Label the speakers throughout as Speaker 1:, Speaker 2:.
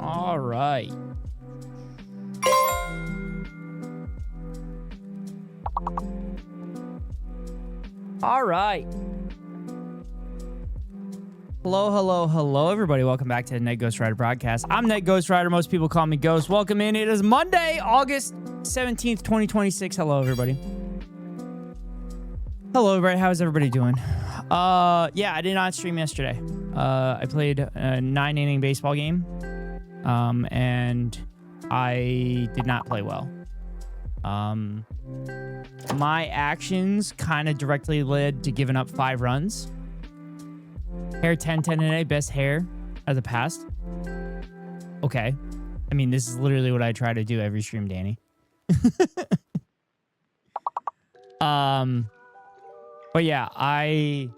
Speaker 1: All right. All right. Hello, everybody. Welcome back to the Ned Ghost Rider broadcast. I'm Ned Ghost Rider. Most people call me Ghost. Welcome in. It is Monday, August 17th, 2026. Hello, everybody. Hello, everybody. How's everybody doing? Yeah, I did not stream yesterday. I played a 9-inning baseball game, and I did not play well. My actions kind of directly led to giving up 5 runs. Hair 10, 10, and 8, best hair of the past. Okay. I mean, this is literally what I try to do every stream, Danny. But yeah, I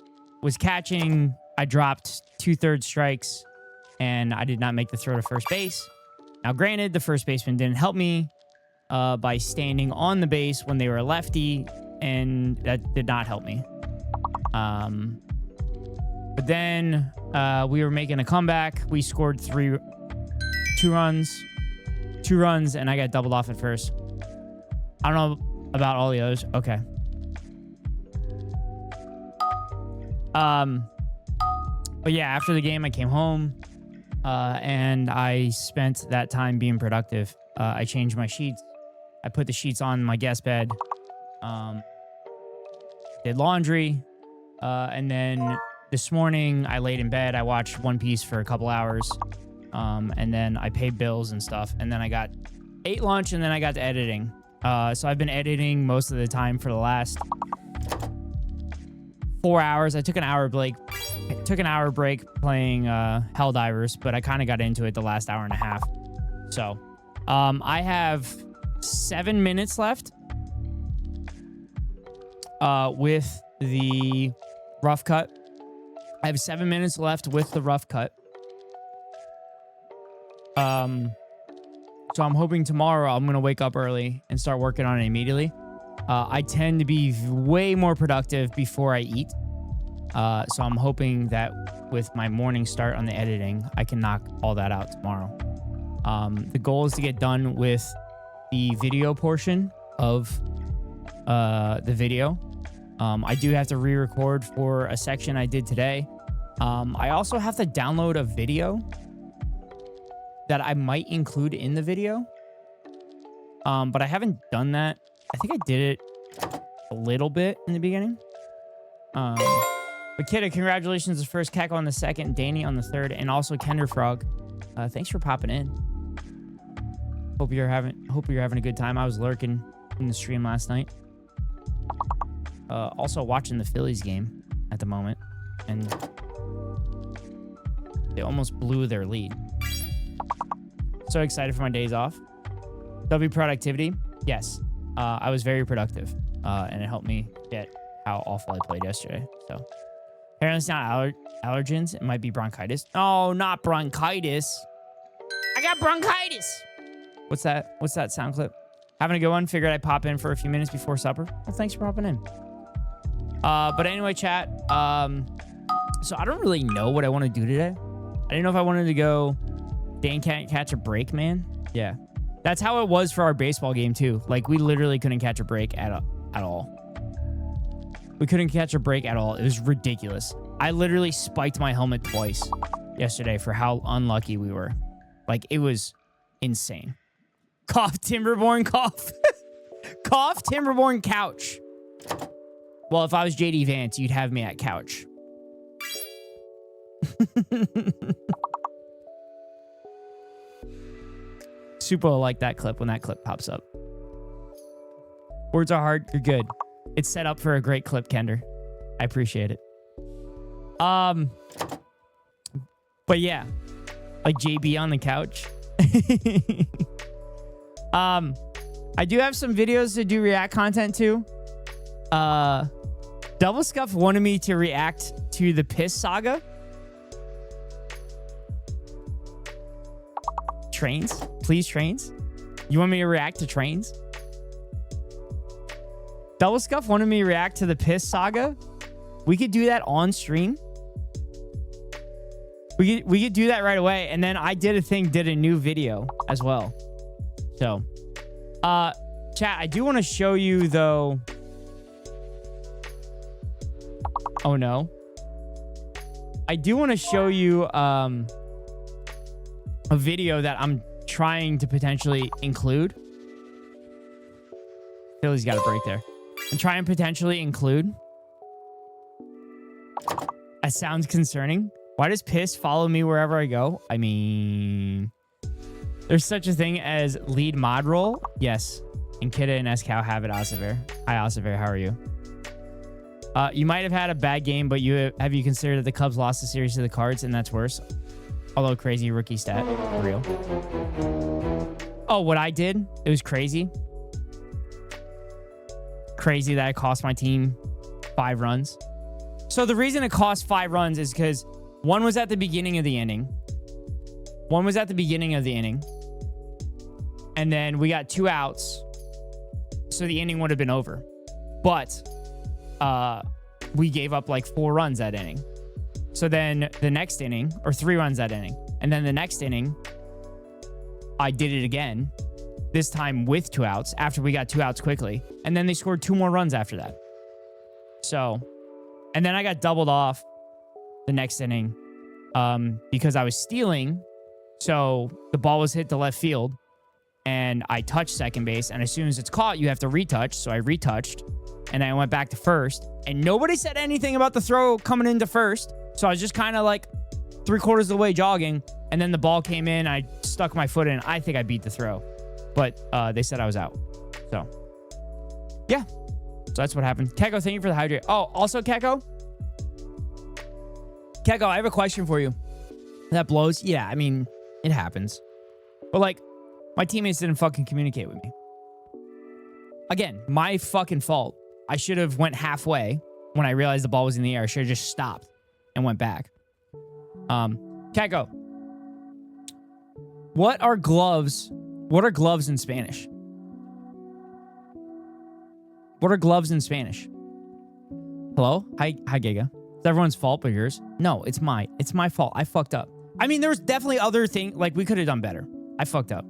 Speaker 1: was catching. I dropped 2/3 strikes and I did not make the throw to first base. Now, granted, the first baseman didn't help me by standing on the base when they were a lefty, and that did not help me. But then we were making a comeback. We scored two runs, and I got doubled off at first. I don't know about all the others. Okay. But yeah, after the game, I came home, and I spent that time being productive. I changed my sheets. I put the sheets on my guest bed. Did laundry, and then this morning I laid in bed. I watched One Piece for a couple hours, and then I paid bills and stuff. And then I ate lunch, and then I got to editing. So I've been editing most of the time for the last 4 hours. I took an hour break. Playing Helldivers, but I kind of got into it the last hour and a half. So I have 7 minutes left with the rough cut. I have 7 minutes left with the rough cut. So I'm hoping tomorrow I'm going to wake up early and start working on it immediately. I tend to be way more productive before I eat. So I'm hoping that with my morning start on the editing, I can knock all that out tomorrow. The goal is to get done with the video portion of the video. I do have to re-record for a section I did today. I also have to download a video that I might include in the video. But I haven't done that. I think I did it a little bit in the beginning. But Kidda, congratulations on the first, Cackle on the second, Danny on the third, and also Kenderfrog. Thanks for popping in. Hope you're having a good time. I was lurking in the stream last night. Also watching the Phillies game at the moment, and they almost blew their lead. So excited for my days off. W productivity, yes. I was very productive, and it helped me get how awful I played yesterday. So apparently it's not allergens. It might be bronchitis. Oh, not bronchitis. I got bronchitis. What's that? What's that sound clip? Having a good one. Figured I'd pop in for a few minutes before supper. Well, thanks for popping in. But anyway, chat. So I don't really know what I want to do today. I didn't know if I wanted to go Dan can't catch a break, man. Yeah. That's how it was for our baseball game, too. Like, we literally couldn't catch a break at all. We couldn't catch a break at all. It was ridiculous. I literally spiked my helmet twice yesterday for how unlucky we were. Like, it was insane. Cough, Timberborn, cough. Cough, Timberborn, couch. Well, if I was JD Vance, you'd have me at couch. Super like that clip when that clip pops up. Words are hard. You're good. It's set up for a great clip, Kender. I appreciate it. But yeah, like JB on the couch. I do have some videos to do react content to. Double Scuff wanted me to react to the Piss Saga. Trains? Please, trains? You want me to react to trains? Double Scuff wanted me to react to the Piss Saga. We could do that on stream. We could do that right away. And then I did a new video as well. So, chat, I do want to show you though. Oh no. I do want to show you a video that I'm trying to potentially include. Philly's got a break there. I'm trying to potentially include. That sounds concerning. Why does Piss follow me wherever I go? I mean, there's such a thing as lead mod role. Yes. And Kidda and SCow have it, Ossiver. Hi, Ossiver. How are you? You might have had a bad game, but have you considered that the Cubs lost the series to the Cards, and that's worse? Although crazy rookie stat. For real. Oh, what I did? It was crazy. Crazy that I cost my team 5 runs. So the reason it cost 5 runs is because one was at the beginning of the inning. One was at the beginning of the inning. And then we got 2 outs. So the inning would have been over. But we gave up like 4 runs that inning. So then the next inning, or 3 runs that inning. And then the next inning, I did it again. This time with 2 outs after we got 2 outs quickly. And then they scored 2 more runs after that. So, and then I got doubled off the next inning because I was stealing. So the ball was hit to left field and I touched second base. And as soon as it's caught, you have to retouch. So I retouched and I went back to first and nobody said anything about the throw coming into first. So I was just kind of like 3/4 of the way jogging. And then the ball came in. I stuck my foot in. I think I beat the throw, but they said I was out. So yeah, so that's what happened. Keko, thank you for the hydrate. Oh, also Keko, I have a question for you. That blows. Yeah, I mean, it happens. But like, my teammates didn't fucking communicate with me. Again, my fucking fault. I should have went halfway when I realized the ball was in the air. I should have just stopped and went back. Keko, what are gloves in Spanish? What are gloves in Spanish? Hello? Hi, Giga. It's everyone's fault but yours. No, it's my fault. I fucked up. I mean, there was definitely other things, like we could have done better. I fucked up.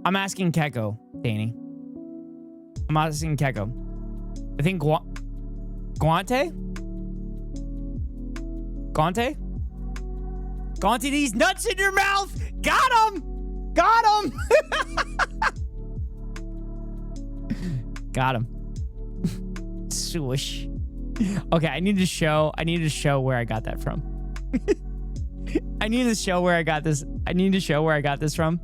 Speaker 1: I'm asking Keko, Danny. I'm asking Keko. I think Guante? Guante, these nuts in your mouth! Got him! Got him! Got him. Swoosh. Okay, I need to show where I got that from. I need to show where I got this from.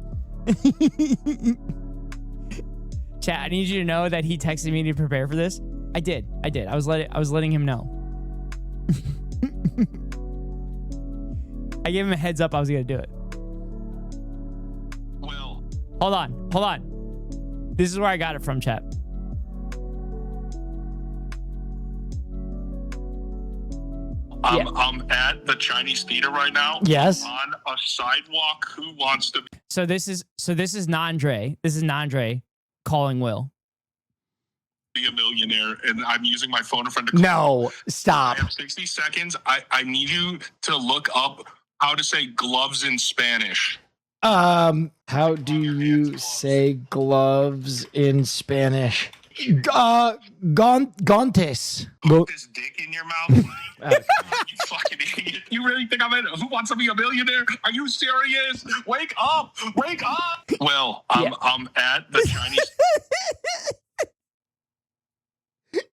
Speaker 1: Chat, I need you to know that he texted me to prepare for this. I did. I was letting him know. I gave him a heads up I was gonna do it.
Speaker 2: Well,
Speaker 1: hold on. This is where I got it from, chat.
Speaker 2: I'm at the Chinese theater right now.
Speaker 1: Yes.
Speaker 2: On a sidewalk. Who wants to
Speaker 1: So this is Nandre. This is Nandre calling Will.
Speaker 2: Be a millionaire, and I'm using my phone in front of the
Speaker 3: No, stop.
Speaker 2: I have 60 seconds. I need you to look up how to say gloves in Spanish.
Speaker 3: How do you say gloves in Spanish? Guantes.
Speaker 2: Put this dick in your mouth. You fucking idiot. You really think I'm in Who Wants to Be a Millionaire? Are you serious? Wake up. Wake up. Well, I'm at the Chinese.
Speaker 1: Dude,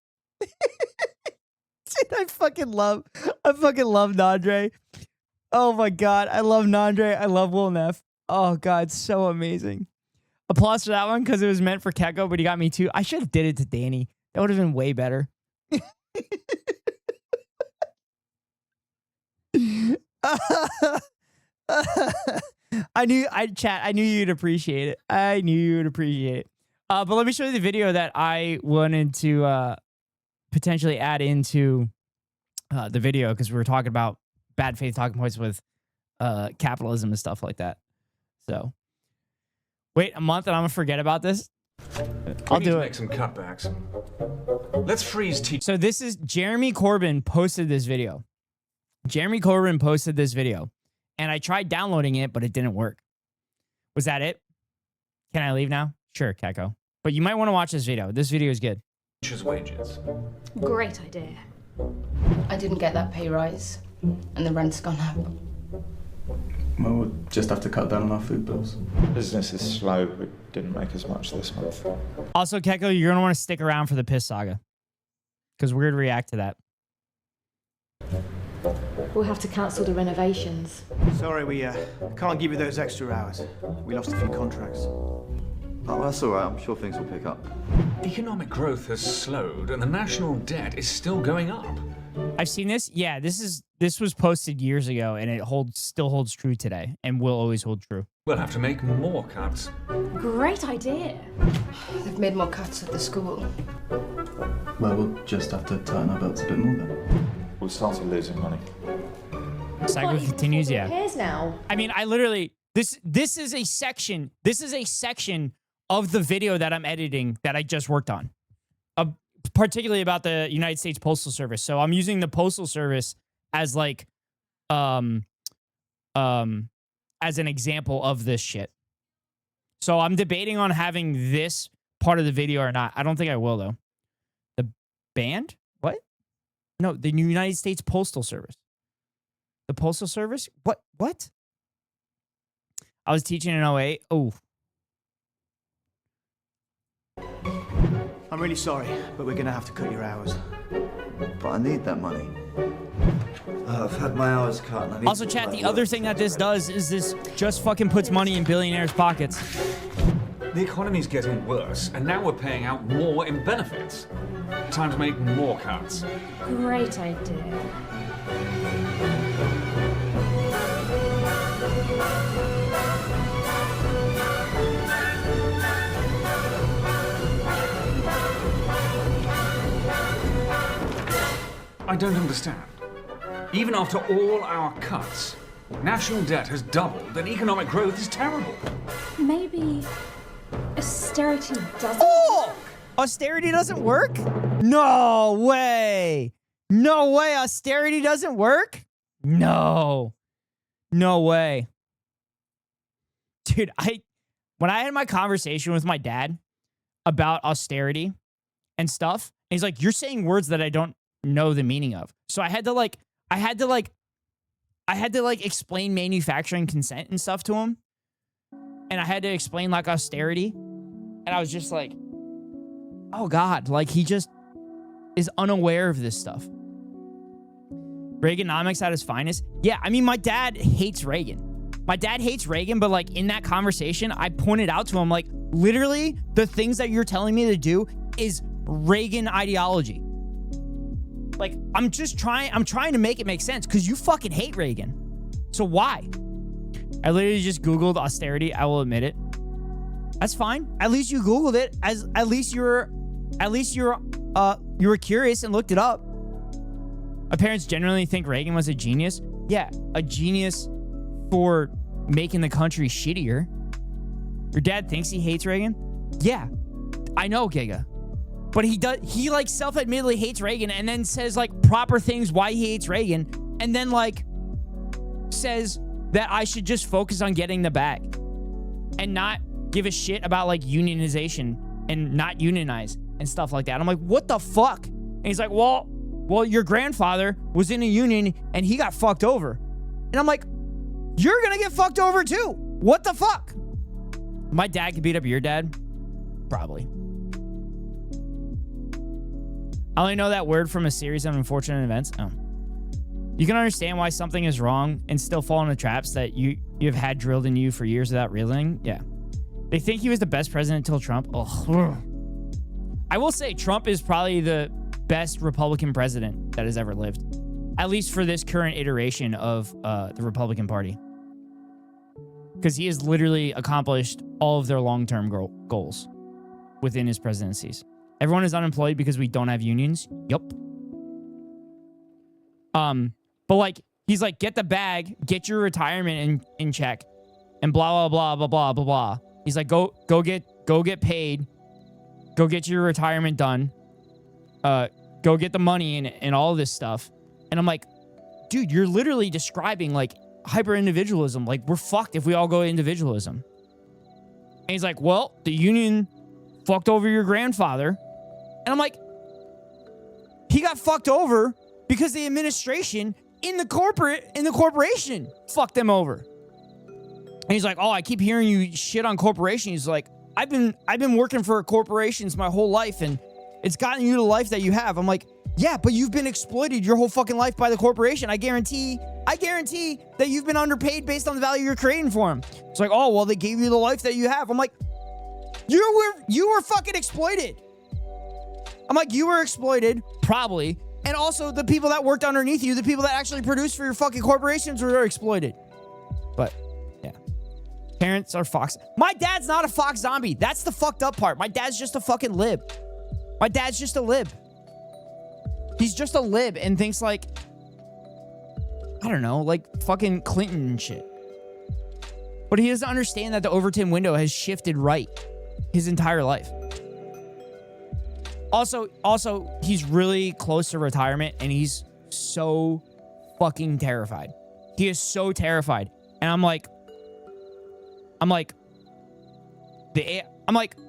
Speaker 1: I fucking love Nandre. Oh my god, I love Nandre. I love Will Neff. Oh god, so amazing. Applause for that one because it was meant for Keko, but he got me too. I should have did it to Danny. That would have been way better. I knew you'd appreciate it. But let me show you the video that I wanted to potentially add into the video because we were talking about bad faith talking points with capitalism and stuff like that. So wait a month and I'm gonna forget about this. I'll do it.
Speaker 4: Make some cutbacks. Let's freeze.
Speaker 1: So this is Jeremy Corbyn posted this video. And I tried downloading it, but it didn't work. Was that it? Can I leave now? Sure, Keko. But you might want to watch this video. This video is good.
Speaker 4: Teachers' wages.
Speaker 5: Great idea. I didn't get that pay rise, and the rent's gone up.
Speaker 6: Well, we'll just have to cut down on our food bills.
Speaker 7: Business is slow. We didn't make as much this month.
Speaker 1: Also, Keko, you're going to want to stick around for the piss saga. Because we're going to react to that.
Speaker 5: We'll have to cancel the renovations.
Speaker 8: Sorry, we can't give you those extra hours. We lost a few contracts.
Speaker 6: Oh, that's all right. I'm sure things will pick up.
Speaker 4: Economic growth has slowed, and the national debt is still going up.
Speaker 1: I've seen this. Yeah, this was posted years ago, and it still holds true today, and will always hold true.
Speaker 4: We'll have to make more cuts.
Speaker 5: Great idea. They've made more cuts at the school.
Speaker 6: Well, we'll just have to tighten our belts a bit more then.
Speaker 7: We started losing money.
Speaker 1: Cycle continues, yeah.
Speaker 9: Pairs now.
Speaker 1: I mean, I literally this is a section. This is a section of the video that I'm editing that I just worked on, particularly about the United States Postal Service. So I'm using the Postal Service as like, as an example of this shit. So I'm debating on having this part of the video or not. I don't think I will though. The band? What? No, the United States Postal Service. The Postal Service? What? What? I was teaching in 08. Oh.
Speaker 8: I'm really sorry, but we're gonna have to cut your hours.
Speaker 10: But I need that money. I've had my hours cut. And I need
Speaker 1: Also, chat, the other thing that this does is this just fucking puts money in billionaires' pockets.
Speaker 4: The economy's getting worse, and now we're paying out more in benefits. Time to make more cuts.
Speaker 9: Great idea.
Speaker 4: I don't understand. Even after all our cuts, national debt has doubled and economic growth is terrible.
Speaker 9: Maybe austerity doesn't.
Speaker 1: Oh! Austerity doesn't work? No way. No way austerity doesn't work? No. No way. Dude, when I had my conversation with my dad about austerity and stuff, and he's like, you're saying words that I don't know the meaning of. So I had to explain manufacturing consent and stuff to him. And I had to explain like austerity. And I was just like, oh God, like he just is unaware of this stuff. Reaganomics at its finest. Yeah, I mean, my dad hates Reagan. My dad hates Reagan, but like in that conversation, I pointed out to him, like, literally the things that you're telling me to do is Reagan ideology. Like, I'm trying to make it make sense because you fucking hate Reagan. So why? I literally just Googled austerity. I will admit it. That's fine. At least you Googled it. At least you were curious and looked it up. My parents generally think Reagan was a genius. Yeah, a genius for making the country shittier. Your dad thinks he hates Reagan? Yeah, I know, Giga. But he like self-admittedly hates Reagan and then says like proper things why he hates Reagan and then like says that I should just focus on getting the bag and not give a shit about like unionization and not unionize and stuff like that. I'm like, what the fuck? And he's like, well, your grandfather was in a union and he got fucked over. And I'm like, you're gonna get fucked over too. What the fuck? My dad could beat up your dad? Probably. I only know that word from a series of unfortunate events. Oh. You can understand why something is wrong and still fall into traps that you've had drilled in you for years without realizing. Yeah. They think he was the best president until Trump. Ugh. I will say Trump is probably the best Republican president that has ever lived. At least for this current iteration of the Republican Party. Because he has literally accomplished all of their long-term goals within his presidencies. Everyone is unemployed because we don't have unions. Yup. But like, he's like, get the bag, get your retirement in check, and blah, blah, blah, blah, blah, blah, blah. He's like, go get paid, go get your retirement done, go get the money and all this stuff. And I'm like, dude, you're literally describing like hyper-individualism. Like, we're fucked if we all go individualism. And he's like, well, the union fucked over your grandfather. And I'm like, he got fucked over because the administration in the corporation fucked them over. And he's like, oh, I keep hearing you shit on corporations. He's like, I've been working for corporations my whole life and it's gotten you the life that you have. I'm like, yeah, but you've been exploited your whole fucking life by the corporation. I guarantee that you've been underpaid based on the value you're creating for them. It's like, oh, well, they gave you the life that you have. I'm like, you were fucking exploited. I'm like, you were exploited, probably. And also the people that worked underneath you, the people that actually produced for your fucking corporations were exploited. But, yeah. Parents are fox. My dad's not a fox zombie. That's the fucked up part. My dad's just a fucking lib. My dad's just a lib. He's just a lib and thinks like I don't know, like fucking Clinton and shit. But he doesn't understand that the Overton window has shifted right his entire life. Also, he's really close to retirement and he's so fucking terrified. He is so terrified. And I'm like,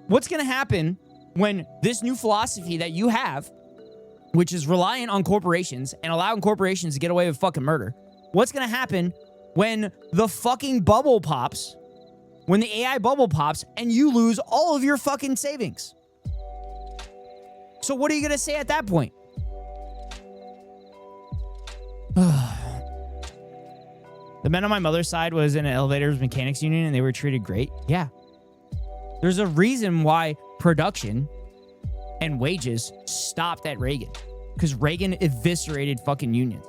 Speaker 1: what's going to happen when this new philosophy that you have, which is reliant on corporations and allowing corporations to get away with fucking murder, what's going to happen when the fucking bubble pops, when the AI bubble pops and you lose all of your fucking savings? So what are you going to say at that point? The men on my mother's side was in an elevators mechanics union and they were treated great. Yeah. There's a reason why production and wages stopped at Reagan, because Reagan eviscerated fucking unions.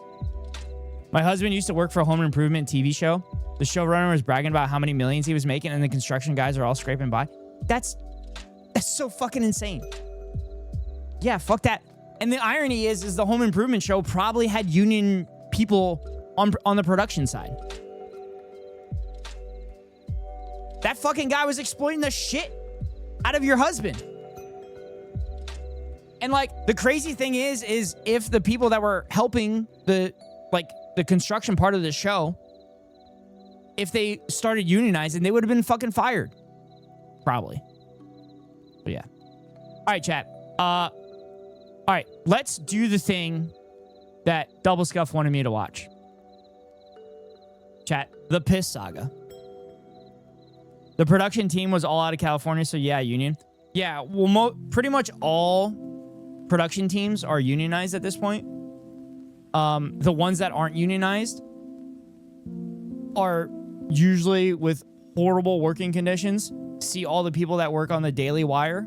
Speaker 1: My husband used to work for a home improvement TV show. The showrunner was bragging about how many millions he was making and the construction guys are all scraping by. That's so fucking insane. Yeah, fuck that. And the irony is the home improvement show probably had union people on the production side. That fucking guy was exploiting the shit out of your husband. And like the crazy thing is if the people that were helping the construction part of the show, if they started unionizing, they would have been fucking fired. Probably. But yeah. All right, chat. All right, let's do the thing that Double Scuff wanted me to watch. Chat, the Piss Saga. The production team was all out of California, so yeah, union. Yeah, well, pretty much all production teams are unionized at this point. The ones that aren't unionized are usually with horrible working conditions. See all the people that work on the Daily Wire,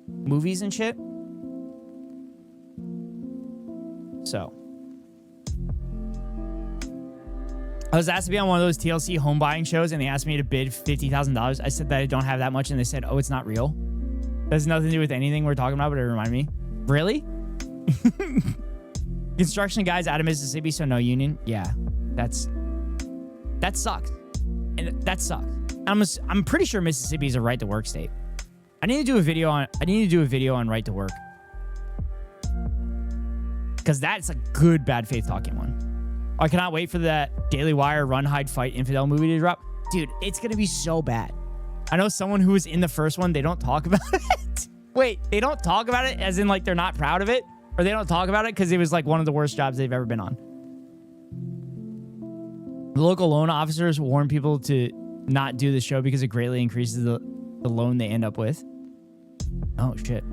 Speaker 1: movies and shit. So, I was asked to be on one of those TLC home buying shows and they asked me to bid $50,000. I said that I don't have that much and they said, oh, it's not real. That has nothing to do with anything we're talking about, but it reminded me. Really? Construction guys out of Mississippi, so no union? Yeah, that sucks. And that sucks. I'm pretty sure Mississippi is a right to work state. I need to do a video on right to work. Because that's a good bad faith talking one. I cannot wait for that Daily Wire Run, Hide, Fight Infidel movie to drop. Dude, it's going to be so bad. I know someone who was in the first one. They don't talk about it. Wait, they don't talk about it as in like they're not proud of it? Or they don't talk about it because it was like one of the worst jobs they've ever been on. The local loan officers warn people to not do the show because it greatly increases the loan they end up with. Oh, shit.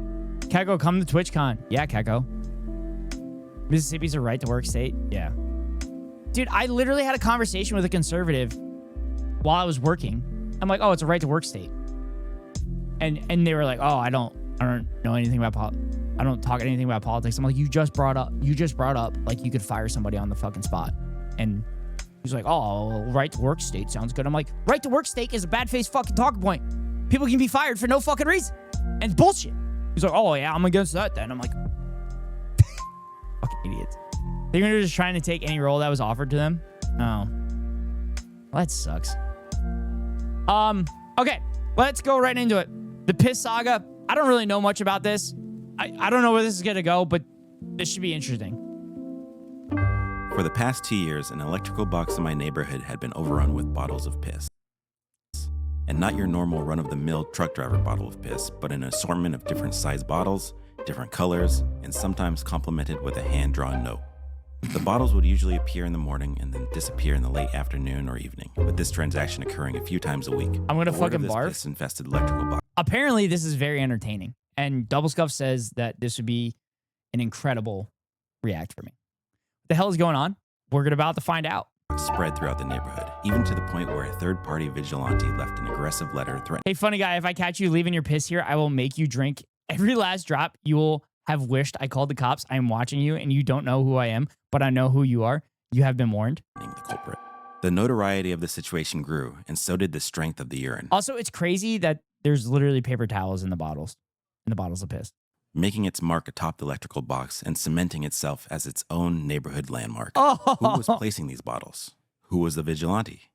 Speaker 1: Keko, come to TwitchCon. Yeah, Keko. Mississippi's a right to work state. Yeah. Dude, I literally had a conversation with a conservative while I was working. I'm like, oh, it's a right to work state. And they were like, oh, I don't know anything about politics. I don't talk anything about politics. I'm like, you just brought up like you could fire somebody on the fucking spot. And he's like, oh, right to work state sounds good. I'm like, right to work state is a bad face fucking talking point. People can be fired for no fucking reason. And it's bullshit. He's like, oh yeah, I'm against that then. I'm like, fucking idiots. They're just trying to take any role that was offered to them. Oh. Well, that sucks. Okay, let's go right into it. The Piss Saga. I don't really know much about this. I don't know where this is going to go, but this should be interesting.
Speaker 11: For the past 2 years, an electrical box in my neighborhood had been overrun with bottles of piss. And not your normal run-of-the-mill truck driver bottle of piss, but an assortment of different size bottles, different colors, and sometimes complemented with a hand-drawn note. The bottles would usually appear in the morning and then disappear in the late afternoon or evening, with this transaction occurring a few times a week.
Speaker 1: I'm gonna fucking barf.
Speaker 11: Piss-infested electrical box.
Speaker 1: Apparently, this is very entertaining, and Double Scuff says that this would be an incredible react for me. What the hell is going on? We're about to find out.
Speaker 11: Spread throughout the neighborhood, even to the point where a third-party vigilante left an aggressive letter threatening.
Speaker 1: Hey, funny guy, if I catch you leaving your piss here, I will make you drink every last drop. You will have wished I called the cops. I am watching you, and you don't know who I am, but I know who you are. You have been warned.
Speaker 11: The culprit. The notoriety of the situation grew, and so did the strength of the urine.
Speaker 1: Also, it's crazy that there's literally paper towels in the bottles of piss.
Speaker 11: making its mark atop the electrical box and cementing itself as its own neighborhood landmark.
Speaker 1: Oh.
Speaker 11: Who was placing these bottles? Who was the vigilante?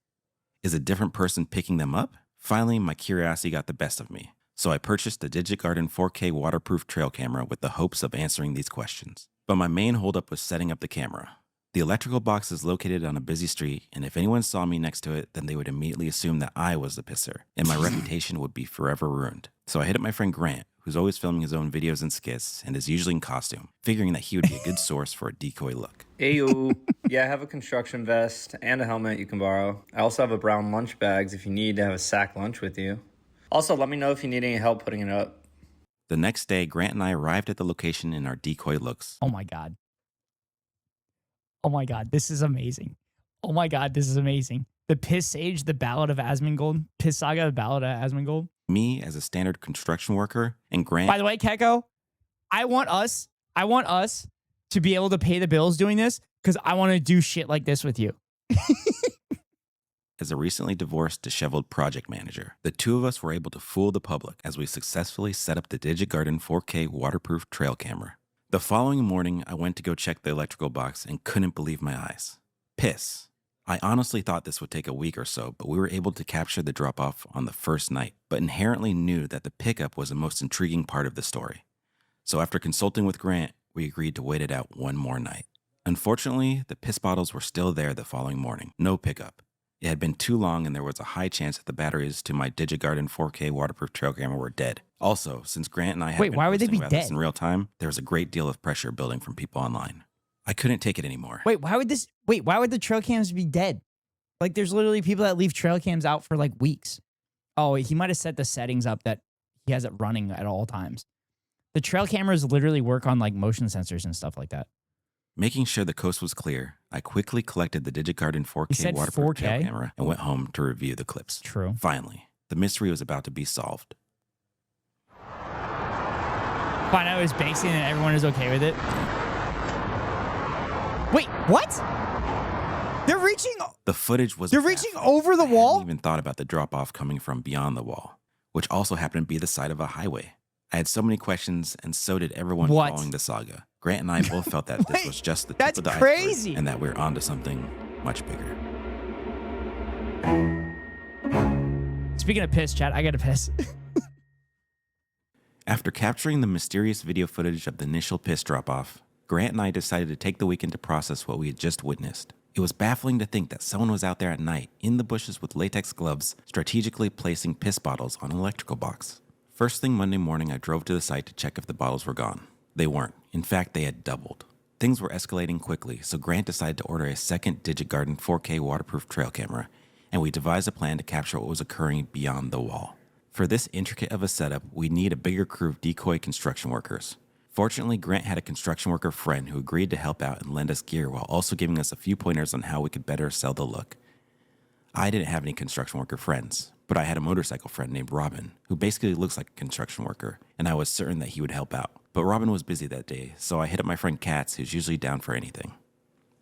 Speaker 11: Is a different person picking them up? Finally, my curiosity got the best of me, so I purchased the DigiGarden 4K waterproof trail camera with the hopes of answering these questions. But my main holdup was setting up the camera. The electrical box is located on a busy street, and if anyone saw me next to it, then they would immediately assume that I was the pisser, and my reputation would be forever ruined. So I hit up my friend Grant, who's always filming his own videos and skits, and is usually in costume, figuring that he would be a good source for a decoy look.
Speaker 12: Ayo. Yeah, I have a construction vest and a helmet you can borrow. I also have a brown lunch bags if you need to have a sack lunch with you. Also, let me know if you need any help putting it up.
Speaker 11: The next day, Grant and I arrived at the location in our decoy looks.
Speaker 1: Oh my God. Oh my God, this is amazing. Oh my God, this is amazing. The Piss Sage, the Ballad of Asmongold. Piss Saga, the Ballad of Asmongold.
Speaker 11: Me as a standard construction worker, and Grant.
Speaker 1: By the way, Keko, I want us to be able to pay the bills doing this because I want to do shit like this with you.
Speaker 11: As a recently divorced, disheveled project manager, the two of us were able to fool the public as we successfully set up the DigiGarden 4K waterproof trail camera. The following morning, I went to go check the electrical box and couldn't believe my eyes. Piss. I honestly thought this would take a week or so, but we were able to capture the drop-off on the first night, but inherently knew that the pickup was the most intriguing part of the story. So after consulting with Grant, we agreed to wait it out one more night. Unfortunately, the piss bottles were still there the following morning. No pickup. It had been too long and there was a high chance that the batteries to my DigiGarden 4K waterproof trail camera were dead. Also, since Grant and I had been
Speaker 1: why would they
Speaker 11: posting
Speaker 1: be
Speaker 11: about this
Speaker 1: dead?
Speaker 11: in real time, there was a great deal of pressure building from people online. I couldn't take it anymore.
Speaker 1: Why would the trail cams be dead? Like, there's literally people that leave trail cams out for like weeks. Oh, he might have set the settings up that he has it running at all times. The trail cameras literally work on like motion sensors and stuff like that.
Speaker 11: Making sure the coast was clear, I quickly collected the DigiGarden 4K waterproof trail camera and went home to review the clips.
Speaker 1: True.
Speaker 11: Finally, the mystery was about to be solved.
Speaker 1: Find out it was Banksy and everyone is okay with it. Wait, what? They're reaching.
Speaker 11: The footage was.
Speaker 1: They're reaching over the wall?
Speaker 11: I hadn't even thought about the drop off coming from beyond the wall, which also happened to be the side of a highway. I had so many questions, and so did everyone following the saga. Grant and I both felt that this was just the tip of the iceberg, and that we're onto something much bigger.
Speaker 1: Speaking of piss, chat, I got to piss.
Speaker 11: After capturing the mysterious video footage of the initial piss drop-off, Grant and I decided to take the weekend to process what we had just witnessed. It was baffling to think that someone was out there at night, in the bushes with latex gloves, strategically placing piss bottles on an electrical box. First thing Monday morning, I drove to the site to check if the bottles were gone. They weren't. In fact, they had doubled. Things were escalating quickly, so Grant decided to order a second DigiGarden 4K waterproof trail camera, and we devised a plan to capture what was occurring beyond the wall. For this intricate of a setup, we'd need a bigger crew of decoy construction workers. Fortunately, Grant had a construction worker friend who agreed to help out and lend us gear while also giving us a few pointers on how we could better sell the look. I didn't have any construction worker friends, but I had a motorcycle friend named Robin, who basically looks like a construction worker, and I was certain that he would help out. But Robin was busy that day, so I hit up my friend Katz, who's usually down for anything.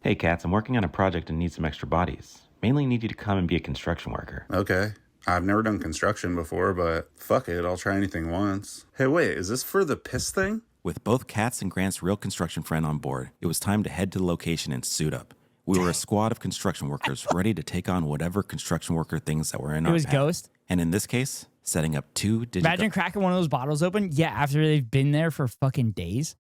Speaker 11: Hey Katz, I'm working on a project and need some extra bodies. Mainly need you to come and be a construction worker.
Speaker 13: Okay. I've never done construction before, but fuck it, I'll try anything once. Hey, wait, is this for the piss thing?
Speaker 11: With both Katz and Grant's real construction friend on board, it was time to head to the location and suit up. We were a squad of construction workers ready to take on whatever construction worker things that were in our path.
Speaker 1: Ghost?
Speaker 11: And in this case, setting up two
Speaker 1: Imagine cracking one of those bottles open. Yeah, after they've been there for fucking days.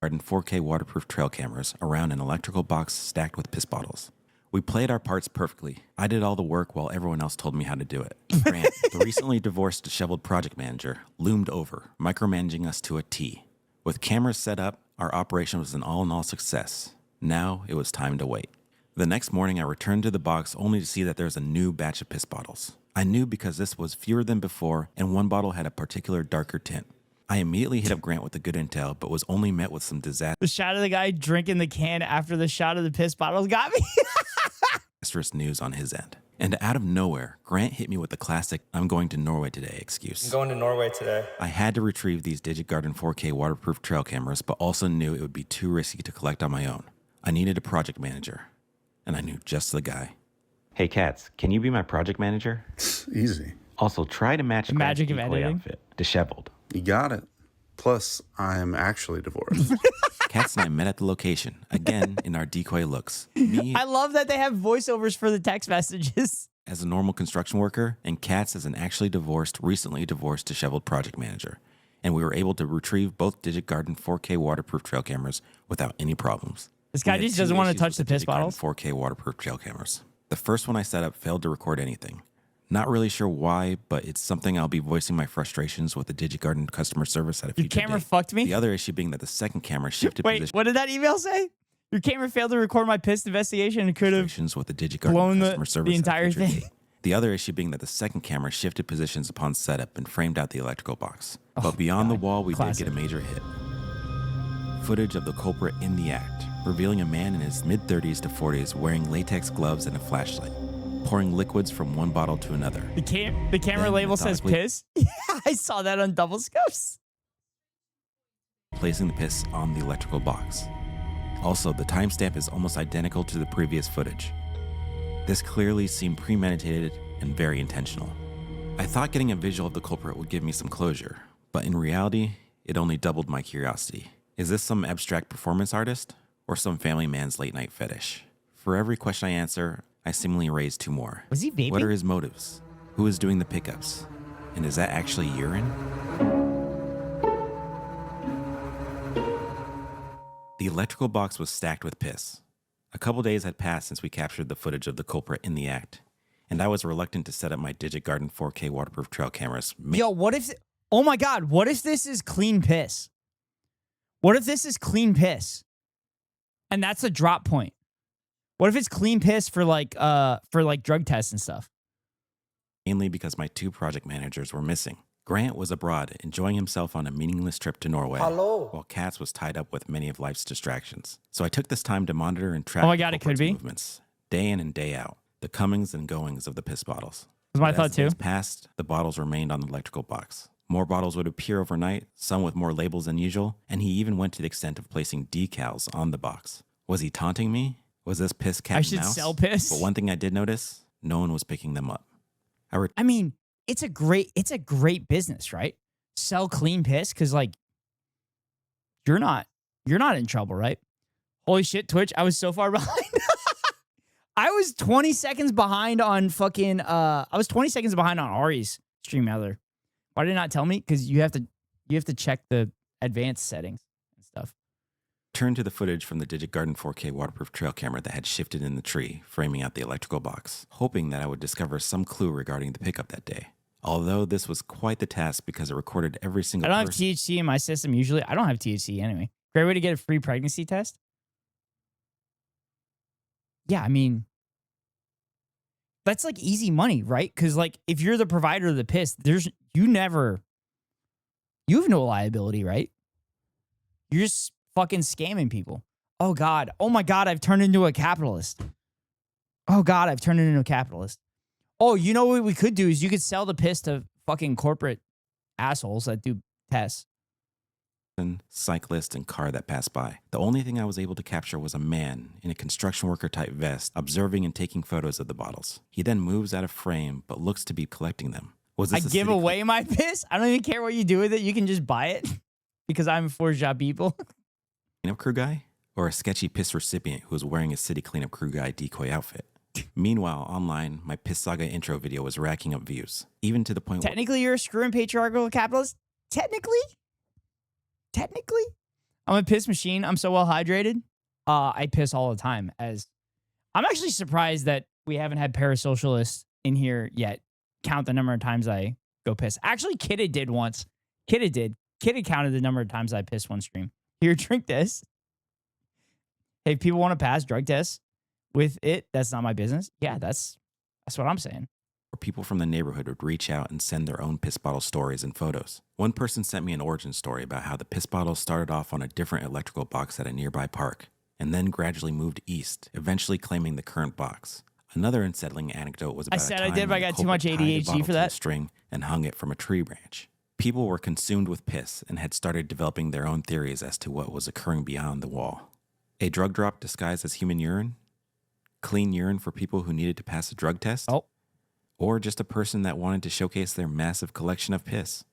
Speaker 11: DigiGarden 4K waterproof trail cameras around an electrical box stacked with piss bottles. We played our parts perfectly. I did all the work while everyone else told me how to do it. Grant, the recently divorced, disheveled project manager, loomed over, micromanaging us to a T. With cameras set up, our operation was an all-in-all success. Now it was time to wait. The next morning, I returned to the box only to see that there was a new batch of piss bottles. I knew because this was fewer than before, and one bottle had a particular darker tint. I immediately hit up Grant with the good intel, but was only met with some
Speaker 1: The shot of the guy drinking the can after the shot of the piss bottles got me.
Speaker 11: disastrous news on his end. And out of nowhere, Grant hit me with the classic, I'm going to Norway today excuse.
Speaker 12: I'm going to Norway today.
Speaker 11: I had to retrieve these DigiGarden 4K waterproof trail cameras, but also knew it would be too risky to collect on my own. I needed a project manager, and I knew just the guy. Hey Katz, can you be my project manager?
Speaker 13: Easy.
Speaker 11: Also, try to match
Speaker 1: the magic of editing
Speaker 11: outfit, disheveled.
Speaker 13: You got it. Plus, I'm actually divorced.
Speaker 11: Katz and I met at the location, again in our decoy looks. Me
Speaker 1: I love that they have voiceovers for the text messages.
Speaker 11: as a normal construction worker, and Katz as an actually recently divorced, disheveled project manager. And we were able to retrieve both Digit Garden 4K waterproof trail cameras without any problems.
Speaker 1: This guy just doesn't want to touch the piss bottles.
Speaker 11: 4K waterproof trail cameras. The first one I set up failed to record anything. Not really sure why, but it's something I'll be voicing my frustrations with the DigiGarden customer service at a future
Speaker 1: Your camera
Speaker 11: date.
Speaker 1: fucked me?
Speaker 11: The other issue being that the second camera shifted
Speaker 1: Wait,
Speaker 11: position.
Speaker 1: what did that email say? Your camera failed to record my piss investigation and could have
Speaker 11: with the DigiGarden
Speaker 1: blown
Speaker 11: customer service
Speaker 1: the entire
Speaker 11: at a future
Speaker 1: thing.
Speaker 11: date. The other issue being that the second camera shifted positions upon setup and framed out the electrical box. But beyond the wall, we did get a major hit. Footage of the culprit in the act, revealing a man in his mid-30s to 40s wearing latex gloves and a flashlight, pouring liquids from one bottle to another.
Speaker 1: The camera
Speaker 11: Then
Speaker 1: label says
Speaker 11: methodically
Speaker 1: piss? Yeah, I saw that on double scopes.
Speaker 11: placing the piss on the electrical box. Also, the timestamp is almost identical to the previous footage. This clearly seemed premeditated and very intentional. I thought getting a visual of the culprit would give me some closure, but in reality, it only doubled my curiosity. Is this some abstract performance artist or some family man's late night fetish? For every question I answer, I seemingly raise two more.
Speaker 1: Was he vaping?
Speaker 11: What are his motives? Who is doing the pickups? And is that actually urine? The electrical box was stacked with piss. A couple days had passed since we captured the footage of the culprit in the act, and I was reluctant to set up my Digit Garden 4K waterproof trail cameras.
Speaker 1: Yo, what if... Oh my God, what if this is clean piss? What if this is clean piss? And that's a drop point. What if it's clean piss for like drug tests and stuff?
Speaker 11: Mainly because my two project managers were missing. Grant was abroad, enjoying himself on a meaningless trip to Norway, while Katz was tied up with many of life's distractions. So I took this time to monitor and track
Speaker 1: Oh my God, it could be
Speaker 11: movements, day in and day out, the comings and goings of the piss bottles.
Speaker 1: That's my thought too.
Speaker 11: As days passed, the bottles remained on the electrical box. More bottles would appear overnight, some with more labels than usual, and he even went to the extent of placing decals on the box. Was he taunting me? Was this piss cat
Speaker 1: I
Speaker 11: and
Speaker 1: should
Speaker 11: mouse?
Speaker 1: sell piss.
Speaker 11: But one thing I did notice, no one was picking them up.
Speaker 1: I mean, it's a great business, right? Sell clean piss, because like you're not in trouble, right? Holy shit, Twitch, I was so far behind. I was 20 seconds behind on fucking Ari's stream other. Why did it not tell me? Because you have to check the advanced settings and stuff.
Speaker 11: Turned to the footage from the Digit Garden 4K waterproof trail camera that had shifted in the tree, framing out the electrical box, hoping that I would discover some clue regarding the pickup that day. Although this was quite the task because it recorded every single
Speaker 1: I don't
Speaker 11: person.
Speaker 1: have THC in my system usually. I don't have THC anyway. Great way to get a free pregnancy test. Yeah, I mean, that's like easy money, right? Because like if you're the provider of the piss, you have no liability, right? You're just fucking scamming people. Oh God. Oh my God, I've turned into a capitalist. Oh God, I've turned into a capitalist. Oh, you know what we could do is you could sell the piss to fucking corporate assholes that do tests.
Speaker 11: Cyclist and car that passed by. The only thing I was able to capture was a man in a construction worker type vest observing and taking photos of the bottles. He then moves out of frame but looks to be collecting them. Was this
Speaker 1: I give away my piss? I don't even care what you do with it. You can just buy it because I'm a for-job people.
Speaker 11: Cleanup crew guy? Or a sketchy piss recipient who was wearing a city cleanup crew guy decoy outfit? Meanwhile, online, my Piss Saga intro video was racking up views, even to the point where...
Speaker 1: Technically, you're a screwing patriarchal capitalist? Technically? I'm a piss machine. I'm so well hydrated. I piss all the time. I'm actually surprised that we haven't had parasocialists in here yet. Count the number of times I go piss. Actually, Kidded did once. Kidded did. Kidded counted the number of times I pissed one stream. Here, drink this. Hey, if people want to pass drug tests with it, that's not my business. Yeah, that's what I'm saying.
Speaker 11: People from the neighborhood would reach out and send their own piss bottle stories and photos. One person sent me an origin story about how the piss bottle started off on a different electrical box at a nearby park, and then gradually moved east, eventually claiming the current box. Another unsettling anecdote was about
Speaker 1: I said
Speaker 11: a time
Speaker 1: I did, but I
Speaker 11: when the
Speaker 1: got too much
Speaker 11: culprit tied a
Speaker 1: ADHD
Speaker 11: bottle
Speaker 1: for
Speaker 11: to a
Speaker 1: that.
Speaker 11: string and hung it from a tree branch. People were consumed with piss and had started developing their own theories as to what was occurring beyond the wall. A drug drop disguised as human urine? Clean urine for people who needed to pass a drug test?
Speaker 1: Oh.
Speaker 11: Or just a person that wanted to showcase their massive collection of piss?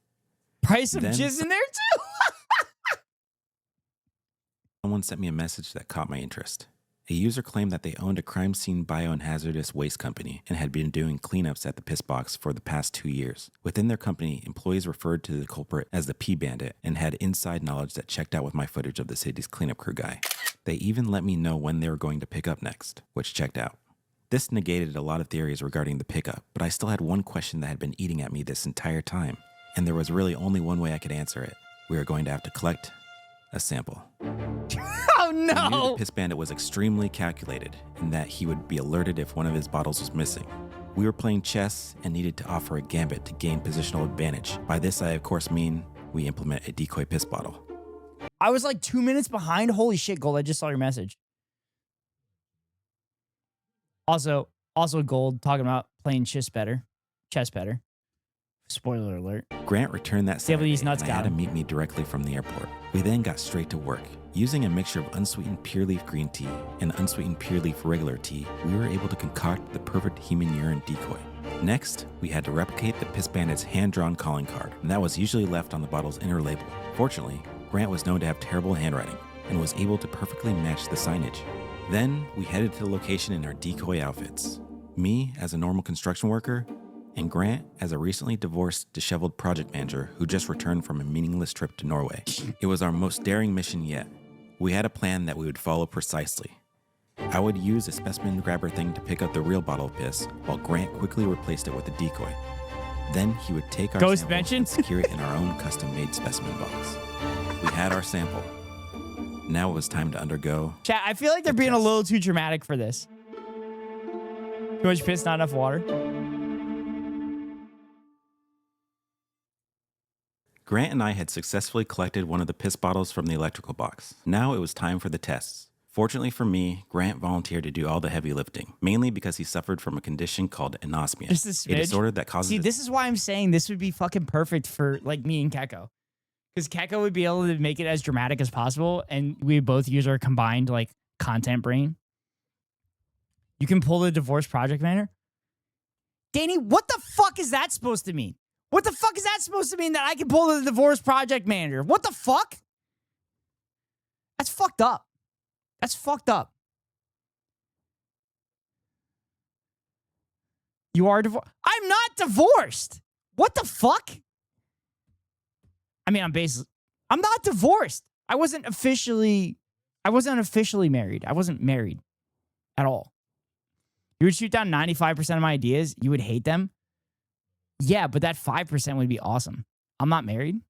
Speaker 1: Price of
Speaker 11: Then-
Speaker 1: jizz in there too?
Speaker 11: Someone sent me a message that caught my interest. A user claimed that they owned a crime scene bio and hazardous waste company and had been doing cleanups at the piss box for the past 2 years. Within their company, employees referred to the culprit as the Pee Bandit and had inside knowledge that checked out with my footage of the city's cleanup crew guy. They even let me know when they were going to pick up next, which checked out. This negated a lot of theories regarding the pickup, but I still had one question that had been eating at me this entire time, and there was really only one way I could answer it. We were going to have to collect a sample.
Speaker 1: Oh no!
Speaker 11: I knew the Piss Bandit was extremely calculated and that he would be alerted if one of his bottles was missing. We were playing chess and needed to offer a gambit to gain positional advantage. By this, I of course mean we implement a decoy piss bottle.
Speaker 1: I was like 2 minutes behind. Holy shit, Gold. I just saw your message. Also Gold talking about playing chess better. Spoiler alert.
Speaker 11: Grant returned that Saturday
Speaker 1: these nuts
Speaker 11: and had him meet me directly from the airport. We then got straight to work. Using a mixture of unsweetened pure leaf green tea and unsweetened pure leaf regular tea, we were able to concoct the perfect human urine decoy. Next, we had to replicate the Piss Bandit's hand-drawn calling card, and that was usually left on the bottle's inner label. Fortunately, Grant was known to have terrible handwriting and was able to perfectly match the signage. Then, we headed to the location in our decoy outfits. Me, as a normal construction worker, and Grant as a recently divorced, disheveled project manager who just returned from a meaningless trip to Norway. It was our most daring mission yet. We had a plan that we would follow precisely. I would use a specimen grabber thing to pick up the real bottle of piss, while Grant quickly replaced it with a decoy. Then he would take our
Speaker 1: Ghost
Speaker 11: sample and secure it in our own custom-made specimen box. We had our sample. Now it was time to undergo...
Speaker 1: Chat, I feel like they're being a little too dramatic for this. Too much piss, not enough water.
Speaker 11: Grant and I had successfully collected one of the piss bottles from the electrical box. Now it was time for the tests. Fortunately for me, Grant volunteered to do all the heavy lifting, mainly because he suffered from a condition called anosmia,
Speaker 1: Just a
Speaker 11: a disorder that causes...
Speaker 1: See, this is why I'm saying this would be fucking perfect for like me and Keko. Because Keko would be able to make it as dramatic as possible, and we both use our combined like content brain. You can pull the divorce project manager. Danny, what the fuck is that supposed to mean? What the fuck is that supposed to mean that I can pull the divorce project manager? What the fuck? That's fucked up. That's fucked up. You are divorced. I'm not divorced. What the fuck? I mean, I'm not divorced. I wasn't officially married. I wasn't married at all. You would shoot down 95% of my ideas. You would hate them. Yeah, but that 5% would be awesome. I'm not married.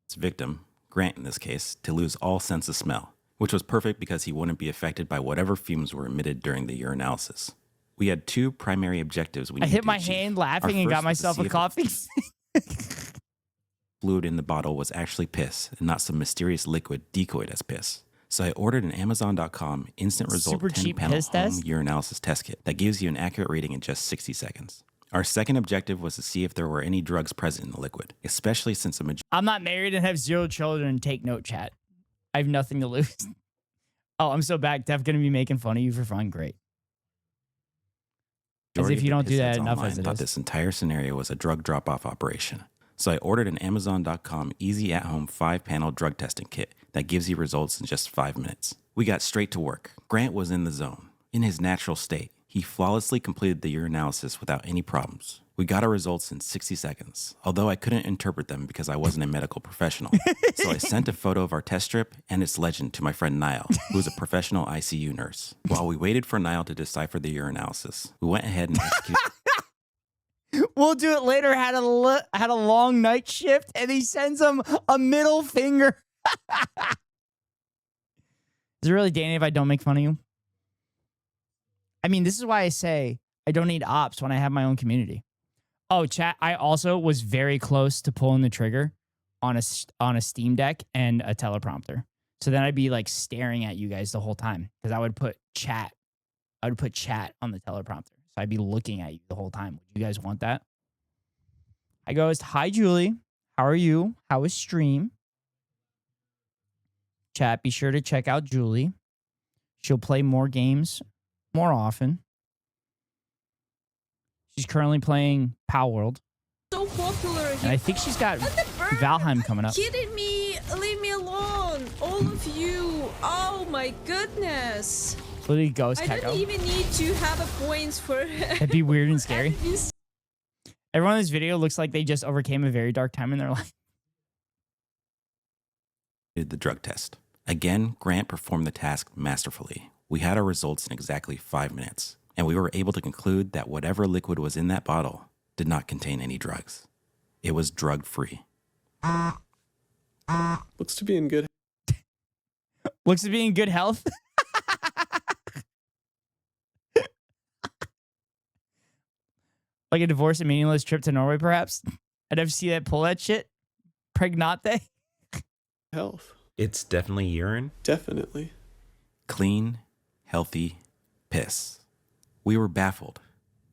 Speaker 11: Its victim, Grant in this case, to lose all sense of smell, which was perfect because he wouldn't be affected by whatever fumes were emitted during the urinalysis. We had two primary objectives we needed to achieve.
Speaker 1: I hit my hand laughing and got myself a coffee.
Speaker 11: Fluid in the bottle was actually piss and not some mysterious liquid decoyed as piss. So I ordered an Amazon.com instant result 10-panel home urinalysis test kit that gives you an accurate reading in just 60 seconds. Our second objective was to see if there were any drugs present in the liquid, especially since
Speaker 1: I'm not married and have 0 children. Take note, chat. I have nothing to lose. Oh, I'm so back. Def gonna be making fun of you for fun. Great. As if you don't do that enough as it
Speaker 11: thought
Speaker 1: is.
Speaker 11: This entire scenario was a drug drop-off operation. So I ordered an Amazon.com easy at-home 5-panel drug testing kit that gives you results in just 5 minutes. We got straight to work. Grant was in the zone, in his natural state. He flawlessly completed the urinalysis without any problems. We got our results in 60 seconds, although I couldn't interpret them because I wasn't a medical professional. So I sent a photo of our test strip and its legend to my friend Niall, who is a professional ICU nurse. While we waited for Niall to decipher the urinalysis, we went ahead and executed...
Speaker 1: We'll do it later. Had a long night shift, and he sends him a middle finger. Is it really Danny if I don't make fun of you? I mean, this is why I say I don't need ops when I have my own community. Oh, chat, I also was very close to pulling the trigger on a Steam Deck and a teleprompter. So then I'd be like staring at you guys the whole time because I would put chat. I would put chat on the teleprompter. So I'd be looking at you the whole time. Would you guys want that? I goes, hi, Julie. How are you? How is stream? Chat, be sure to check out Julie. She'll play more games more often. She's currently playing Pow World.
Speaker 14: So popular.
Speaker 1: And I think she's got Valheim coming up.
Speaker 14: Kidding me? Leave me alone. All of you. Oh my goodness.
Speaker 1: Literally goes
Speaker 14: I
Speaker 1: Keko.
Speaker 14: don't even need to have a points for
Speaker 1: That'd be weird and scary. Everyone in this video looks like they just overcame a very dark time in their life.
Speaker 11: Did the drug test. Again, Grant performed the task masterfully. We had our results in exactly 5 minutes, and we were able to conclude that whatever liquid was in that bottle did not contain any drugs. It was drug-free.
Speaker 15: Looks to be in good.
Speaker 1: Looks to be in good health. Like a divorce and meaningless trip to Norway, perhaps. I'd have to see that pull that shit. Pregnante.
Speaker 15: Health.
Speaker 11: It's definitely urine.
Speaker 15: Definitely.
Speaker 11: Clean, healthy piss. We were baffled.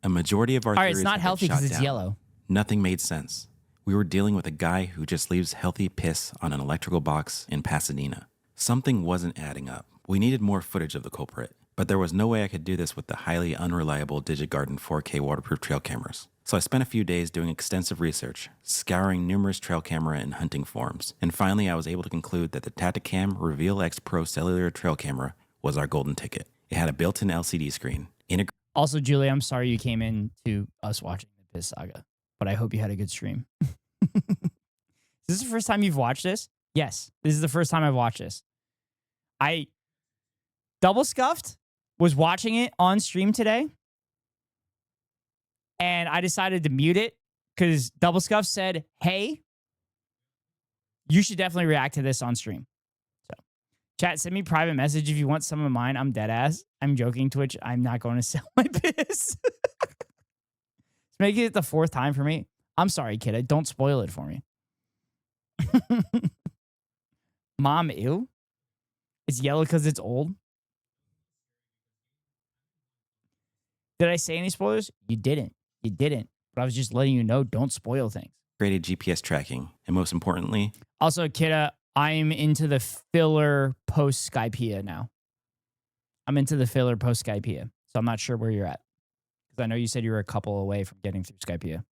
Speaker 11: A majority of our
Speaker 1: All right,
Speaker 11: theories
Speaker 1: it's not
Speaker 11: had been
Speaker 1: healthy
Speaker 11: shot
Speaker 1: because it's
Speaker 11: down.
Speaker 1: yellow.
Speaker 11: Nothing made sense. We were dealing with a guy who just leaves healthy piss on an electrical box in Pasadena. Something wasn't adding up. We needed more footage of the culprit, but there was no way I could do this with the highly unreliable DigiGarden 4K waterproof trail cameras. So I spent a few days doing extensive research, scouring numerous trail camera and hunting forums, and finally I was able to conclude that the Tacticam Reveal X Pro cellular trail camera was our golden ticket. It had a built-in LCD screen.
Speaker 1: Also, Julie, I'm sorry you came in to us watching the Piss Saga, but I hope you had a good stream. Is this the first time you've watched this? Yes, this is the first time I've watched this. I double scuffed, was watching it on stream today, and I decided to mute it because Double Scuff said, hey, you should definitely react to this on stream. So, chat, send me private message if you want some of mine. I'm dead ass. I'm joking, Twitch. I'm not going to sell my piss. It's making it the 4th time for me. I'm sorry, kid. Don't spoil it for me. Mom, ew. It's yellow because it's old. Did I say any spoilers? You didn't. You didn't. But I was just letting you know, don't spoil things.
Speaker 11: Integrated GPS tracking, and most importantly...
Speaker 1: Also, Kidda, I'm into the filler post-Skypea now. I'm into the filler post-Skypea. So I'm not sure where you're at. Because I know you said you were a couple away from getting through Skypea.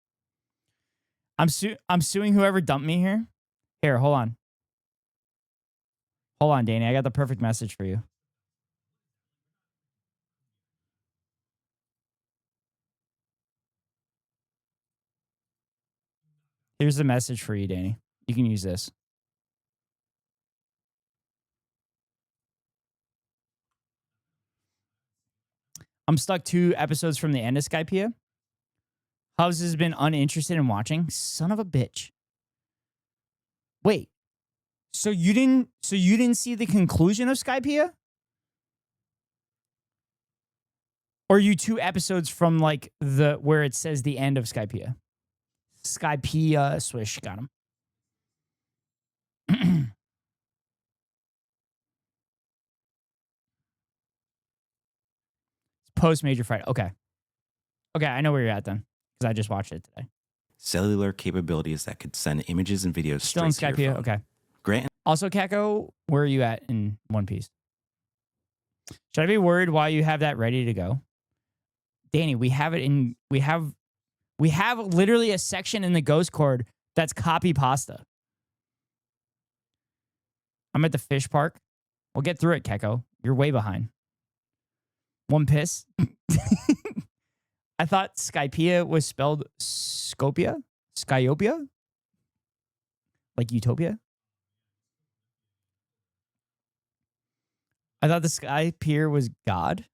Speaker 1: I'm suing whoever dumped me here. Here, hold on. Hold on, Danny. I got the perfect message for you. Here's the message for you, Danny. You can use this. I'm stuck 2 episodes from the end of Skypea. Hubs has been uninterested in watching. Son of a bitch. Wait. So you didn't see the conclusion of Skypea? Or are you 2 episodes from like the where it says the end of Skypea? Skypea swish, got him. Post major fight. Okay. Okay, I know where you're at then. Because I just watched it today.
Speaker 11: Cellular capabilities that could send images and videos
Speaker 1: Still in
Speaker 11: straight to your
Speaker 1: Skypea.
Speaker 11: phone.
Speaker 1: Okay.
Speaker 11: Grant.
Speaker 1: Also, Kako, where are you at in One Piece? Should I be worried while you have that ready to go? Danny, we have it in we have literally a section in the Ghost Cord that's copy pasta. I'm at the fish park. We'll get through it, Keko. You're way behind. One piss. I thought Skypea was spelled Scopia? Skyopia? Like Utopia? I thought the Sky Pier was God.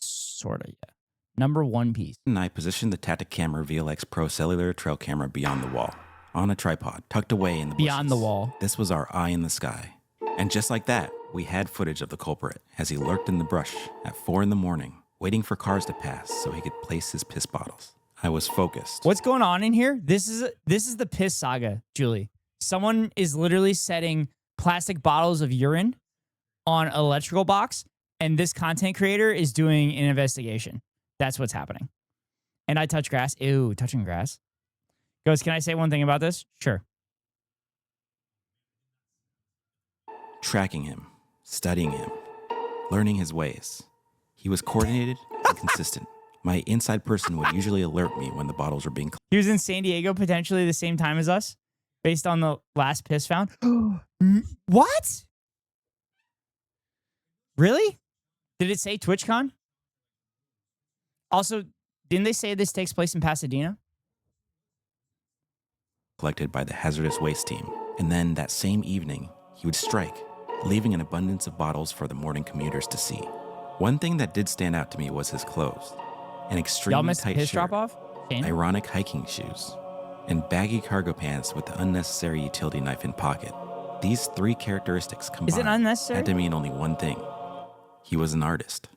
Speaker 1: Sorta, yeah. Number 1 piece.
Speaker 11: And I positioned the Tacticam Reveal X Pro cellular trail camera beyond the wall, on a tripod, tucked away in the bushes.
Speaker 1: Beyond the wall.
Speaker 11: This was our eye in the sky. And just like that, we had footage of the culprit as he lurked in the brush at 4 in the morning, waiting for cars to pass so he could place his piss bottles. I was focused.
Speaker 1: What's going on in here? This is the piss saga, Julie. Someone is literally setting plastic bottles of urine on an electrical box, and this content creator is doing an investigation. That's what's happening. And I touch grass. Ew, touching grass. Goes, can I say one thing about this? Sure.
Speaker 11: Tracking him, studying him, learning his ways. He was coordinated and consistent. My inside person would usually alert me when the bottles were being cleaned.
Speaker 1: He was in San Diego potentially the same time as us. based on the last piss found. What? Really? Did it say TwitchCon? Also, didn't they say this takes place in Pasadena?
Speaker 11: Collected by the hazardous waste team. And then that same evening, he would strike, leaving an abundance of bottles for the morning commuters to see. One thing that did stand out to me was his clothes. An
Speaker 1: Y'all
Speaker 11: extremely
Speaker 1: missed the
Speaker 11: tight
Speaker 1: piss
Speaker 11: shirt,
Speaker 1: drop-off? Shane?
Speaker 11: ironic hiking shoes, and baggy cargo pants with the unnecessary utility knife in pocket. These three characteristics combined
Speaker 1: unnecessary?
Speaker 11: had to mean only one thing. He was an artist.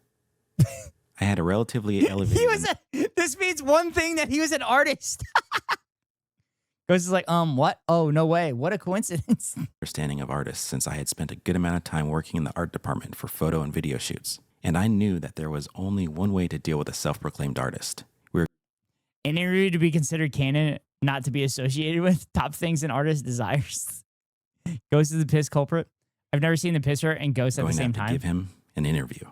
Speaker 11: I had a relatively elevated...
Speaker 1: This means one thing, that he was an artist. Ghost is like, what? Oh, no way. What a coincidence.
Speaker 11: understanding of artists since I had spent a good amount of time working in the art department for photo and video shoots. And I knew that there was only one way to deal with a self-proclaimed artist.
Speaker 1: An interview to be considered canon, not to be associated with. Top things an artist desires. Ghost is the piss culprit. I've never seen the pisser and Ghost at the same time.
Speaker 11: To give him an interview.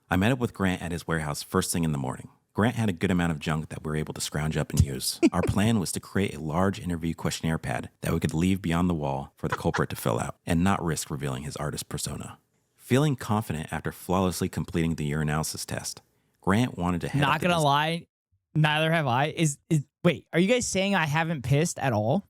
Speaker 11: I met up with Grant at his warehouse first thing in the morning. Grant had a good amount of junk that we were able to scrounge up and use. Our plan was to create a large interview questionnaire pad that we could leave beyond the wall for the culprit to fill out and not risk revealing his artist persona. Feeling confident after flawlessly completing the urinalysis test, Grant wanted to head
Speaker 1: Not gonna lie, neither have I. Wait, are you guys saying I haven't pissed at all?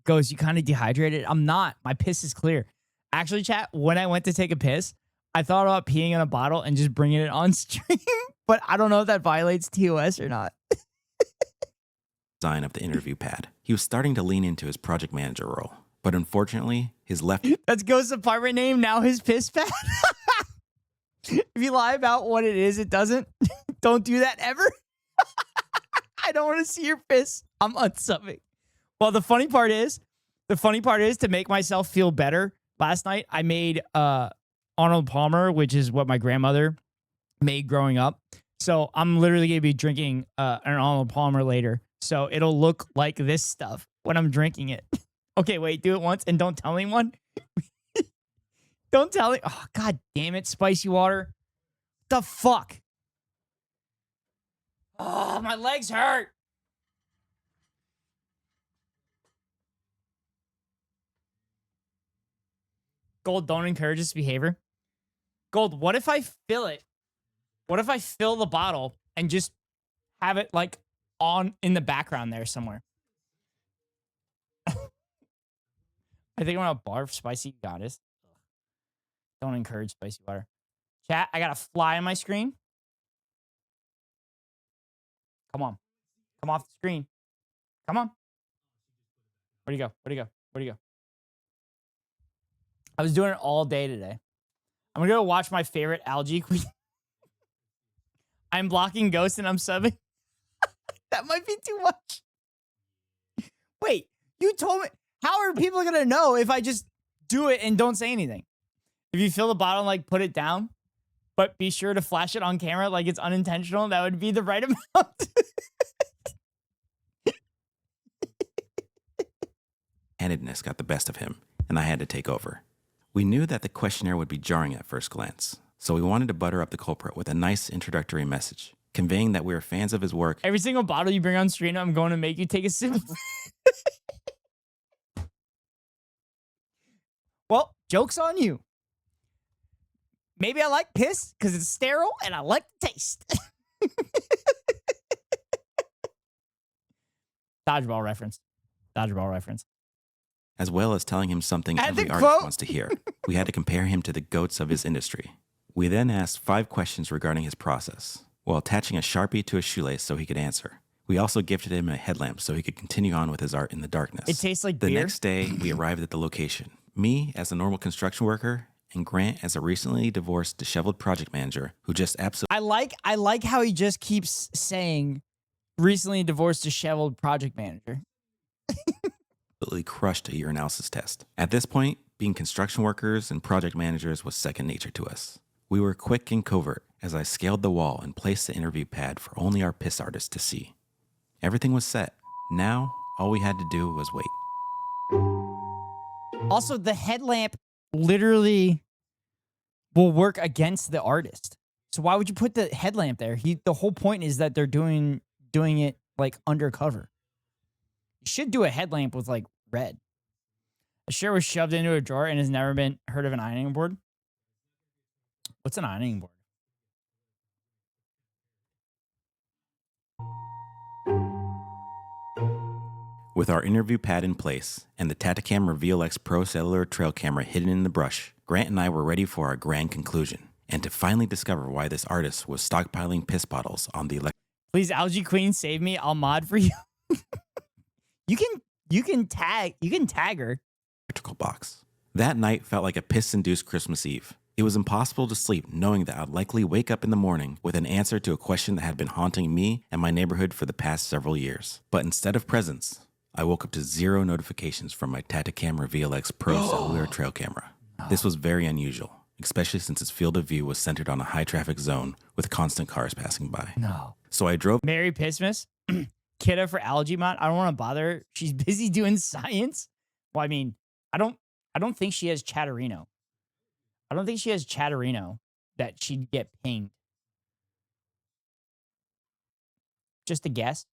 Speaker 1: Ghost, you kind of dehydrated. I'm not. My piss is clear. Actually, chat, when I went to take a piss, I thought about peeing in a bottle and just bringing it on stream, but I don't know if that violates TOS or not.
Speaker 11: design of the interview pad. He was starting to lean into his project manager role, but unfortunately, his left...
Speaker 1: That's Ghost's apartment name, now his piss pad. If you lie about what it is, it doesn't. Don't do that ever. I don't want to see your piss. I'm unsubbing. Well, the funny part is to make myself feel better, last night I made Arnold Palmer, which is what my grandmother made growing up. So I'm literally going to be drinking an Arnold Palmer later. So it'll look like this stuff when I'm drinking it. Okay, wait, do it once and don't tell anyone. Don't tell me. Oh, God damn it, spicy water. The fuck? Oh, my legs hurt. Gold, don't encourage this behavior. Gold, what if I fill it? What if I fill the bottle and just have it like on in the background there somewhere? I think I'm gonna barf spicy goddess. Don't encourage spicy water. Chat, I got a fly on my screen. Come on. Come off the screen. Come on. Where'd he go? Where'd he go? Where'd he go? I was doing it all day today. I'm gonna go watch my favorite algae queen. I'm blocking Ghost and I'm subbing. That might be too much. Wait, you told me. How are people gonna know if I just do it and don't say anything? If you fill the bottle and like put it down, but be sure to flash it on camera like it's unintentional, that would be the right amount.
Speaker 11: Handedness got the best of him, and I had to take over. We knew that the questionnaire would be jarring at first glance, so we wanted to butter up the culprit with a nice introductory message, conveying that we were fans of his work.
Speaker 1: Every single bottle you bring on stream, I'm going to make you take a sip. Well, joke's on you. Maybe I like piss because it's sterile and I like the taste. Dodgeball reference. Dodgeball reference.
Speaker 11: As well as telling him something
Speaker 1: And
Speaker 11: every
Speaker 1: the
Speaker 11: artist
Speaker 1: quote.
Speaker 11: wants to hear. We had to compare him to the goats of his industry. We then asked 5 questions regarding his process, while attaching a Sharpie to his shoelace so he could answer. We also gifted him a headlamp so he could continue on with his art in the darkness.
Speaker 1: It tastes like
Speaker 11: the
Speaker 1: beer.
Speaker 11: next day, we arrived at the location. Me as a normal construction worker, and Grant as a recently divorced, disheveled project manager who just absolutely...
Speaker 1: I like how he just keeps saying recently divorced, disheveled project manager.
Speaker 11: crushed a urinalysis test. At this point, being construction workers and project managers was second nature to us. We were quick and covert as I scaled the wall and placed the interview pad for only our piss artist to see. Everything was set. Now, all we had to do was wait.
Speaker 1: Also, the headlamp literally will work against the artist. So why would you put the headlamp there? The whole point is that they're doing it like undercover. You should do a headlamp with like red. A shirt was shoved into a drawer and has never been heard of an ironing board. What's an ironing board?
Speaker 11: With our interview pad in place and the Tacticam Reveal X Pro cellular trail camera hidden in the brush, Grant and I were ready for our grand conclusion and to finally discover why this artist was stockpiling piss bottles on the
Speaker 1: Please, Algae Queen, save me. I'll mod for you. You can tag her.
Speaker 11: electrical box. That night felt like a piss-induced Christmas Eve. It was impossible to sleep knowing that I'd likely wake up in the morning with an answer to a question that had been haunting me and my neighborhood for the past several years. But instead of presents, I woke up to 0 notifications from my Tacticam Reveal X Pro cellular trail camera. This was very unusual, especially since its field of view was centered on a high-traffic zone with constant cars passing by.
Speaker 1: No.
Speaker 11: So I drove...
Speaker 1: Merry Pissmas. Kidda for Algae Mod. I don't want to bother her. She's busy doing science. Well, I mean, I don't think she has Chatterino. I don't think she has Chatterino that she'd get pinged. Just a guess.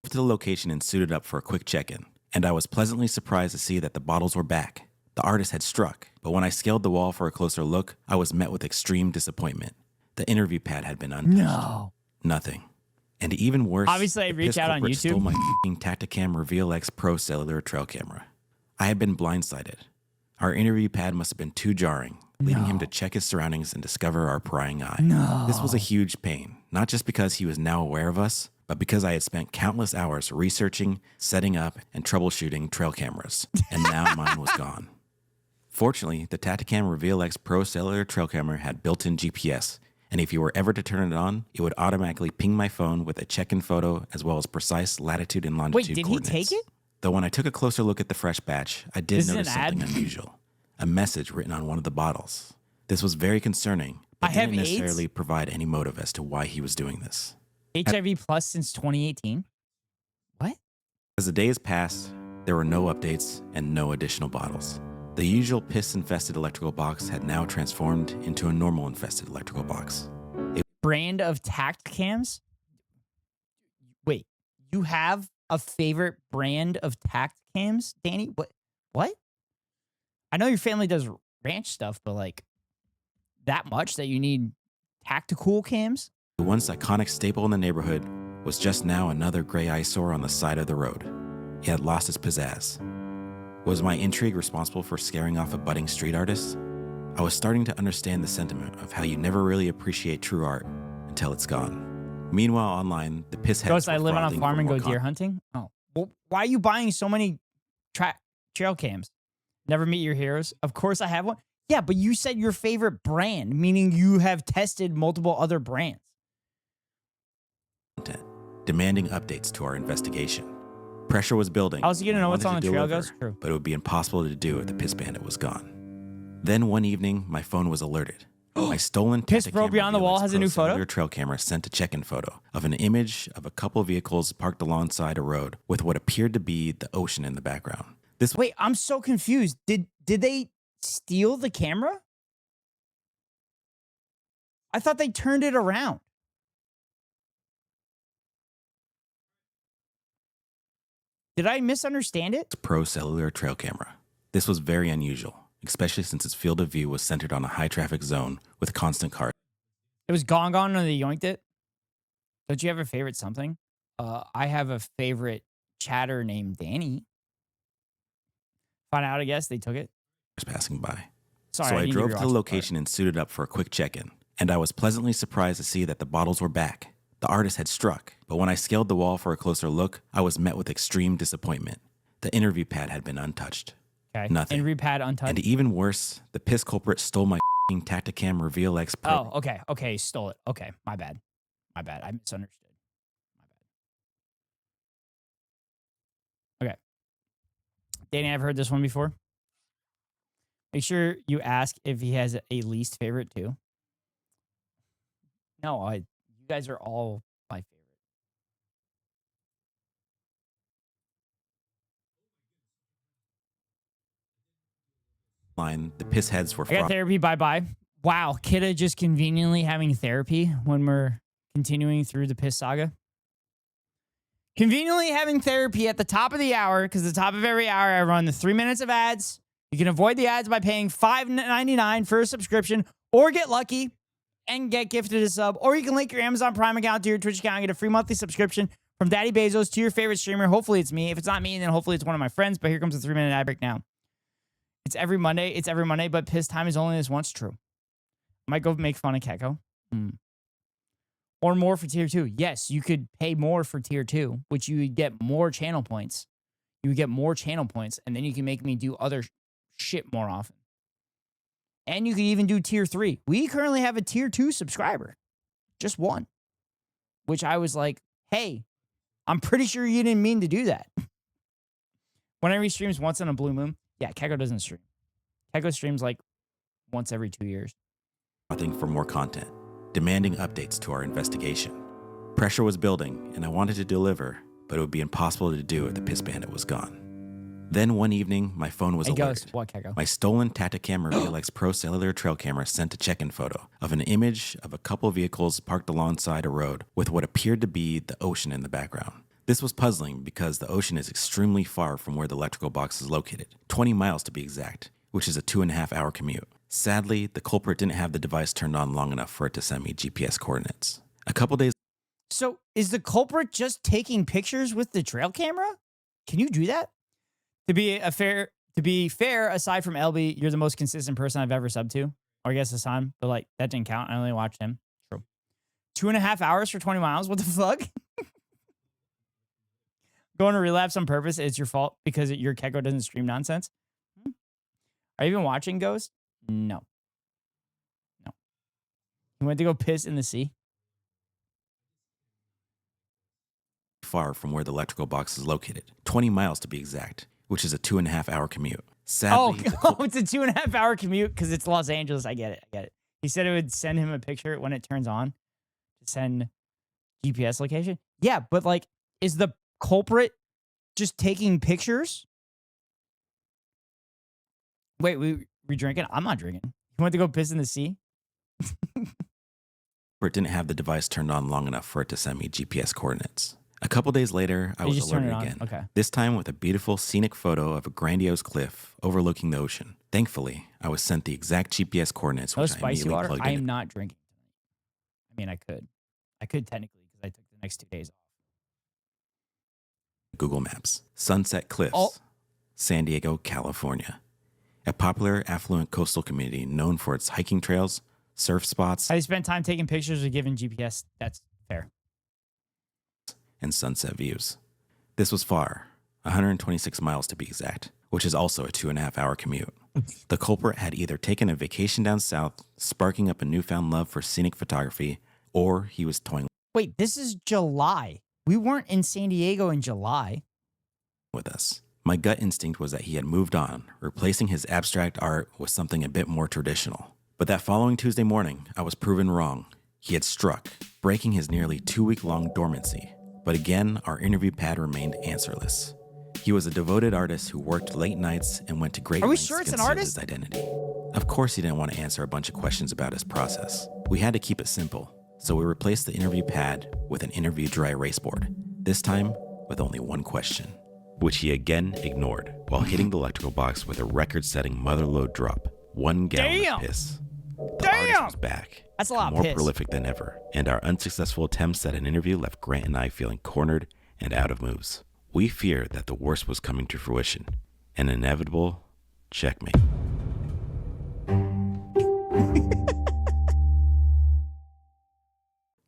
Speaker 11: To the location and suited up for a quick check-in, and I was pleasantly surprised to see that the bottles were back. The artist had struck, but when I scaled the wall for a closer look, I was met with extreme disappointment. The interview pad had been untouched.
Speaker 1: No.
Speaker 11: Nothing. And even worse,
Speaker 1: obviously I reached out on YouTube.
Speaker 11: Stole my Tacticam Reveal X Pro cellular trail camera. I had been blindsided. Our interview pad must have been too jarring, leading him to check his surroundings and discover our prying eye.
Speaker 1: No.
Speaker 11: This was a huge pain, not just because he was now aware of us, but because I had spent countless hours researching, setting up, and troubleshooting trail cameras, and now mine was gone. Fortunately, the Tacticam Reveal X Pro cellular trail camera had built-in GPS, and if you were ever to turn it on, it would automatically ping my phone with a check-in photo as well as precise latitude and longitude coordinates.
Speaker 1: Wait, did he take it?
Speaker 11: Though when I took a closer look at the fresh batch, I did notice something unusual. A message written on one of the bottles. This was very concerning, but didn't necessarily provide any motive as to why he was doing this.
Speaker 1: HIV plus since 2018? What?
Speaker 11: As the days passed, there were no updates and no additional bottles. The usual piss-infested electrical box had now transformed into a normal-infested electrical box.
Speaker 1: Brand of Tacticams? Wait, you have a favorite brand of Tacticams, Danny? What? I know your family does ranch stuff, but like that much that you need tactical cams?
Speaker 11: The once iconic staple in the neighborhood was just now another gray eyesore on the side of the road. It had lost its pizzazz. Was my intrigue responsible for scaring off a budding street artist? I was starting to understand the sentiment of how you never really appreciate true art until it's gone. Meanwhile, online, the pissheads
Speaker 1: Ghost, I
Speaker 11: were
Speaker 1: live on a
Speaker 11: frothing
Speaker 1: farm
Speaker 11: for
Speaker 1: and
Speaker 11: more
Speaker 1: go deer hunting? Oh. Well, why are you buying so many trail cams? Never meet your heroes? Of course I have one. Yeah, but you said your favorite brand, meaning you have tested multiple other brands.
Speaker 11: Demanding updates to our investigation. Pressure was building.
Speaker 1: I was going to know what's on the trail,
Speaker 11: deliver,
Speaker 1: Ghost? True.
Speaker 11: But it would be impossible to do if the piss bandit was gone. Then one evening, my phone was alerted. My stolen
Speaker 1: Piss Bro Beyond the Wall has a new photo?
Speaker 11: Your trail camera sent a check-in photo of an image of a couple vehicles parked alongside a road with what appeared to be the ocean in the background.
Speaker 1: Wait, I'm so confused. Did they steal the camera? I thought they turned it around. Did I misunderstand it?
Speaker 11: Pro cellular trail camera. This was very unusual, especially since its field of view was centered on a high-traffic zone with constant cars.
Speaker 1: It was gone and they yoinked it. Don't you have a favorite something? I have a favorite chatter named Danny. Find out, I guess they took it.
Speaker 11: Passing by.
Speaker 1: Sorry,
Speaker 11: so I drove to the
Speaker 1: rewatch
Speaker 11: location and suited up for a quick check-in, and I was pleasantly surprised to see that the bottles were back. The artist had struck, but when I scaled the wall for a closer look, I was met with extreme disappointment. The interview pad had been untouched.
Speaker 1: Okay.
Speaker 11: Nothing.
Speaker 1: Interview pad untouched.
Speaker 11: And even worse, the piss culprit stole my Tacticam Reveal X Pro.
Speaker 1: Oh, okay. Okay, stole it. Okay, my bad. I misunderstood. My bad. Okay. Danny, I've heard this one before. Make sure you ask if he has a least favorite too. No, you guys are all my favorite.
Speaker 11: The piss heads were
Speaker 1: I got therapy, bye-bye. Wow, Kidda just conveniently having therapy when we're continuing through the piss saga. Conveniently having therapy at the top of the hour, because at the top of every hour, I run the 3 minutes of ads. You can avoid the ads by paying $5.99 for a subscription, or get lucky and get gifted a sub, or you can link your Amazon Prime account to your Twitch account and get a free monthly subscription from Daddy Bezos to your favorite streamer. Hopefully it's me. If it's not me, then hopefully it's one of my friends. But here comes the 3-minute ad break now. It's every Monday. It's every Monday, but piss time is only this once. True. Might go make fun of Keko. Or more for tier 2. Yes, you could pay more for tier 2, which you would get more channel points. You would get more channel points, and then you can make me do other shit more often. And you could even do tier 3. We currently have a tier 2 subscriber. Just one. Which I was like, hey, I'm pretty sure you didn't mean to do that. Whenever he streams once in a blue moon. Yeah, Keko doesn't stream. Keko streams like once every 2 years.
Speaker 11: Nothing for more content, demanding updates to our investigation. Pressure was building, and I wanted to deliver, but it would be impossible to do if the piss bandit was gone. Then one evening, my phone was alerted.
Speaker 1: What, Keko?
Speaker 11: My stolen Tacticam Realex Pro Cellular trail camera sent a check-in photo of an image of a couple vehicles parked alongside a road with what appeared to be the ocean in the background. This was puzzling because the ocean is extremely far from where the electrical box is located, 20 miles to be exact, which is a 2.5-hour commute. Sadly, the culprit didn't have the device turned on long enough for it to send me GPS coordinates. A couple days.
Speaker 1: So is the culprit just taking pictures with the trail camera? Can you do that? To be fair, aside from LB, you're the most consistent person I've ever subbed to. Or I guess Hassan, but like that didn't count. I only watched him. True. 2.5 hours for 20 miles. What the fuck? Going to relapse on purpose, it's your fault because your Keko doesn't stream nonsense. Are you even watching Ghost? No. He went to go piss in the sea.
Speaker 11: Far from where the electrical box is located, 20 miles to be exact, which is a 2.5-hour commute. Sadly,
Speaker 1: it's a 2.5-hour commute because it's Los Angeles. I get it. He said it would send him a picture when it turns on to send GPS location. Yeah, but like, is the culprit just taking pictures? Wait, we drinking? I'm not drinking. You went to go piss in the sea?
Speaker 11: It didn't have the device turned on long enough for it to send me GPS coordinates. A couple days later, I was alerted again.
Speaker 1: Okay.
Speaker 11: This time with a beautiful scenic photo of a grandiose cliff overlooking the ocean. Thankfully, I was sent the exact GPS coordinates, which I immediately plugged in.
Speaker 1: I am not drinking. I mean, I could. I could technically because I took the next 2 days off.
Speaker 11: Google Maps. Sunset Cliffs, San Diego, California. A popular, affluent coastal community known for its hiking trails, surf spots.
Speaker 1: I spent time taking pictures or giving GPS. That's fair.
Speaker 11: And sunset views. This was far, 126 miles to be exact, which is also a 2.5-hour commute. The culprit had either taken a vacation down south, sparking up a newfound love for scenic photography, or he was toying.
Speaker 1: Wait, this is July. We weren't in San Diego in July.
Speaker 11: With us. My gut instinct was that he had moved on, replacing his abstract art with something a bit more traditional. But that following Tuesday morning, I was proven wrong. He had struck, breaking his nearly 2-week-long dormancy. But again, our interview pad remained answerless. He was a devoted artist who worked late nights and went to great lengths to conceal his identity. Of course, he didn't want to answer a bunch of questions about his process. We had to keep it simple, so we replaced the interview pad with an interview dry erase board, this time with only one question, which he again ignored while hitting the electrical box with a record-setting motherload drop, 1 gallon of piss. The artist was back.
Speaker 1: That's a lot
Speaker 11: more
Speaker 1: of piss.
Speaker 11: prolific than ever, and our unsuccessful attempts at an interview left Grant and I feeling cornered and out of moves. We feared that the worst was coming to fruition, an inevitable checkmate.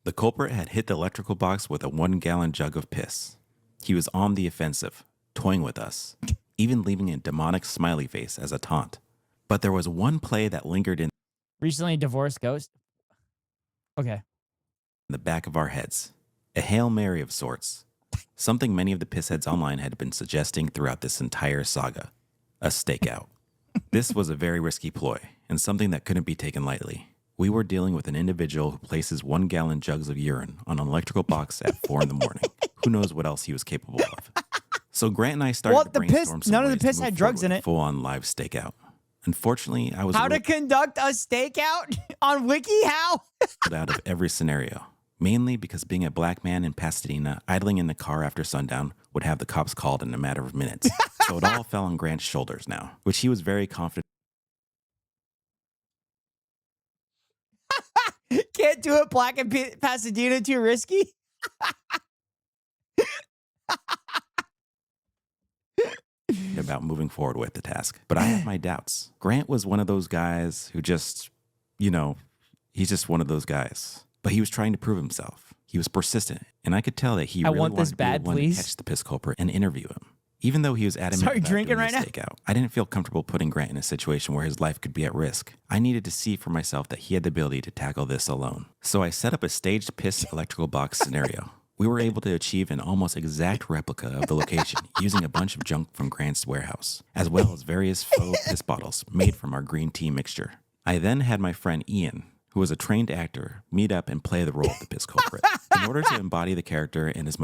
Speaker 11: The culprit had hit the electrical box with a 1-gallon jug of piss. He was on the offensive, toying with us, even leaving a demonic smiley face as a taunt. But there was one play that lingered in
Speaker 1: Recently divorced Ghost. Okay.
Speaker 11: the back of our heads. A Hail Mary of sorts. Something many of the pissheads online had been suggesting throughout this entire saga. A stakeout. This was a very risky ploy, and something that couldn't be taken lightly. We were dealing with an individual who places 1-gallon jugs of urine on an electrical box at 4 a.m. Who knows what else he was capable of. So Grant and I started to brainstorm some
Speaker 1: none of the
Speaker 11: ways to
Speaker 1: piss
Speaker 11: move
Speaker 1: had drugs
Speaker 11: forward
Speaker 1: in
Speaker 11: with a
Speaker 1: it.
Speaker 11: full-on live stakeout. Unfortunately, I was
Speaker 1: How to conduct a stakeout on Wiki? How?
Speaker 11: out of every scenario. mainly because being a black man in Pasadena, idling in the car after sundown would have the cops called in a matter of minutes. So it all fell on Grant's shoulders now, which he was very confident.
Speaker 1: Can't do it, black in Pasadena, too risky.
Speaker 11: About moving forward with the task. But I had my doubts. Grant was one of those guys who just, he's just one of those guys. But he was trying to prove himself. He was persistent, and I could tell that he really wanted to be the one to catch the piss culprit and interview him. Even though he was adamant about
Speaker 1: drinking
Speaker 11: doing
Speaker 1: right
Speaker 11: the
Speaker 1: now.
Speaker 11: stakeout, I didn't feel comfortable putting Grant in a situation where his life could be at risk. I needed to see for myself that he had the ability to tackle this alone. So I set up a staged piss electrical box scenario. We were able to achieve an almost exact replica of the location using a bunch of junk from Grant's warehouse, as well as various faux piss bottles made from our green tea mixture. I then had my friend Ian, who was a trained actor, meet up and play the role of the piss culprit. In order to embody the character and his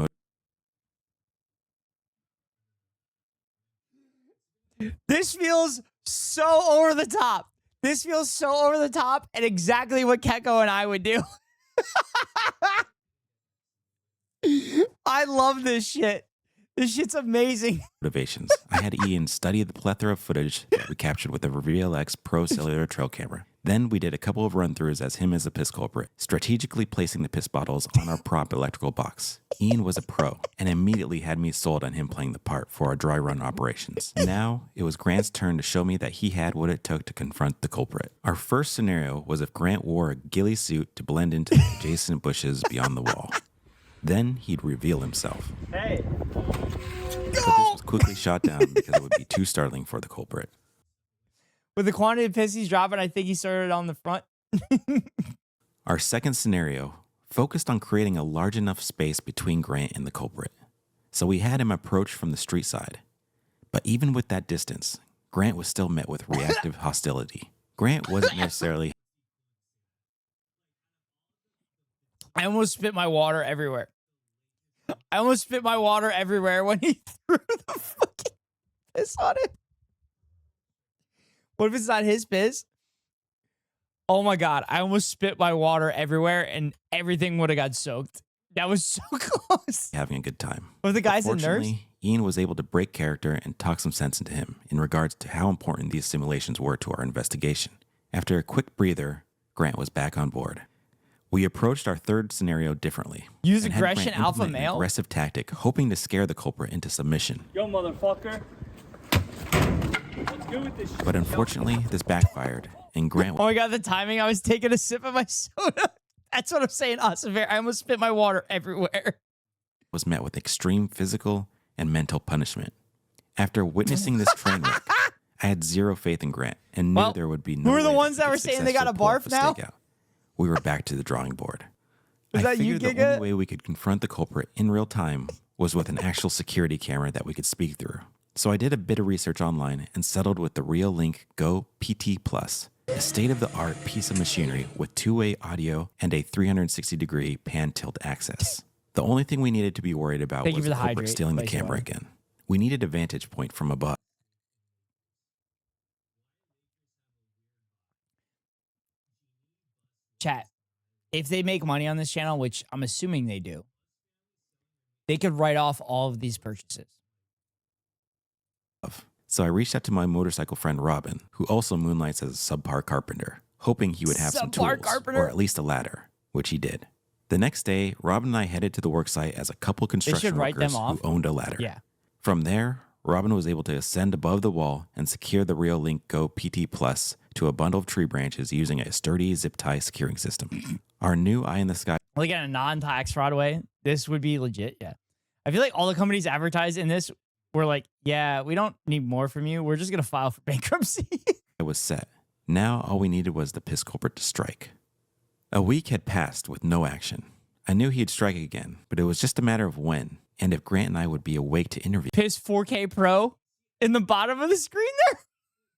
Speaker 1: This feels so over the top. This feels so over the top and exactly what Keko and I would do. I love this shit. This shit's amazing.
Speaker 11: motivations, I had Ian study the plethora of footage that we captured with the Reveal X Pro Cellular Trail Camera. Then we did a couple of run-throughs as him as a piss culprit, strategically placing the piss bottles on our prop electrical box. Ian was a pro and immediately had me sold on him playing the part for our dry run operations. Now, it was Grant's turn to show me that he had what it took to confront the culprit. Our first scenario was if Grant wore a ghillie suit to blend into the adjacent bushes beyond the wall. Then he'd reveal himself.
Speaker 1: Hey.
Speaker 11: But this was quickly shot down because it would be too startling for the culprit.
Speaker 1: With the quantity of piss he's dropping, I think he started on the front.
Speaker 11: Our second scenario focused on creating a large enough space between Grant and the culprit. So we had him approach from the street side. But even with that distance, Grant was still met with reactive hostility. Grant wasn't necessarily...
Speaker 1: I almost spit my water everywhere. I almost spit my water everywhere when he threw the fucking piss on it. What if it's not his piss? Oh my God. I almost spit my water everywhere and everything would have got soaked. That was so close.
Speaker 11: Having a good time.
Speaker 1: Were the guys a nurse?
Speaker 11: Fortunately, Ian was able to break character and talk some sense into him in regards to how important these simulations were to our investigation. After a quick breather, Grant was back on board. We approached our third scenario differently.
Speaker 1: Use
Speaker 11: and had
Speaker 1: aggression,
Speaker 11: Grant
Speaker 1: alpha
Speaker 11: implement an
Speaker 1: male?
Speaker 11: aggressive tactic, hoping to scare the culprit into submission.
Speaker 16: Yo, motherfucker. Let's go with this shit.
Speaker 11: But unfortunately, this backfired, and Grant
Speaker 1: Oh my God, the timing. I was taking a sip of my soda. That's what I'm saying, Asafair. I almost spit my water everywhere.
Speaker 11: was met with extreme physical and mental punishment. After witnessing this train wreck, I had zero faith in Grant and knew there would be no
Speaker 1: who are the
Speaker 11: way
Speaker 1: ones
Speaker 11: he
Speaker 1: that
Speaker 11: could
Speaker 1: were saying they got a
Speaker 11: successfully pull off
Speaker 1: barf now?
Speaker 11: stakeout. We were back to the drawing board.
Speaker 1: Is
Speaker 11: I
Speaker 1: that you,
Speaker 11: figured the
Speaker 1: Giga?
Speaker 11: only way we could confront the culprit in real time was with an actual security camera that we could speak through. So I did a bit of research online and settled with the Real Link Go PT Plus, a state-of-the-art piece of machinery with two-way audio and a 360-degree pan-tilt access. The only thing we needed to be worried about
Speaker 1: Thank you
Speaker 11: was
Speaker 1: for
Speaker 11: the
Speaker 1: the
Speaker 11: culprit
Speaker 1: hydrate,
Speaker 11: stealing the
Speaker 1: Vice
Speaker 11: camera
Speaker 1: Water.
Speaker 11: again. We needed a vantage point from above.
Speaker 1: Chat. If they make money on this channel, which I'm assuming they do, they could write off all of these purchases.
Speaker 11: So I reached out to my motorcycle friend Robin, who also moonlights as a subpar carpenter, hoping he would have some
Speaker 1: Subpar
Speaker 11: tools,
Speaker 1: carpenter?
Speaker 11: or at least a ladder, which he did. The next day, Robin and I headed to the worksite as a couple construction
Speaker 1: write them
Speaker 11: workers who
Speaker 1: off.
Speaker 11: owned a ladder.
Speaker 1: Yeah.
Speaker 11: From there, Robin was able to ascend above the wall and secure the Real Link Go PT Plus to a bundle of tree branches using a sturdy zip tie securing system. Our new eye in the sky.
Speaker 1: Like in a non-tax fraud way, this would be legit. Yeah. I feel like all the companies advertised in this were like, yeah, we don't need more from you. We're just going to file for bankruptcy.
Speaker 11: It was set. Now all we needed was the piss culprit to strike. A week had passed with no action. I knew he'd strike again, but it was just a matter of when, and if Grant and I would be awake to interview
Speaker 1: Piss 4K Pro in the bottom of the screen there.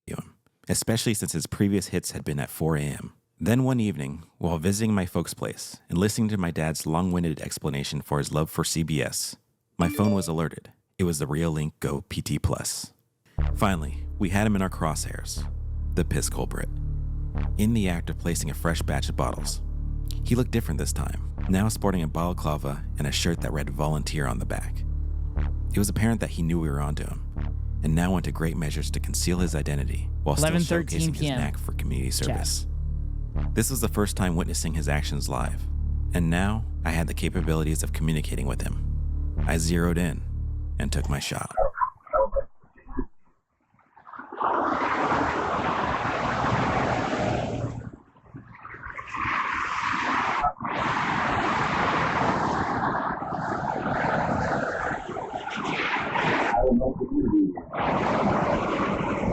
Speaker 11: him, especially since his previous hits had been at 4 a.m. Then one evening, while visiting my folks' place and listening to my dad's long-winded explanation for his love for CBS, my phone was alerted. It was the Real Link Go PT Plus. Finally, we had him in our crosshairs, the piss culprit, in the act of placing a fresh batch of bottles. He looked different this time. now sporting a balaclava and a shirt that read volunteer on the back. It was apparent that he knew we were onto him, and now went to great measures to conceal his identity while still
Speaker 1: 11:13
Speaker 11: showcasing his
Speaker 1: p.m.
Speaker 11: knack for community service. This was the first time witnessing his actions live, and now I had the capabilities of communicating with him. I zeroed in and took my shot.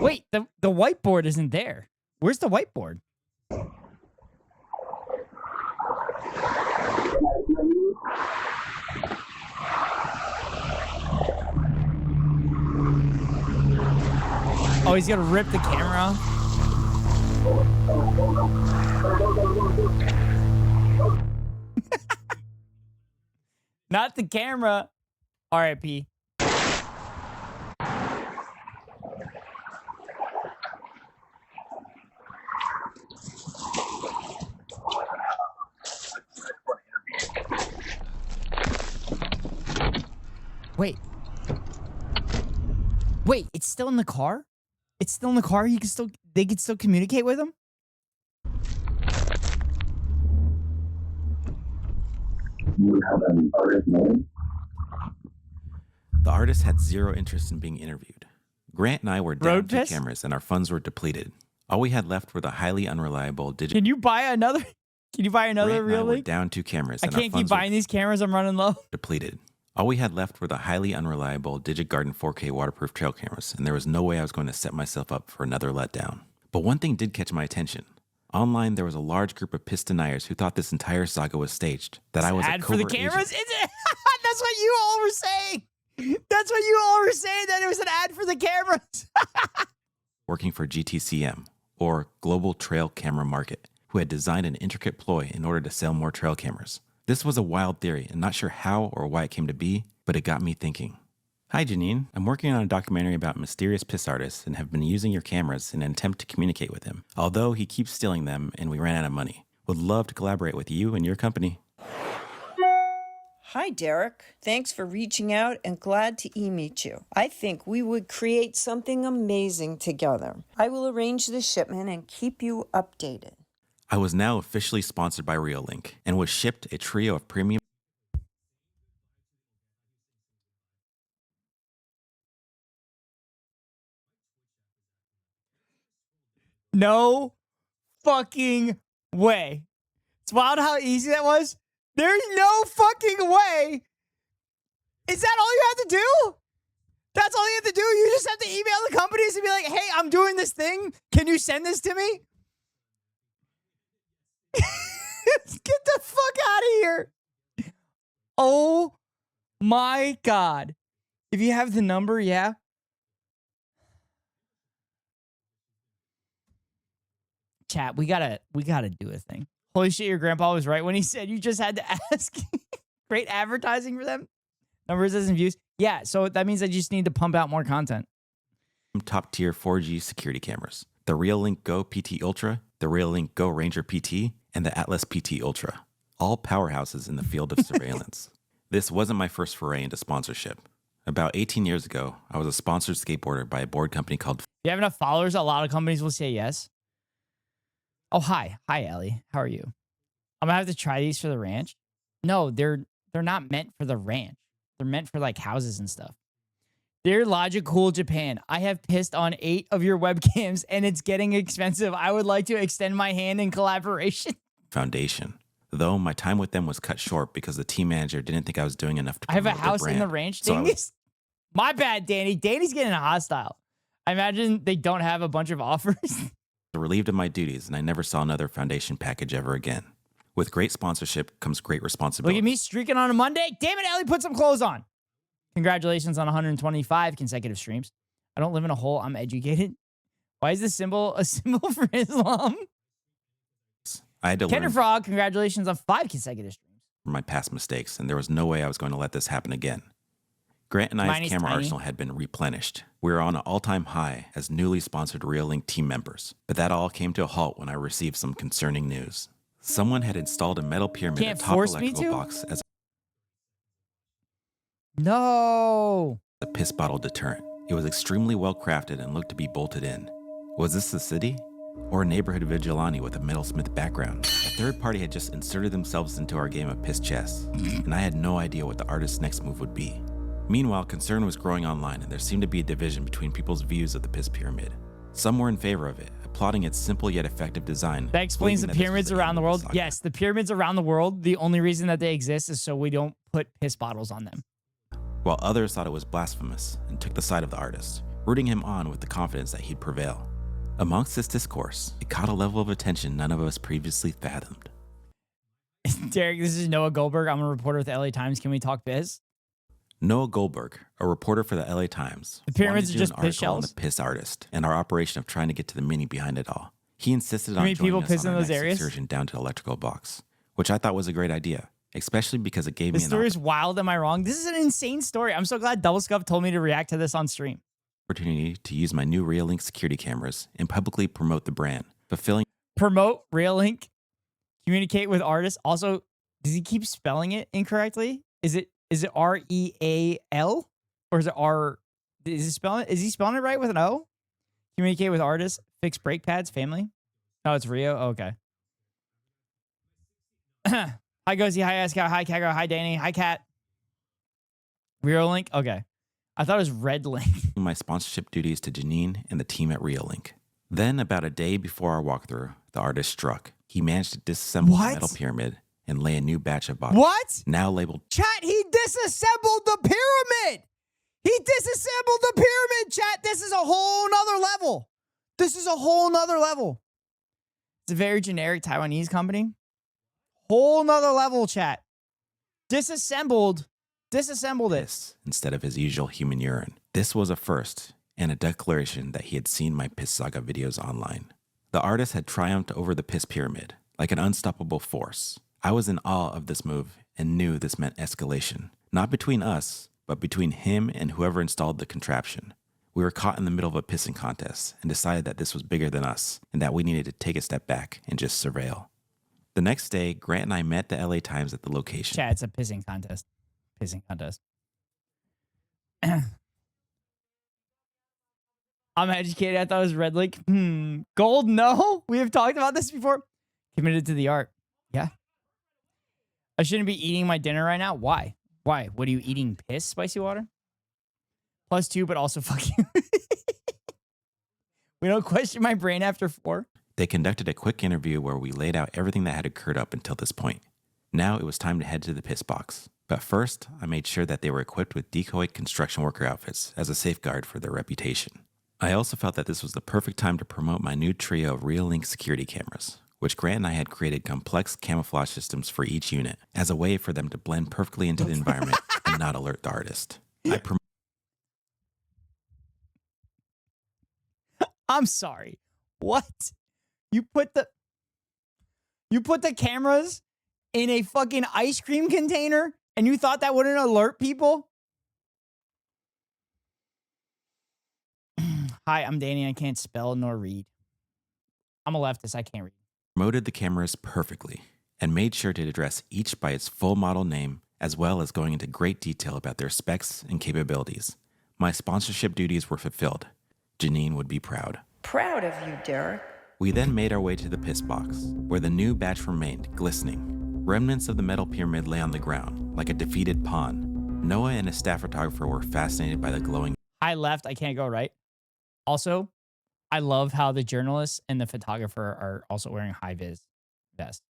Speaker 1: Wait, the whiteboard isn't there. Where's the whiteboard? Oh, he's gonna rip the camera off. Not the camera. R.I.P. Wait. Wait, it's still in the car? It's still in the car? They can still communicate with him?
Speaker 11: You have an artist name? The artist had zero interest in being interviewed. Grant and I were down 2 cameras and our funds were depleted. All we had left were the highly unreliable digital.
Speaker 1: Can you buy another? Can you buy another
Speaker 11: Grant and I
Speaker 1: real
Speaker 11: were
Speaker 1: link?
Speaker 11: down 2 cameras.
Speaker 1: I
Speaker 11: And our
Speaker 1: can't keep
Speaker 11: funds were
Speaker 1: buying these cameras. I'm running low.
Speaker 11: depleted. All we had left were the highly unreliable DigiGarden 4K waterproof trail cameras, and there was no way I was going to set myself up for another letdown. But one thing did catch my attention. Online, there was a large group of piss deniers who thought this entire saga was staged. That I was
Speaker 1: ad
Speaker 11: a
Speaker 1: for the
Speaker 11: covert
Speaker 1: cameras?
Speaker 11: agent.
Speaker 1: Is it? That's what you all were saying. That's what you all were saying, that it was an ad for the cameras.
Speaker 11: Working for GTCM, or Global Trail Camera Market, who had designed an intricate ploy in order to sell more trail cameras. This was a wild theory, and not sure how or why it came to be, but it got me thinking. Hi, Janine. I'm working on a documentary about mysterious piss artists and have been using your cameras in an attempt to communicate with him, although he keeps stealing them and we ran out of money. Would love to collaborate with you and your company.
Speaker 17: Hi, Derek. Thanks for reaching out and glad to meet you. I think we would create something amazing together. I will arrange the shipment and keep you updated.
Speaker 11: I was now officially sponsored by Reolink and was shipped a trio of premium
Speaker 1: No fucking way. It's wild how easy that was. There's no fucking way. Is that all you have to do? That's all you have to do? You just have to email the companies and be like, hey, I'm doing this thing. Can you send this to me? Get the fuck out of here. Oh my God. If you have the number, yeah. Chat, we gotta do a thing. Holy shit, your grandpa was right when he said you just had to ask. Great advertising for them. Numbers and views. Yeah, so that means I just need to pump out more content.
Speaker 11: top tier 4G security cameras. The Reolink Go PT Ultra, the Reolink Go Ranger PT, and the Atlas PT Ultra. All powerhouses in the field of surveillance. This wasn't my first foray into sponsorship. About 18 years ago, I was a sponsored skateboarder by a board company called...
Speaker 1: If you have enough followers, a lot of companies will say yes. Oh, hi. Hi, Ellie. How are you? I'm gonna have to try these for the ranch. No, they're not meant for the ranch. They're meant for like houses and stuff. Dear Logic Cool Japan, I have pissed on 8 of your webcams and it's getting expensive. I would like to extend my hand in collaboration.
Speaker 11: Foundation. Though my time with them was cut short because the team manager didn't think I was doing enough to
Speaker 1: I have a
Speaker 11: promote their
Speaker 1: house in
Speaker 11: brand.
Speaker 1: the ranch.
Speaker 11: So I was
Speaker 1: My bad, Danny. Danny's getting hostile. I imagine they don't have a bunch of offers.
Speaker 11: relieved of my duties, and I never saw another foundation package ever again. With great sponsorship comes great responsibility.
Speaker 1: Look at me streaking on a Monday. Damn it, Ellie, put some clothes on. Congratulations on 125 consecutive streams. I don't live in a hole. I'm educated. Why is this symbol a symbol for Islam?
Speaker 11: I had to
Speaker 1: Tender
Speaker 11: learn
Speaker 1: Frog, congratulations on 5 consecutive streams.
Speaker 11: from my past mistakes, and there was no way I was going to let this happen again. Grant and I's
Speaker 1: Mine's
Speaker 11: camera
Speaker 1: tiny.
Speaker 11: arsenal had been replenished. We were on an all-time high as newly sponsored Reolink team members, but that all came to a halt when I received some concerning news. Someone had installed a metal pyramid
Speaker 1: Can't
Speaker 11: atop
Speaker 1: force me
Speaker 11: electrical
Speaker 1: to?
Speaker 11: box as
Speaker 1: No.
Speaker 11: a piss bottle deterrent. It was extremely well crafted and looked to be bolted in. Was this the city? Or a neighborhood vigilante with a metalsmith background? A third party had just inserted themselves into our game of piss chess, and I had no idea what the artist's next move would be. Meanwhile, concern was growing online, and there seemed to be a division between people's views of the piss pyramid. Some were in favor of it, applauding its simple yet effective design.
Speaker 1: That explains the
Speaker 11: believing that this was
Speaker 1: pyramids
Speaker 11: the
Speaker 1: around
Speaker 11: end
Speaker 1: the
Speaker 11: of
Speaker 1: world.
Speaker 11: saga.
Speaker 1: Yes, the pyramids around the world, the only reason that they exist is so we don't put piss bottles on them.
Speaker 11: While others thought it was blasphemous and took the side of the artist, rooting him on with the confidence that he'd prevail. Amongst this discourse, it caught a level of attention none of us previously fathomed.
Speaker 1: Derek, this is Noah Goldberg. I'm a reporter with the LA Times. Can we talk biz?
Speaker 11: Noah Goldberg, a reporter for the LA Times,
Speaker 1: The pyramids
Speaker 11: wanted to
Speaker 1: are
Speaker 11: do
Speaker 1: just
Speaker 11: an
Speaker 1: piss
Speaker 11: article on
Speaker 1: shells?
Speaker 11: the piss artist and our operation of trying to get to the meaning behind it all. He insisted
Speaker 1: How
Speaker 11: on
Speaker 1: many
Speaker 11: joining
Speaker 1: people
Speaker 11: us
Speaker 1: piss
Speaker 11: on
Speaker 1: in
Speaker 11: our
Speaker 1: those
Speaker 11: next
Speaker 1: areas?
Speaker 11: excursion down to the electrical box, which I thought was a great idea, especially because it gave
Speaker 1: This
Speaker 11: me an
Speaker 1: story is wild. Am I wrong? This is an insane story. I'm so glad Double Scuff told me to react to this on stream.
Speaker 11: opportunity to use my new Reolink security cameras and publicly promote the brand, fulfilling
Speaker 1: Promote Reolink. Communicate with artists. Also, does he keep spelling it incorrectly? Is it R-E-A-L? Or is it R? Is he spelling it right with an O? Communicate with artists. Fix brake pads. Family. Oh, it's Rio. Oh, okay. Hi, Gozy. Hi, Ascow. Hi, Kago. Hi, Danny. Hi, Kat. Reolink. Okay. I thought it was Red Link.
Speaker 11: my sponsorship duties to Janine and the team at Reolink. Then, about a day before our walkthrough, the artist struck. He managed to disassemble the metal pyramid and lay a new batch of bottles.
Speaker 1: What?
Speaker 11: Now labeled
Speaker 1: Chat, he disassembled the pyramid. He disassembled the pyramid, chat. This is a whole nother level. This is a whole nother level. It's a very generic Taiwanese company. Whole nother level, chat. Disassembled it.
Speaker 11: instead of his usual human urine. This was a first and a declaration that he had seen my Piss Saga videos online. The artist had triumphed over the Piss Pyramid like an unstoppable force. I was in awe of this move and knew this meant escalation, not between us, but between him and whoever installed the contraption. We were caught in the middle of a pissing contest and decided that this was bigger than us and that we needed to take a step back and just surveil. The next day, Grant and I met the LA Times at the location.
Speaker 1: Chat, it's a pissing contest. Pissing contest. I'm educated. I thought it was Red Link. Gold, no. We have talked about this before. Committed to the art. Yeah. I shouldn't be eating my dinner right now. Why? Why? What are you eating? Piss? Spicy water? +2, but also fuck you. We don't question my brain after 4.
Speaker 11: They conducted a quick interview where we laid out everything that had occurred up until this point. Now it was time to head to the piss box. But first, I made sure that they were equipped with decoy construction worker outfits as a safeguard for their reputation. I also felt that this was the perfect time to promote my new trio of Reolink security cameras, which Grant and I had created complex camouflage systems for each unit as a way for them to blend perfectly into the environment and not alert the artist.
Speaker 1: I'm sorry. What? You put the cameras in a fucking ice cream container and you thought that wouldn't alert people? Hi, I'm Danny. I can't spell nor read. I'm a leftist. I can't read.
Speaker 11: Promoted the cameras perfectly and made sure to address each by its full model name, as well as going into great detail about their specs and capabilities. My sponsorship duties were fulfilled. Janine would be proud.
Speaker 17: Proud of you, Derek.
Speaker 11: We then made our way to the piss box, where the new batch remained, glistening. Remnants of the metal pyramid lay on the ground, like a defeated pawn. Noah and his staff photographer were fascinated by the glowing
Speaker 1: High left. I can't go right. Also, I love how the journalist and the photographer are also wearing high-vis vests.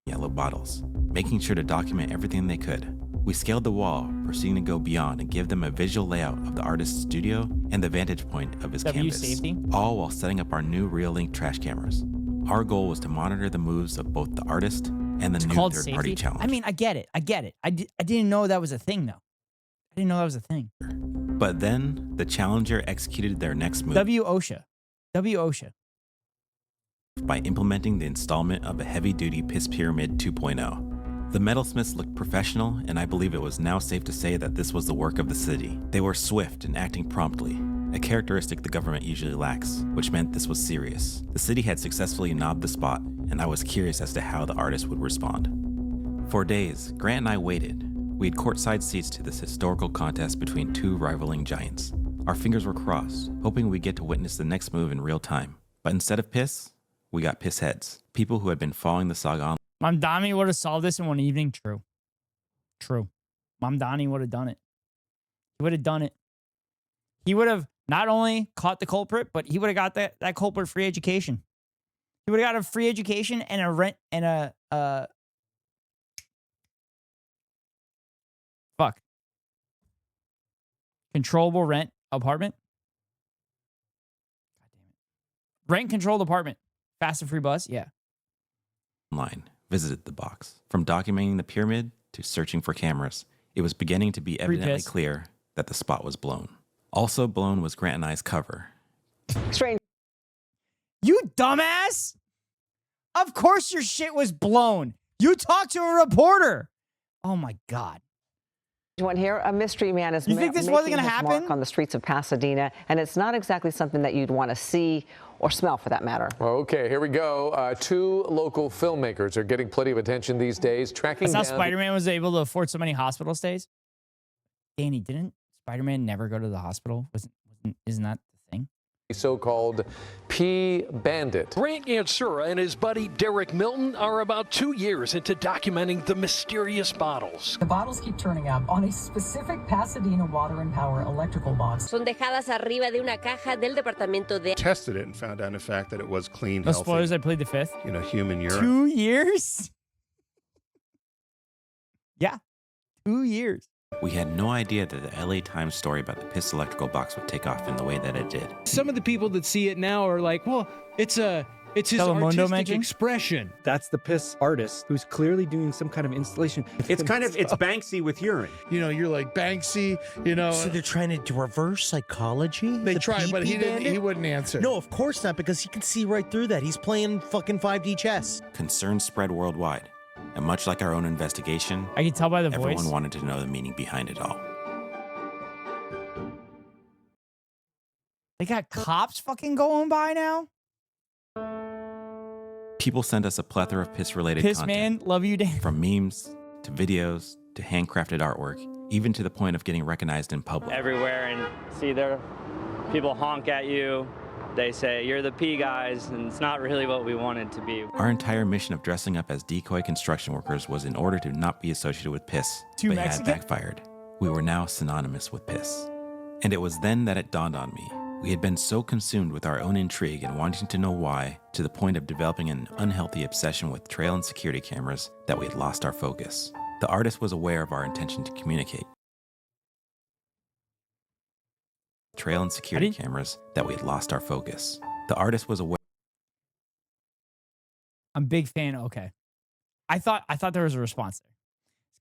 Speaker 11: yellow bottles, making sure to document everything they could. We scaled the wall, proceeding to go beyond and give them a visual layout of the artist's studio and the vantage point of his canvas,
Speaker 1: safety.
Speaker 11: all while setting up our new Reolink trash cameras. Our goal was to monitor the moves of both the artist and the new third-party challenge.
Speaker 1: I mean, I get it. I didn't know that was a thing, though. I didn't know that was a thing.
Speaker 11: But then, the challenger executed their next move.
Speaker 1: W-OSHA.
Speaker 11: By implementing the installment of a heavy-duty Piss Pyramid 2.0. The metalsmiths looked professional, and I believe it was now safe to say that this was the work of the city. They were swift and acting promptly, a characteristic the government usually lacks, which meant this was serious. The city had successfully knobbed the spot, and I was curious as to how the artist would respond. For days, Grant and I waited. We had courtside seats to this historical contest between two rivaling giants. Our fingers were crossed, hoping we'd get to witness the next move in real time. But instead of piss, we got piss heads. People who had been following the saga on.
Speaker 1: Mamdani would have solved this in one evening. True. True. Mamdani would have done it. He would have done it. He would have not only caught the culprit, but he would have got that culprit free education. He would have got a free education and a rent and a controllable rent apartment. Rent controlled apartment. Fast and free bus. Yeah.
Speaker 11: Online, visited the box. From documenting the pyramid to searching for cameras, it was beginning to be evidently clear that the spot was blown. Also blown was Grant and I's cover.
Speaker 1: Strange. You dumbass! Of course your shit was blown. You talked to a reporter. Oh my God.
Speaker 18: One here, a mystery man is
Speaker 1: you think this wasn't going to happen?
Speaker 18: Mark on the streets of Pasadena, and it's not exactly something that you'd want to see or smell, for that matter.
Speaker 19: Okay, here we go. Two local filmmakers are getting plenty of attention these days, tracking
Speaker 1: That's how
Speaker 19: down.
Speaker 1: Spider-Man was able to afford so many hospital stays. Danny, didn't Spider-Man never go to the hospital? Isn't that the thing?
Speaker 19: The so-called P Bandit.
Speaker 20: Grant Yansura and his buddy Derek Milton are about 2 years into documenting the mysterious bottles.
Speaker 21: The bottles keep turning up on a specific Pasadena Water and Power electrical box.
Speaker 22: Son dejadas arriba de una caja del departamento de...
Speaker 23: Tested it and found out, in fact, that it was clean,
Speaker 1: No
Speaker 23: healthy,
Speaker 1: spoilers, I played the fifth.
Speaker 23: human urine.
Speaker 1: 2 years? Yeah, 2 years.
Speaker 11: We had no idea that the LA Times story about the piss electrical box would take off in the way that it did.
Speaker 24: Some of the people that see it now are like, well, it's his
Speaker 1: Telemundo
Speaker 24: artistic
Speaker 1: mention?
Speaker 24: expression.
Speaker 25: That's the piss artist who's clearly doing some kind of installation.
Speaker 26: It's Banksy with urine.
Speaker 27: You're like Banksy,
Speaker 28: So they're trying to reverse psychology?
Speaker 27: They tried, but he
Speaker 28: bandit?
Speaker 27: he wouldn't answer.
Speaker 28: No, of course not, because he can see right through that. He's playing fucking 5D chess.
Speaker 11: Concerns spread worldwide. And much like our own investigation,
Speaker 1: I can tell by the
Speaker 11: everyone
Speaker 1: voice.
Speaker 11: wanted to know the meaning behind it all.
Speaker 1: They got cops fucking going by now?
Speaker 11: People sent us a plethora of piss-related
Speaker 1: Piss
Speaker 11: content.
Speaker 1: man, love you, Dan.
Speaker 11: From memes, to videos, to handcrafted artwork, even to the point of getting recognized in public.
Speaker 12: Everywhere, and see there, people honk at you. They say, you're the P guys, and it's not really what we wanted to be.
Speaker 11: Our entire mission of dressing up as decoy construction workers was in order to not be associated with piss,
Speaker 1: Too
Speaker 11: but
Speaker 1: Mexican?
Speaker 11: had backfired. We were now synonymous with piss. And it was then that it dawned on me. We had been so consumed with our own intrigue and wanting to know why, to the point of developing an unhealthy obsession with trail and security cameras, that we had lost our focus. The artist was aware of our intention to communicate. Trail and security cameras, that we had lost our focus. The artist was aware.
Speaker 1: I'm a big fan. Okay. I thought there was a response there.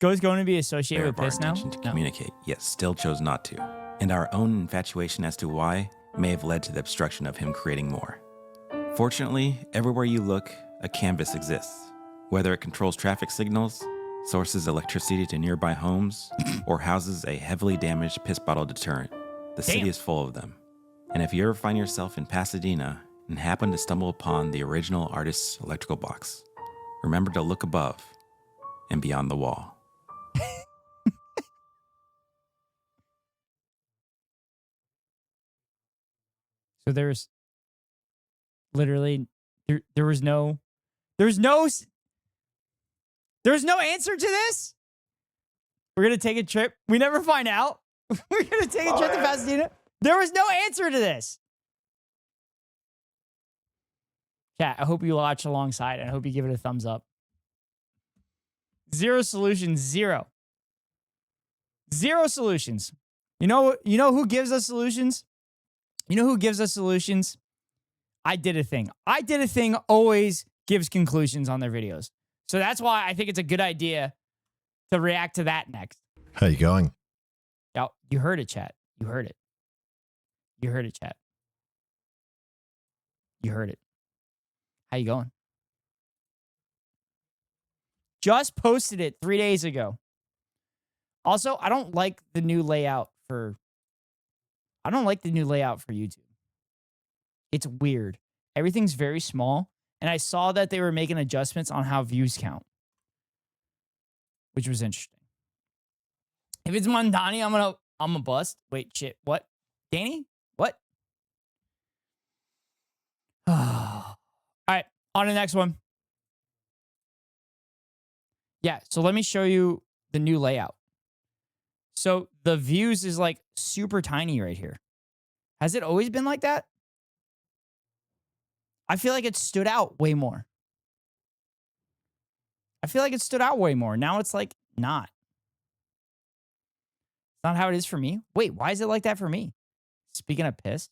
Speaker 1: Go's going to be associated with
Speaker 11: of our
Speaker 1: piss now?
Speaker 11: intention to communicate, yet still chose not to. And our own infatuation as to why may have led to the obstruction of him creating more. Fortunately, everywhere you look, a canvas exists. Whether it controls traffic signals, sources electricity to nearby homes, or houses a heavily damaged piss bottle deterrent, the city is full of them. And if you ever find yourself in Pasadena and happen to stumble upon the original artist's electrical box, remember to look above and beyond the wall.
Speaker 1: So there's literally there was no answer to this. We're gonna take a trip. We never find out. We're gonna take a trip to Pasadena. There was no answer to this. Chat, I hope you watch alongside and I hope you give it a thumbs up. Zero solutions, zero. Zero solutions. You know who gives us solutions? You know who gives us solutions? I Did a Thing. I Did a Thing always gives conclusions on their videos. So that's why I think it's a good idea to react to that next.
Speaker 29: How you going?
Speaker 1: Yeah, you heard it, chat. You heard it. You heard it, chat. You heard it. How you going? Just posted it 3 days ago. Also, I don't like the new layout for YouTube. It's weird. Everything's very small and I saw that they were making adjustments on how views count, which was interesting. If it's Mondani, I'm a bust. Wait, shit. What? Danny? What? All right, on to the next one. Yeah, so let me show you the new layout. So the views is like super tiny right here. Has it always been like that? I feel like it stood out way more. Now it's like not. It's not how it is for me. Wait, why is it like that for me? Speaking of piss.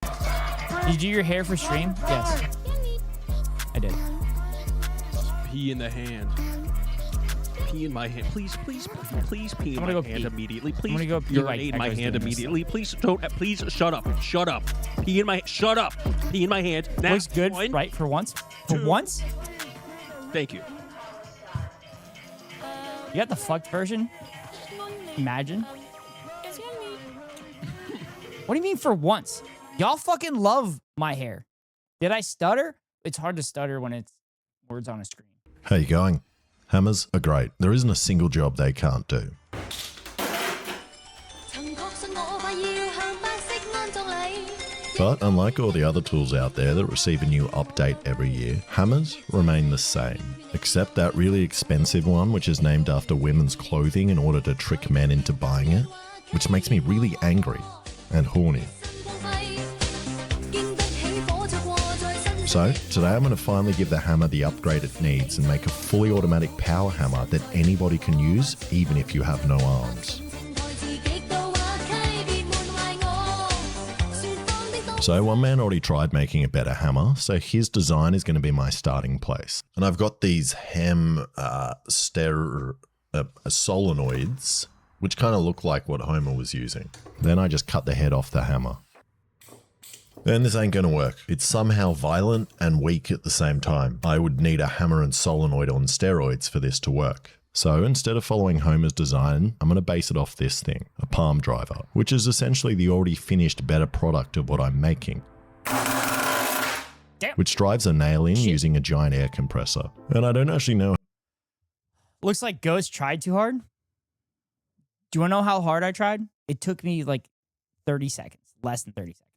Speaker 1: Did you do your hair for stream? Yes. I did.
Speaker 20: Pee in the hand. Pee in my hand. Please pee in my hand immediately. Please
Speaker 1: I'm gonna go pee
Speaker 20: urinate in my hand immediately. Please don't. Please shut up. Shut up. Pee in my. Shut up. Pee in my hand. Now,
Speaker 1: looks good, right? For once. For once.
Speaker 20: Thank you.
Speaker 1: You got the fucked version? Imagine. What do you mean for once? Y'all fucking love my hair. Did I stutter? It's hard to stutter when it's words on a screen.
Speaker 2: How you going? Hammers are great. There isn't a single job they can't do. But unlike all the other tools out there that receive a new update every year, hammers remain the same. Except that really expensive one, which is named after women's clothing in order to trick men into buying it, which makes me really angry and horny. So today I'm going to finally give the hammer the upgrade it needs and make a fully automatic power hammer that anybody can use, even if you have no arms. So one man already tried making a better hammer, so his design is going to be my starting place. And I've got these solenoids, which kind of look like what Homer was using. Then I just cut the head off the hammer. Then this ain't gonna work. It's somehow violent and weak at the same time. I would need a hammer and solenoid on steroids for this to work. So instead of following Homer's design, I'm gonna base it off this thing, a palm driver, which is essentially the already finished better product of what I'm making.
Speaker 1: Damn.
Speaker 2: Which drives a nail in using a giant air compressor. And I don't actually know.
Speaker 1: Looks like Ghost tried too hard. Do you wanna know how hard I tried? It took me like 30 seconds, less than 30 seconds.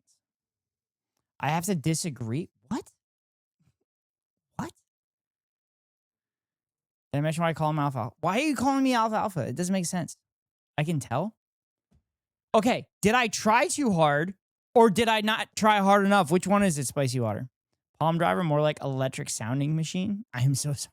Speaker 1: I have to disagree. What? Did I mention why I call him Alpha? Why are you calling me Alpha? It doesn't make sense. I can tell. Okay, did I try too hard or did I not try hard enough? Which one is it, Spicy Water? Palm driver, more like electric sounding machine? I am so sorry.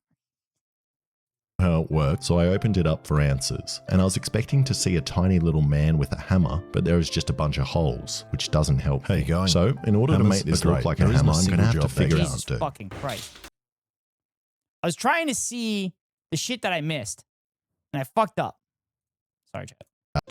Speaker 2: How it worked, so I opened it up for answers, and I was expecting to see a tiny little man with a hammer, but there is just a bunch of holes, which doesn't help. How you going? So, in order to make this look like a hammer, I'm going to have to figure out.
Speaker 1: Jesus fucking Christ. I was trying to see the shit that I missed, and I fucked up. Sorry, Chad.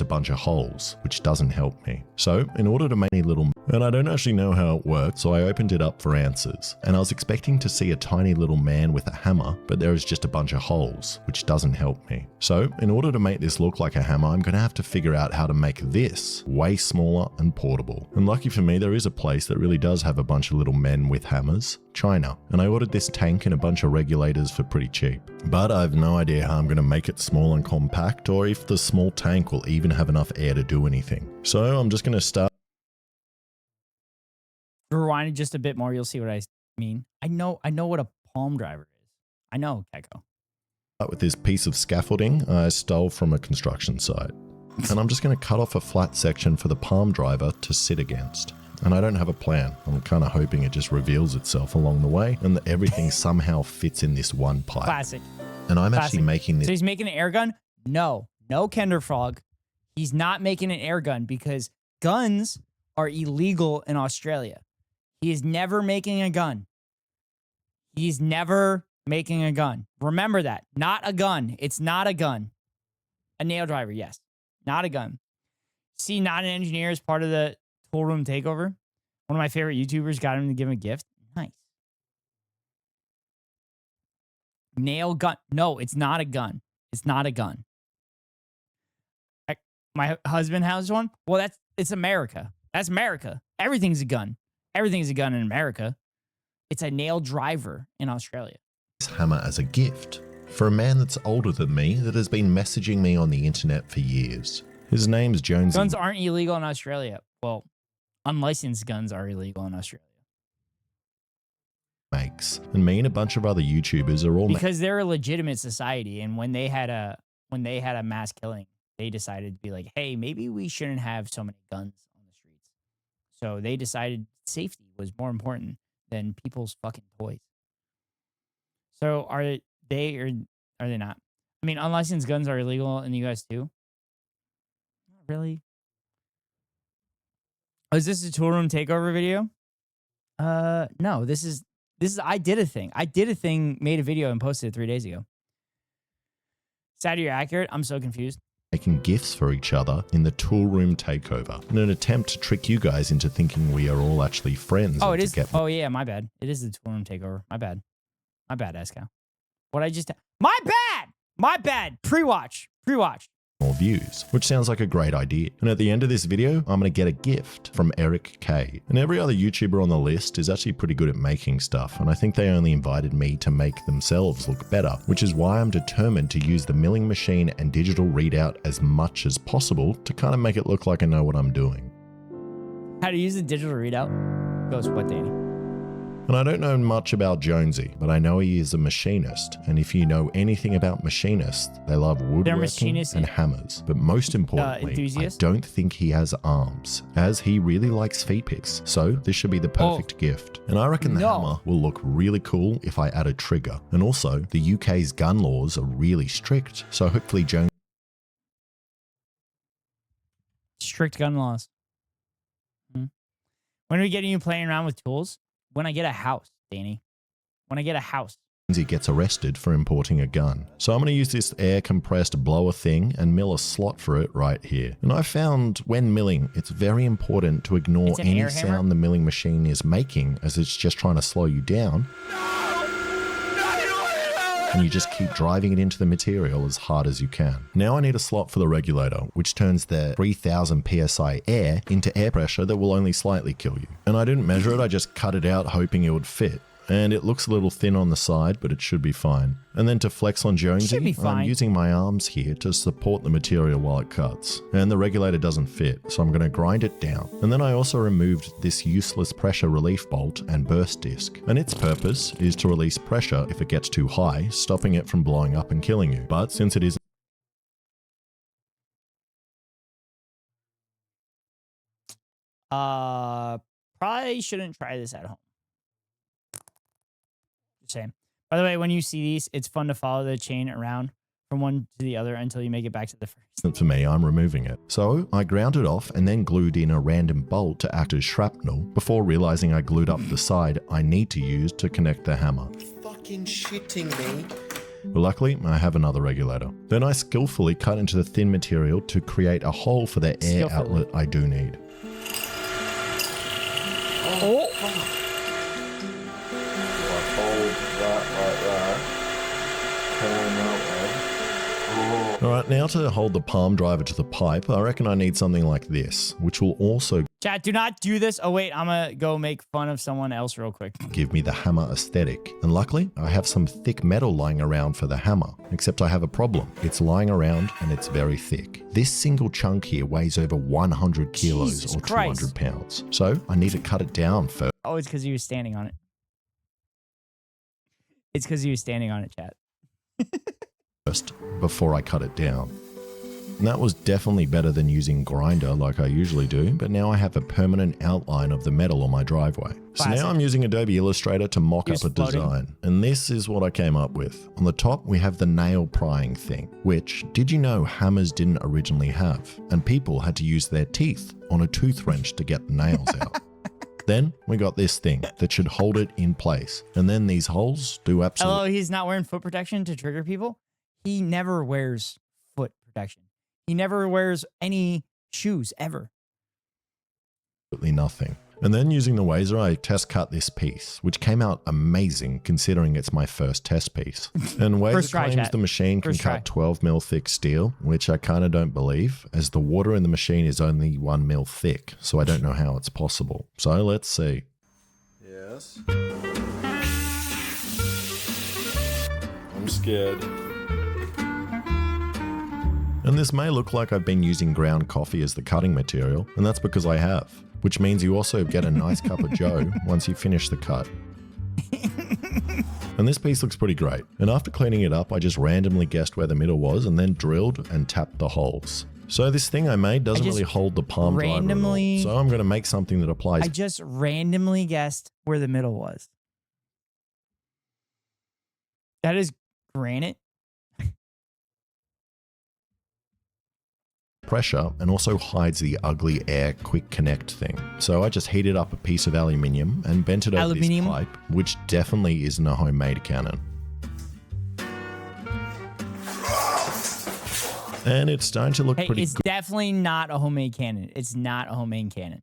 Speaker 2: A bunch of holes, which doesn't help me. So, in order to make a little... And I don't actually know how it worked, so I opened it up for answers. And I was expecting to see a tiny little man with a hammer, but there is just a bunch of holes, which doesn't help me. So, in order to make this look like a hammer, I'm going to have to figure out how to make this way smaller and portable. And lucky for me, there is a place that really does have a bunch of little men with hammers. China. And I ordered this tank and a bunch of regulators for pretty cheap. But I have no idea how I'm going to make it small and compact, or if the small tank will even have enough air to do anything. So I'm just going to start.
Speaker 1: Rewind it just a bit more, you'll see what I mean. I know what a palm driver is. I know, Keko.
Speaker 2: With this piece of scaffolding I stole from a construction site. And I'm just going to cut off a flat section for the palm driver to sit against. And I don't have a plan. I'm kind of hoping it just reveals itself along the way and that everything somehow fits in this one pipe.
Speaker 1: Classic.
Speaker 2: And I'm actually making this.
Speaker 1: So he's making an air gun? No Kender Frog. He's not making an air gun because guns are illegal in Australia. He is never making a gun. He's never making a gun. Remember that. Not a gun. It's not a gun. A nail driver, yes. Not a gun. See, not an engineer is part of the Tool Room Takeover. One of my favorite YouTubers got him to give him a gift. Nice. Nail gun. No, it's not a gun. It's not a gun. My husband has one. Well, it's America. That's America. Everything's a gun. Everything's a gun in America. It's a nail driver in Australia.
Speaker 2: This hammer as a gift for a man that's older than me that has been messaging me on the internet for years. His name's Jonesy.
Speaker 1: Guns aren't illegal in Australia. Well, unlicensed guns are illegal in Australia.
Speaker 2: Makes. And me and a bunch of other YouTubers are all
Speaker 1: because they're a legitimate society, and when they had a mass killing, they decided to be like, hey, maybe we shouldn't have so many guns on the streets. So they decided safety was more important than people's fucking toys. So are they or are they not? I mean, unlicensed guns are illegal in the US too. Not really. Oh, is this a tool room takeover video? No, this is I did a thing, made a video and posted it 3 days ago. Sad you're accurate. I'm so confused.
Speaker 2: Making gifts for each other in the tool room takeover in an attempt to trick you guys into thinking we are all actually friends.
Speaker 1: Oh, it is. Oh, yeah, my bad. It is the tool room takeover. My bad. My bad, Escow. What I just... My bad! My bad. Pre-watch.
Speaker 2: More views, which sounds like a great idea. And at the end of this video, I'm going to get a gift from Eric K. And every other YouTuber on the list is actually pretty good at making stuff, and I think they only invited me to make themselves look better, which is why I'm determined to use the milling machine and digital readout as much as possible to kind of make it look like I know what I'm doing.
Speaker 1: How to use the digital readout? Goes what, Danny?
Speaker 2: And I don't know much about Jonesy, but I know he is a machinist. And if you know anything about machinists, they love woodworking and hammers. But most importantly, I don't think he has arms, as he really likes feet picks. So this should be the perfect gift. And I reckon the hammer will look really cool if I add a trigger. And also, the UK's gun laws are really strict. So hopefully Jonesy...
Speaker 1: Strict gun laws. When are we getting you playing around with tools? When I get a house, Danny. When I get a house.
Speaker 2: He gets arrested for importing a gun. So I'm going to use this air compressed blower thing and mill a slot for it right here. And I found when milling, it's very important to ignore any sound the milling machine is making, as it's just trying to slow you down. And you just keep driving it into the material as hard as you can. Now I need a slot for the regulator, which turns the 3000 PSI air into air pressure that will only slightly kill you. And I didn't measure it, I just cut it out hoping it would fit. And it looks a little thin on the side, but it should be fine. And then to flex on Jonesy, I'm using my arms here to support the material while it cuts. And the regulator doesn't fit, so I'm going to grind it down. And then I also removed this useless pressure relief bolt and burst disc. And its purpose is to release pressure if it gets too high, stopping it from blowing up and killing you. But since it is
Speaker 1: probably shouldn't try this at home. Same. By the way, when you see these, it's fun to follow the chain around from one to the other until you make it back to the first.
Speaker 2: For me, I'm removing it. So I ground it off and then glued in a random bolt to act as shrapnel before realizing I glued up the side I need to use to connect the hammer.
Speaker 28: Fucking shitting me.
Speaker 2: Well, luckily, I have another regulator. Then I skillfully cut into the thin material to create a hole for the air outlet I do need.
Speaker 28: Oh!
Speaker 2: Alright, now to hold the palm driver to the pipe, I reckon I need something like this, which will also...
Speaker 1: Chat, do not do this. Oh wait, I'm gonna go make fun of someone else real quick.
Speaker 2: ...give me the hammer aesthetic. And luckily, I have some thick metal lying around for the hammer. Except I have a problem. It's lying around and it's very thick. This single chunk here weighs over 100 kilos or 200 pounds. So I need to cut it down first.
Speaker 1: Oh, it's because he was standing on it. It's because he was standing on it, chat.
Speaker 2: Before I cut it down. And that was definitely better than using grinder like I usually do, but now I have a permanent outline of the metal on my driveway. So now I'm using Adobe Illustrator to mock up a design, and this is what I came up with. On the top, we have the nail prying thing, which, did you know hammers didn't originally have, and people had to use their teeth on a tooth wrench to get the nails out. Then we got this thing that should hold it in place, and then these holes do absolutely...
Speaker 1: Hello, he's not wearing foot protection to trigger people? He never wears foot protection. He never wears any shoes, ever.
Speaker 2: Absolutely nothing. And then using the Wazer, I test cut this piece, which came out amazing considering it's my first test piece. And Wazer claims the machine can cut 12 mil thick steel, which I kind of don't believe, as the water in the machine is only 1 mil thick, so I don't know how it's possible. So let's see.
Speaker 15: Yes. I'm scared.
Speaker 2: And this may look like I've been using ground coffee as the cutting material, and that's because I have, which means you also get a nice cup of joe once you finish the cut. And this piece looks pretty great. And after cleaning it up, I just randomly guessed where the middle was and then drilled and tapped the holes. So this thing I made doesn't really hold the palm driver at all. So I'm going to make something that applies.
Speaker 1: I just randomly guessed where the middle was. That is granite.
Speaker 2: Pressure and also hides the ugly air quick connect thing. So I just heated up a piece of aluminium and bent it over this pipe, which definitely isn't a homemade cannon. And it's starting to look pretty
Speaker 1: It's definitely not a homemade cannon. It's not a homemade cannon.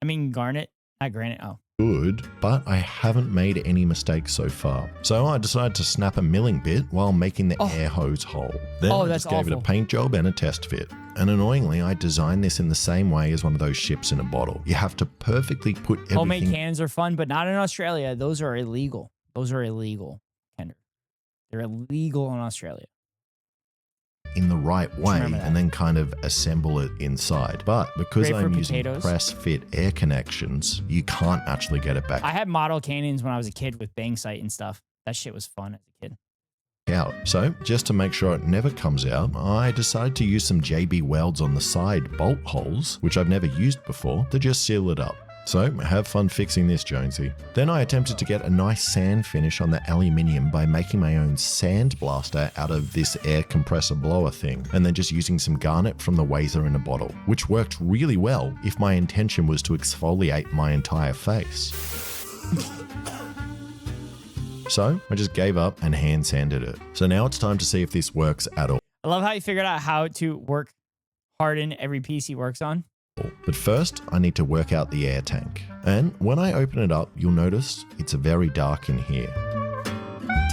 Speaker 1: I mean, not granite. Oh.
Speaker 2: good, but I haven't made any mistakes so far. So I decided to snap a milling bit while making the air hose hole. Then I just gave it a paint job and a test fit. And annoyingly, I designed this in the same way as one of those ships in a bottle. You have to perfectly put everything...
Speaker 1: Homemade cannons are fun, but not in Australia. Those are illegal. Those are illegal, Kendra. They're illegal in Australia.
Speaker 2: In the right way and then kind of assemble it inside. But because I'm using press fit air connections, you can't actually get it back
Speaker 1: I had model cannons when I was a kid with bang sight and stuff. That shit was fun as a kid.
Speaker 2: out. So just to make sure it never comes out, I decided to use some JB welds on the side bolt holes, which I've never used before, to just seal it up. So have fun fixing this, Jonesy. Then I attempted to get a nice sand finish on the aluminium by making my own sand blaster out of this air compressor blower thing, and then just using some garnet from the Wazer in a bottle, which worked really well if my intention was to exfoliate my entire face. So I just gave up and hand sanded it. So now it's time to see if this works at all.
Speaker 1: I love how he figured out how to harden every piece he works on.
Speaker 2: But first, I need to work out the air tank. And when I open it up, you'll notice it's very dark in here.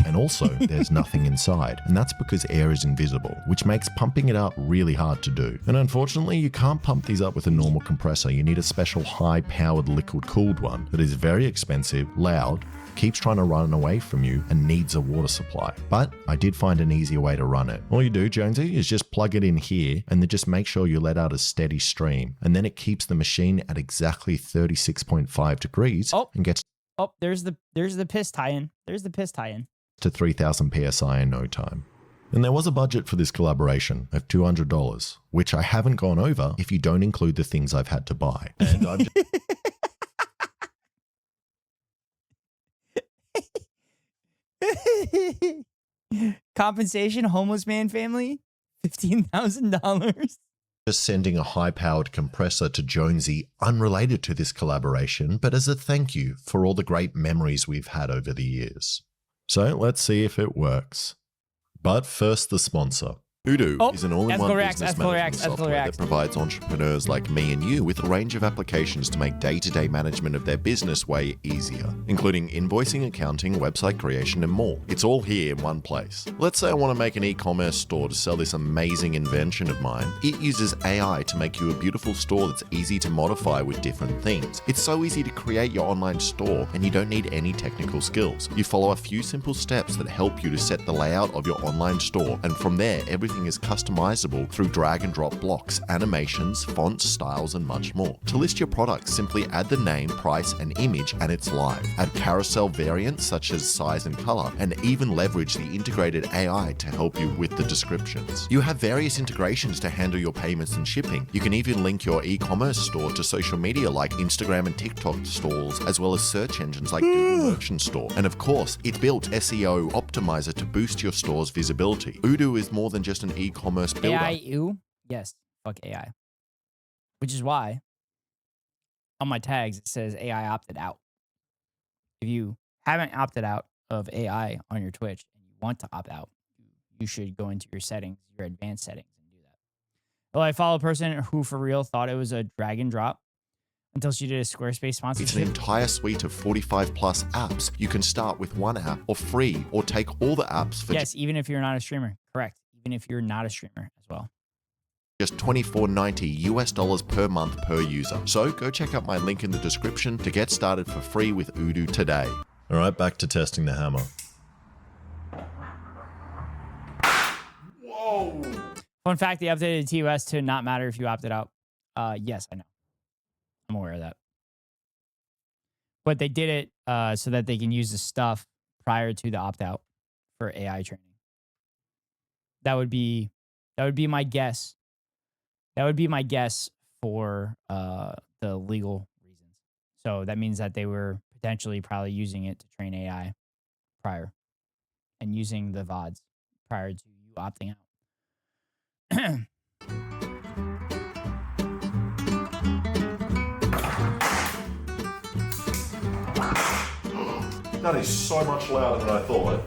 Speaker 2: And also, there's nothing inside, and that's because air is invisible, which makes pumping it up really hard to do. And unfortunately, you can't pump these up with a normal compressor. You need a special high-powered liquid-cooled one that is very expensive, loud, keeps trying to run away from you, and needs a water supply. But I did find an easier way to run it. All you do, Jonesy, is just plug it in here, and then just make sure you let out a steady stream, and then it keeps the machine at exactly 36.5 degrees and gets...
Speaker 1: Oh, there's the piss tie-in. There's the piss tie-in.
Speaker 2: ...to 3,000 PSI in no time. And there was a budget for this collaboration of $200, which I haven't gone over if you don't include the things I've had to buy. And I've just...
Speaker 1: Compensation, homeless man family, $15,000.
Speaker 2: Just sending a high-powered compressor to Jonesy unrelated to this collaboration, but as a thank you for all the great memories we've had over the years. So let's see if it works. But first, the sponsor. Odoo is an all-in-one business management software that provides entrepreneurs like me and you with a range of applications to make day-to-day management of their business way easier, including invoicing, accounting, website creation, and more. It's all here in one place. Let's say I want to make an e-commerce store to sell this amazing invention of mine. It uses AI to make you a beautiful store that's easy to modify with different themes. It's so easy to create your online store, and you don't need any technical skills. You follow a few simple steps that help you to set the layout of your online store, and from there, everything is customizable through drag and drop blocks, animations, fonts, styles, and much more. To list your products, simply add the name, price, and image, and it's live. Add carousel variants such as size and color, and even leverage the integrated AI to help you with the descriptions. You have various integrations to handle your payments and shipping. You can even link your e-commerce store to social media like Instagram and TikTok stores, as well as search engines like Google Merchant Store. And of course, it built SEO optimizer to boost your store's visibility. Odoo is more than just an e-commerce builder.
Speaker 1: AI, yes, fuck AI. Which is why on my tags it says AI opted out. If you haven't opted out of AI on your Twitch and you want to opt out, you should go into your settings, your advanced settings, and do that. Well, I follow a person who for real thought it was a drag and drop until she did a Squarespace sponsorship.
Speaker 2: It's an entire suite of 45 plus apps. You can start with one app or free, or take all the apps for...
Speaker 1: Yes, even if you're not a streamer. Correct. Even if you're not a streamer as well.
Speaker 2: just $24.90 US per month per user. So go check out my link in the description to get started for free with Odoo today. All right, back to testing the hammer.
Speaker 1: Whoa. Fun fact, they updated TOS to not matter if you opted out. Yes, I know. I'm aware of that. But they did it so that they can use the stuff prior to the opt-out for AI training. That would be my guess. That would be my guess for the legal reasons. So that means that they were potentially probably using it to train AI prior and using the VODs prior to you opting out.
Speaker 2: That is so much louder than I thought.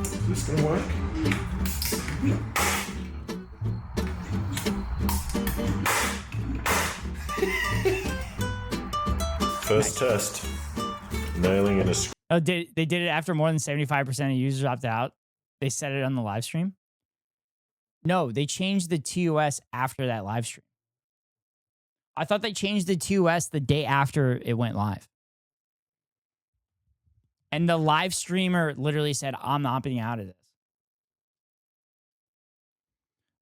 Speaker 2: Is this gonna work? First test. Nailing in a
Speaker 1: Oh, they did it after more than 75% of users opted out? They said it on the live stream? No, they changed the TOS after that live stream. I thought they changed the TOS the day after it went live. And the live streamer literally said, I'm opting out of this.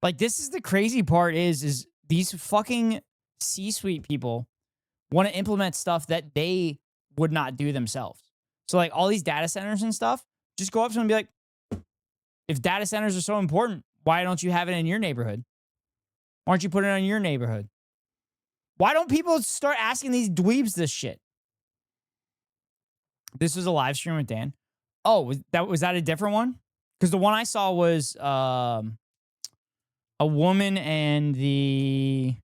Speaker 1: Like, this is the crazy part is these fucking C-suite people want to implement stuff that they would not do themselves. So, like, all these data centers and stuff, just go up to them and be like, if data centers are so important, why don't you have it in your neighborhood? Why don't you put it in your neighborhood? Why don't people start asking these dweebs this shit? This was a live stream with Dan. Oh, was that a different one? Because the one I saw was a woman and the...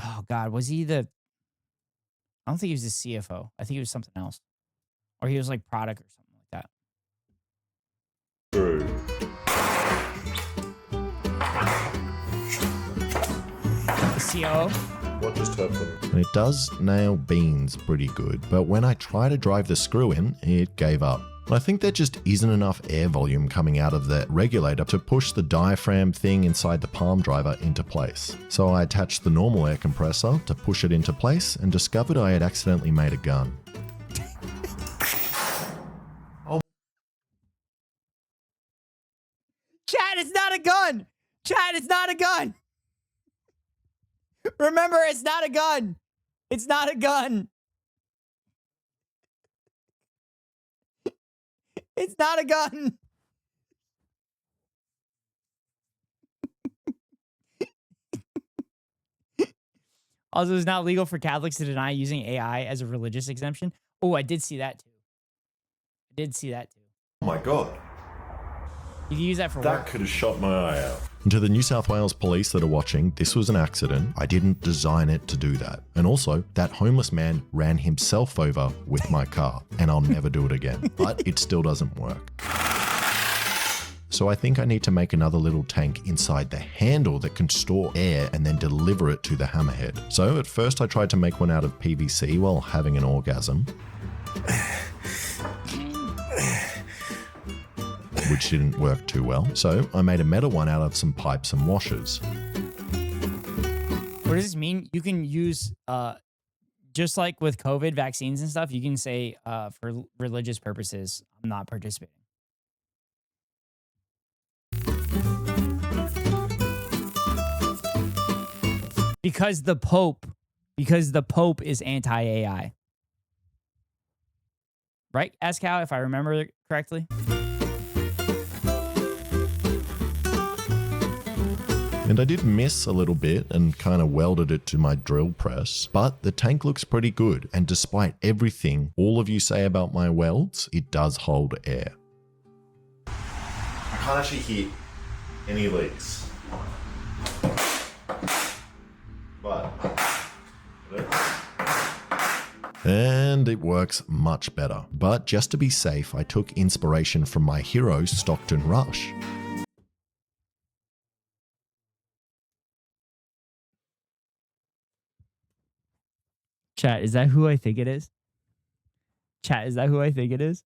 Speaker 1: Oh, God. Was he the... I don't think he was the CFO. I think he was something else. Or he was like product or something like that.
Speaker 2: True.
Speaker 1: The COO?
Speaker 2: What just happened? And it does nail beans pretty good, but when I try to drive the screw in, it gave up. I think there just isn't enough air volume coming out of the regulator to push the diaphragm thing inside the palm driver into place. So I attached the normal air compressor to push it into place and discovered I had accidentally made a gun.
Speaker 1: Chad, it's not a gun! Chad, it's not a gun! Remember, it's not a gun! It's not a gun! It's not a gun! Also, it's not legal for Catholics to deny using AI as a religious exemption. Oh, I did see that too.
Speaker 2: Oh my God.
Speaker 1: You can use that for work.
Speaker 2: That could have shot my eye out. And to the New South Wales police that are watching, this was an accident. I didn't design it to do that. And also, that homeless man ran himself over with my car, and I'll never do it again. But it still doesn't work. So I think I need to make another little tank inside the handle that can store air and then deliver it to the hammerhead. So at first I tried to make one out of PVC while having an orgasm, which didn't work too well. So I made a metal one out of some pipes and washers.
Speaker 1: What does this mean? You can use, just like with COVID vaccines and stuff, you can say for religious purposes, I'm not participating. Because the Pope is anti-AI. Right, Ascow, if I remember correctly?
Speaker 2: And I did miss a little bit and kind of welded it to my drill press, but the tank looks pretty good. And despite everything all of you say about my welds, it does hold air. I can't actually hear any leaks. But... and it works much better. But just to be safe, I took inspiration from my hero, Stockton Rush.
Speaker 1: Chat, is that who I think it is? Chat, is that who I think it is?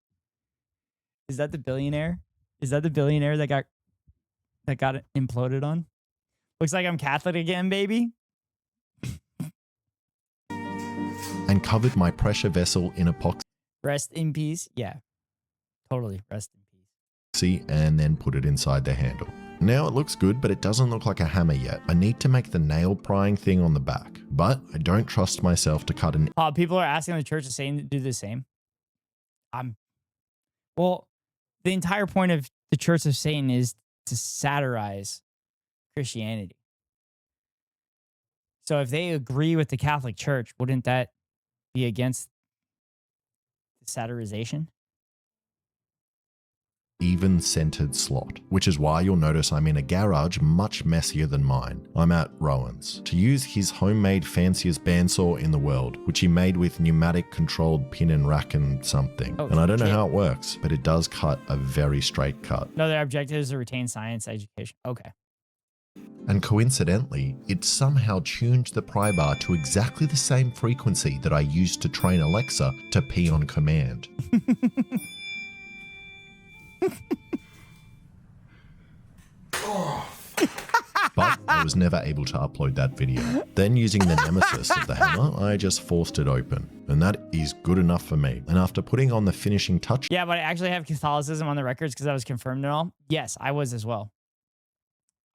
Speaker 1: Is that the billionaire? Is that the billionaire that got that got imploded on. Looks like I'm Catholic again, baby.
Speaker 2: And covered my pressure vessel in epoxy
Speaker 1: Rest in peace. Yeah, totally. Rest in peace.
Speaker 2: and then put it inside the handle. Now it looks good, but it doesn't look like a hammer yet. I need to make the nail prying thing on the back, but I don't trust myself to cut an...
Speaker 1: People are asking the Church of Satan to do the same. Well, the entire point of the Church of Satan is to satirize Christianity. So if they agree with the Catholic Church, wouldn't that be against the satirization?
Speaker 2: Even-centered slot, which is why you'll notice I'm in a garage much messier than mine. I'm at Rowan's to use his homemade fanciest bandsaw in the world, which he made with pneumatic-controlled pin and rack and something. And I don't know how it works, but it does cut a very straight cut.
Speaker 1: No, their objective is to retain science education. Okay.
Speaker 2: And coincidentally, it somehow tuned the pry bar to exactly the same frequency that I used to train Alexa to pee on command. But I was never able to upload that video. Then using the nemesis of the hammer, I just forced it open. And that is good enough for me. And after putting on the finishing touch...
Speaker 1: Yeah, but I actually have Catholicism on the records because I was confirmed and all. Yes, I was as well.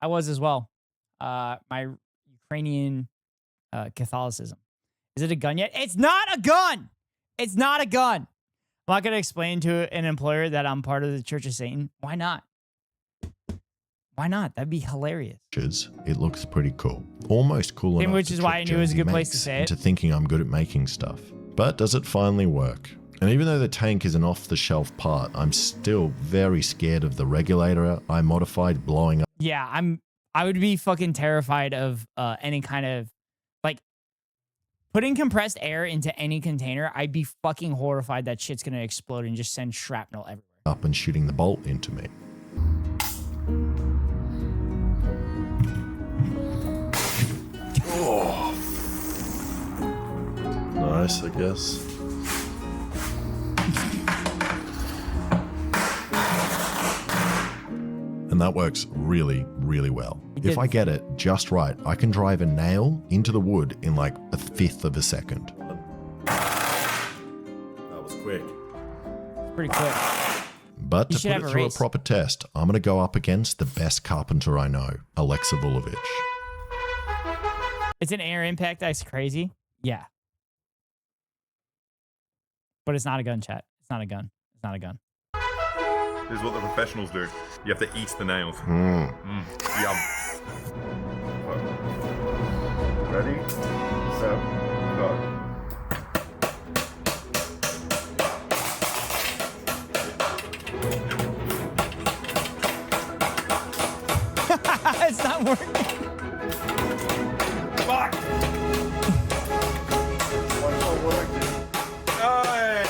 Speaker 1: I was as well. My Ukrainian Catholicism. Is it a gun yet? It's not a gun! It's not a gun! I'm not going to explain to an employer that I'm part of the Church of Satan. Why not? Why not? That'd be hilarious.
Speaker 2: It looks pretty cool. Almost cool enough
Speaker 1: which is why I knew it was a good place to say it.
Speaker 2: Into thinking I'm good at making stuff. But does it finally work? And even though the tank is an off-the-shelf part, I'm still very scared of the regulator I modified blowing up.
Speaker 1: Yeah, I would be fucking terrified of any kind of, like, putting compressed air into any container. I'd be fucking horrified that shit's gonna explode and just send shrapnel everywhere.
Speaker 2: Up and shooting the bolt into me.
Speaker 15: Oh. Nice, I guess.
Speaker 2: And that works really, really well. If I get it just right, I can drive a nail into the wood in like 1/5 of a second.
Speaker 15: That was quick.
Speaker 1: Pretty quick.
Speaker 2: But to put it through a proper test, I'm going to go up against the best carpenter I know, Alexa Vulovich.
Speaker 1: It's an air impact. That's crazy. Yeah. But it's not a gun, chat. It's not a gun. It's not a gun.
Speaker 3: This is what the professionals do. You have to eat the nails. Yum.
Speaker 15: Ready, set, go.
Speaker 1: It's not working.
Speaker 3: Fuck! What's not working?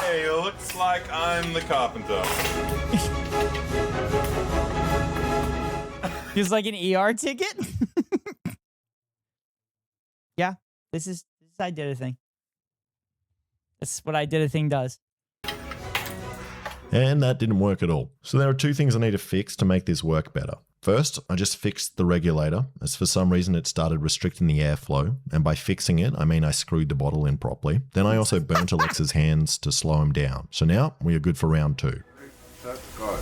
Speaker 3: Hey, looks like I'm the carpenter.
Speaker 1: Feels like an ER ticket. Yeah, this is I did a thing. That's what I did a thing does.
Speaker 2: And that didn't work at all. So there are two things I need to fix to make this work better. First, I just fixed the regulator, as for some reason it started restricting the airflow, and by fixing it, I mean I screwed the bottle in properly. Then I also burnt Alexa's hands to slow him down. So now we are good for round 2.
Speaker 15: Set, go.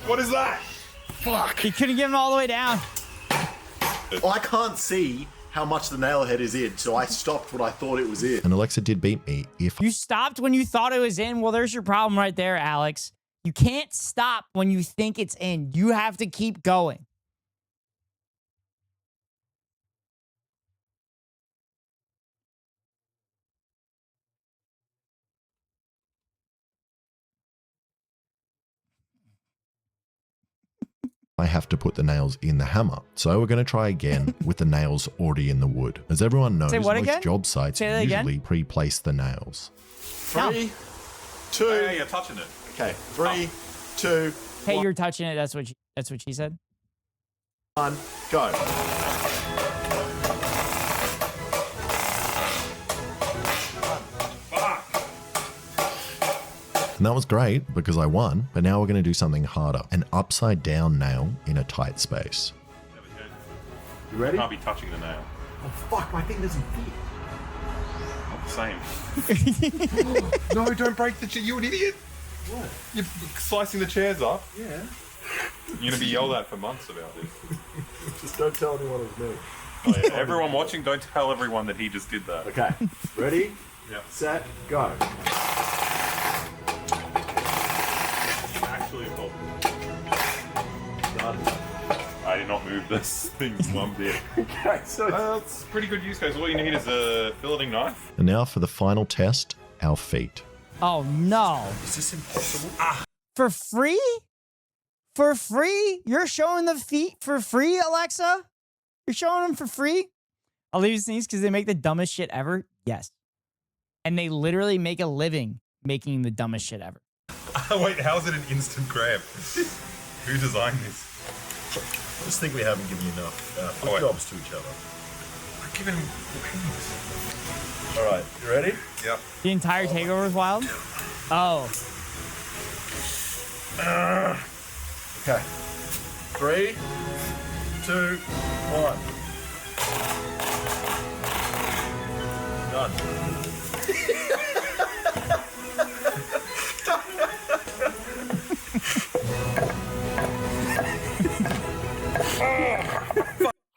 Speaker 3: What is that?
Speaker 15: Fuck.
Speaker 1: He couldn't get him all the way down.
Speaker 15: I can't see how much the nail head is in, so I stopped when I thought it was in.
Speaker 2: And Alexa did beat me. If
Speaker 1: You stopped when you thought it was in. Well, there's your problem right there, Alex. You can't stop when you think it's in. You have to keep going.
Speaker 2: I have to put the nails in the hammer. So we're going to try again with the nails already in the wood. As everyone knows, most job sites usually pre-place the nails.
Speaker 15: 3, 2.
Speaker 3: Hey, you're touching it.
Speaker 15: Okay, 3, 2.
Speaker 1: Hey, you're touching it. That's what she said.
Speaker 15: 1, go.
Speaker 2: And that was great because I won, but now we're going to do something harder. An upside down nail in a tight space.
Speaker 15: You ready?
Speaker 3: Can't be touching the nail.
Speaker 15: Oh fuck, my thing doesn't fit.
Speaker 3: Not the same. No, don't break the chair. You an idiot.
Speaker 15: What?
Speaker 3: You're slicing the chairs up.
Speaker 15: Yeah.
Speaker 3: You're going to be yelled at for months about this.
Speaker 15: Just don't tell anyone it was me.
Speaker 3: Oh, yeah. Everyone watching, don't tell everyone that he just did that.
Speaker 15: Okay, ready?
Speaker 3: Yeah.
Speaker 15: Set, go.
Speaker 3: Actually, it's not.
Speaker 15: Done.
Speaker 3: I did not move this thing one bit.
Speaker 15: Okay, so
Speaker 3: it's pretty good use case. All you need is a filleting knife.
Speaker 2: And now for the final test, our feet.
Speaker 1: Oh no.
Speaker 15: is this impossible?
Speaker 1: For free? For free? You're showing the feet for free, Alexa? You're showing them for free? I'll leave you sneeze because they make the dumbest shit ever. Yes. And they literally make a living making the dumbest shit ever.
Speaker 3: Wait, how is it an instant grab? Who designed this?
Speaker 15: I just think we haven't given enough
Speaker 3: wait.
Speaker 15: jobs to each other.
Speaker 3: I've given him penis.
Speaker 15: Alright, you ready?
Speaker 3: Yep.
Speaker 1: The entire takeover is wild? Oh.
Speaker 15: Okay. 3, 2, 1. Done.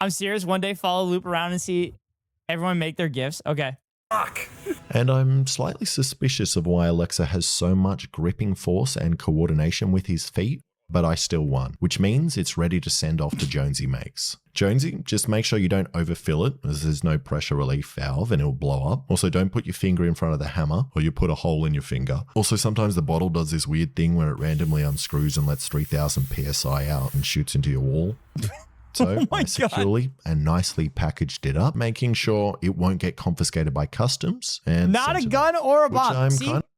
Speaker 1: I'm serious. One day follow loop around and see everyone make their gifts. Okay.
Speaker 15: Fuck.
Speaker 2: And I'm slightly suspicious of why Alexa has so much gripping force and coordination with his feet, but I still won, which means it's ready to send off to Jonesy Makes. Jonesy, just make sure you don't overfill it as there's no pressure relief valve and it'll blow up. Also, don't put your finger in front of the hammer or you put a hole in your finger. Also, sometimes the bottle does this weird thing where it randomly unscrews and lets 3000 PSI out and shoots into your wall. So I securely and nicely packaged it up, making sure it won't get confiscated by customs. And
Speaker 1: Not a gun or a bomb.
Speaker 2: I'm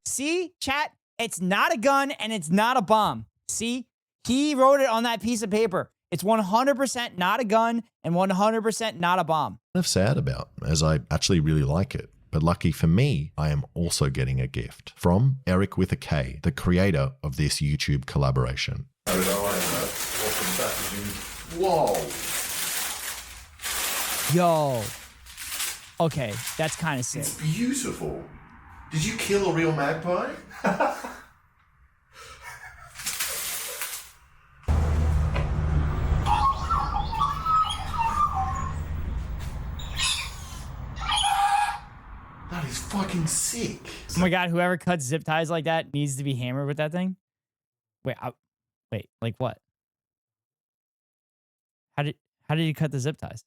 Speaker 1: See, chat, it's not a gun and it's not a bomb. See, he wrote it on that piece of paper. It's 100% not a gun and 100% not a bomb.
Speaker 2: kind of sad about, as I actually really like it. But lucky for me, I am also getting a gift from Eric with a K, the creator of this YouTube collaboration.
Speaker 15: Whoa.
Speaker 1: Yo. Okay, that's kind of sick.
Speaker 15: It's beautiful. Did you kill a real magpie? That is fucking sick.
Speaker 1: Oh my god, whoever cuts zip ties like that needs to be hammered with that thing. Wait, wait, like what? How did you cut the zip ties?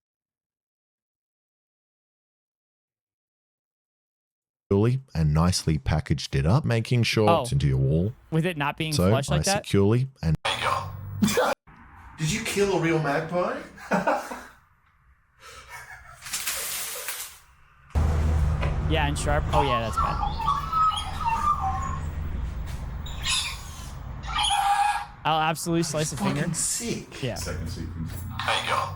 Speaker 2: And nicely packaged it up, making sure it's into your wall.
Speaker 1: With it not being
Speaker 2: So
Speaker 1: flush like
Speaker 2: I
Speaker 1: that?
Speaker 2: securely and
Speaker 15: Did you kill a real magpie?
Speaker 1: Yeah, and sharp. Oh yeah, that's bad. I'll absolutely slice a finger.
Speaker 15: Fucking sick.
Speaker 1: Yeah.
Speaker 3: Second sequence.
Speaker 15: There you go.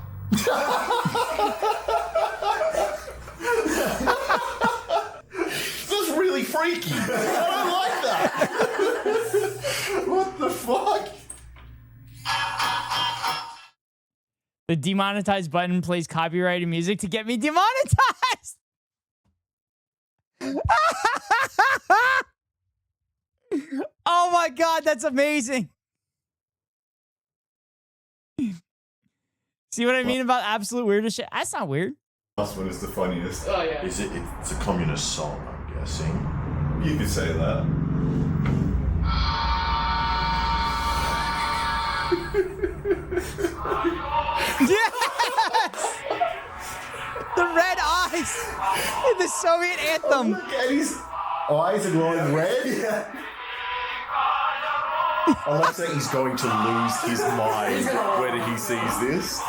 Speaker 15: That's really freaky. I don't like that. What the fuck?
Speaker 1: The demonetized button plays copyrighted music to get me demonetized. Oh my god, that's amazing. See what I mean about absolute weirdest shit? That's not weird.
Speaker 3: Last one is the funniest.
Speaker 1: Oh yeah.
Speaker 15: Is it? It's a communist song, I'm guessing.
Speaker 3: You could say that.
Speaker 1: Yes! The red eyes in the Soviet anthem.
Speaker 15: Look at his eyes are glowing red. Alexa is going to lose his mind when he sees this.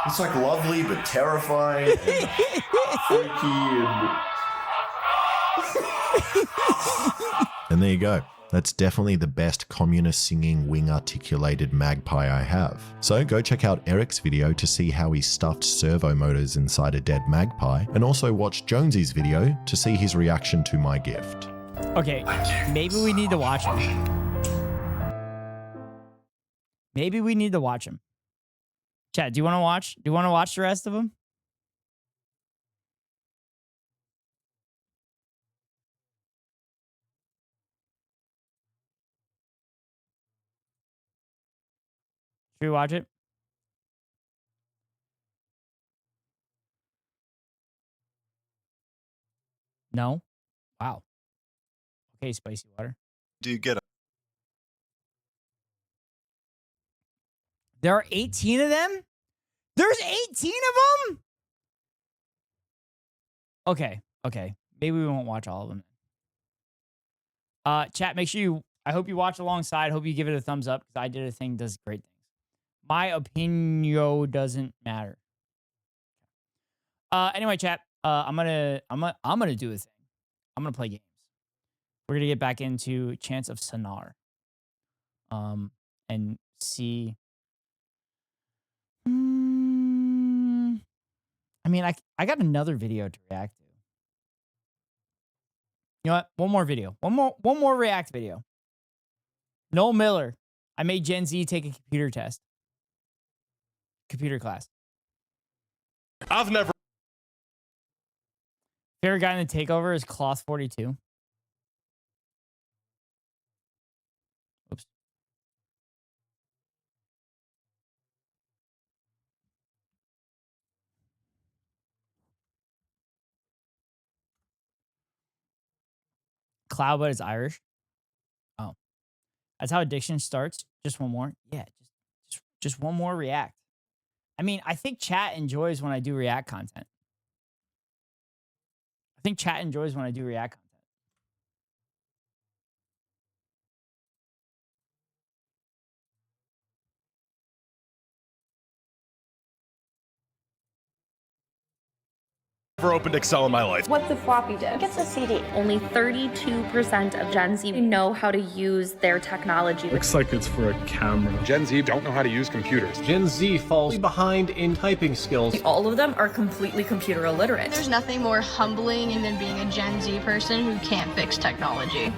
Speaker 15: It's like lovely but terrifying and freaky and...
Speaker 2: there you go. That's definitely the best communist singing wing articulated magpie I have. So go check out Eric's video to see how he stuffed servo motors inside a dead magpie, and also watch Jonesy's video to see his reaction to my gift.
Speaker 1: Okay, maybe we need to watch him. Maybe we need to watch him. Chat, do you want to watch? Do you want to watch the rest of them? Should we watch it? No? Wow. Okay, spicy water.
Speaker 3: Do you get it?
Speaker 1: There are 18 of them? There's 18 of them? Okay. Maybe we won't watch all of them. Chat, make sure you, I hope you watch alongside. Hope you give it a thumbs up, because I Did a Thing does great things. My opinion doesn't matter. Anyway, chat, I'm gonna do a thing. I'm gonna play games. We're gonna get back into Chants of Sennaar. And see. I mean, I got another video to react to. You know what? One more video. One more react video. Noel Miller. I made Gen Z take a computer test. Computer class.
Speaker 3: I've never.
Speaker 1: Favorite guy in the takeover is Cloth 42. Oops. Cloudbud is Irish. Oh. That's how addiction starts. Just one more. Yeah, just one more react. I mean, I think chat enjoys when I do react content. I think chat enjoys when I do react content.
Speaker 3: Never opened Excel in my life.
Speaker 4: What's a floppy disk? It's a CD. Only 32% of Gen Z know how to use their technology.
Speaker 5: Looks like it's for a camera.
Speaker 23: Gen Z don't know how to use computers.
Speaker 5: Gen Z falls behind in typing skills.
Speaker 4: All of them are completely computer illiterate.
Speaker 6: There's nothing more humbling than being a Gen Z person who can't fix technology.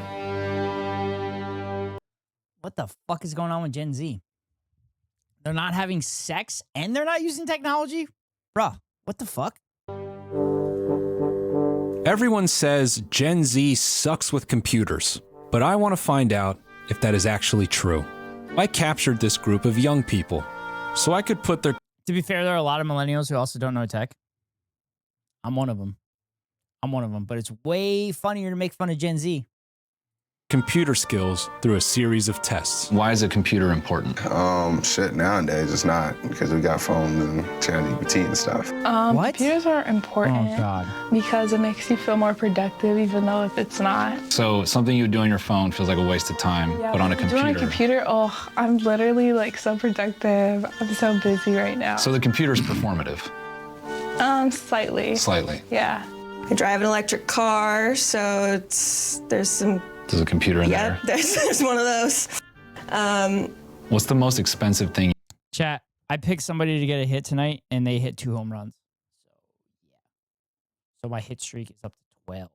Speaker 1: What the fuck is going on with Gen Z? They're not having sex and they're not using technology? Bruh, what the fuck?
Speaker 7: Everyone says Gen Z sucks with computers, but I want to find out if that is actually true. I captured this group of young people so I could put their...
Speaker 1: To be fair, there are a lot of millennials who also don't know tech. I'm one of them. But it's way funnier to make fun of Gen Z.
Speaker 7: Computer skills through a series of tests.
Speaker 8: Why is a computer important?
Speaker 9: Shit, nowadays it's not, because we got phones and ChatGPT and stuff.
Speaker 10: Computers are important because it makes you feel more productive, even though if it's not.
Speaker 8: So something you would do on your phone feels like a waste of time, but on a computer.
Speaker 10: Doing a computer, I'm literally like so productive. I'm so busy right now.
Speaker 8: So the computer's performative?
Speaker 10: Slightly.
Speaker 8: Slightly.
Speaker 10: Yeah.
Speaker 13: I drive an electric car, so there's some...
Speaker 8: There's a computer in there?
Speaker 13: Yeah, there's one of those.
Speaker 8: What's the most expensive thing?
Speaker 1: Chat, I picked somebody to get a hit tonight, and they hit 2 home runs. So, yeah. So my hit streak is up to 12.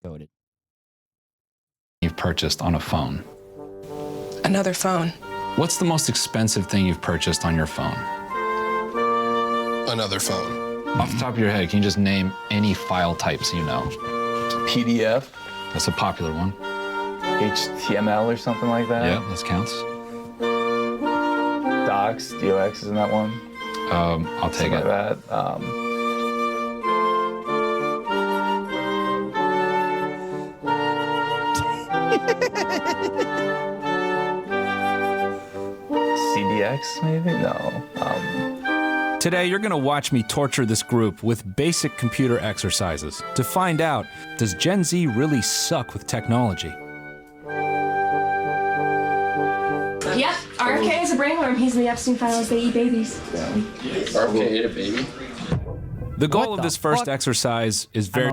Speaker 1: Goated.
Speaker 8: You've purchased on a phone?
Speaker 13: Another phone.
Speaker 8: What's the most expensive thing you've purchased on your phone?
Speaker 9: Another phone.
Speaker 8: Off the top of your head, can you just name any file types you know?
Speaker 29: PDF.
Speaker 8: That's a popular one.
Speaker 29: HTML or something like that.
Speaker 8: Yeah, that counts.
Speaker 29: Docs, DOX, isn't that one?
Speaker 8: I'll take it.
Speaker 29: Like that. CDX, maybe? No.
Speaker 7: Today, you're going to watch me torture this group with basic computer exercises to find out, does Gen Z really suck with technology?
Speaker 4: Yep, RFK is a brainworm. He's in the Epstein files. They eat babies.
Speaker 8: RFK ate a baby? The goal of this first exercise is very...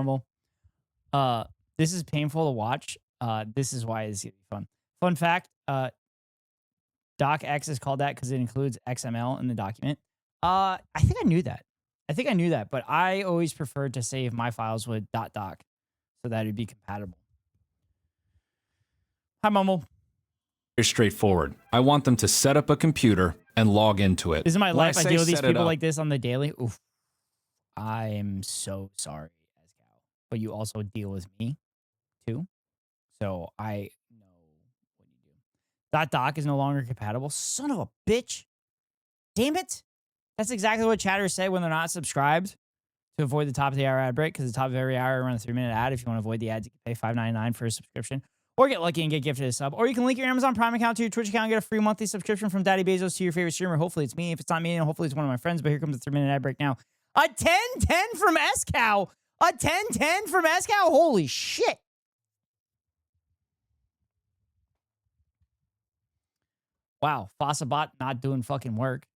Speaker 1: This is painful to watch. This is why it's gonna be fun. Fun fact, docx is called that because it includes XML in the document. I think I knew that. But I always preferred to save my files with .doc so that it'd be compatible. Hi, Mumble.
Speaker 7: Very straightforward. I want them to set up a computer and log into it.
Speaker 1: This is my
Speaker 7: When
Speaker 1: life. I
Speaker 7: say
Speaker 1: deal with these
Speaker 7: set it
Speaker 1: people
Speaker 7: up,
Speaker 1: like this on the daily. Oof. I am so sorry, Escal. But you also deal with me, too. So I know what you do. .doc is no longer compatible. Son of a bitch. Damn it. That's exactly what chatters say when they're not subscribed to avoid the top of the hour ad break, because the top of every hour, around a 3-minute ad. If you want to avoid the ads, you can pay $5.99 for a subscription, or get lucky and get gifted a sub. Or you can link your Amazon Prime account to your Twitch account and get a free monthly subscription from Daddy Bezos to your favorite streamer. Hopefully it's me. If it's not me, and hopefully it's one of my friends. But here comes the 3-minute ad break now. A 10-10 from Escow. A 10-10 from Escow. Holy shit. Wow. Fossabot not doing fucking work.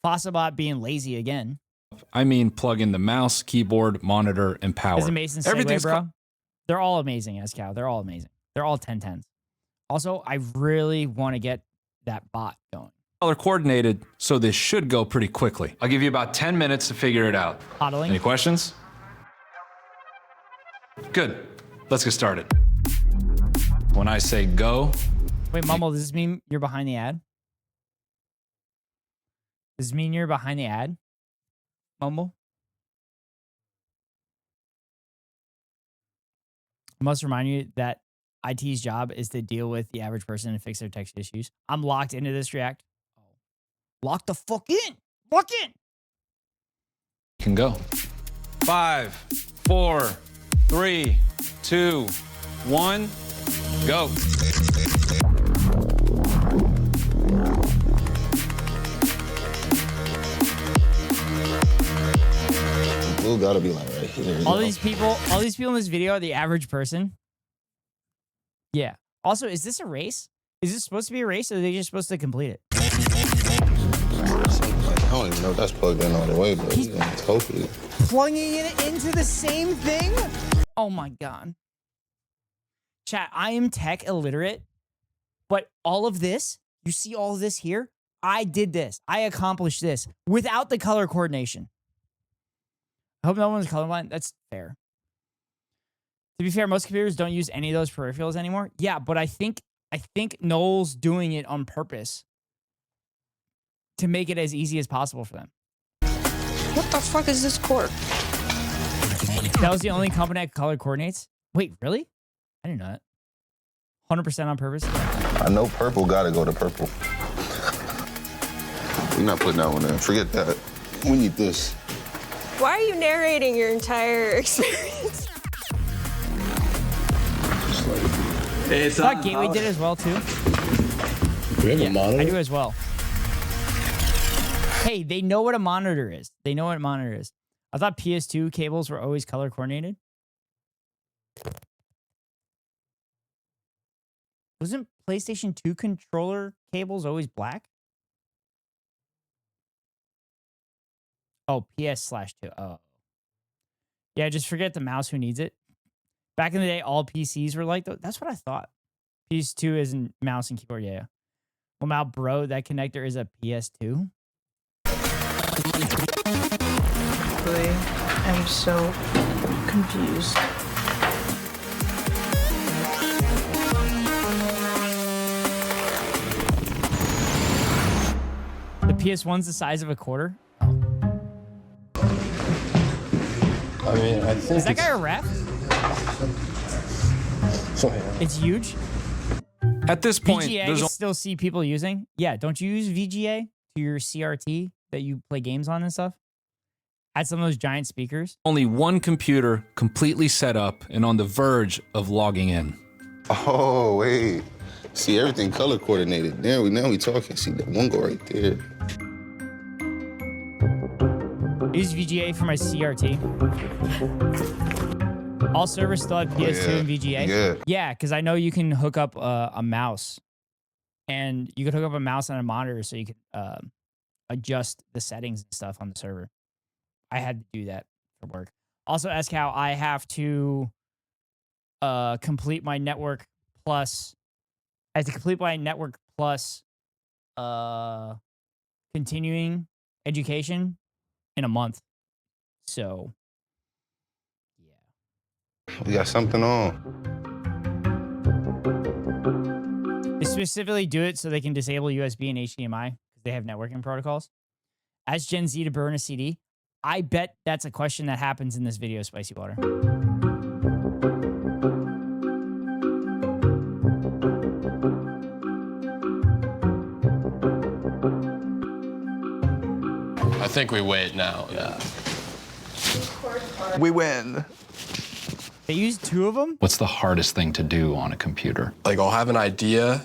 Speaker 1: Fossabot being lazy again.
Speaker 7: I mean, plug in the mouse, keyboard, monitor, and power.
Speaker 1: This is amazing segue, bro. They're all amazing, Escow. They're all amazing. They're all 10-10s. Also, I really want to get that bot going.
Speaker 7: Color coordinated, so this should go pretty quickly. I'll give you about 10 minutes to figure it out.
Speaker 1: Hodling.
Speaker 7: Any questions? Good. Let's get started. When I say go...
Speaker 1: Wait, Mumble, does this mean you're behind the ad? Does this mean you're behind the ad? Mumble? I must remind you that IT's job is to deal with the average person and fix their text issues. I'm locked into this React. Lock the fuck in. Lock in.
Speaker 7: Can go. 5, 4, 3, 2, 1, go.
Speaker 9: Blue gotta be like right here.
Speaker 1: All these people in this video are the average person. Yeah. Also, is this a race? Is this supposed to be a race, or are they just supposed to complete it?
Speaker 9: I don't even know if that's plugged in all the way, but hopefully.
Speaker 1: Plugging it into the same thing? Oh my God. Chat, I am tech illiterate, but all of this, you see all of this here? I did this. I accomplished this without the color coordination. I hope no one's colorblind. That's fair. To be fair, most computers don't use any of those peripherals anymore. Yeah, but I think Noel's doing it on purpose to make it as easy as possible for them.
Speaker 13: What the fuck is this cord?
Speaker 1: That was the only company that color coordinates? Wait, really? I didn't know that. 100% on purpose?
Speaker 9: I know purple gotta go to purple. We're not putting that one in. Forget that. We need this.
Speaker 13: Why are you narrating your entire experience?
Speaker 1: I thought Gateway did as well, too.
Speaker 9: Do we have a monitor?
Speaker 1: I do as well. Hey, they know what a monitor is. They know what a monitor is. I thought PS2 cables were always color coordinated. Wasn't PlayStation 2 controller cables always black? Oh, PS/2. Oh. Yeah, just forget the mouse. Who needs it? Back in the day, all PCs were like that. That's what I thought. PS2 isn't mouse and keyboard. Yeah. Well, now, bro, that connector is a PS2.
Speaker 10: I'm so confused.
Speaker 1: The PS1's the size of a quarter.
Speaker 29: I mean, I think
Speaker 1: Is that guy a ref? It's huge.
Speaker 7: At this point,
Speaker 1: VGA
Speaker 7: there's
Speaker 1: I still see people using. Yeah, don't you use VGA to your CRT that you play games on and stuff? Add some of those giant speakers.
Speaker 7: only one computer completely set up and on the verge of logging in.
Speaker 9: Oh, wait. See, everything color coordinated. Now we talking. See, that one go right there.
Speaker 1: I use VGA for my CRT. All servers still have PS2 and VGA. Yeah, because I know you can hook up a mouse, and you can hook up a mouse and a monitor so you can adjust the settings and stuff on the server. I had to do that for work. Also, ask how I have to complete my network plus, I have to complete my network plus continuing education in a month. So,
Speaker 9: We got something on.
Speaker 1: they specifically do it so they can disable USB and HDMI because they have networking protocols. Ask Gen Z to burn a CD. I bet that's a question that happens in this video, Spicy Water.
Speaker 29: I think we wait now. Yeah.
Speaker 14: We win.
Speaker 1: They used 2 of them?
Speaker 16: What's the hardest thing to do on a computer?
Speaker 29: Like, I'll have an idea,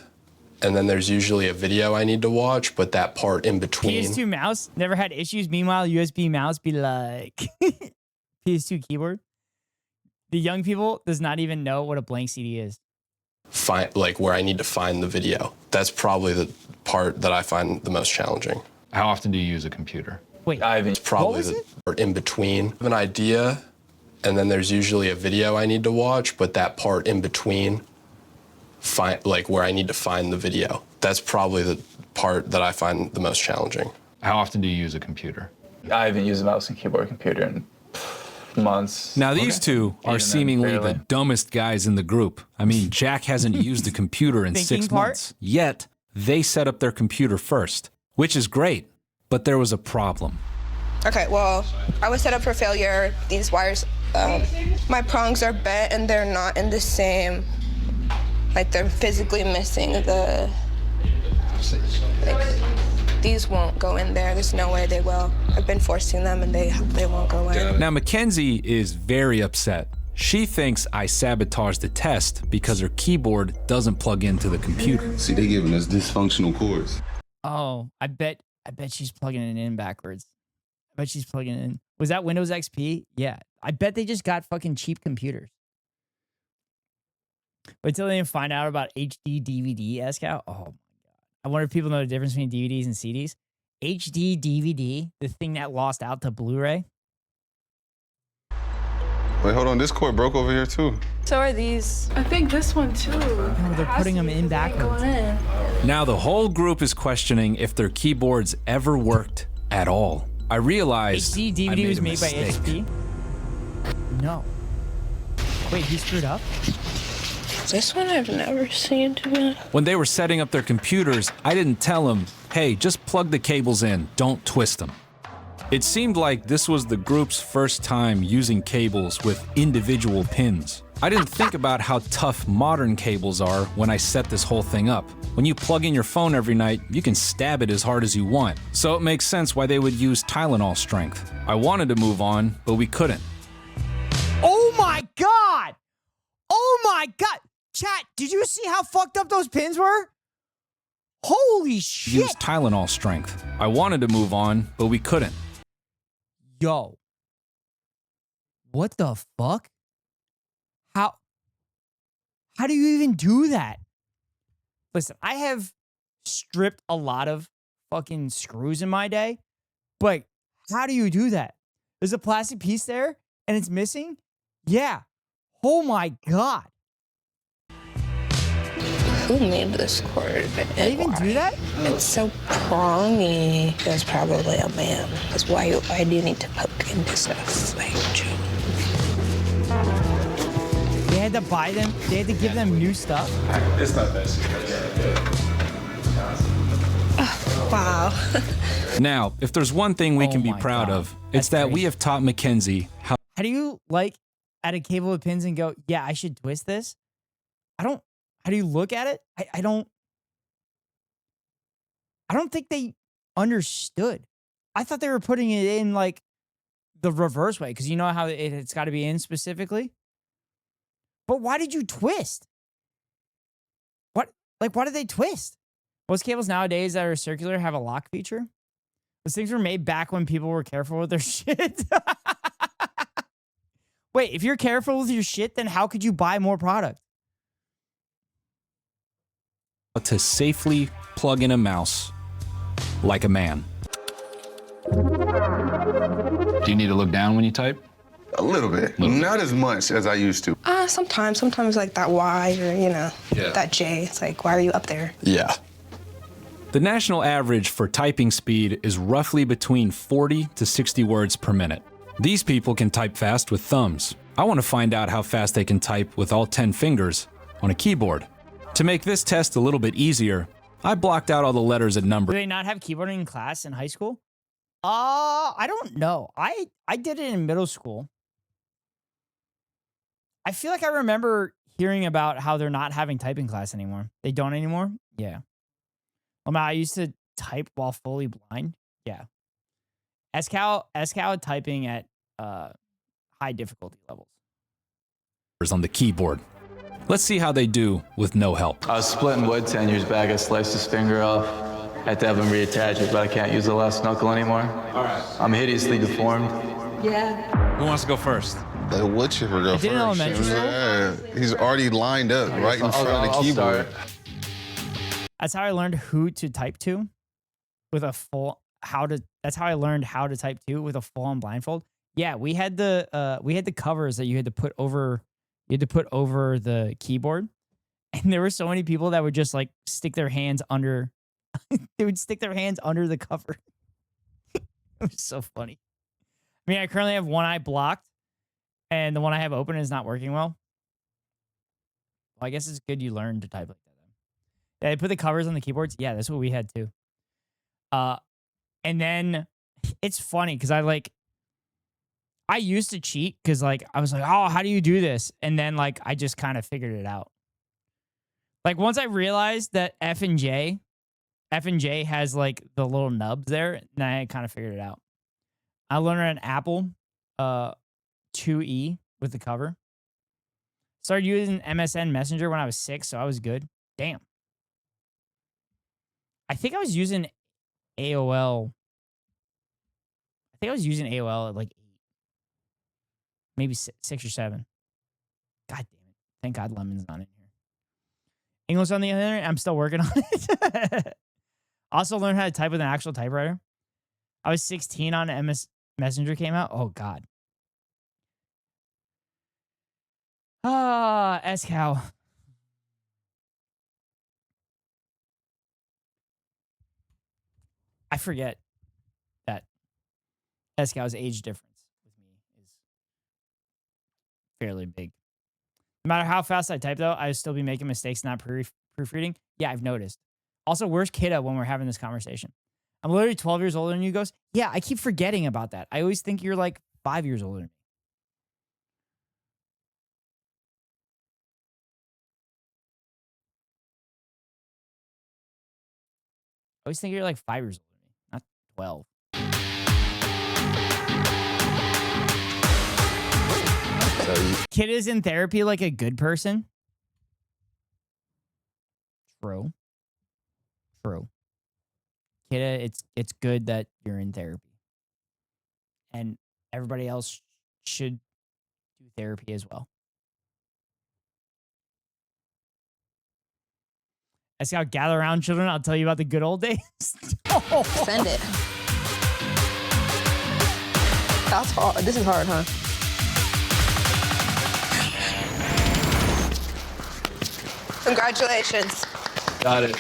Speaker 29: and then there's usually a video I need to watch, but that part in between.
Speaker 1: PS2 mouse never had issues. Meanwhile, USB mouse be like PS2 keyboard. The young people does not even know what a blank CD is.
Speaker 29: Like where I need to find the video. That's probably the part that I find the most challenging.
Speaker 16: How often do you use a computer?
Speaker 1: Wait,
Speaker 29: it's probably the part in between. I have an idea, and then there's usually a video I need to watch, but that part in between, like where I need to find the video. That's probably the part that I find the most challenging.
Speaker 16: How often do you use a computer?
Speaker 17: I haven't used a mouse and keyboard computer in months.
Speaker 7: Now, these two are seemingly the dumbest guys in the group. I mean, Jack hasn't used a computer in 6 months. Yet, they set up their computer first, which is great. But there was a problem.
Speaker 13: Okay, well, I was set up for failure. These wires, my prongs are bent and they're not in the same, like they're physically missing the, like, these won't go in there. There's no way they will. I've been forcing them and they won't go in.
Speaker 7: Now, Mackenzie is very upset. She thinks I sabotaged the test because her keyboard doesn't plug into the computer.
Speaker 9: See, they giving us dysfunctional cords.
Speaker 1: Oh, I bet she's plugging it in backwards. I bet she's plugging it in. Was that Windows XP? Yeah. I bet they just got fucking cheap computers. But until they find out about HD DVD SCOW, oh my God. I wonder if people know the difference between DVDs and CDs. HD DVD, the thing that lost out to Blu-ray.
Speaker 9: Wait, hold on. This cord broke over here too.
Speaker 10: So are these. I think this one too.
Speaker 1: No, they're putting them in backwards.
Speaker 7: Now the whole group is questioning if their keyboards ever worked at all. I realized
Speaker 1: HD DVD was made by
Speaker 7: mistake.
Speaker 1: HP? No. Wait, he screwed up?
Speaker 13: This one I've never seen, to be honest.
Speaker 7: When they were setting up their computers, I didn't tell them, hey, just plug the cables in, don't twist them. It seemed like this was the group's first time using cables with individual pins. I didn't think about how tough modern cables are when I set this whole thing up. When you plug in your phone every night, you can stab it as hard as you want. So it makes sense why they would use Tylenol strength. I wanted to move on, but we couldn't.
Speaker 1: Oh my God! Oh my God! Chat, did you see how fucked up those pins were? Holy shit!
Speaker 7: Use Tylenol strength. I wanted to move on, but we couldn't.
Speaker 1: Yo. What the fuck? How do you even do that? Listen, I have stripped a lot of fucking screws in my day, but how do you do that? There's a plastic piece there and it's missing? Yeah. Oh my God.
Speaker 13: Who made this cord?
Speaker 1: They even do that?
Speaker 13: It's so prongy. It was probably a man. That's why do you need to poke into stuff like Joe?
Speaker 1: They had to buy them. They had to give them new stuff.
Speaker 17: It's not this.
Speaker 13: Wow.
Speaker 7: Now, if there's one thing we can be proud of, it's that we have taught Mackenzie how.
Speaker 1: How do you add a cable with pins and go, yeah, I should twist this? How do you look at it? I don't think they understood. I thought they were putting it in like the reverse way because you know how it's got to be in specifically. But why did you twist? Why did they twist? Most cables nowadays that are circular have a lock feature. Those things were made back when people were careful with their shit. Wait, if you're careful with your shit, then how could you buy more product?
Speaker 7: To safely plug in a mouse like a man.
Speaker 16: Do you need to look down when you type?
Speaker 9: A little bit. Not as much as I used to.
Speaker 13: Sometimes like that Y or, that J. It's like, why are you up there?
Speaker 29: Yeah.
Speaker 7: The national average for typing speed is roughly between 40 to 60 words per minute. These people can type fast with thumbs. I want to find out how fast they can type with all 10 fingers on a keyboard. To make this test a little bit easier, I blocked out all the letters and numbers.
Speaker 1: Do they not have keyboarding in class in high school? I don't know. I did it in middle school. I feel like I remember hearing about how they're not having typing class anymore. They don't anymore? Yeah. I used to type while fully blind. Yeah. SCAL typing at high difficulty levels.
Speaker 7: On the keyboard. Let's see how they do with no help.
Speaker 17: I was splitting wood 10 years back. I sliced his finger off. Had to have him reattach it, but I can't use the last knuckle anymore. All right. I'm hideously deformed.
Speaker 6: Yeah.
Speaker 7: Who wants to go first?
Speaker 9: The wood chipper go
Speaker 1: did in elementary
Speaker 9: first.
Speaker 1: school?
Speaker 9: Yeah. He's already lined up right in front of the keyboard.
Speaker 1: That's how I learned who to type to with a full that's how I learned how to type to with a full-on blindfold. Yeah, we had the covers that you had to put over the keyboard. And there were so many people that would just like stick their hands under they would stick their hands under the cover. It was so funny. I mean, I currently have one eye blocked and the one I have open is not working well. Well, I guess it's good you learn to type like that. Yeah, they put the covers on the keyboards. Yeah, that's what we had too. And then it's funny because I used to cheat because I was like, oh, how do you do this? And then I just kind of figured it out. Once I realized that F and J has the little nubs there, then I kind of figured it out. I learned on Apple 2E with the cover. Started using MSN Messenger when I was 6, so I was good. Damn. I think I was using AOL. at 8. Maybe 6 or 7. God damn it. Thank God Lemon's not in here. English on the internet, I'm still working on it. Also learned how to type with an actual typewriter. I was 16 on MS Messenger came out. Oh, God. SCAL. I forget that SCAL's age difference with me is fairly big. No matter how fast I type, though, I would still be making mistakes not proofreading. Yeah, I've noticed. Also, where's Kidda when we're having this conversation? I'm literally 12 years older than you. Goes, yeah, I keep forgetting about that. I always think you're 5 years older than me. I always think you're 5 years older than me, not 12. Kid is in therapy like a good person. True. Kidda, it's good that you're in therapy. And everybody else should do therapy as well. I see how gather around, children. I'll tell you about the good old days.
Speaker 13: Send it. That's hard. This is hard, huh? Congratulations.
Speaker 17: Got it.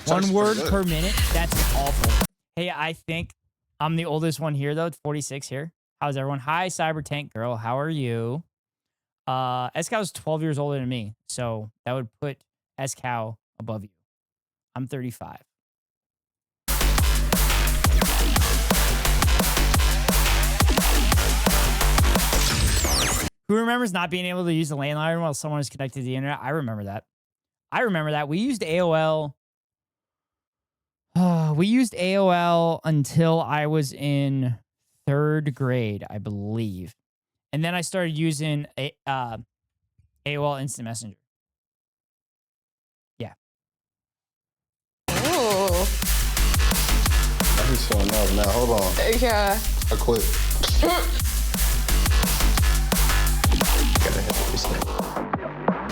Speaker 1: One word per minute? That's awful. Hey, I think I'm the oldest one here, though. 46 here. How's everyone? Hi, Cyber Tank Girl. How are you? SCOW is 12 years older than me, so that would put SCOW above you. I'm 35. Who remembers not being able to use the landline while someone is connected to the internet? I remember that. We used AOL. We used AOL until I was in 3rd grade, I believe. And then I started using AOL Instant Messenger. Yeah.
Speaker 13: Ooh.
Speaker 9: He's showing up now. Hold on.
Speaker 13: Yeah.
Speaker 9: I quit.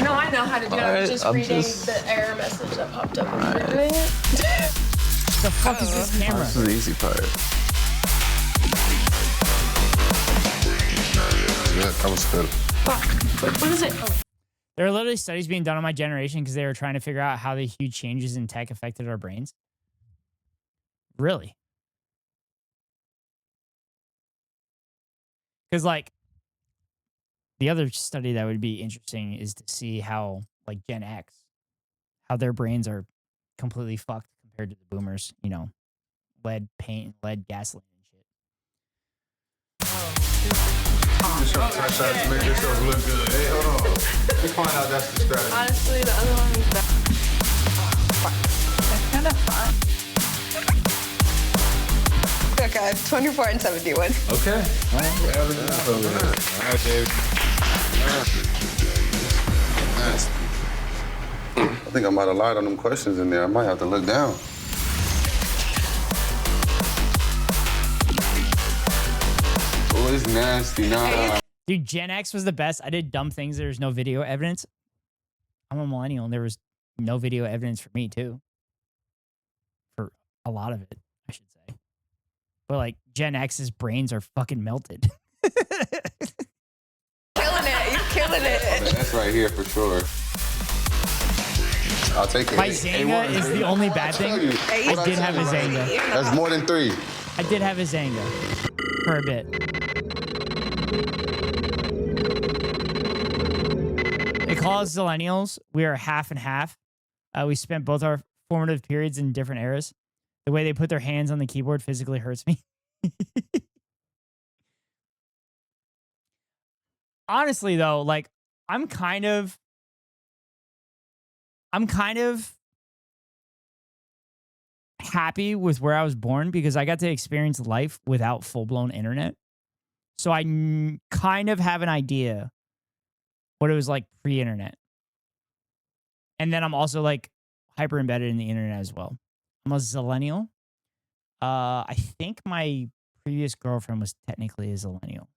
Speaker 6: No, I know how to do it. I was just reading the error message that popped up when you were doing it.
Speaker 1: The fuck is this camera?
Speaker 17: This is the easy part.
Speaker 9: Yeah. That was good.
Speaker 6: Fuck. What is it? Oh.
Speaker 1: There are literally studies being done on my generation because they were trying to figure out how the huge changes in tech affected our brains. Really? Because, like, the other study that would be interesting is to see how, like, Gen X, how their brains are completely fucked compared to the boomers, you know, lead paint, lead gasoline and shit.
Speaker 3: Just trying to touch that to make yourself look good. Hey, hold on. We find out that's the strategy.
Speaker 6: Honestly, the other one is better.
Speaker 10: That's kind of fun.
Speaker 13: Okay, 24 and 71.
Speaker 7: Okay.
Speaker 3: All right, Dave.
Speaker 9: I think I might have lied on them questions in there. I might have to look down. Oh, it's nasty. Nah.
Speaker 1: Dude, Gen X was the best. I did dumb things. There's no video evidence. I'm a millennial, and there was no video evidence for me, too. For a lot of it, I should say. But, like, Gen X's brains are fucking melted.
Speaker 13: Killing it. You're killing it.
Speaker 9: Okay, that's right here for sure. I'll take it.
Speaker 1: My Zanga is the only bad thing. I did have a Zanga.
Speaker 9: That's more than 3.
Speaker 1: I did have a Zanga for a bit. They call us Zillennials. We are half and half. We spent both our formative periods in different eras. The way they put their hands on the keyboard physically hurts me. Honestly, though, like, I'm kind of happy with where I was born because I got to experience life without full-blown internet. So I kind of have an idea what it was like pre-internet. And then I'm also, like, hyper embedded in the internet as well. I'm a Zillennial. I think my previous girlfriend was technically a Zillennial.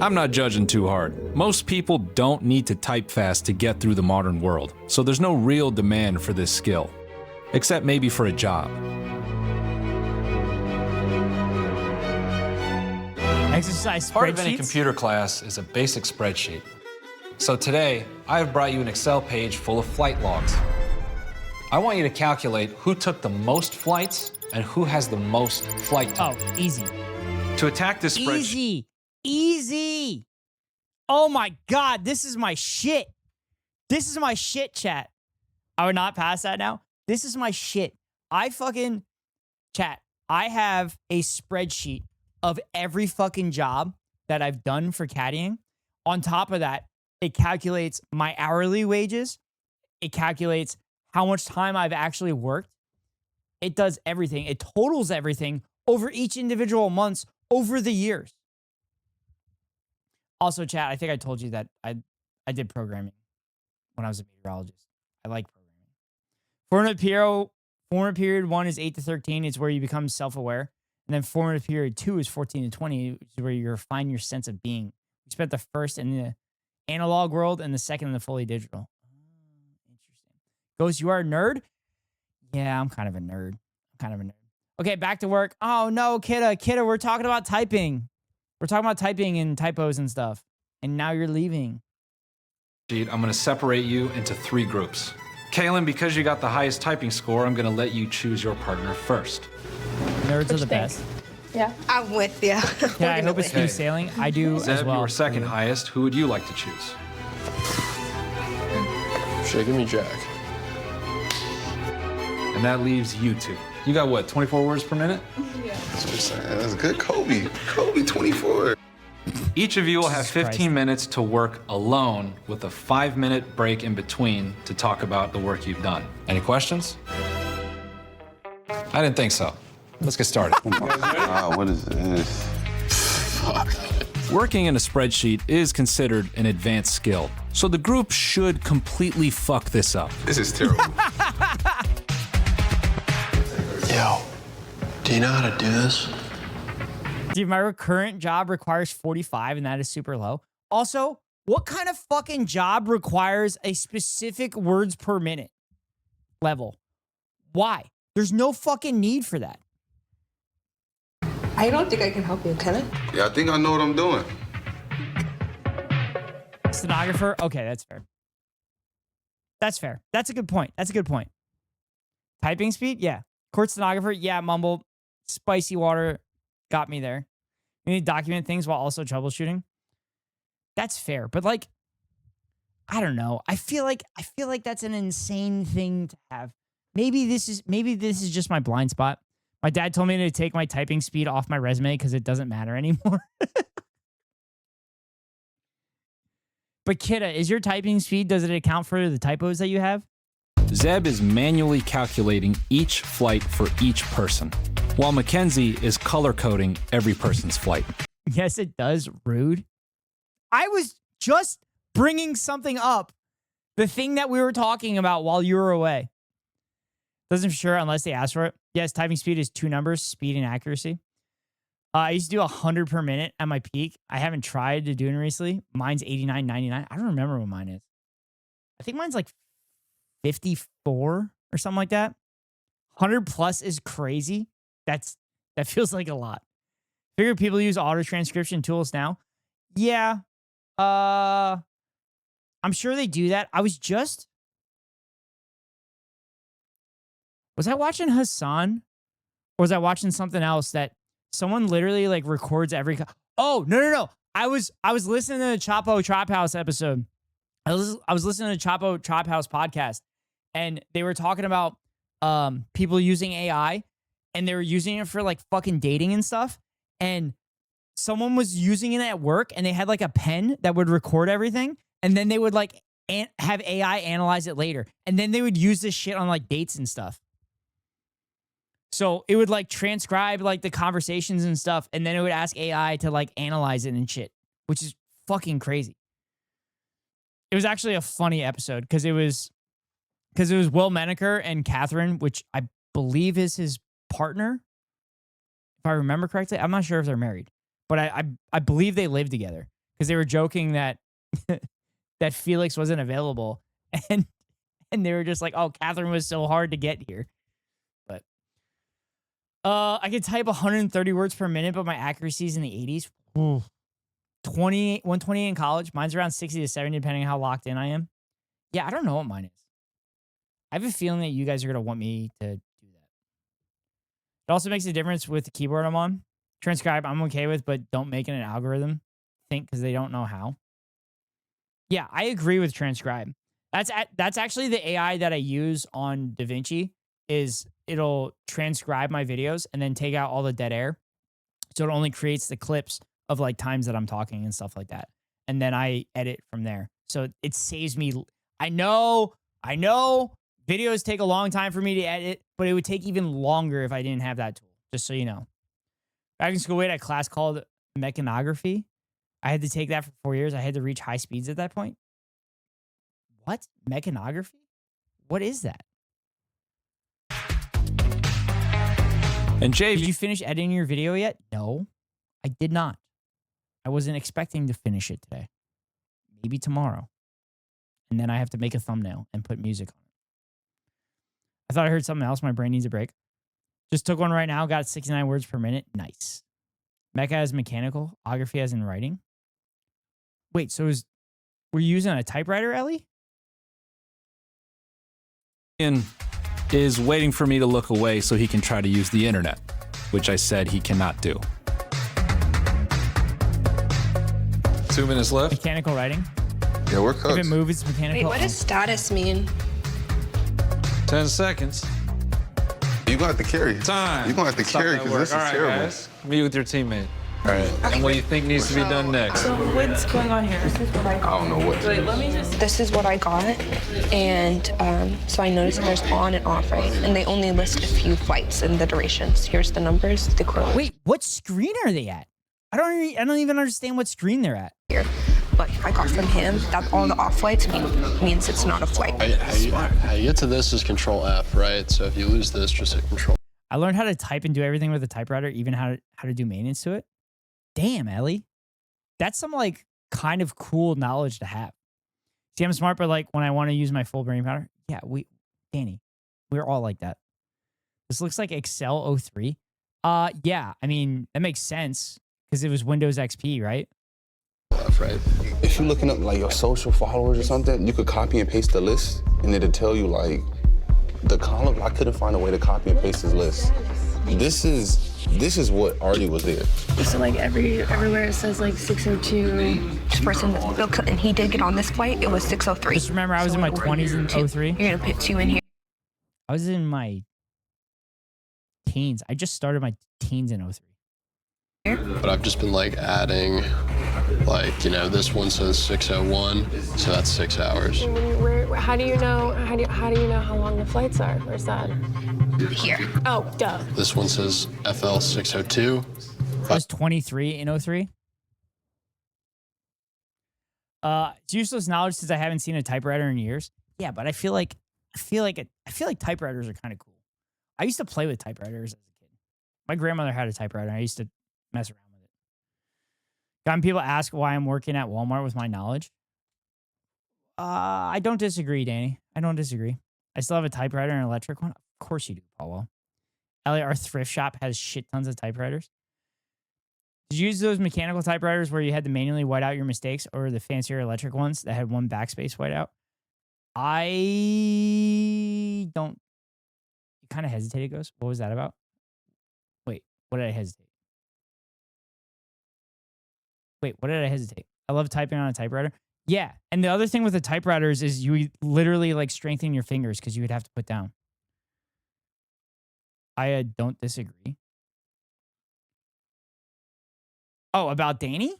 Speaker 7: I'm not judging too hard. Most people don't need to type fast to get through the modern world, so there's no real demand for this skill, except maybe for a job.
Speaker 1: Exercise
Speaker 7: Part of any
Speaker 1: spreadsheets?
Speaker 7: computer class is a basic spreadsheet. So today, I have brought you an Excel page full of flight logs. I want you to calculate who took the most flights and who has the most flight time.
Speaker 1: Oh, easy.
Speaker 7: To attack this spreadsheet...
Speaker 1: Easy. Easy. Oh my God, this is my shit. This is my shit, chat. I would not pass that now. This is my shit. Chat, I have a spreadsheet of every fucking job that I've done for caddying. On top of that, it calculates my hourly wages. It calculates how much time I've actually worked. It does everything. It totals everything over each individual months over the years. Also, chat, I think I told you that I did programming when I was a meteorologist. I like programming. Formative period 1 is 8 to 13. It's where you become self-aware. And then formative period 2 is 14 to 20, which is where you refine your sense of being. You spent the first in the analog world and the second in the fully digital. Interesting. Ghost, you are a nerd? Yeah, I'm kind of a nerd. Okay, back to work. Oh, no, Kidda, we're talking about typing. We're talking about typing and typos and stuff. And now you're leaving.
Speaker 7: I'm going to separate you into 3 groups. Kaylin, because you got the highest typing score, I'm going to let you choose your partner first.
Speaker 1: Nerds are the best.
Speaker 13: Yeah. I'm with you.
Speaker 1: Yeah, I hope it's smooth sailing. I do
Speaker 7: Zeb,
Speaker 1: as well.
Speaker 7: you were second highest. Who would you like to choose?
Speaker 8: Sure, give me Jack.
Speaker 7: And that leaves you 2. You got what, 24 words per minute?
Speaker 13: Yeah.
Speaker 9: That's what I'm saying. That's good. Kobe, 24.
Speaker 7: Each of you will have 15 minutes to work alone with a 5-minute break in between to talk about the work you've done. Any questions? I didn't think so. Let's get started.
Speaker 9: Wow, what is this? Fuck.
Speaker 7: Working in a spreadsheet is considered an advanced skill, so the group should completely fuck this up.
Speaker 9: This is terrible.
Speaker 8: Yo, do you know how to do this?
Speaker 1: Dude, my current job requires 45, and that is super low. Also, what kind of fucking job requires a specific words per minute level? Why? There's no fucking need for that.
Speaker 6: I don't think I can help you, can I?
Speaker 9: Yeah, I think I know what I'm doing.
Speaker 1: Stenographer? Okay, that's fair. That's fair. That's a good point. That's a good point. Typing speed? Yeah. Court stenographer? Yeah, mumble. Spicy water got me there. We need to document things while also troubleshooting. That's fair. But like, I don't know. I feel like that's an insane thing to have. Maybe this is just my blind spot. My dad told me to take my typing speed off my resume because it doesn't matter anymore. But Kidda, is your typing speed, does it account for the typos that you have?
Speaker 7: Zeb is manually calculating each flight for each person, while Mackenzie is color coding every person's flight.
Speaker 1: Yes, it does. Rude. I was just bringing something up. The thing that we were talking about while you were away. Doesn't for sure unless they ask for it. Yes, typing speed is 2 numbers, speed and accuracy. I used to do 100 per minute at my peak. I haven't tried to do it recently. Mine's 89, 99. I don't remember what mine is. I think mine's like 54 or something like that. 100 plus is crazy. That feels like a lot. Figure people use auto transcription tools now. Yeah. I'm sure they do that. Was I watching Hassan? Or was I watching something else that someone literally like records every... Oh, no. I was listening to the Chapo Trap House episode. I was listening to Chapo Trap House podcast, and they were talking about people using AI, and they were using it for like fucking dating and stuff. And someone was using it at work, and they had like a pen that would record everything, and then they would like have AI analyze it later, and then they would use this shit on like dates and stuff. So it would like transcribe like the conversations and stuff, and then it would ask AI to like analyze it and shit, which is fucking crazy. It was actually a funny episode because it was Will Menaker and Catherine, which I believe is his partner, if I remember correctly. I'm not sure if they're married, but I believe they live together because they were joking that that Felix wasn't available, and they were just like, "Oh, Catherine was so hard to get here." But I could type 130 words per minute, but my accuracy is in the 80s. Ooh. 128 in college. Mine's around 60 to 70, depending on how locked in I am. Yeah, I don't know what mine is. I have a feeling that you guys are going to want me to do that. It also makes a difference with the keyboard I'm on. Transcribe, I'm okay with, but don't make it an algorithm. Think because they don't know how. Yeah, I agree with transcribe. That's actually the AI that I use on DaVinci. Is it'll transcribe my videos and then take out all the dead air. So it only creates the clips of like times that I'm talking and stuff like that. And then I edit from there. So it saves me. I know videos take a long time for me to edit, but it would take even longer if I didn't have that tool, just so you know. Back in school, we had a class called mechanography. I had to take that for 4 years. I had to reach high speeds at that point. What? Mechanography? What is that?
Speaker 7: And Jay,
Speaker 1: did you finish editing your video yet? No, I did not. I wasn't expecting to finish it today. Maybe tomorrow. And then I have to make a thumbnail and put music on it. I thought I heard something else. My brain needs a break. Just took one right now. Got 69 words per minute. Nice. Mecha as mechanical. Ography as in writing. Wait, so were you using a typewriter, Ellie?
Speaker 7: Is waiting for me to look away so he can try to use the internet, which I said he cannot do. 2 minutes left.
Speaker 1: Mechanical writing.
Speaker 9: Yeah, we're cooked.
Speaker 1: If it moves, it's mechanical.
Speaker 6: Wait, what does status mean?
Speaker 7: 10 seconds.
Speaker 9: You're going to have to carry.
Speaker 7: Time.
Speaker 9: You're going to have to carry because this is terrible.
Speaker 7: Guys, meet with your teammate. All right. And what do you think needs to be done next?
Speaker 10: So what's going on here?
Speaker 9: I don't know what.
Speaker 10: Wait, let me just...
Speaker 13: This is what I got, and so I noticed there's on and off, right? And they only list a few flights and the durations. Here's the numbers, the quote.
Speaker 1: Wait, what screen are they at? I don't even understand what screen they're at.
Speaker 13: Here, but I got from him that all the off flights means it's not a flight.
Speaker 8: How you get to this is Control F, right? So if you lose this, just hit Control.
Speaker 1: I learned how to type and do everything with a typewriter, even how to do maintenance to it. Damn, Ellie. That's some like kind of cool knowledge to have. See, I'm smart, but like when I want to use my full brain power, yeah, Danny, we're all like that. This looks like Excel 03. Yeah. I mean, that makes sense because it was Windows XP, right?
Speaker 9: Right. If you're looking up like your social followers or something, you could copy and paste the list, and it'll tell you like the column. I couldn't find a way to copy and paste his list. This is what already was there.
Speaker 6: So like everywhere it says like 602.
Speaker 13: This person, and he did get on this flight. It was 603.
Speaker 1: Just remember, I was in my 20s in 03.
Speaker 13: You're gonna put 2 in here.
Speaker 1: I was in my teens. I just started my teens in 03.
Speaker 29: But I've just been like adding, like, you know, this one says 601, so that's 6 hours.
Speaker 6: How do you know? How do you know how long the flights are? Where's that?
Speaker 13: Here.
Speaker 6: Oh, duh.
Speaker 29: This one says FL 602.
Speaker 1: I was 23 in 03. It's useless knowledge since I haven't seen a typewriter in years. Yeah, but I feel like typewriters are kind of cool. I used to play with typewriters as a kid. My grandmother had a typewriter, and I used to mess around with it. Gotten people ask why I'm working at Walmart with my knowledge. I don't disagree, Danny. I don't disagree. I still have a typewriter and an electric one. Of course you do, Paul. Elliot, our thrift shop has shit tons of typewriters. Did you use those mechanical typewriters where you had to manually white out your mistakes, or the fancier electric ones that had one backspace whiteout? I don't. You kind of hesitated, Ghost. What was that about? Wait, what did I hesitate? Wait, what did I hesitate? I love typing on a typewriter. Yeah, and the other thing with the typewriters is you would literally like strengthen your fingers because you would have to put down. I don't disagree. Oh, about Danny?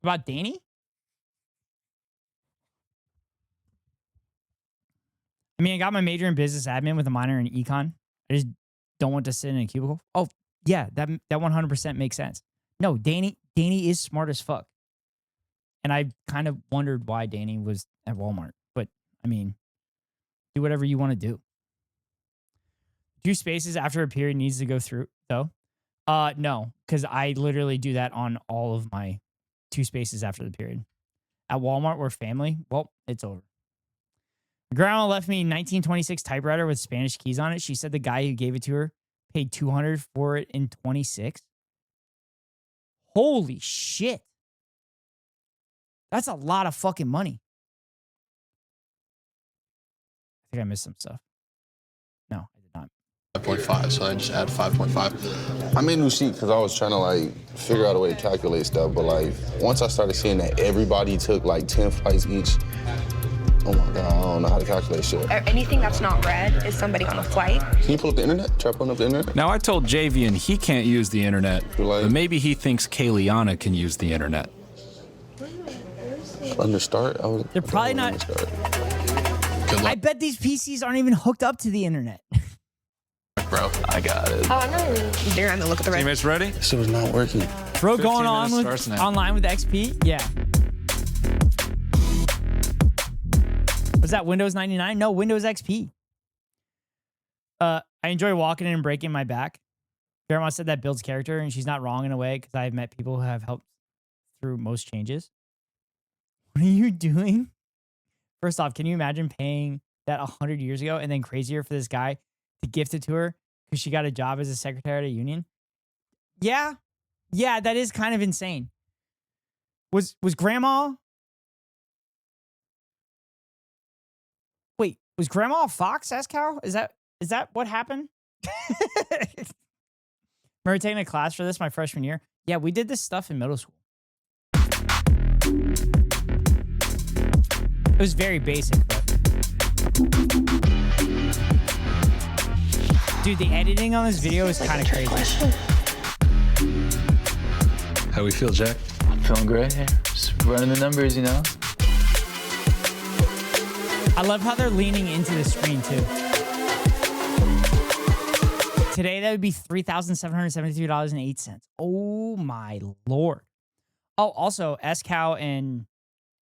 Speaker 1: About Danny? I mean, I got my major in business admin with a minor in econ. I just don't want to sit in a cubicle. Oh, yeah, that 100% makes sense. No, Danny is smart as fuck. And I kind of wondered why Danny was at Walmart. But, I mean, do whatever you want to do. 2 spaces after a period needs to go through, though. No, because I literally do that on all of my 2 spaces after the period. At Walmart, we're family. Well, it's over. Grandma left me a 1926 typewriter with Spanish keys on it. She said the guy who gave it to her paid $200 for it in 26. Holy shit. That's a lot of fucking money. I think I missed some stuff. No, I did not.
Speaker 29: 5.5, so I just add 5.5.
Speaker 9: I made a new sheet because I was trying to like figure out a way to calculate stuff, but like once I started seeing that everybody took like 10 flights each, oh my God, I don't know how to calculate shit.
Speaker 13: Anything that's not red is somebody on a flight.
Speaker 9: Can you pull up the internet? Try pulling up the internet?
Speaker 7: Now, I told Javian he can't use the internet, but maybe he thinks Kayliana can use the internet.
Speaker 9: Under start?
Speaker 1: They're probably not. I bet these PCs aren't even hooked up to the internet.
Speaker 29: Bro, I got it.
Speaker 6: Oh, I know.
Speaker 13: They're on the look at the red.
Speaker 7: Teammates ready?
Speaker 9: This was not working.
Speaker 1: Bro, going on with online with XP? Yeah. Was that Windows 99? No, Windows XP. I enjoy walking in and breaking my back. Grandma said that builds character, and she's not wrong in a way because I've met people who have helped through most changes. What are you doing? First off, can you imagine paying that 100 years ago and then crazier for this guy to gift it to her because she got a job as a secretary at a union? Yeah. Yeah, that is kind of insane. Was grandma... Wait, was grandma a fox, asked Carol? Is that what happened? Remember taking a class for this my freshman year? Yeah, we did this stuff in middle school. It was very basic, but... Dude, the editing on this video is kind of crazy.
Speaker 16: How we feel, Jack?
Speaker 17: I'm feeling great here. Just running the numbers, you know?
Speaker 1: I love how they're leaning into the screen, too. Today, that would be $3,773.08. Oh, my Lord. Oh, also, S-Cow and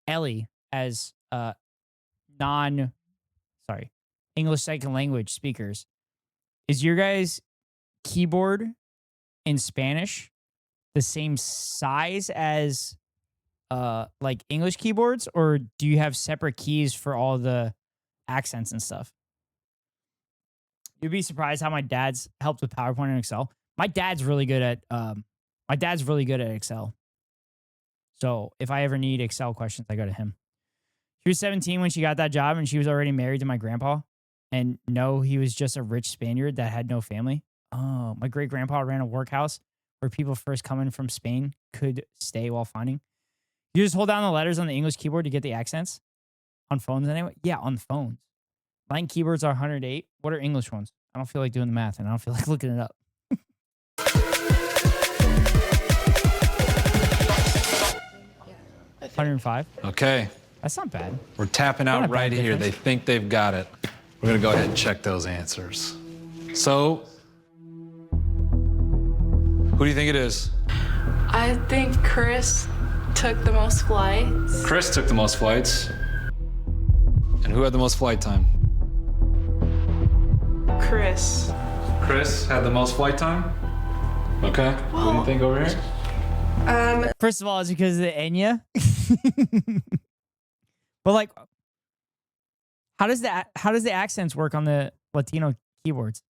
Speaker 1: Ellie as English second language speakers. Is your guys' keyboard in Spanish the same size as like English keyboards, or do you have separate keys for all the accents and stuff? You'd be surprised how my dad's helped with PowerPoint and Excel. My dad's really good at Excel. So if I ever need Excel questions, I go to him. She was 17 when she got that job, and she was already married to my grandpa. And no, he was just a rich Spaniard that had no family. Oh, my great grandpa ran a workhouse where people first coming from Spain could stay while finding. You just hold down the letters on the English keyboard to get the accents on phones anyway. Yeah, on phones. Latin keyboards are 108. What are English ones? I don't feel like doing the math, and I don't feel like looking it up. 105.
Speaker 7: Okay.
Speaker 1: That's not bad.
Speaker 7: We're tapping
Speaker 1: Not a
Speaker 7: out
Speaker 1: bad
Speaker 7: right here.
Speaker 1: difference.
Speaker 7: They think they've got it. We're going to go ahead and check those answers. So, who do you think it is?
Speaker 10: I think Chris took the most flights.
Speaker 7: Chris took the most flights. And who had the most flight time?
Speaker 10: Chris.
Speaker 7: Chris had the most flight time? Okay. What do you think over here?
Speaker 1: First of all, it's because of the Enya. But like, how does the accents work on the Latino keyboards?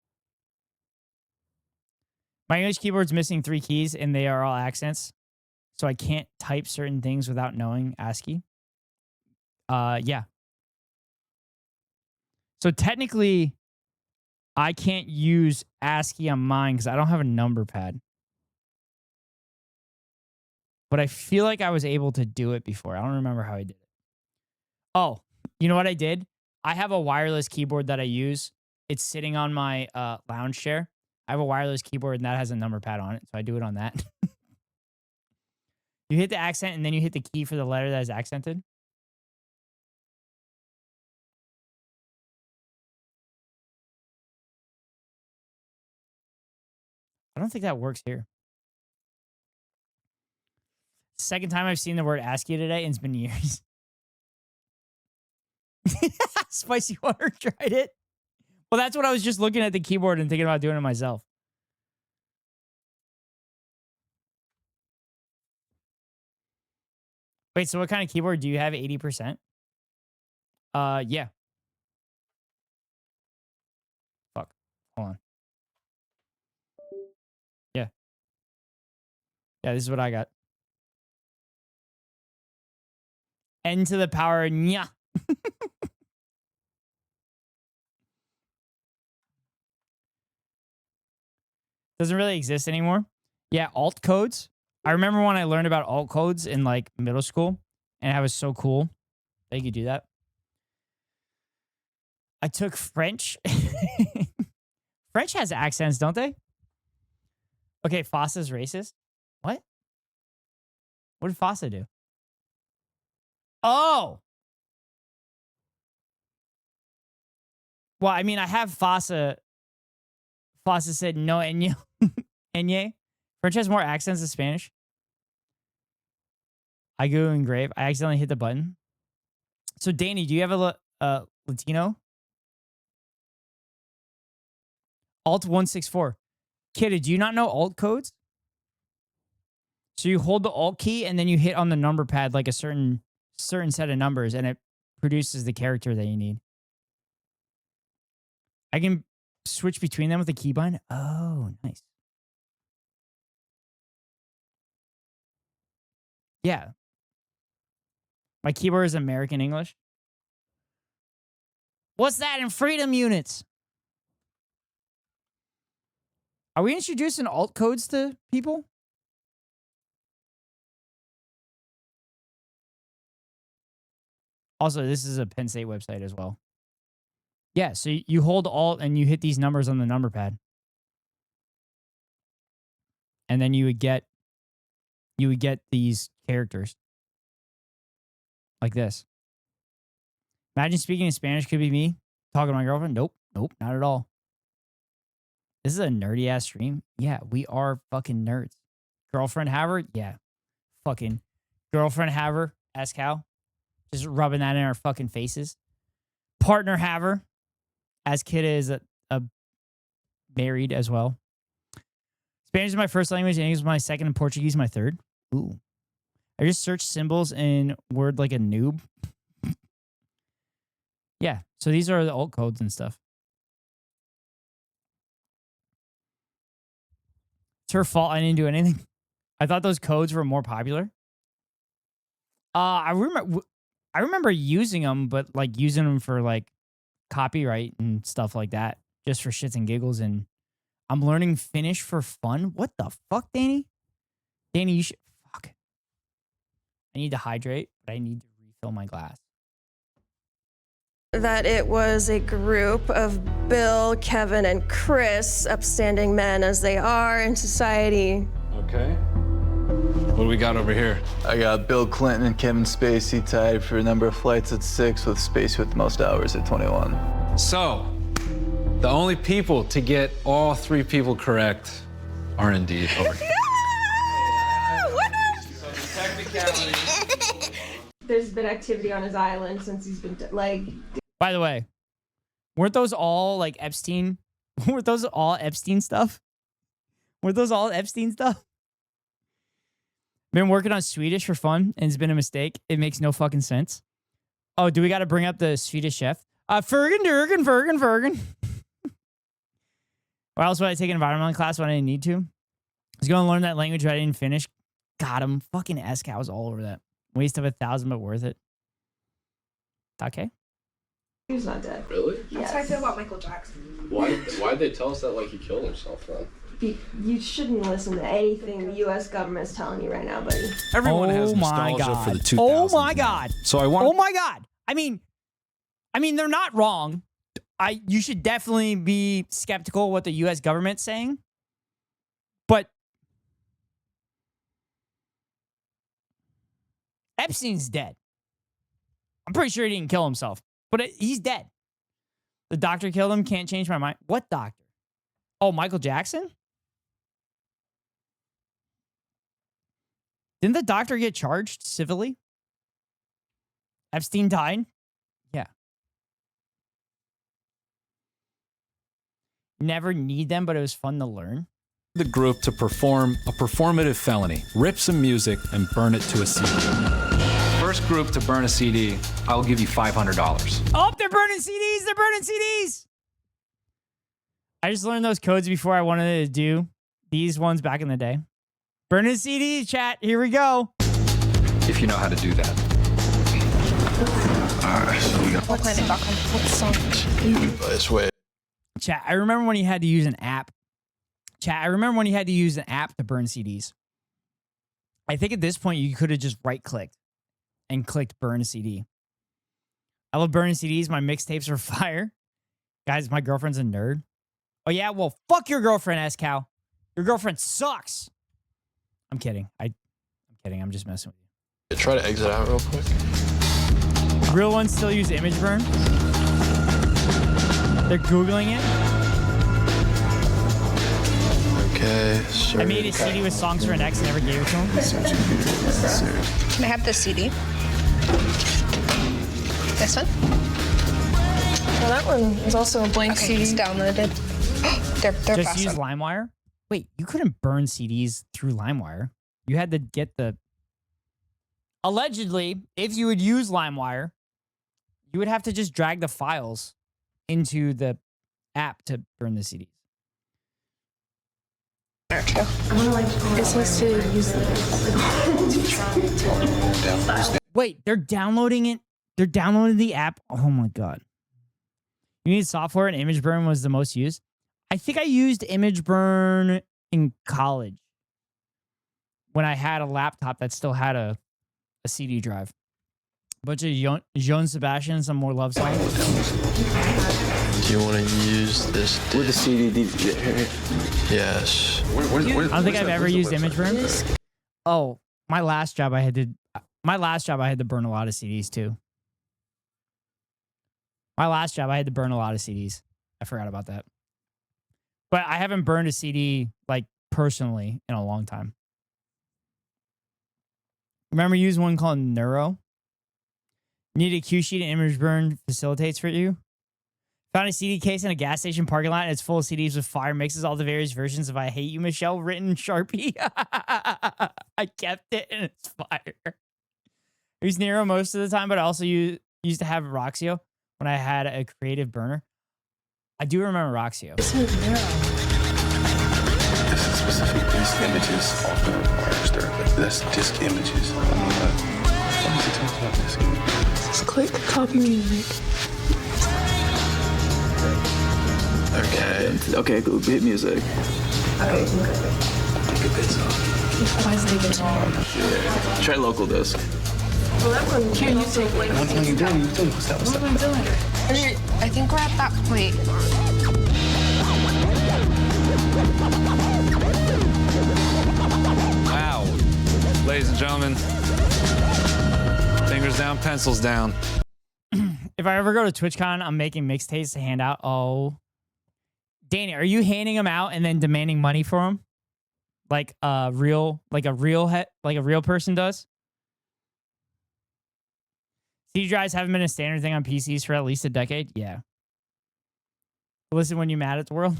Speaker 1: My English keyboard's missing 3 keys, and they are all accents, so I can't type certain things without knowing ASCII. Yeah. So technically, I can't use ASCII on mine because I don't have a number pad. But I feel like I was able to do it before. I don't remember how I did it. Oh, you know what I did? I have a wireless keyboard that I use. It's sitting on my lounge chair. I have a wireless keyboard, and that has a number pad on it, so I do it on that. You hit the accent, and then you hit the key for the letter that is accented. I don't think that works here. Second time I've seen the word ASCII today, and it's been years. Spicy water, tried it. Well, that's what I was just looking at the keyboard and thinking about doing it myself. Wait, so what kind of keyboard do you have? 80%? Yeah. Fuck. Hold on. Yeah. Yeah, this is what I got. N to the power, nya. Doesn't really exist anymore. Yeah, alt codes. I remember when I learned about alt codes in like middle school, and I was so cool that you could do that. I took French. French has accents, don't they? Okay, Fossa's racist. What? What did Fossa do? Oh! Well, I mean, I have Fossa. Fossa said no enye. Enye. French has more accents than Spanish. I go engrave. I accidentally hit the button. So, Danny, do you have a Latino? Alt 164. Kidda, do you not know alt codes? So you hold the alt key and then you hit on the number pad like a certain set of numbers, and it produces the character that you need. I can switch between them with the keybind. Oh, nice. Yeah. My keyboard is American English. What's that in freedom units? Are we introducing alt codes to people? Also, this is a Penn State website as well. Yeah, so you hold alt and you hit these numbers on the number pad. And then you would get these characters. Like this. Imagine speaking in Spanish could be me talking to my girlfriend. Nope, not at all. This is a nerdy ass stream. Yeah, we are fucking nerds. Girlfriend haver? Yeah. Fucking girlfriend haver, ask how. Just rubbing that in our fucking faces. Partner haver. As Kid is a married as well. Spanish is my first language, and English is my second, and Portuguese my third. Ooh. I just searched symbols in Word like a noob. Yeah, so these are the alt codes and stuff. her fault. I didn't do anything. I thought those codes were more popular. I remember using them, but like using them for like copyright and stuff like that, just for shits and giggles. And I'm learning Finnish for fun. What the fuck, Danny? Danny, you should. Fuck. I need to hydrate, but I need to refill my glass.
Speaker 6: That it was a group of Bill, Kevin, and Chris, upstanding men as they are in society.
Speaker 16: Okay. What do we got over here?
Speaker 17: I got Bill Clinton and Kevin Spacey tied for a number of flights at 6, with Spacey with the most hours at 21.
Speaker 7: So, the only people to get all 3 people correct are indeed over here.
Speaker 6: There's been activity on his island since he's been like.
Speaker 1: By the way, weren't those all like Epstein? Weren't those all Epstein stuff? Weren't those all Epstein stuff? Been working on Swedish for fun, and it's been a mistake. It makes no fucking sense. Oh, do we got to bring up the Swedish chef? Fergen. Why else would I take an environmental class when I didn't need to? I was going to learn that language, but I didn't finish. Got him. Fucking SCAL was all over that. Waste of 1,000, but worth it. Okay.
Speaker 6: He's not dead.
Speaker 29: Really?
Speaker 6: That's how I feel about Michael Jackson.
Speaker 29: Why'd they tell us that like he killed himself then?
Speaker 6: You shouldn't listen to anything the U.S. government's telling you right now, buddy.
Speaker 7: Everyone has nostalgia for the 2000s.
Speaker 1: Oh my god.
Speaker 7: So I want.
Speaker 1: Oh my god. I mean, they're not wrong. You should definitely be skeptical of what the U.S. government's saying. But Epstein's dead. I'm pretty sure he didn't kill himself, but he's dead. The doctor killed him. Can't change my mind. What doctor? Oh, Michael Jackson? Didn't the doctor get charged civilly? Epstein died? Yeah. Never need them, but it was fun to learn.
Speaker 7: The group to perform a performative felony, rip some music, and burn it to a CD. First group to burn a CD, I'll give you $500.
Speaker 1: Oh, they're burning CDs! They're burning CDs! I just learned those codes before I wanted to do these ones back in the day. Burning CDs, chat. Here we go.
Speaker 7: If you know how to do that.
Speaker 29: Alright, so we got this way.
Speaker 1: Chat, I remember when you had to use an app. Chat, I remember when you had to use an app to burn CDs. I think at this point you could have just right-clicked and clicked burn a CD. I love burning CDs. My mixtapes are fire. Guys, my girlfriend's a nerd. Oh, yeah? Well, fuck your girlfriend, S-Cow. Your girlfriend sucks. I'm kidding. I'm kidding. I'm just messing with you.
Speaker 29: Try to exit out real quick.
Speaker 1: Real ones still use image burn. They're Googling it.
Speaker 29: Okay. Sure.
Speaker 1: I made a CD with songs for an ex and never gave it to him.
Speaker 13: Can I have the CD? This one?
Speaker 6: Well, that one is also a blank
Speaker 13: Okay,
Speaker 6: CD.
Speaker 13: it's downloaded. they're
Speaker 1: Just
Speaker 13: awesome.
Speaker 1: use LimeWire? Wait, you couldn't burn CDs through LimeWire. You had to get the... Allegedly, if you would use LimeWire, you would have to just drag the files into the app to burn the CDs.
Speaker 6: It says to use this.
Speaker 1: Wait, they're downloading it? They're downloading the app? Oh my god. You need software and image burn was the most used? I think I used image burn in college when I had a laptop that still had a CD drive. A bunch of Joan Sebastian, some more love songs.
Speaker 29: Do you want to use this?
Speaker 17: With the CD,
Speaker 29: Yes.
Speaker 1: I don't think I've ever used image burn. Oh, my last job I had to burn a lot of CDs too. My last job I had to burn a lot of CDs. I forgot about that. But I haven't burned a CD like personally in a long time. Remember using one called Neuro? Need a cue sheet and image burn facilitates for you? Found a CD case in a gas station parking lot and it's full of CDs with fire mixes, all the various versions of I Hate You, Michelle, written in Sharpie. I kept it and it's fire. I use Nero most of the time, but I also used to have Roxio when I had a creative burner. I do remember Roxio.
Speaker 29: This is a specific piece
Speaker 9: images off the register. That's disk images. I don't know that. What is he talking about disk images?
Speaker 10: Just click copy music.
Speaker 9: Okay.
Speaker 17: Okay, cool. Hit music.
Speaker 10: Okay.
Speaker 9: Take a bit off.
Speaker 10: Why is it taking long?
Speaker 17: Try local disk.
Speaker 10: Well, that one. Can you take like?
Speaker 9: No, you done. You done. What's that? What's
Speaker 10: What am I doing?
Speaker 13: I think we're at that point.
Speaker 7: Wow. Ladies and gentlemen, fingers down, pencils down.
Speaker 1: If I ever go to TwitchCon, I'm making mixtapes to hand out. Oh, Danny, are you handing them out and then demanding money for them, like a real person does? CD drives haven't been a standard thing on PCs for at least a decade. Yeah. Listen when you're mad at the world.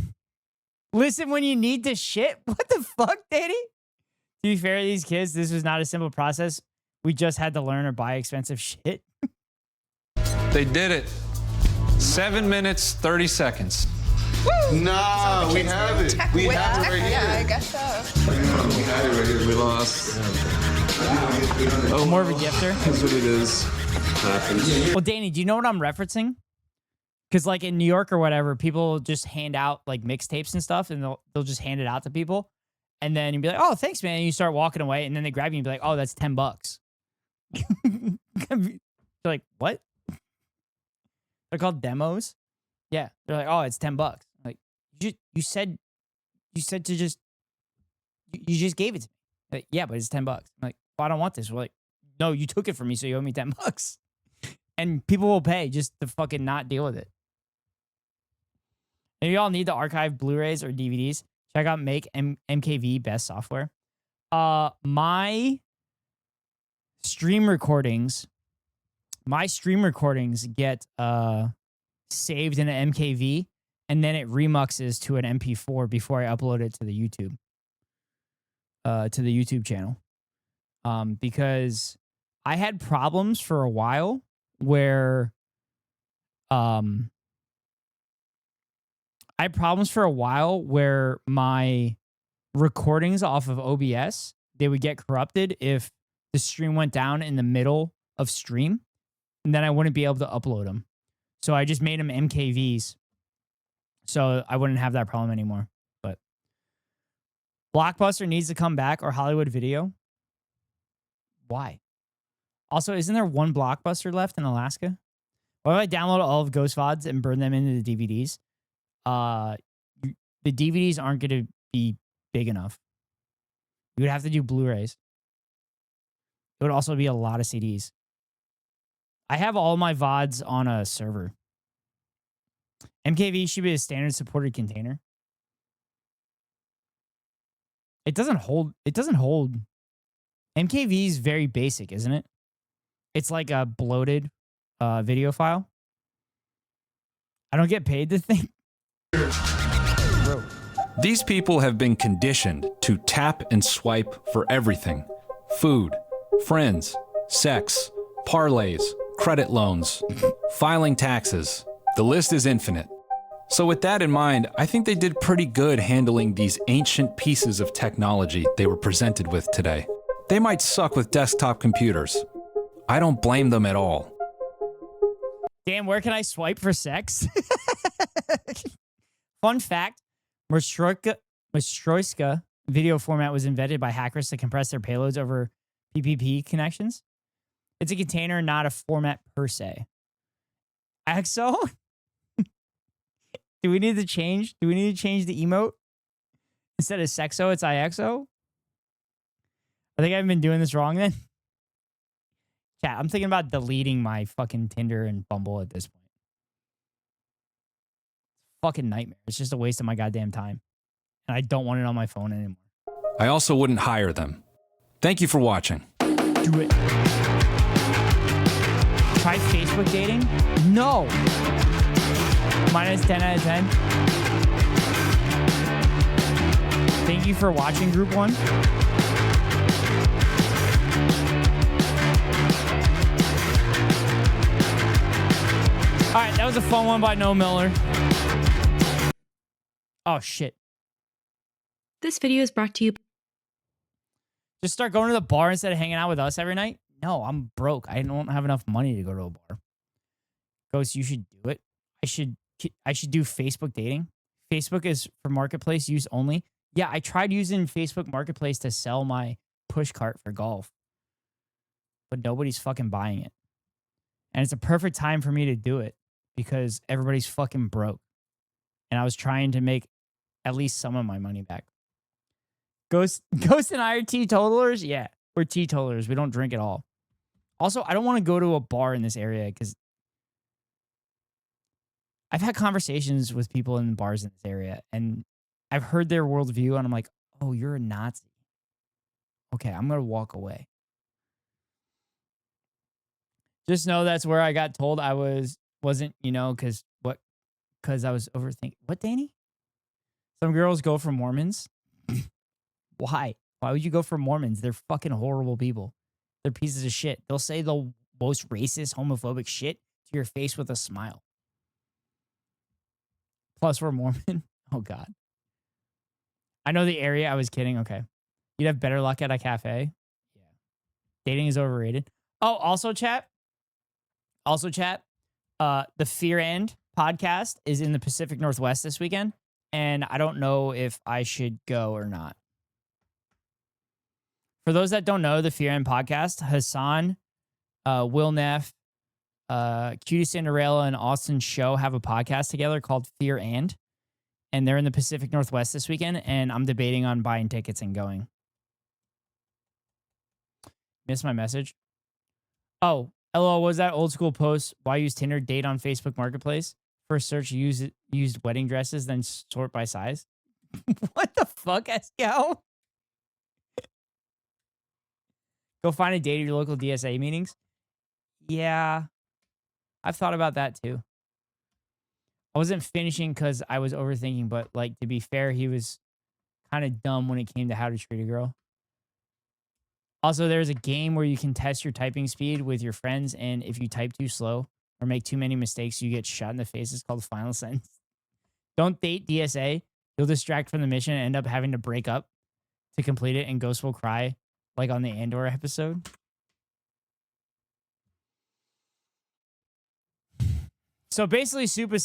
Speaker 1: Listen when you need to shit. What the fuck, Danny? To be fair to these kids, this was not a simple process. We just had to learn or buy expensive shit.
Speaker 7: They did it. 7 minutes, 30 seconds.
Speaker 9: Nah, we have it. We have it right here.
Speaker 13: Yeah, I guess so.
Speaker 9: We had it right here. We lost.
Speaker 1: Oh, more of a gifter?
Speaker 9: That's what it is.
Speaker 1: Well, Danny, do you know what I'm referencing? Because like in New York or whatever, people just hand out like mixtapes and stuff, and they'll just hand it out to people. And then you'd be like, oh, thanks, man. And you start walking away, and then they grab you and be like, oh, that's $10. They're like, what? They're called demos. Yeah. They're like, oh, it's $10. Like, you said to just, you just gave it to me. Like, yeah, but it's $10. I'm like, well, I don't want this. We're like, no, you took it from me, so you owe me $10. And people will pay just to fucking not deal with it. If y'all need to archive Blu-rays or DVDs, check out Make MKV Best Software. My stream recordings get saved in an MKV, and then it remuxes to an MP4 before I upload it to the YouTube channel. Because I had problems for a while where my recordings off of OBS, they would get corrupted if the stream went down in the middle of stream, and then I wouldn't be able to upload them. So I just made them MKVs, so I wouldn't have that problem anymore. But Blockbuster needs to come back, or Hollywood Video. Why? Also, isn't there one Blockbuster left in Alaska? What if I download all of Ghost VODs and burn them into the DVDs? The DVDs aren't going to be big enough. You would have to do Blu-rays. It would also be a lot of CDs. I have all my VODs on a server. MKV should be a standard supported container. It doesn't hold. MKV is very basic, isn't it? It's like a bloated video file. I don't get paid to think.
Speaker 7: These people have been conditioned to tap and swipe for everything. Food, friends, sex, parlays, credit loans, filing taxes. The list is infinite. So with that in mind, I think they did pretty good handling these ancient pieces of technology they were presented with today. They might suck with desktop computers. I don't blame them at all.
Speaker 1: Damn, where can I swipe for sex? Fun fact, Matryoshka video format was invented by hackers to compress their payloads over PPP connections. It's a container, not a format per se. XO? Do we need to change the emote? Instead of sexo, it's IXO? I think I've been doing this wrong then. Chat, I'm thinking about deleting my fucking Tinder and Bumble at this point. Fucking nightmare. It's just a waste of my goddamn time. And I don't want it on my phone anymore.
Speaker 7: I also wouldn't hire them. Thank you for watching.
Speaker 1: Do it. Try Facebook dating? No. Minus 10 out of 10. Thank you for watching, Group 1. All right, that was a fun one by Noah Miller. Oh, shit.
Speaker 14: This video is brought to you
Speaker 1: Just start going to the bar instead of hanging out with us every night? No, I'm broke. I don't have enough money to go to a bar. Ghost, you should do it. I should do Facebook dating. Facebook is for marketplace use only. Yeah, I tried using Facebook Marketplace to sell my push cart for golf, but nobody's fucking buying it. And it's a perfect time for me to do it because everybody's fucking broke. And I was trying to make at least some of my money back. Ghost and I are teetotalers? Yeah, we're teetotalers. We don't drink at all. Also, I don't want to go to a bar in this area because I've had conversations with people in bars in this area, and I've heard their worldview, and I'm like, oh, you're a Nazi. Okay, I'm going to walk away. Just know that's where I got told I wasn't, because I was overthinking. What, Danny? Some girls go for Mormons. Why? Why would you go for Mormons? They're fucking horrible people. They're pieces of shit. They'll say the most racist, homophobic shit to your face with a smile. Plus, we're Mormon. Oh, God. I know the area. I was kidding. Okay. You'd have better luck at a cafe. Yeah. Dating is overrated. Oh, also, chat. The Fear End podcast is in the Pacific Northwest this weekend, and I don't know if I should go or not. For those that don't know, the Fear End podcast, Hassan, Will Neff, Cutie Cinderella, and Austin Show have a podcast together called Fear And they're in the Pacific Northwest this weekend, and I'm debating on buying tickets and going. Missed my message? Oh, LOL, was that old school post? Why use Tinder? Date on Facebook Marketplace? First search used wedding dresses, then sort by size. What the fuck, Escal? Go find a date at your local DSA meetings? Yeah, I've thought about that too. I wasn't finishing because I was overthinking, but like, to be fair, he was kind of dumb when it came to how to treat a girl. Also, there's a game where you can test your typing speed with your friends, and if you type too slow or make too many mistakes, you get shot in the face. It's called Final Sentence. Don't date DSA. You'll distract from the mission and end up having to break up to complete it, and Ghost will cry like on the Andor episode. So basically, Supa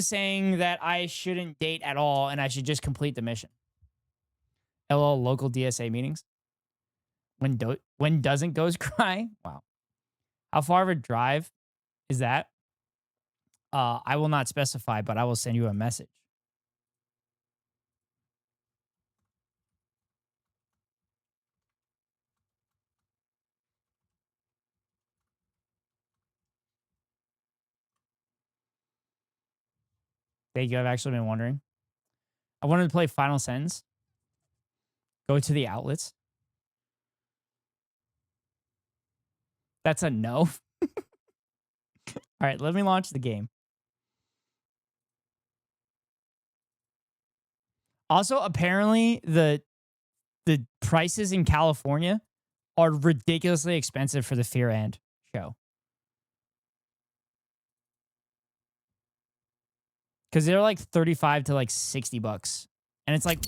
Speaker 1: saying that I shouldn't date at all and I should just complete the mission. LOL, local DSA meetings. When doesn't Ghost cry? Wow. How far of a drive is that? I will not specify, but I will send you a message. Thank you. I've actually been wondering. I wanted to play Final Sentence. Go to the outlets. That's a no. All right, let me launch the game. Also, apparently the prices in California are ridiculously expensive for the Fear End show. Because they're like 35 to like $60. And it's like,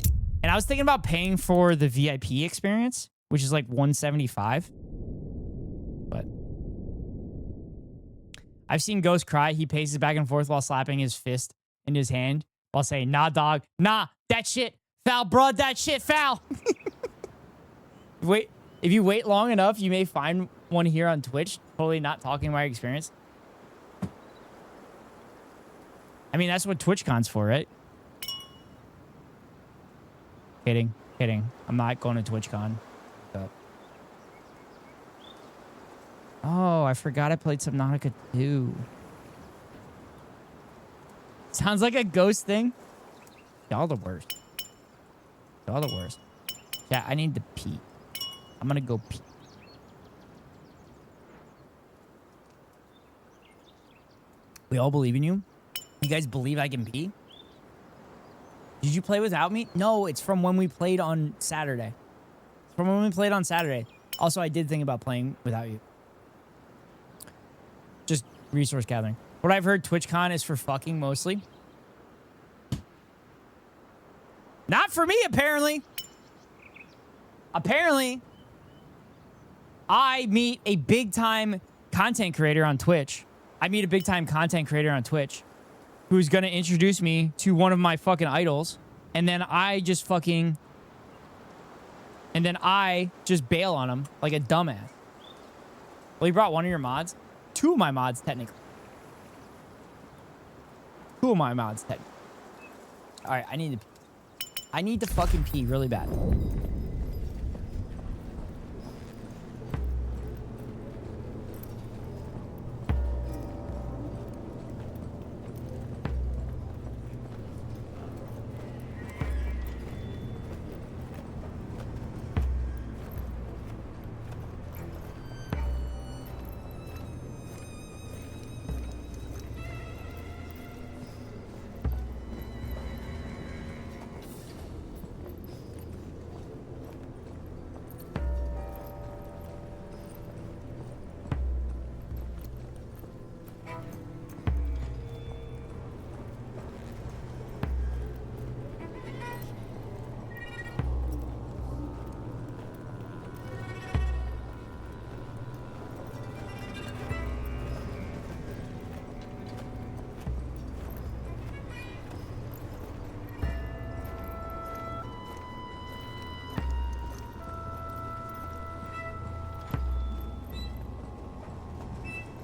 Speaker 1: and I was thinking about paying for the VIP experience, which is like $175. But I've seen Ghost cry. He paces back and forth while slapping his fist in his hand while saying, nah, dog, nah, that shit, foul, broad, that shit, foul. Wait, if you wait long enough, you may find one here on Twitch. Totally not talking my experience. I mean, that's what TwitchCon's for, right? Kidding. I'm not going to TwitchCon. Oh, I forgot I played Subnautica 2. Sounds like a Ghost thing. Y'all the worst. Yeah, I need to pee. I'm gonna go pee. We all believe in you. You guys believe I can pee? Did you play without me? No, it's from when we played on Saturday. Also, I did think about playing without you. Just resource gathering. What I've heard, TwitchCon is for fucking mostly. Not for me, apparently. Apparently, I meet a big-time content creator on Twitch. Who's going to introduce me to one of my fucking idols. And then I just bail on him like a dumbass. Well, you brought one of your mods? Two of my mods, technically. All right, I need to fucking pee really bad.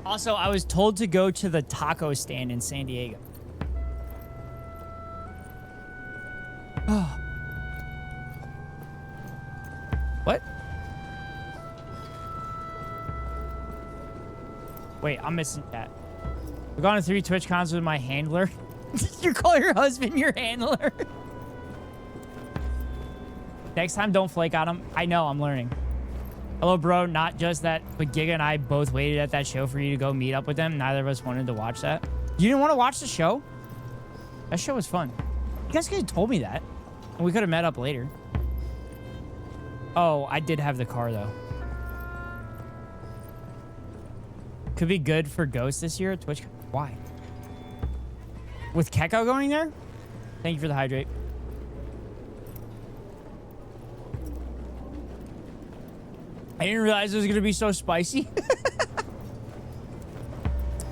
Speaker 1: Also, I was told to go to the taco stand in San Diego. What? Wait, I'm missing that. We're going to 3 Twitch cons with my handler. Did you call your husband your handler? Next time, don't flake on him. I know, I'm learning. Hello, bro. Not just that, but Giga and I both waited at that show for you to go meet up with them. Neither of us wanted to watch that. You didn't want to watch the show? That show was fun. You guys could have told me that. And we could have met up later. Oh, I did have the car, though. Could be good for Ghost this year at Twitch. Why? With Keko going there? Thank you for the hydrate. I didn't realize it was going to be so spicy.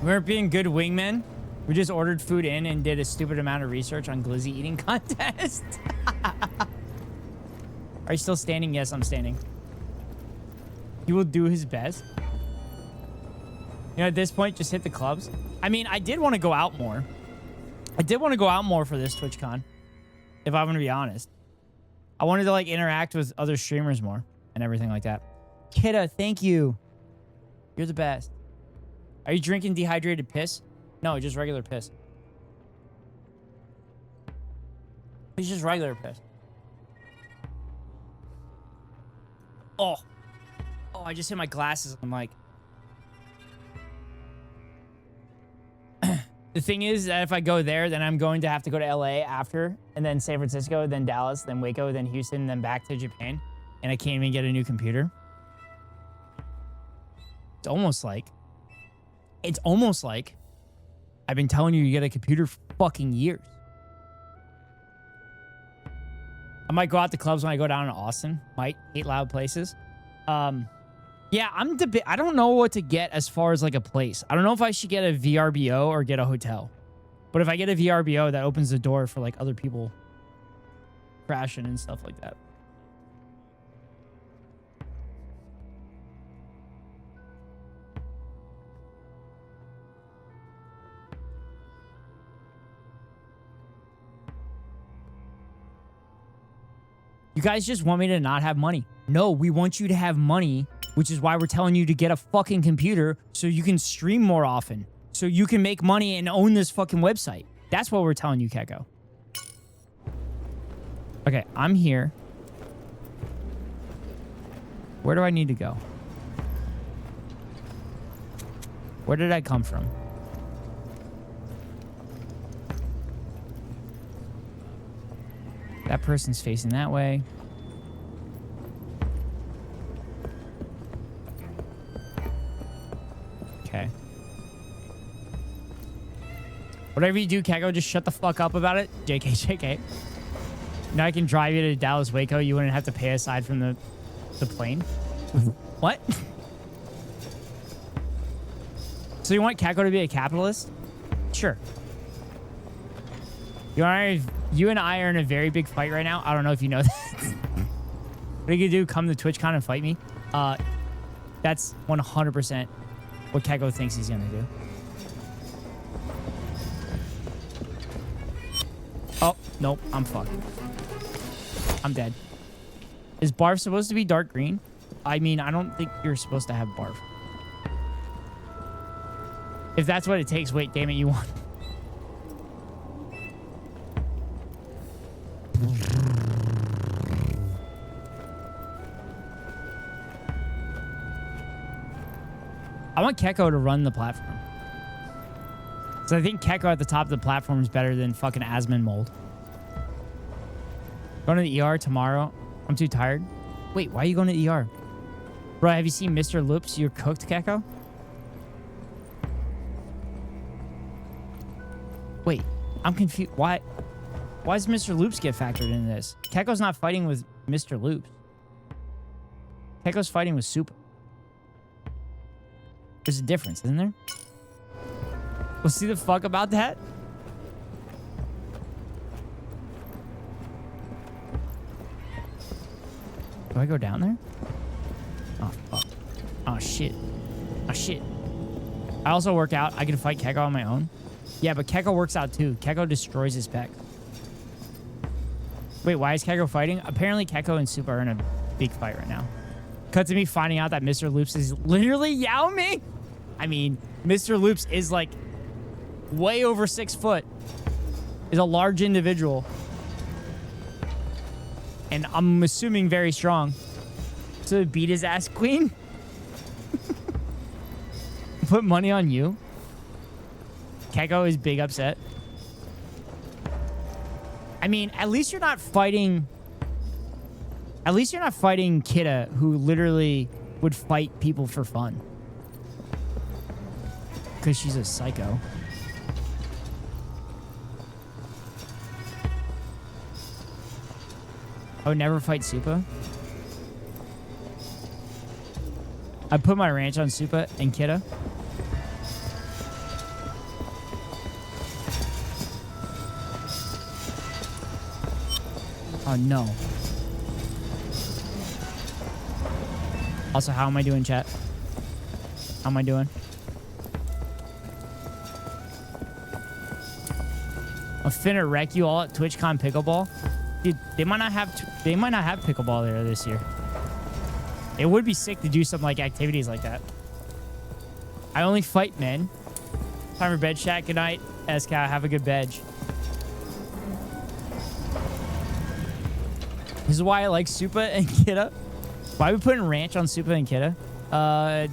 Speaker 1: We weren't being good wingmen. We just ordered food in and did a stupid amount of research on Glizzy eating contest. Are you still standing? Yes, I'm standing. He will do his best. You know, at this point, just hit the clubs. I mean, I did want to go out more. For this TwitchCon, if I'm going to be honest. I wanted to, like, interact with other streamers more and everything like that. Kidda, thank you. You're the best. Are you drinking dehydrated piss? No, just regular piss. It's just regular piss. Oh. Oh, I just hit my glasses. I'm like... The thing is that if I go there, then I'm going to have to go to LA after, and then San Francisco, then Dallas, then Waco, then Houston, then back to Japan. And I can't even get a new computer. It's almost like I've been telling you get a computer for fucking years. I might go out to clubs when I go down to Austin. Might hate loud places. Yeah, I don't know what to get as far as like a place. I don't know if I should get a VRBO or get a hotel. But if I get a VRBO, that opens the door for like other people crashing and stuff like that. You guys just want me to not have money. No, we want you to have money, which is why we're telling you to get a fucking computer so you can stream more often. So you can make money and own this fucking website. That's what we're telling you, Keko. Okay, I'm here. Where do I need to go? Where did I come from? That person's facing that way. Okay. Whatever you do, Keko, just shut the fuck up about it. JK, JK. Now I can drive you to Dallas, Waco. You wouldn't have to pay aside from the The plane? What? So you want Keko to be a capitalist? Sure. You and I are in a very big fight right now. I don't know if you know that. What are you gonna do? Come to TwitchCon and fight me? That's 100% what Keko thinks he's gonna do. Oh, nope. I'm fucked. I'm dead. Is barf supposed to be dark green? I mean, I don't think you're supposed to have barf. If that's what it takes, wait, damn it, you won. I want Keko to run the platform. So I think Keko at the top of the platform is better than fucking Asmon Mold. Going to the ER tomorrow. I'm too tired. Wait, why are you going to the ER? Bro, have you seen Mr. Loops? You're cooked, Keko? Wait, I'm confused. Why does Mr. Loops get factored into this? Keko's not fighting with Mr. Loops. Keko's fighting with Super. There's a difference, isn't there? We'll see the fuck about that. Do I go down there? Oh, fuck. Oh, shit. Oh, shit. I also work out. I can fight Keko on my own. Yeah, but Keko works out too. Keko destroys his pec. Wait, why is Keko fighting? Apparently, Keko and Super are in a big fight right now. Cut to me finding out that Mr. Loops is literally Yao Ming. I mean, Mr. Loops is like way over 6 foot. Is a large individual. And I'm assuming very strong. So beat his ass, Queen? Put money on you? Keko is big upset. I mean, at least you're not fighting... At least you're not fighting Kidda, who literally would fight people for fun. Because she's a psycho. I would never fight Supa. I put my ranch on Supa and Kidda. Oh, no. Also, how am I doing, chat? How am I doing? I'm finna wreck you all at TwitchCon Pickleball. Dude, they might not have pickleball there this year. It would be sick to do some like activities like that. I only fight men. Time for bed chat. Good night, SK. Have a good bed. This is why I like Supa and Kidda. Why are we putting ranch on Supa and Kidda?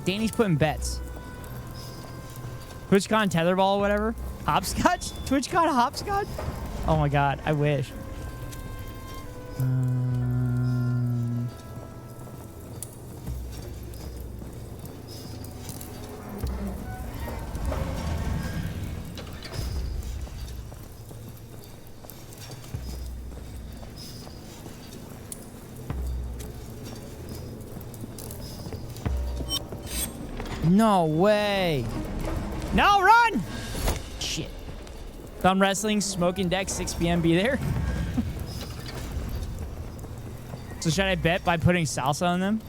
Speaker 1: Danny's putting bets. TwitchCon tetherball or whatever. Hopscotch? TwitchCon hopscotch? Oh my god, I wish. No way. No, run! Shit. Thumb wrestling, smoking deck, 6 p.m. Be there. So should I bet by putting salsa on them?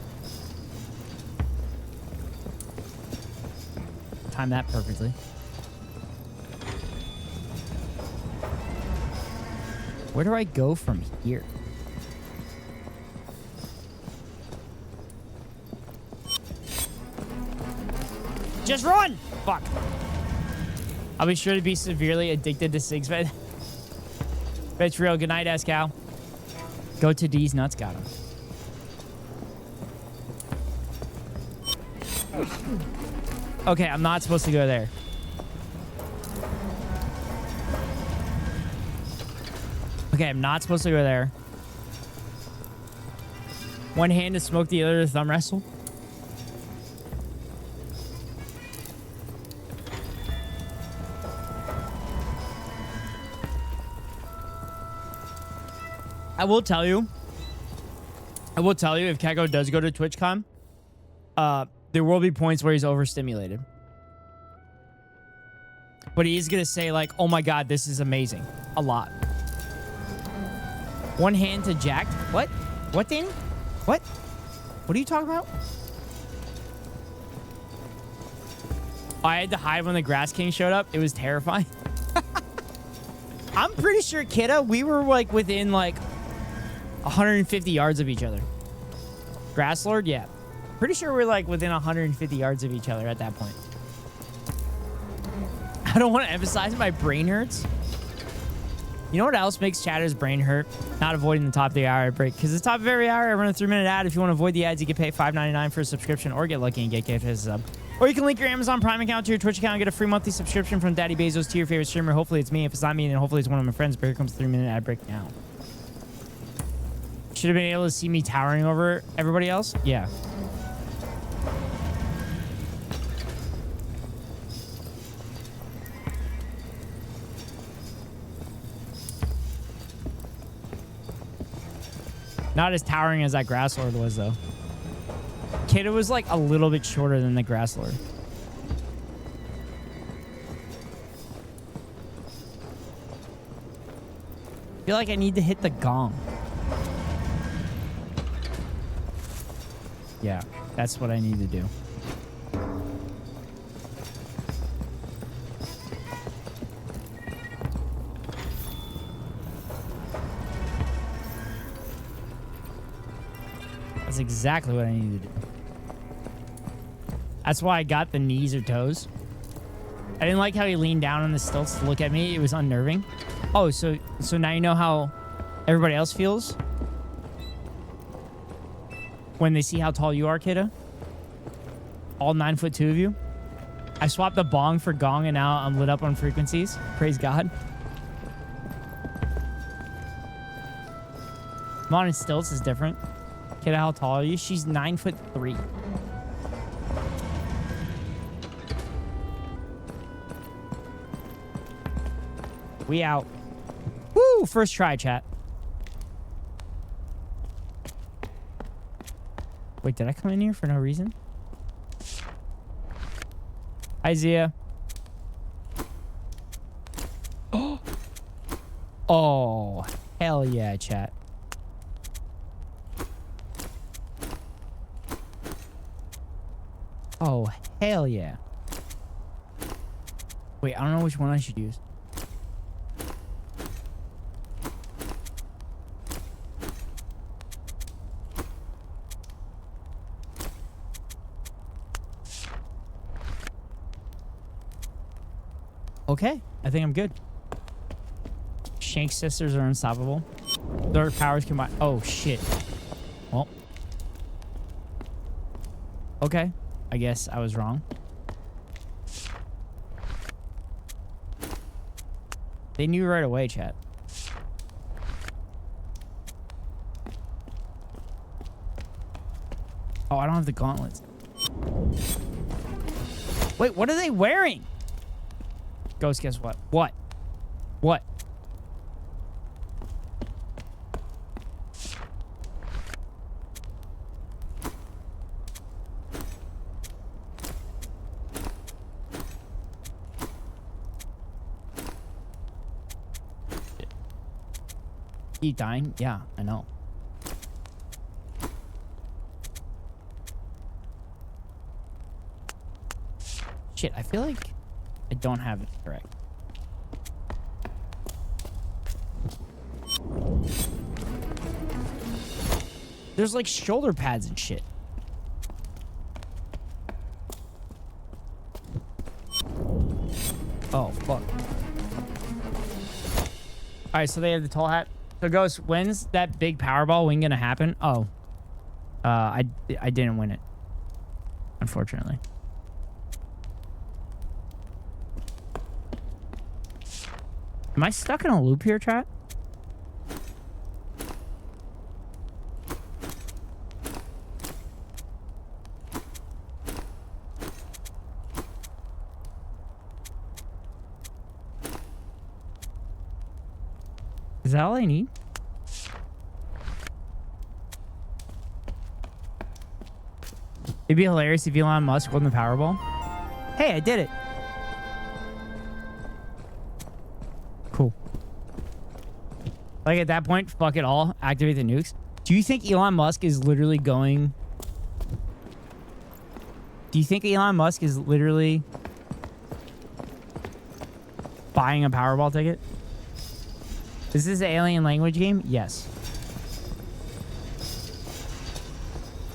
Speaker 1: Time that perfectly. Where do I go from here? Just run! Fuck. I'll be sure to be severely addicted to cigs. It's real. Good night, Escal. Go to D's nuts. Got him. Okay, I'm not supposed to go there. Okay, I'm not supposed to go there. One hand to smoke, the other to thumb wrestle. I will tell you, I will tell you, if Keko does go to TwitchCon, there will be points where he's overstimulated. But he's going to say, like, oh my God, this is amazing. A lot. One hand to Jack. What? What, Danny? What? What are you talking about? I had to hide when the Grass King showed up. It was terrifying. I'm pretty sure, Kidda, we were, like, within, like, 150 yards of each other. Grass Lord? Yeah. Pretty sure we're, like, within 150 yards of each other at that point. I don't want to emphasize my brain hurts. You know what else makes Chatter's brain hurt? Not avoiding the top of the hour break. Because the top of every hour, I run a 3-minute ad. If you want to avoid the ads, you can pay $5.99 for a subscription or get lucky and get KF as a sub. Or you can link your Amazon Prime account to your Twitch account and get a free monthly subscription from Daddy Bezos to your favorite streamer. Hopefully it's me. If it's not me, then hopefully it's one of my friends. But here comes the 3-minute ad break now. Should have been able to see me towering over everybody else? Yeah. Not as towering as that Grass Lord was, though. Kidda was, like, a little bit shorter than the Grass Lord. I feel like I need to hit the gong. Yeah, that's what I need to do. That's exactly what I need to do. That's why I got the knees or toes. I didn't like how he leaned down on the stilts to look at me. It was unnerving. Oh, so now you know how everybody else feels when they see how tall you are, Kidda? All 9'2" of you. I swapped the bong for gong and now I'm lit up on frequencies. Praise God. Mon and stilts is different. Kidda, how tall are you? She's 9'3". We out. Woo! First try, chat. Wait, did I come in here for no reason? Hi, Zia. Oh, hell yeah, chat. Oh, hell yeah. Wait, I don't know which one I should use. Okay, I think I'm good. Shank sisters are unstoppable. Their powers combine. Oh, shit. Well. Okay. I guess I was wrong. They knew right away, chat. Oh, I don't have the gauntlets. Wait, what are they wearing? Ghost, guess what? What? What? He dying? Yeah, I know. Shit, I feel like I don't have it correct. There's like shoulder pads and shit. Oh, fuck. Alright, so they have the tall hat. So, Ghost, when's that big Powerball win gonna happen? Oh. I didn't win it. Unfortunately. Am I stuck in a loop here, chat? Is that all I need? It'd be hilarious if Elon Musk won the Powerball. Hey, I did it. Cool. Like at that point, fuck it all. Activate the nukes. Do you think Elon Musk is literally going... Do you think Elon Musk is literally buying a Powerball ticket? Is this an alien language game? Yes.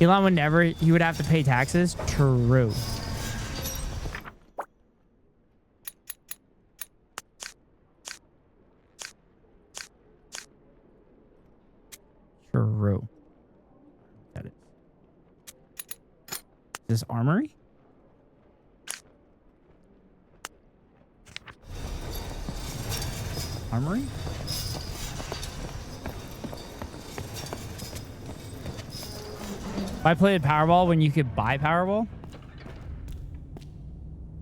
Speaker 1: Elon would never... He would have to pay taxes? True. True. Got it. Is this armory? Armory? I played Powerball when you could buy Powerball.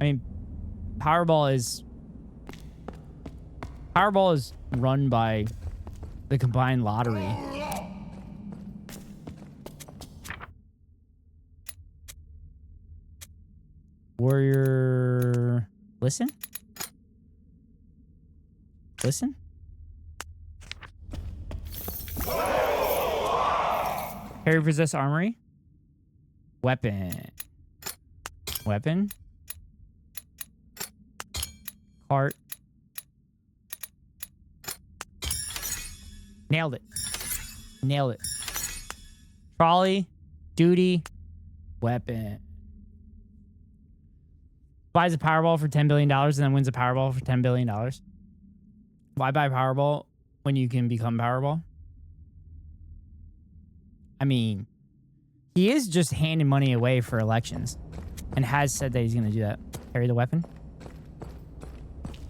Speaker 1: I mean, Powerball is run by the combined lottery. Warrior, listen. Listen. Harry possess armory. Weapon. Weapon. Cart. Nailed it. Nailed it. Trolley. Duty. Weapon. Buys a Powerball for $10 billion and then wins a Powerball for $10 billion. Why buy Powerball when you can become Powerball? I mean, he is just handing money away for elections and has said that he's going to do that. Carry the weapon?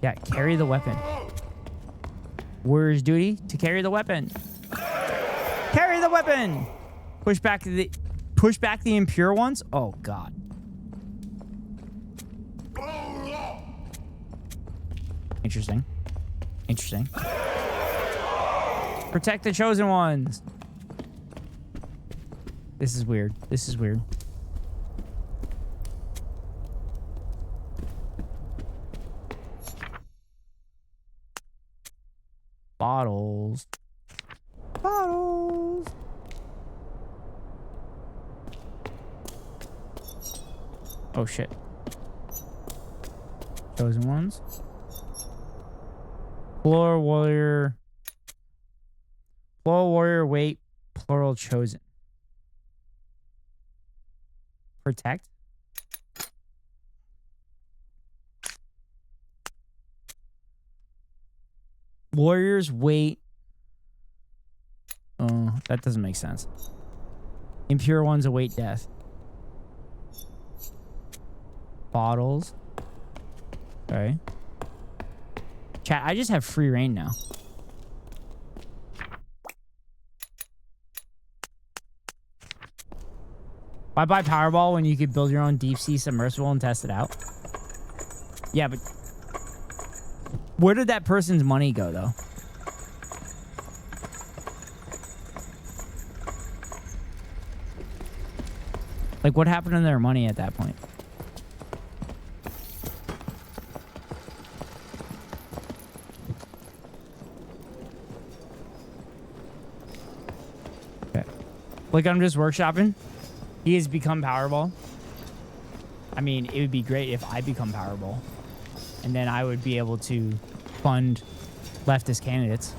Speaker 1: Yeah, carry the weapon. Warrior's duty to carry the weapon. Carry the weapon! Push back the impure ones? Oh, God. Interesting. Interesting. Protect the chosen ones. This is weird. This is weird. Bottles. Bottles. Oh, shit. Chosen ones. Plural warrior. Plural warrior, wait. Plural chosen. Protect. Warriors wait. Oh, that doesn't make sense. Impure ones await death. Bottles. Okay. Chat, I just have free reign now. Why buy Powerball when you could build your own deep sea submersible and test it out? Yeah, but where did that person's money go, though? Like, what happened to their money at that point? Okay. Like, I'm just workshopping. He has become Powerball. I mean, it would be great if I become Powerball. And then I would be able to fund leftist candidates.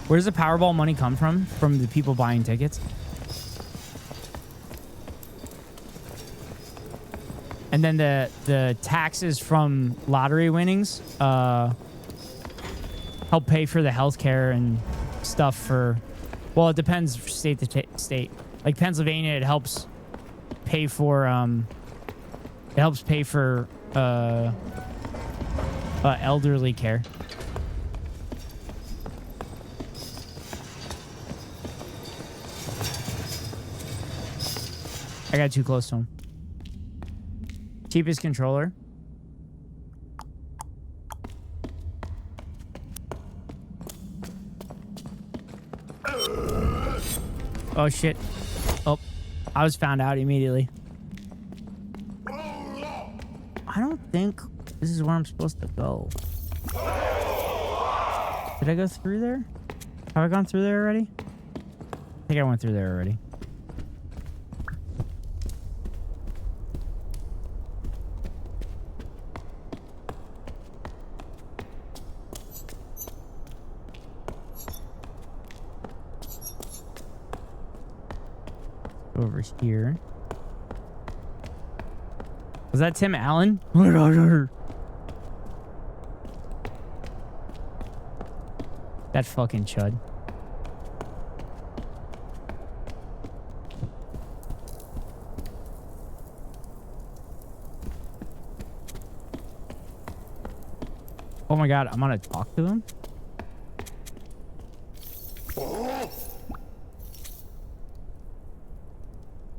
Speaker 1: Where does the Powerball money come from? From the people buying tickets? And then the taxes from lottery winnings help pay for the healthcare and stuff for, well, it depends state to state. Like Pennsylvania, it helps pay for elderly care. I got too close to him. Cheapest controller. Oh, shit. Oh, I was found out immediately. I don't think this is where I'm supposed to go. Did I go through there? Have I gone through there already? I think I went through there already. Over here. Was that Tim Allen? That fucking chud. Oh my god, I'm gonna talk to him?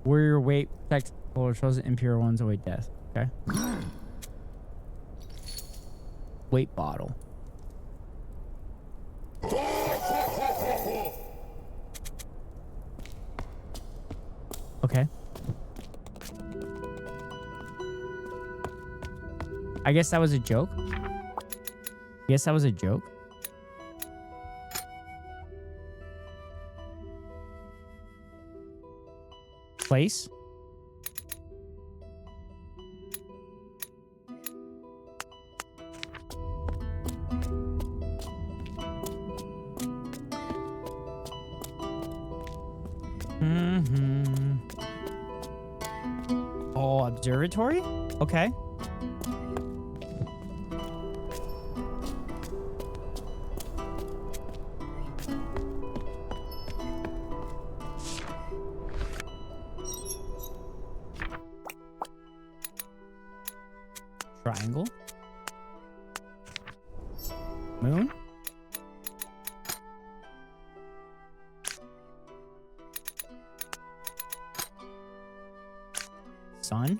Speaker 1: Warrior weight protects or shows impure ones await death. Okay. Weight bottle. Okay. I guess that was a joke. Yes, that was a joke. Place. Oh, observatory? Okay. Triangle. Moon. Sun.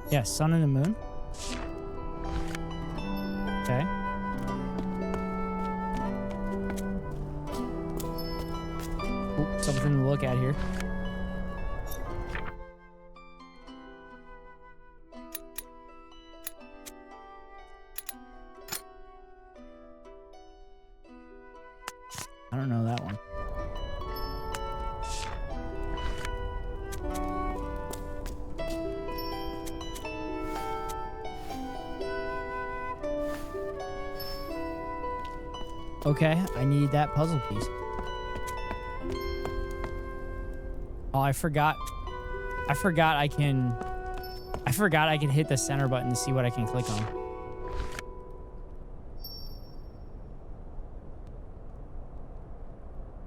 Speaker 1: Yeah, sun and the moon. Okay. Ooh, something to look at here. I don't know that one. Okay, I need that puzzle piece. Oh, I forgot I can hit the center button to see what I can click on.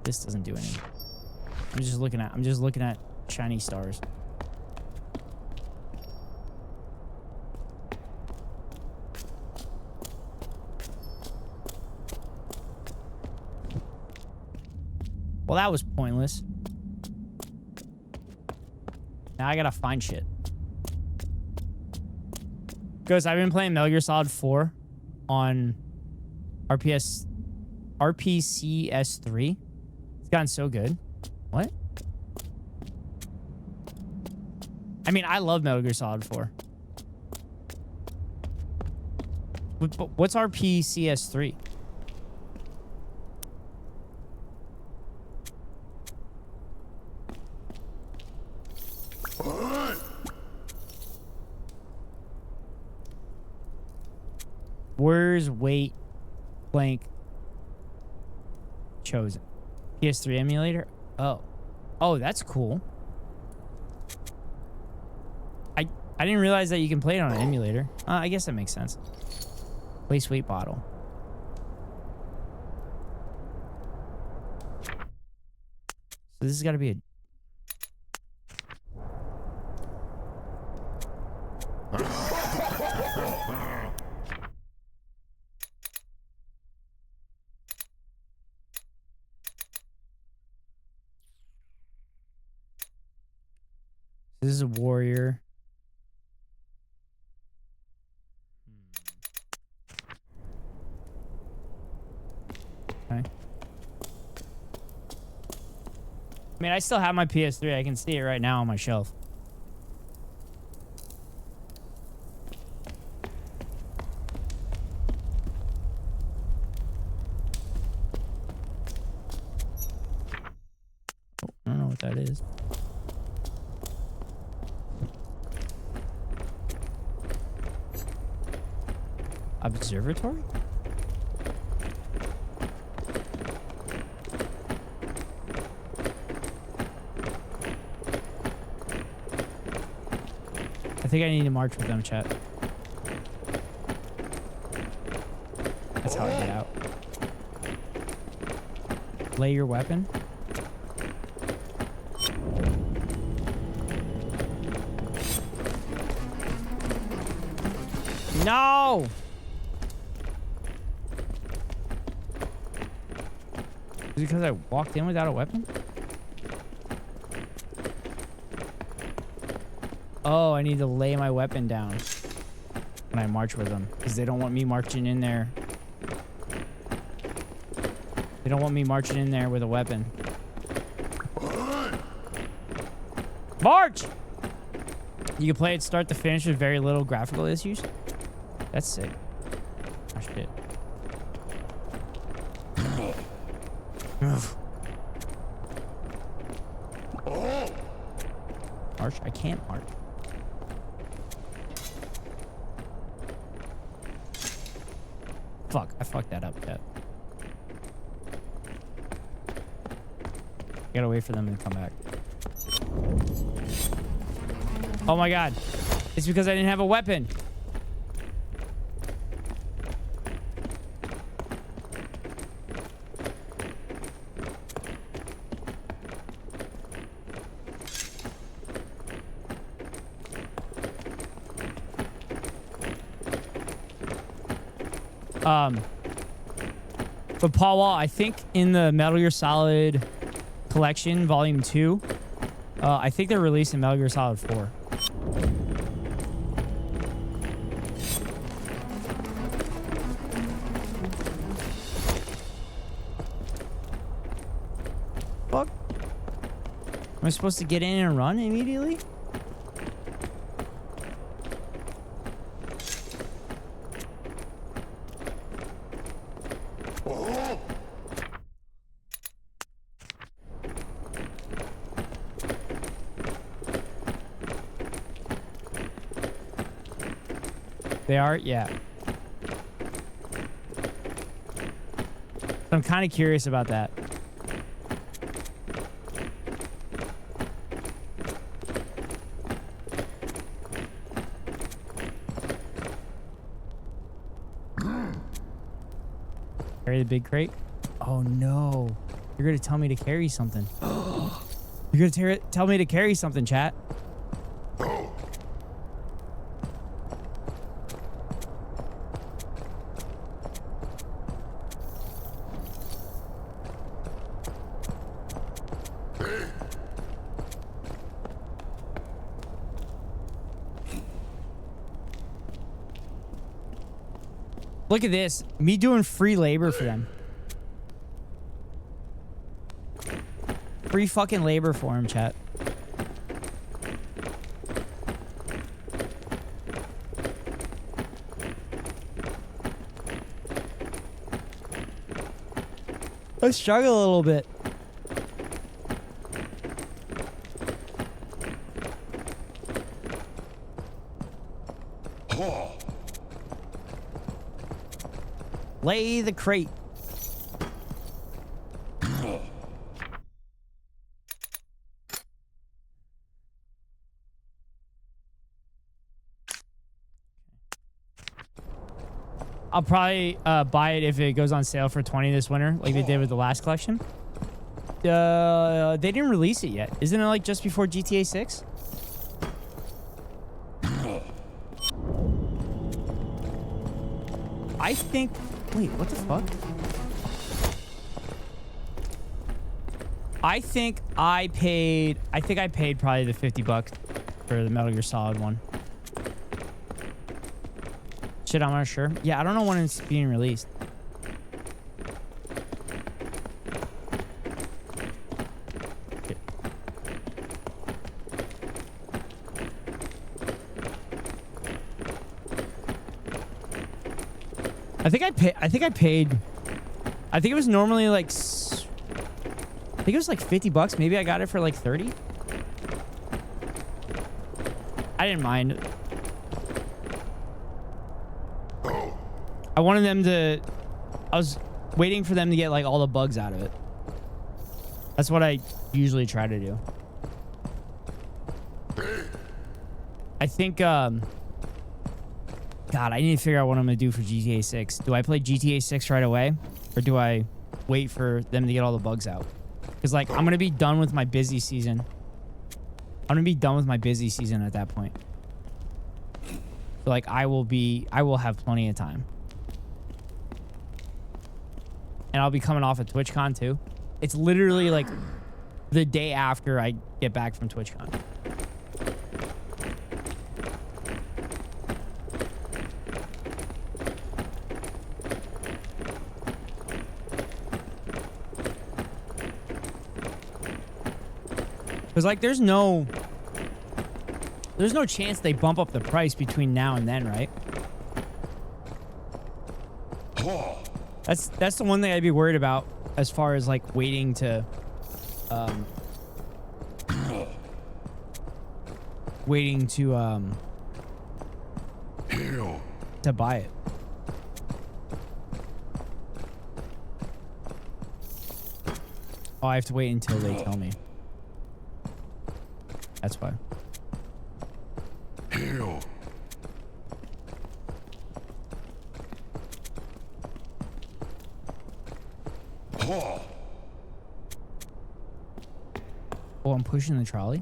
Speaker 1: This doesn't do anything. I'm just looking at shiny stars. Well, that was pointless. Now I gotta find shit. Guys, I've been playing Metal Gear Solid 4 on RPCS3. It's gotten so good. What? I mean, I love Metal Gear Solid 4. What's RPCS3? Where's weight blank chosen? PS3 emulator? Oh. Oh, that's cool. I didn't realize that you can play it on an emulator. I guess that makes sense. Place weight bottle. So this has got to be a... This is a warrior. Okay. mean, I still have my PS3. I can see it right now on my shelf. Oh, I don't know what that is. Observatory? I think I need to march with them, chat. That's how I get out. Lay your weapon. No! Is it because I walked in without a weapon? Oh, I need to lay my weapon down when I march with them because they don't want me marching in there. They don't want me marching in there with a weapon. March! You can play it start to finish with very little graphical issues. That's sick. Oh, shit. March? I can't march. Fuck, I fucked that up, Cat. Gotta wait for them to come back. Oh my god. It's because I didn't have a weapon. But Paul Wall, I think in the Metal Gear Solid Collection, Volume 2, I think they're releasing Metal Gear Solid 4. Fuck. Am I supposed to get in and run immediately? They are? Yeah. I'm kind of curious about that. Carry the big crate? Oh no. You're going to tell me to carry something. You're going to tell me to carry something, chat. Look at this. Me doing free labor for them. Free fucking labor for him, chat. I struggle a little bit. Lay the crate. I'll probably buy it if it goes on sale for 20 this winter, like they did with the last collection. They didn't release it yet. Isn't it like just before GTA 6? I think... Wait, what the fuck? I think I paid probably the $50 for the Metal Gear Solid one. Shit, I'm not sure. Yeah, I don't know when it's being released. I think I paid. I think it was normally like. I think it was like $50. Maybe I got it for like 30. I didn't mind. I wanted them to. I was waiting for them to get like all the bugs out of it. That's what I usually try to do. I think. God, I need to figure out what I'm gonna do for GTA 6. Do I play GTA 6 right away, or do I wait for them to get all the bugs out? Because like I'm gonna be done with my busy season. I'm gonna be done with my busy season at that point. So like I will have plenty of time. And I'll be coming off of TwitchCon too. It's literally like the day after I get back from TwitchCon. Because like there's no chance they bump up the price between now and then, right? That's the one thing I'd be worried about as far as like waiting to to buy it. Oh, I have to wait until they tell me. That's why. Oh, I'm pushing the trolley.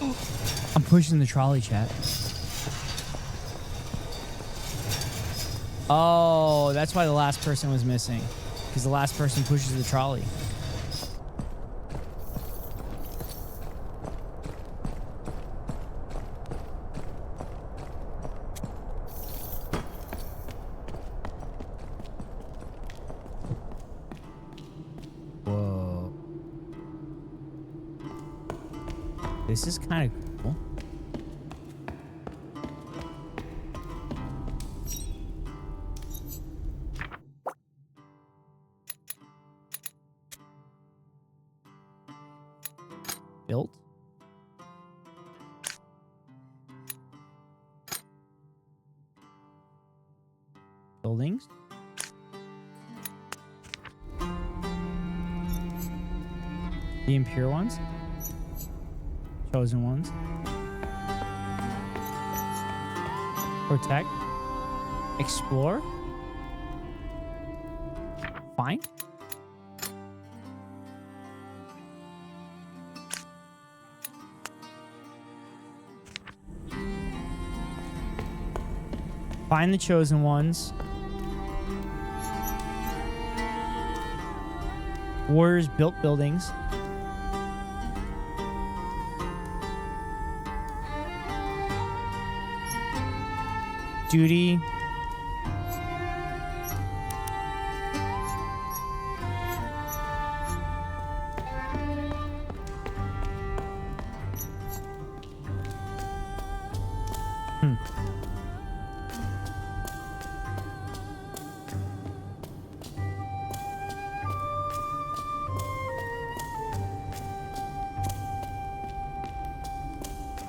Speaker 1: I'm pushing the trolley, chat. Oh, that's why the last person was missing. Because the last person pushes the trolley. Whoa. This is kind of cool. Built. Buildings. The impure ones. Chosen ones. Protect. Explore. Find. Find the chosen ones. Warriors built buildings. Duty.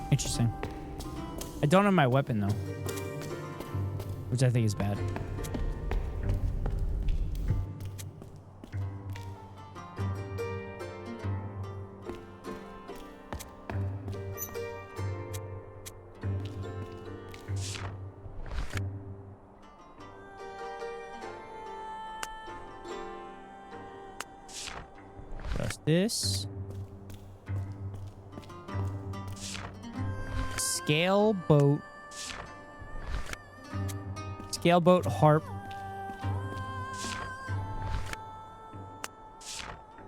Speaker 1: Interesting. I don't have my weapon though, which I think is bad. Just this. Scale boat. Scale boat harp.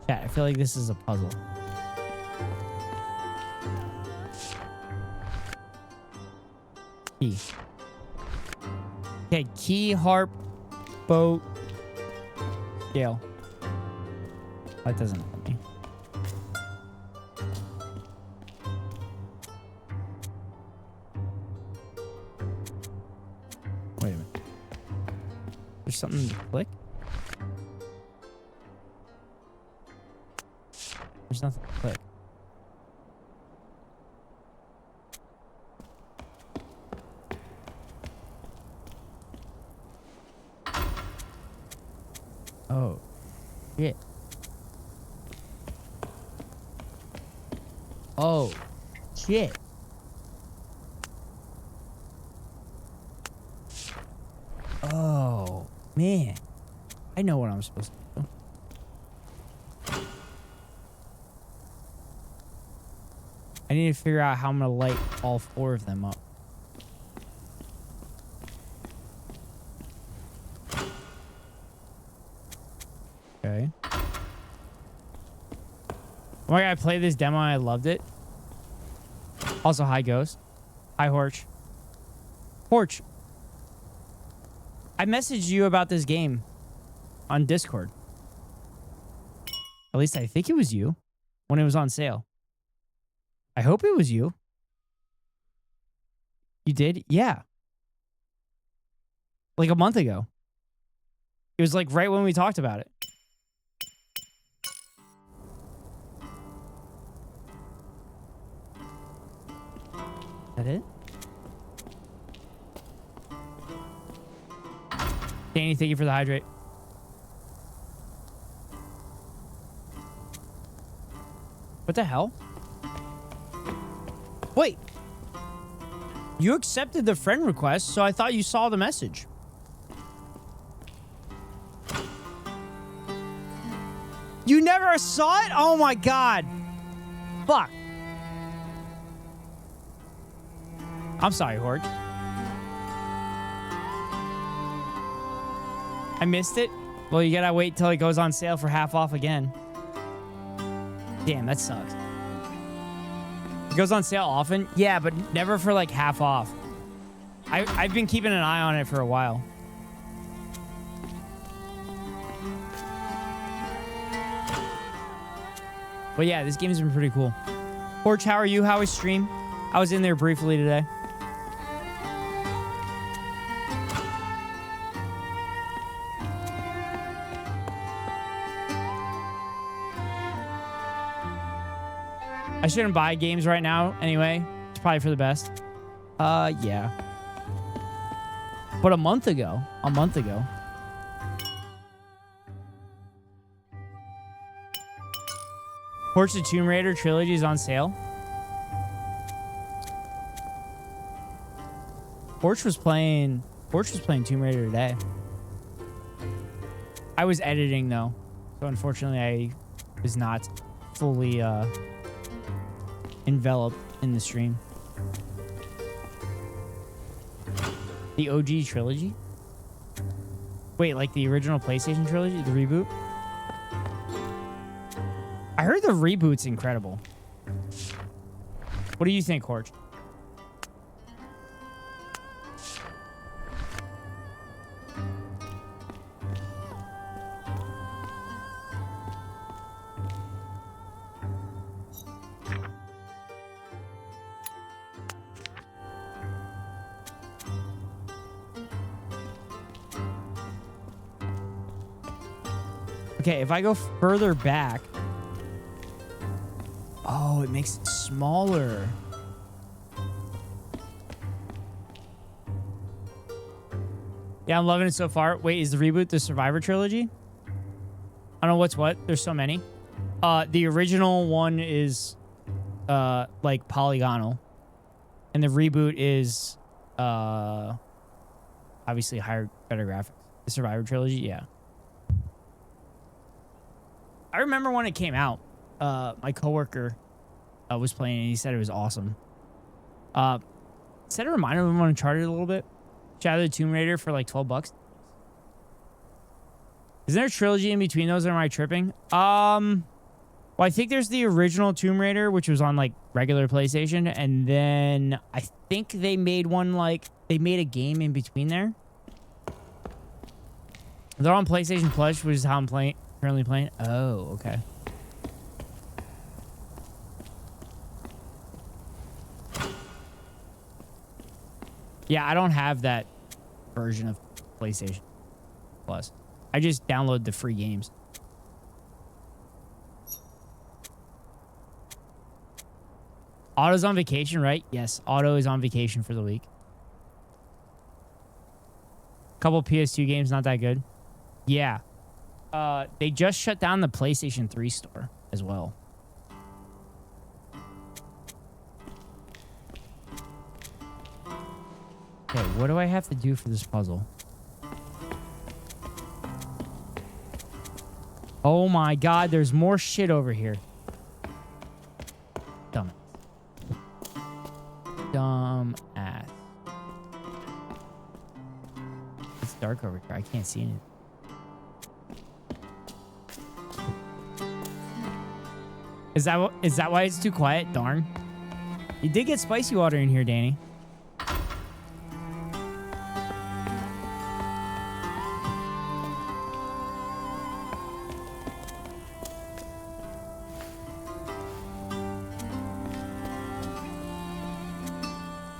Speaker 1: Chat, I feel like this is a puzzle. Key. Okay, key, harp, boat, scale. That doesn't help me. Wait a minute. There's something to click? There's nothing to click. Oh, shit. Oh, shit. Oh, man. I know what I'm supposed to do. I need to figure out how I'm going to light all 4 of them up. Okay. Oh my god, I played this demo and I loved it. Also, hi Ghost. Hi Horch. Horch. I messaged you about this game on Discord. At least I think it was you when it was on sale. I hope it was you. You did? Yeah. Like a month ago. It was like right when we talked about it. Is that it? Danny, thank you for the hydrate. What the hell? Wait. You accepted the friend request, so I thought you saw the message. You never saw it? Oh my god. Fuck. I'm sorry, Horch. I missed it? Well, you gotta wait till it goes on sale for half off again. Damn, that sucks. It goes on sale often? Yeah, but never for like half off. I've been keeping an eye on it for a while. But yeah, this game's been pretty cool. Horch, how are you? How was stream? I was in there briefly today. I shouldn't buy games right now anyway. It's probably for the best. Yeah. But a month ago. Horch the Tomb Raider trilogy is on sale. Horch was playing Tomb Raider today. I was editing though. So unfortunately I was not fully enveloped in the stream. The OG trilogy? Wait, like the original PlayStation trilogy? The reboot? I heard the reboot's incredible. What do you think, Horch? Okay, if I go further back... Oh, it makes it smaller. Yeah, I'm loving it so far. Wait, is the reboot the Survivor trilogy? I don't know what's what. There's so many. The original one is like polygonal. And the reboot is obviously higher, better graphics. The Survivor trilogy, yeah. I remember when it came out, my coworker was playing and he said it was awesome. Said it reminded him of Uncharted a little bit. Shadow of the Tomb Raider for like $12. Is there a trilogy in between those, or am I tripping? Well, I think there's the original Tomb Raider, which was on like regular PlayStation, and then I think they made one they made a game in between there. They're on PlayStation Plus, which is how I'm currently playing. Oh, okay. Yeah, I don't have that version of PlayStation. Plus. I just download the free games. Otto's on vacation, right? Yes, Otto is on vacation for the week. Couple PS2 games, not that good. Yeah. They just shut down the PlayStation 3 store as well. Okay, what do I have to do for this puzzle? Oh my god, there's more shit over here. Dumb ass. It's dark over here. I can't see anything. Is that why it's too quiet? Darn. You did get spicy water in here, Danny.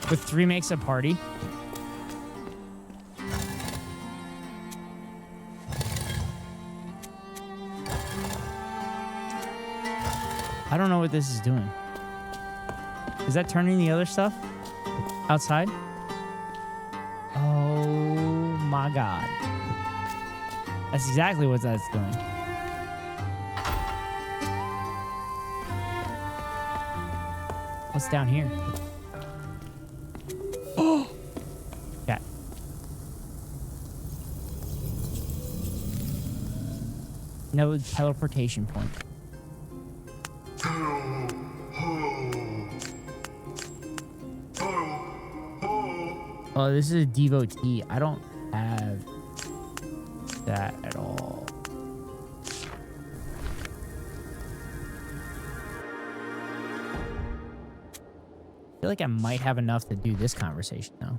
Speaker 1: With 3 makes a party. I don't know what this is doing. Is that turning the other stuff outside? Oh my god. That's exactly what that's doing. What's down here? Oh! Cat. No teleportation point. Oh, this is a devotee. I don't have that at all. I feel like I might have enough to do this conversation now.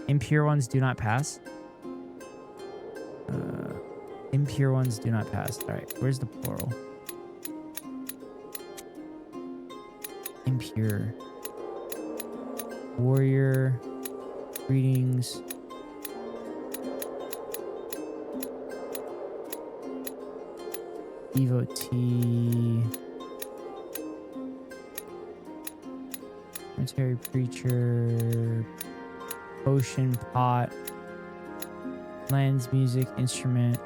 Speaker 1: Impure ones do not pass. Impure ones do not pass. All right, where's the portal? Impure. Warrior. Greetings. Devotee. Military preacher. Potion pot. Lens, music, instrument.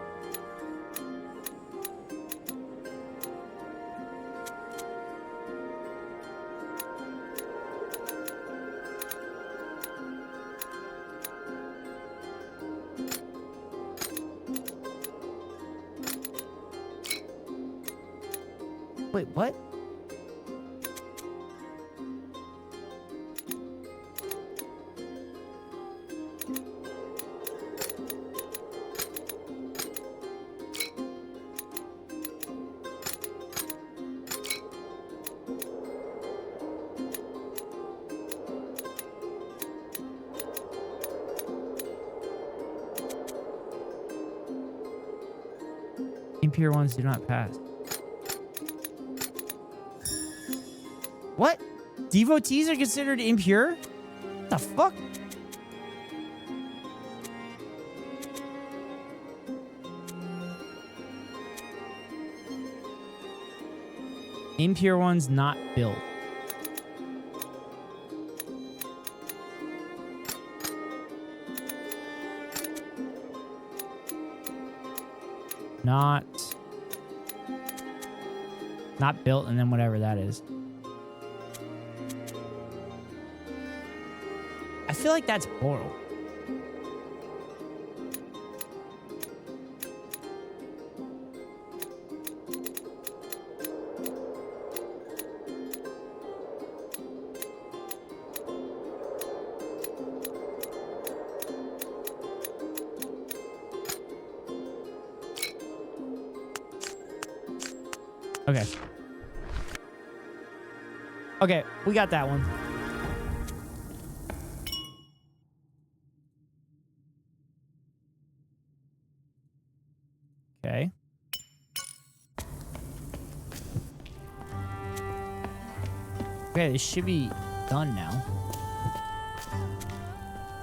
Speaker 1: Wait, what? Impure ones do not pass. What? Devotees are considered impure? What the fuck? Impure ones not built. Not built, and then whatever that is. I feel like that's portal. Okay. Okay, we got that one. Okay. Okay, this should be done now.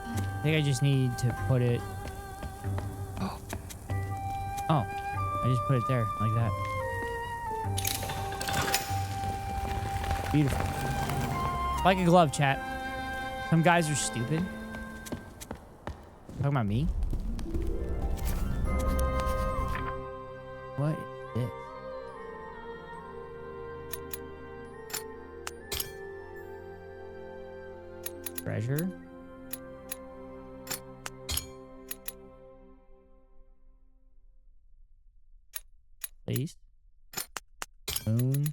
Speaker 1: I think I just need to put it I just put it there, like that. Beautiful. Like a glove, chat. Some guys are stupid. Talking about me? What is this? Treasure? Place? Moon?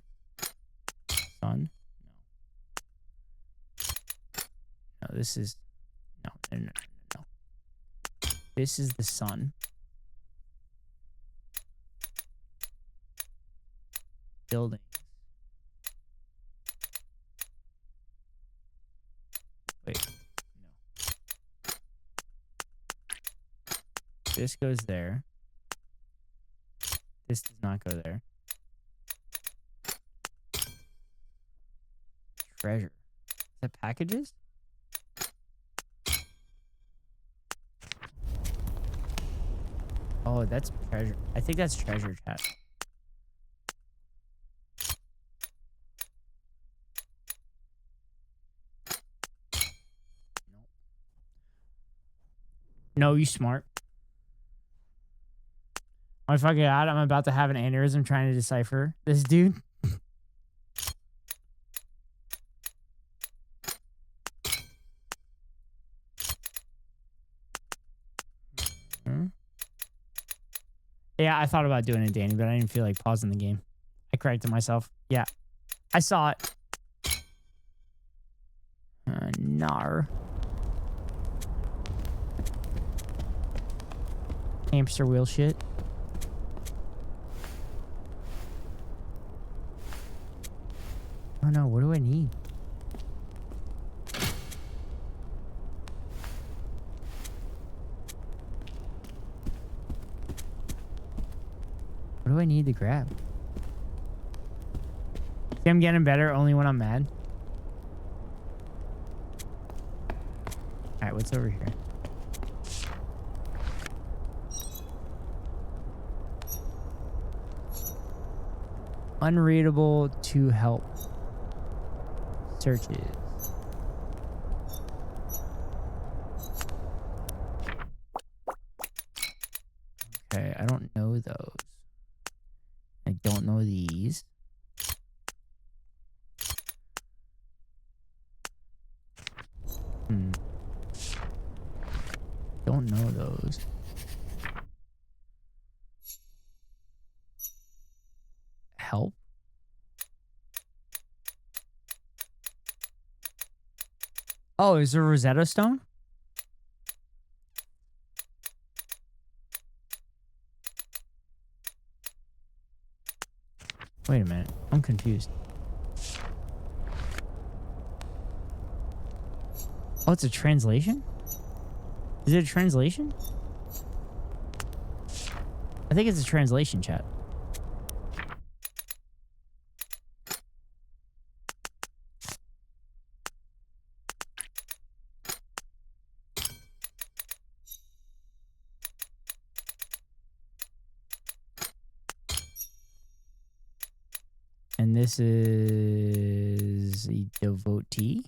Speaker 1: Sun? No, this is... No. This is the sun. Buildings. Wait. No. This goes there. This does not go there. Treasure. Is that packages? Oh, that's treasure. I think that's treasure, chat. No, you smart. Oh, fuck it out. I'm about to have an aneurysm trying to decipher this dude. Yeah, I thought about doing it, Danny, but I didn't feel like pausing the game. I corrected myself. Yeah, I saw it. Nar. Hamster wheel shit. Oh no, what do I need? What do I need to grab? See, I'm getting better only when I'm mad. Alright, what's over here? Unreadable to help. Searches. Okay, I don't know those. I don't know these. Don't know those. Help? Oh, is there Rosetta Stone? Wait a minute. I'm confused. Oh, it's a translation? Is it a translation? I think it's a translation, chat. And this is a devotee.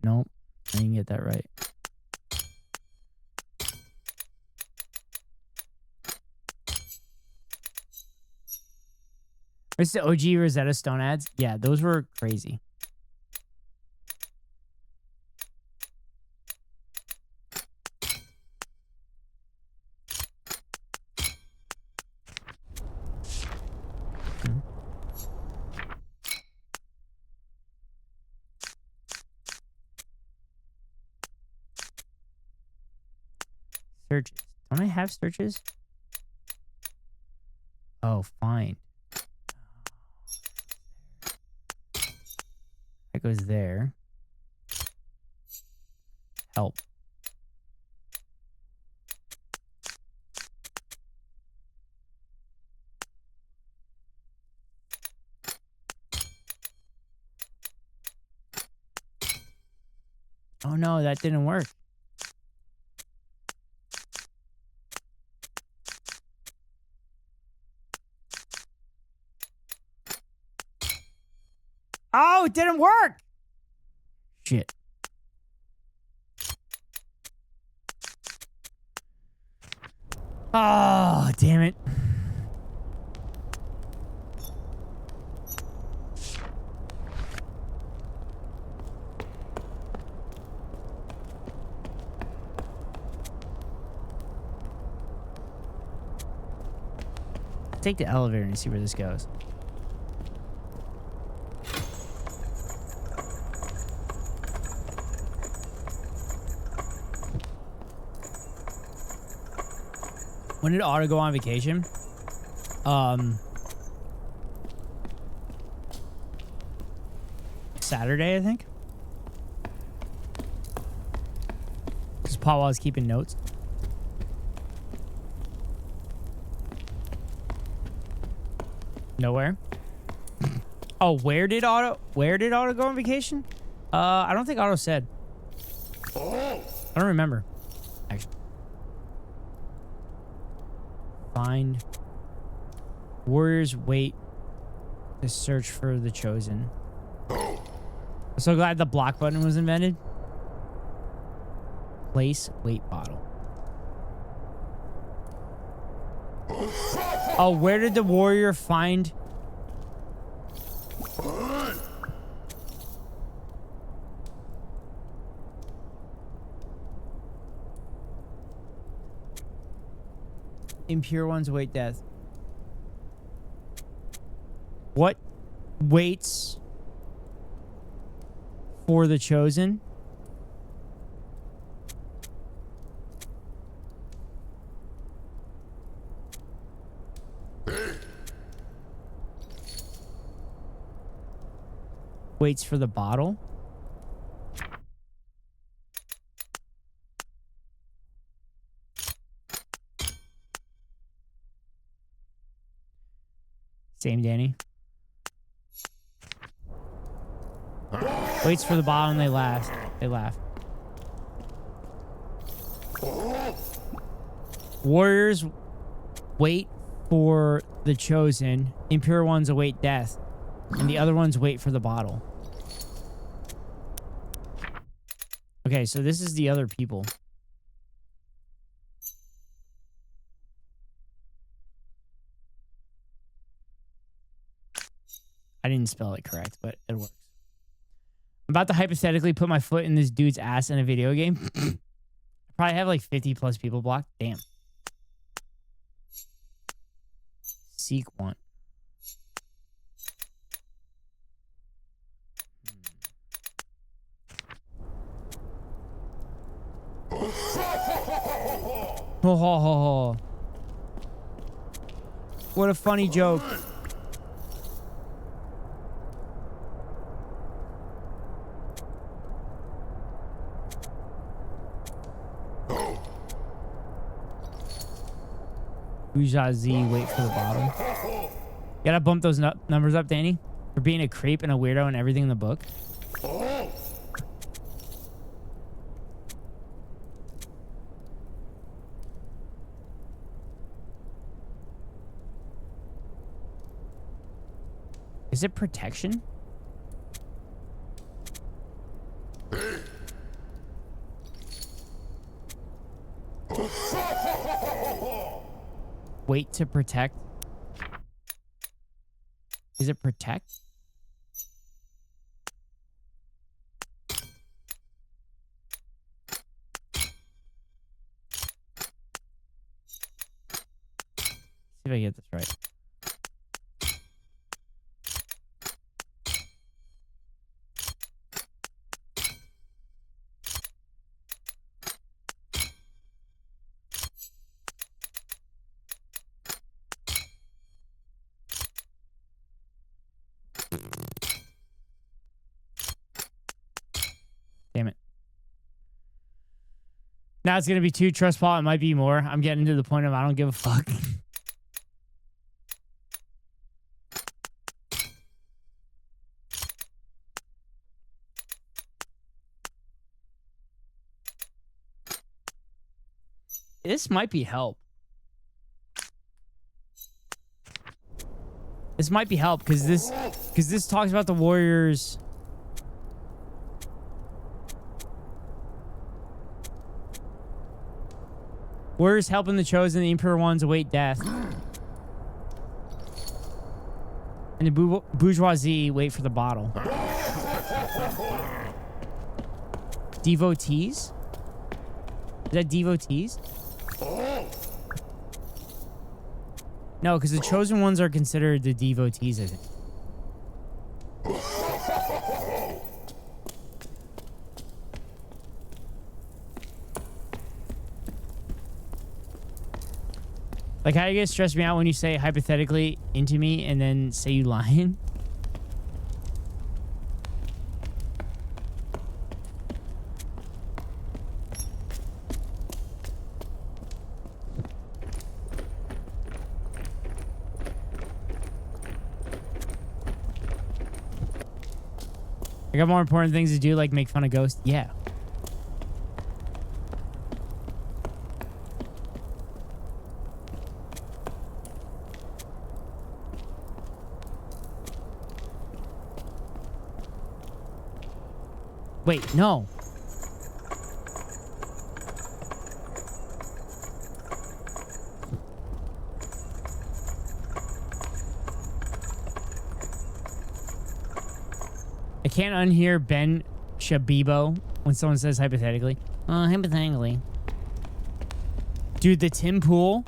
Speaker 1: Nope, I didn't get that right. It's the OG Rosetta Stone ads. Yeah, those were crazy. Searches. Don't I have searches? Oh, fine. That goes there. Help. Oh no, that didn't work. Oh, it didn't work. Shit. Oh, damn it. Take the elevator and see where this goes. When did Otto go on vacation? Saturday, I think. Because Paul was keeping notes. Nowhere. Oh, where did Otto go on vacation? I don't think Otto said. I don't remember. Actually. Find warriors wait to search for the chosen. I'm so glad the block button was invented. Place wait bottle. Oh, where did the warrior find? Impure ones await death. What waits for the chosen? Waits for the bottle? Same, Danny. Waits for the bottle and they laugh. They laugh. Warriors wait for the chosen. Impure ones await death. And the other ones wait for the bottle. Okay, so this is the other people. I didn't spell it correct, but it works. I'm about to hypothetically put my foot in this dude's ass in a video game. I probably have like 50 plus people blocked. Damn. Seek one. Ho, ho, ho, ho. What a funny joke. Uja Z, wait for the bottom. Gotta bump those numbers up, Danny, for being a creep and a weirdo and everything in the book. Is it protection? Wait to protect. Is it protect? See if I get this right. Damn it. Now it's going to be 2 trust fall. It might be more. I'm getting to the point of I don't give a fuck. This might be help. This might be help because this talks about the warriors. Warriors helping the chosen, the impure ones await death. And the bourgeoisie wait for the bottle. Devotees? Is that devotees? No, because the chosen ones are considered the devotees, I think. Like how you guys stress me out when you say hypothetically into me and then say you lying. I got more important things to do, like make fun of ghosts. Yeah. Wait, no. I can't unhear Ben Shabibo when someone says hypothetically. Hypothetically. Dude, the Tim Pool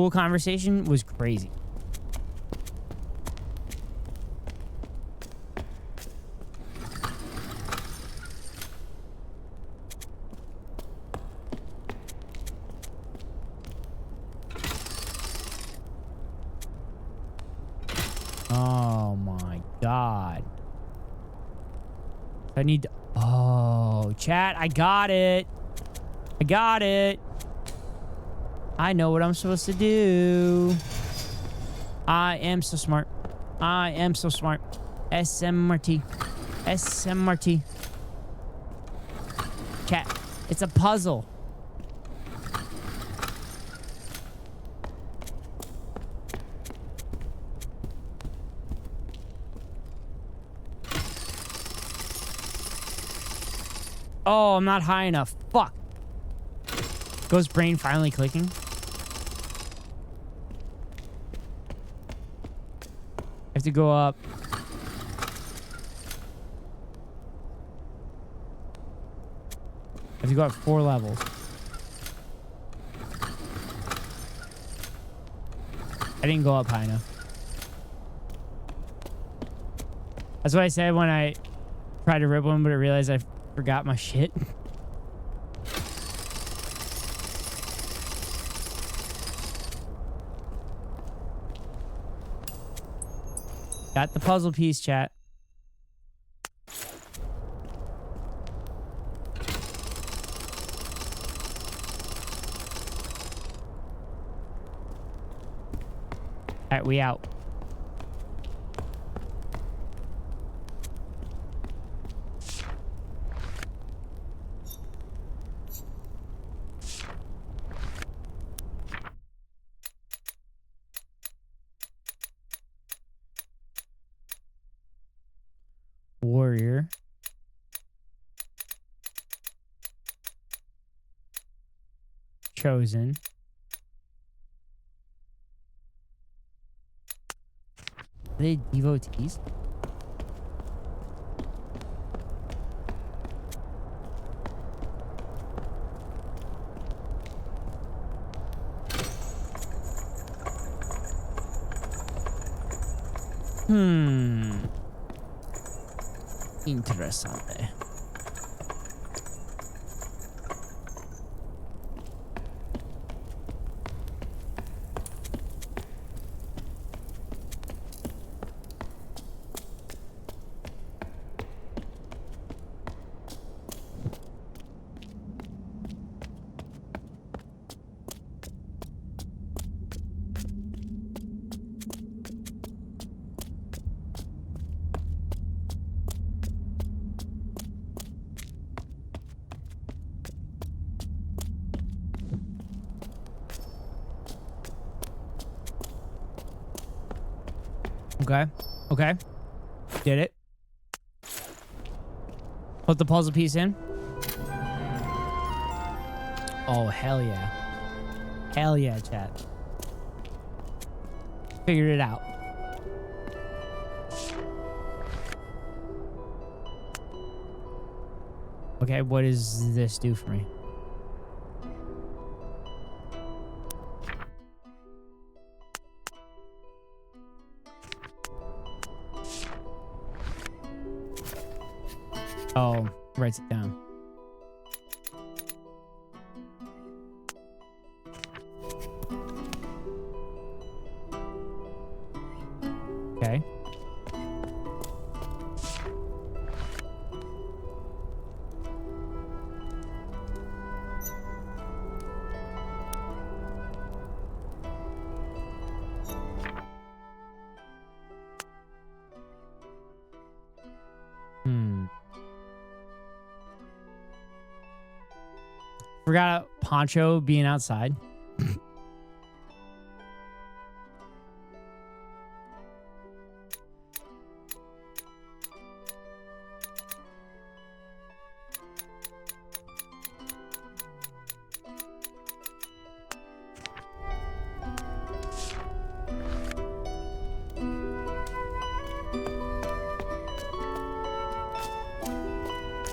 Speaker 1: conversation was crazy. Oh my God. I need to, oh, chat, I got it. I got it. I know what I'm supposed to do. I am so smart. I am so smart. SMRT. SMRT. Chat, it's a puzzle. Oh, I'm not high enough. Fuck. Ghost brain finally clicking. I have to go up. I have to go up 4 levels. I didn't go up high enough. That's what I said when I tried to rip one, but I realized I forgot my shit. Got the puzzle piece, chat. Alright, we out. Warrior. Chosen. Are they devotees? Interessante. Okay. Okay. Did it. Put the puzzle piece in. Oh, hell yeah. Hell yeah, chat. Figured it out. Okay, what does this do for me? Oh, writes it down. Okay. Forgot Poncho being outside.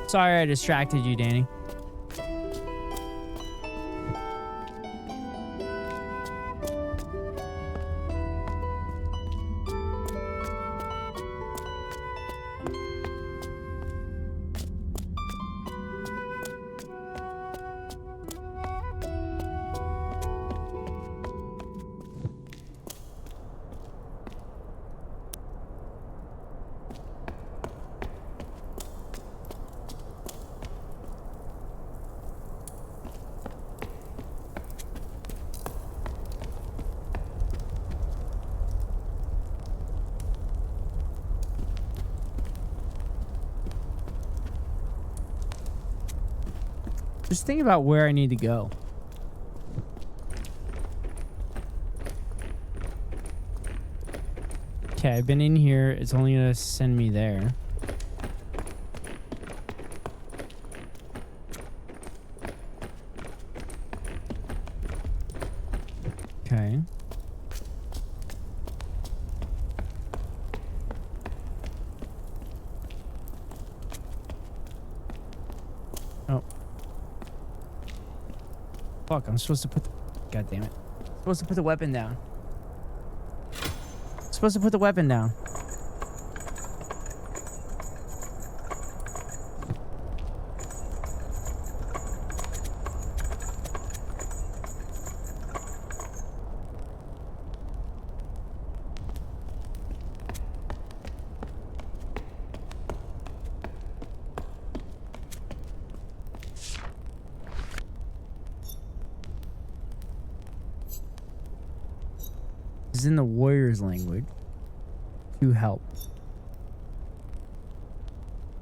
Speaker 1: Sorry I distracted you, Danny. Just think about where I need to go. Okay, I've been in here. It's only gonna send me there. Okay. Oh. Fuck, I'm supposed to put the... God damn it. Supposed to put the weapon down. Supposed to put the weapon down. This is in the warrior's language. To help.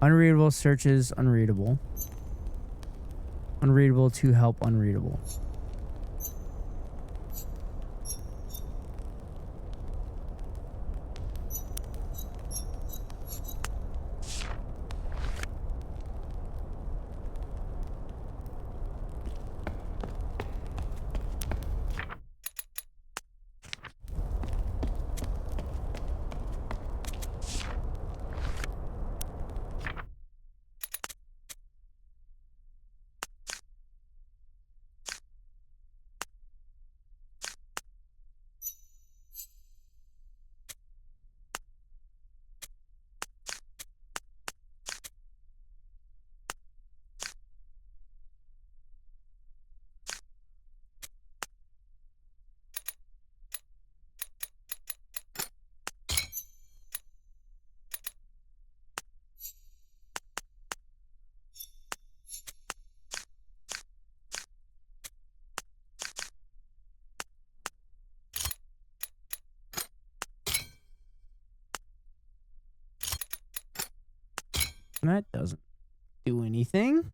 Speaker 1: Unreadable searches unreadable. Unreadable to help unreadable. That doesn't do anything.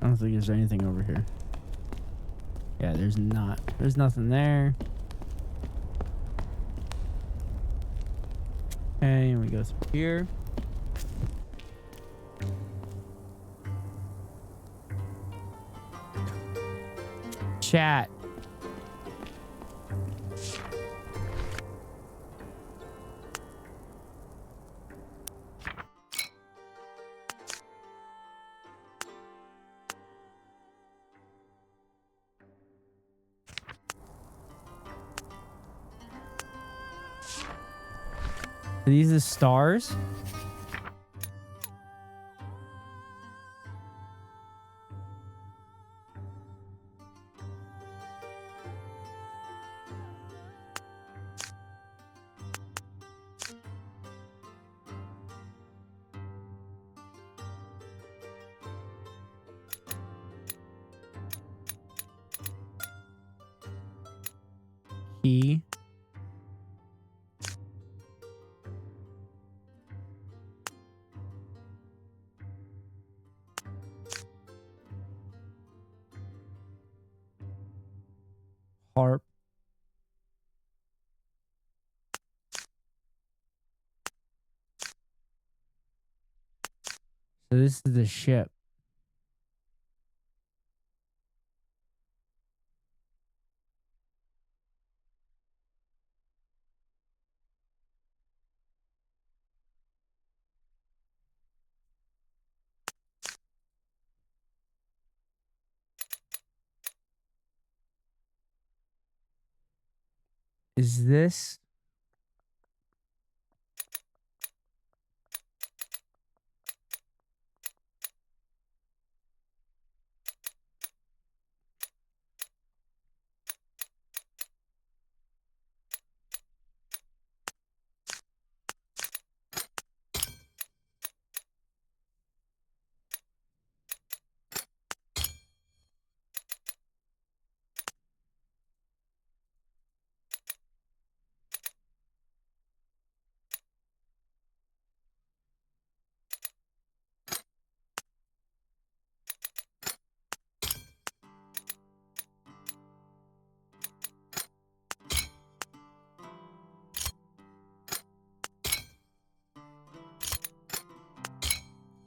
Speaker 1: I don't think there's anything over here. Yeah, there's not. There's nothing there. Okay, and we go through here. Chat. Are these the stars? Key. Harp. So this is the ship. Is this?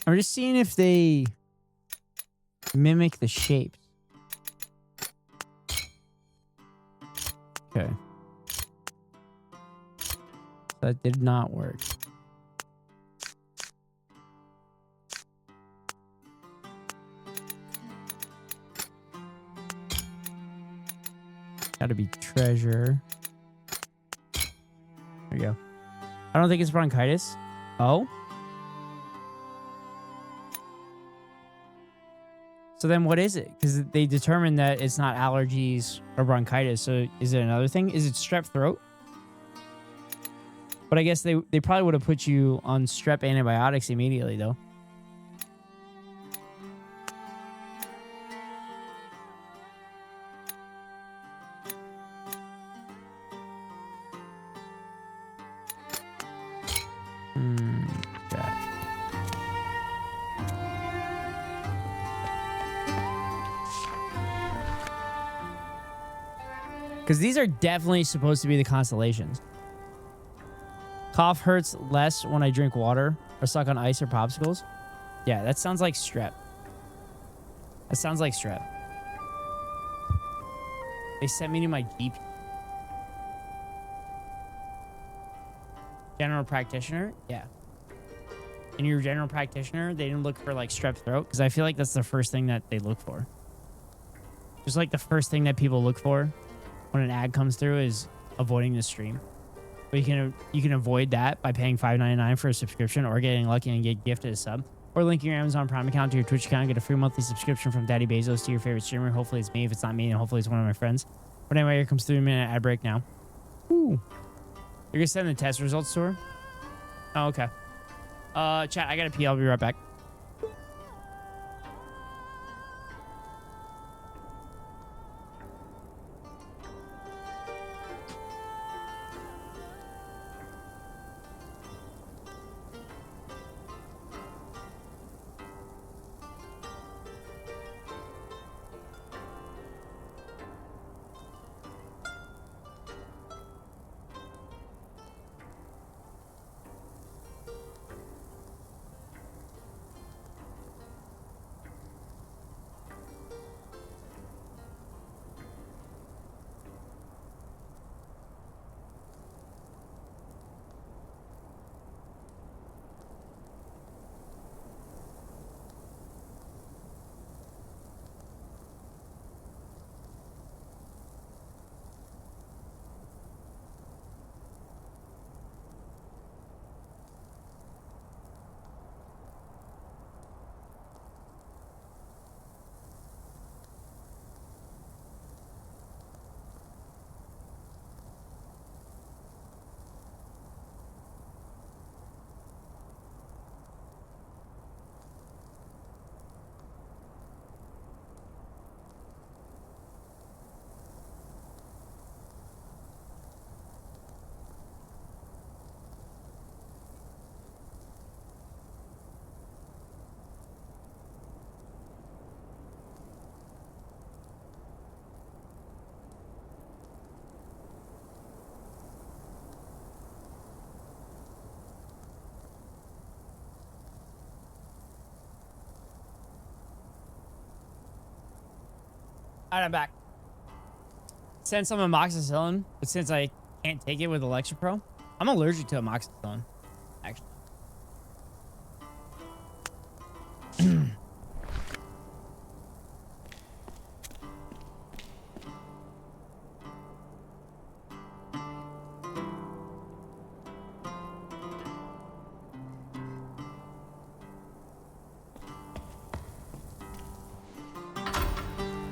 Speaker 1: I'm just seeing if they mimic the shapes. Okay. That did not work. Gotta be treasure. There we go. I don't think it's bronchitis. Oh? So then what is it? Because they determined that it's not allergies or bronchitis. So is it another thing? Is it strep throat? But I guess they probably would have put you on strep antibiotics immediately, though. Because these are definitely supposed to be the constellations. Cough hurts less when I drink water or suck on ice or popsicles. Yeah, that sounds like strep. That sounds like strep. They sent me to my GP. General practitioner? Yeah. And your general practitioner, they didn't look for like strep throat? Because I feel like that's the first thing that they look for. Just like the first thing that people look for when an ad comes through is avoiding the stream. But you can avoid that by paying $5.99 for a subscription or getting lucky and get gifted a sub. Or linking your Amazon Prime account to your Twitch account and get a free monthly subscription from Daddy Bezos to your favorite streamer. Hopefully it's me. If it's not me, and hopefully it's one of my friends. But anyway, here comes 3-minute ad break now. Ooh. You're gonna send the test results to her? Oh, okay. Chat, I gotta pee. I'll be right back. Alright, I'm back. Since I'm amoxicillin, but since I can't take it with Electropro, I'm allergic to amoxicillin, actually.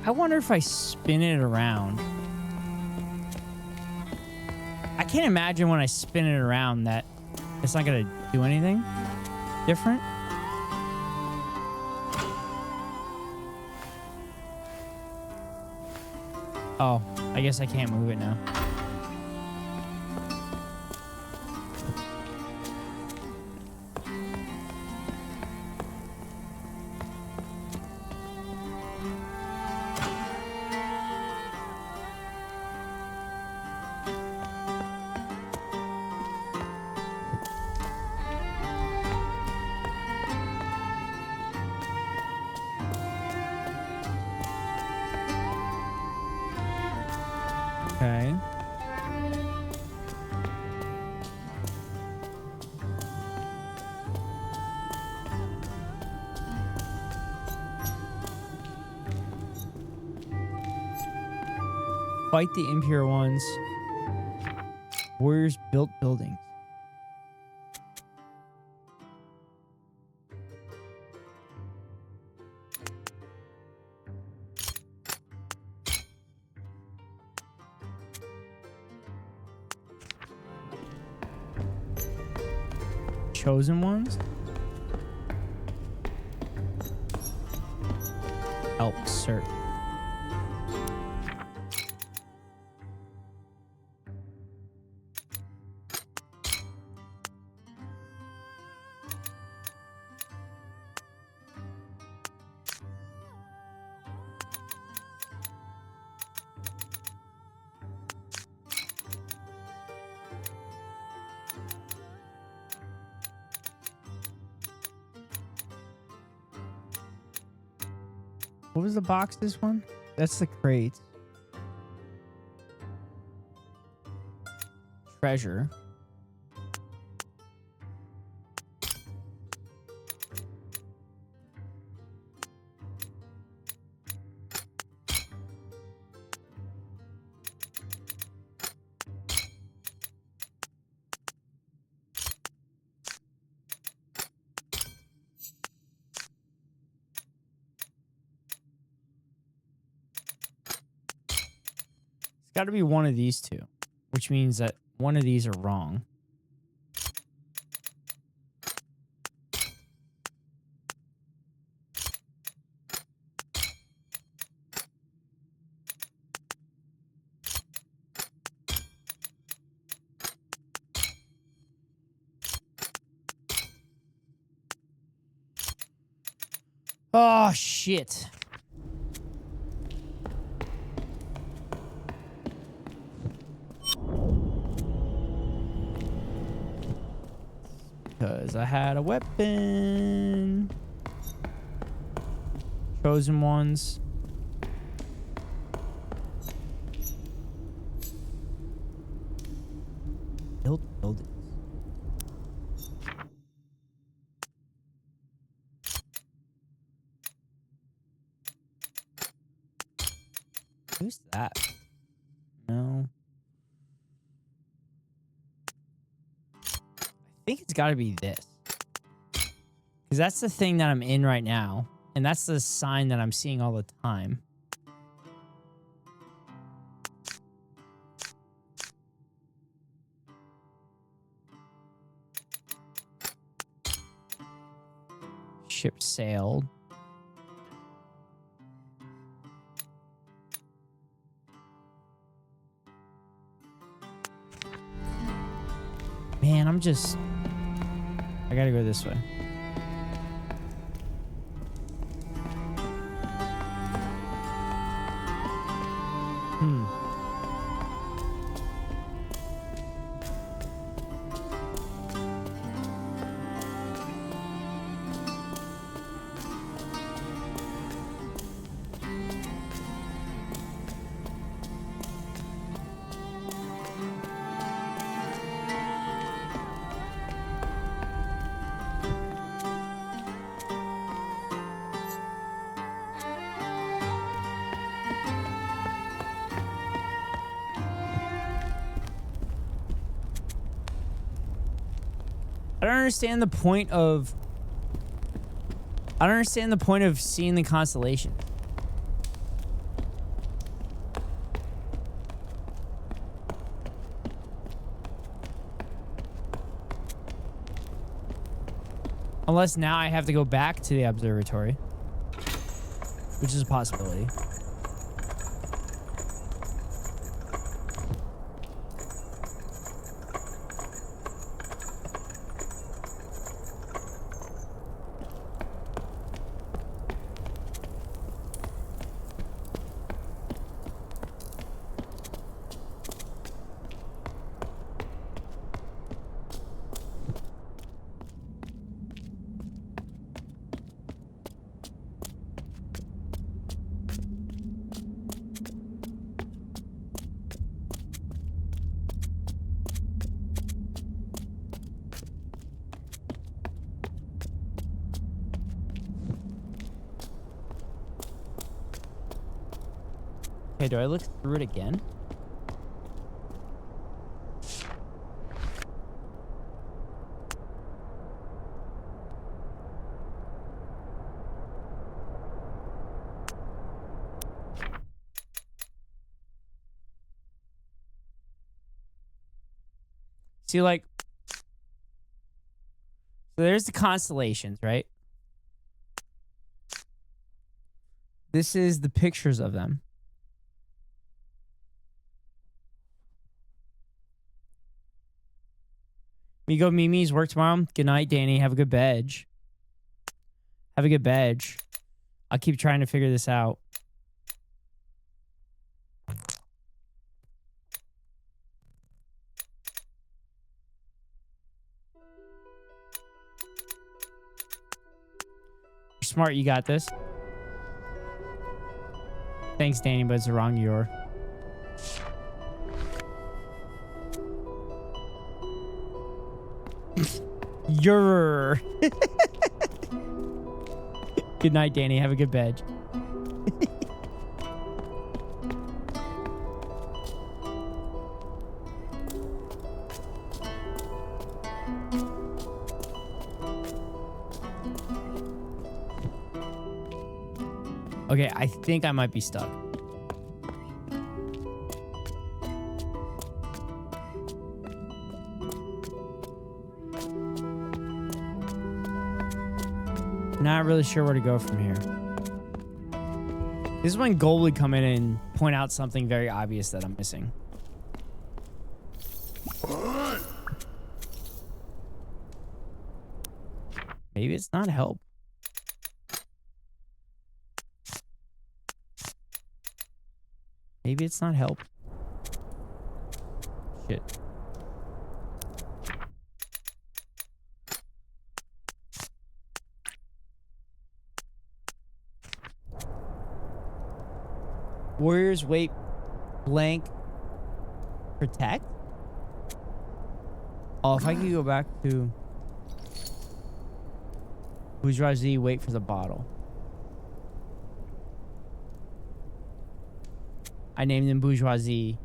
Speaker 1: I wonder if I spin it around. I can't imagine when I spin it around that it's not gonna do anything different. Oh, I guess I can't move it now. Okay. Fight the impure ones. Warriors built buildings. Chosen ones? Help search. What was the box, this one? That's the crate. Treasure. Got to be one of these two, which means that one of these are wrong. Oh, shit. Because I had a weapon. Chosen ones. Built buildings. Who's that? No. I think it's got to be this. Because that's the thing that I'm in right now. And that's the sign that I'm seeing all the time. Ship sailed. Man, I'm just... I gotta go this way. I don't understand the point of... I don't understand the point of seeing the constellation. Unless now I have to go back to the observatory, which is a possibility. Okay, do I look through it again? See, like, so there's the constellations, right? This is the pictures of them. We go Mimi's work tomorrow. Good night, Danny. Have a good bed. Have a good bed. I'll keep trying to figure this out. You're smart. You got this. Thanks, Danny, but it's the wrong you're. You're. Good night, Danny. Have a good bed. Okay, I think I might be stuck. Not really sure where to go from here. This is when Gold would come in and point out something very obvious that I'm missing. Maybe it's not help. Maybe it's not help. Shit. Warriors wait blank protect? Oh, if I could go back to bourgeoisie, wait for the bottle. I named them bourgeoisie.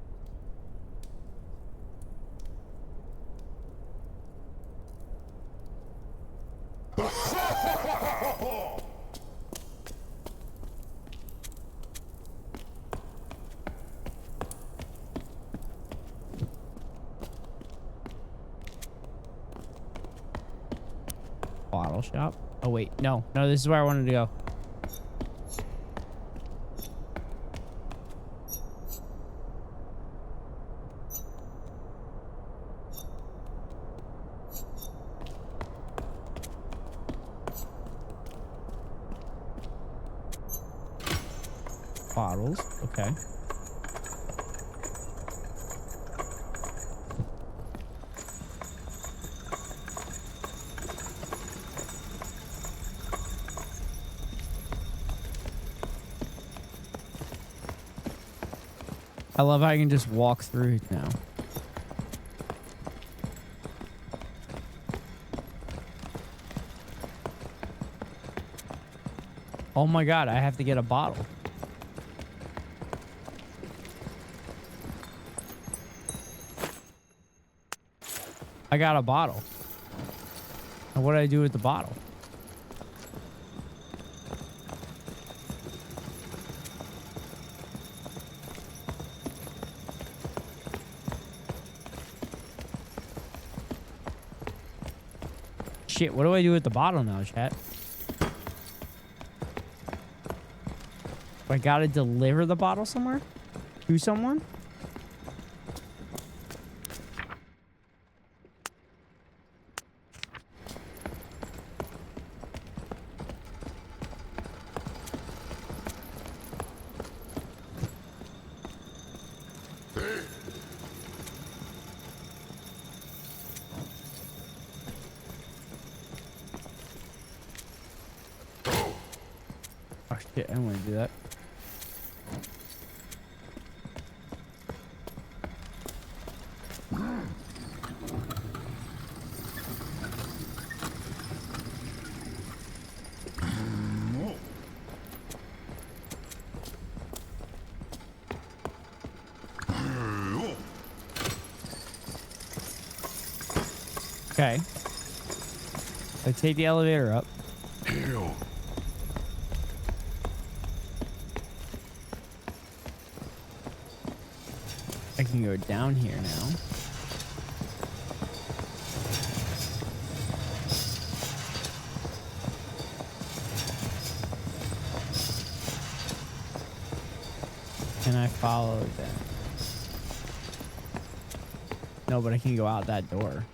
Speaker 1: Bottle shop. Oh wait, no, this is where I wanted to go. Bottles, okay. I love how I can just walk through it now. Oh my god, I have to get a bottle. I got a bottle. And what do I do with the bottle? Shit, what do I do with the bottle now, chat? I gotta deliver the bottle somewhere? To someone? Oh shit, I don't want to do that. Okay. I take the elevator up. I can go down here now. Can I follow them? No, but I can go out that door.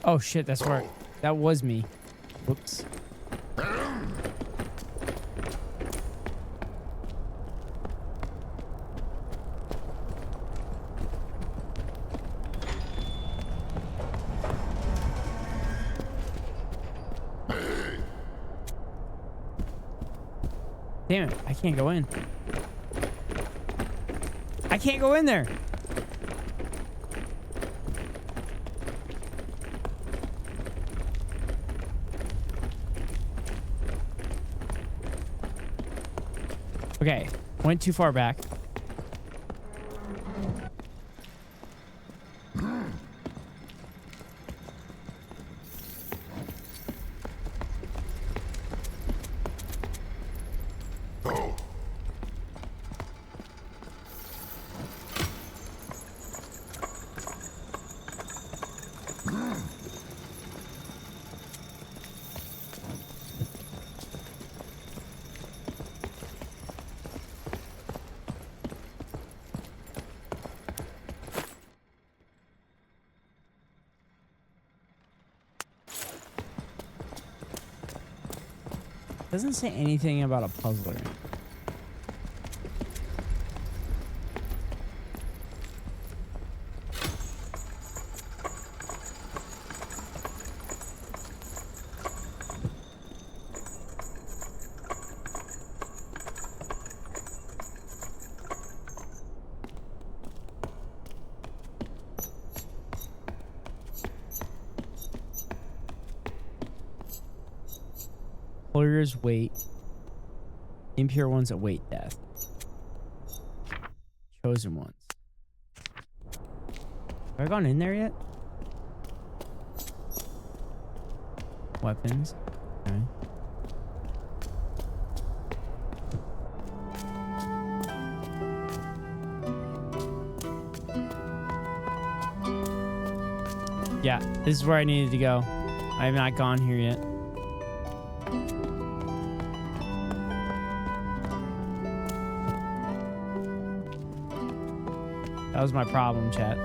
Speaker 1: Oh shit, that's where that was me. Whoops. Damn it, I can't go in. I can't go in there. Okay, went too far back. Doesn't say anything about a puzzler. Employers wait. Impure ones await death. Chosen ones. Have I gone in there yet? Weapons. Okay. Yeah, this is where I needed to go. I have not gone here yet. That was my problem, chat.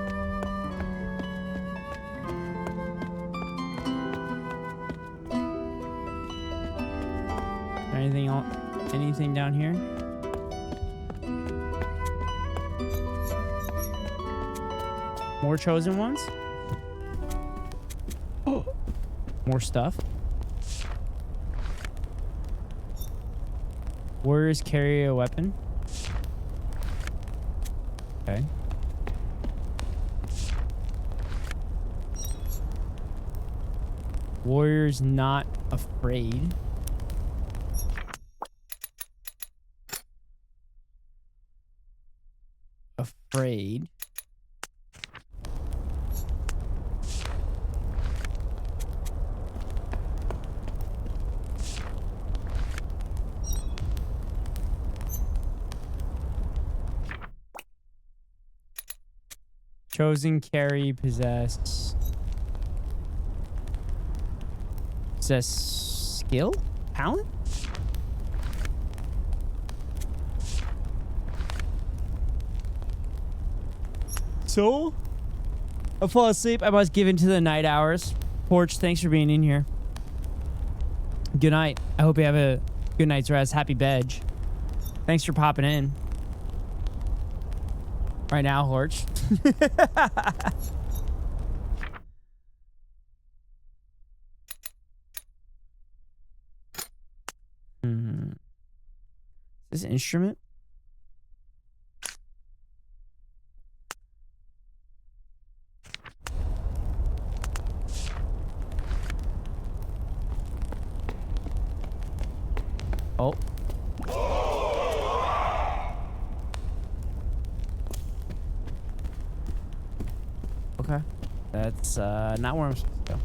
Speaker 1: Anything down here? More chosen ones? Oh, more stuff. Warriors carry a weapon. Okay. Warrior's not afraid. Afraid. Chosen, carry, possess. Possess skill? Talent? So? I fall asleep. I must give in to the night hours. Porch, thanks for being in here. Good night. I hope you have a good night's rest. Happy veg. Thanks for popping in. Right now, Horch. Is this an instrument? Oh. Okay. That's not where I'm supposed to go.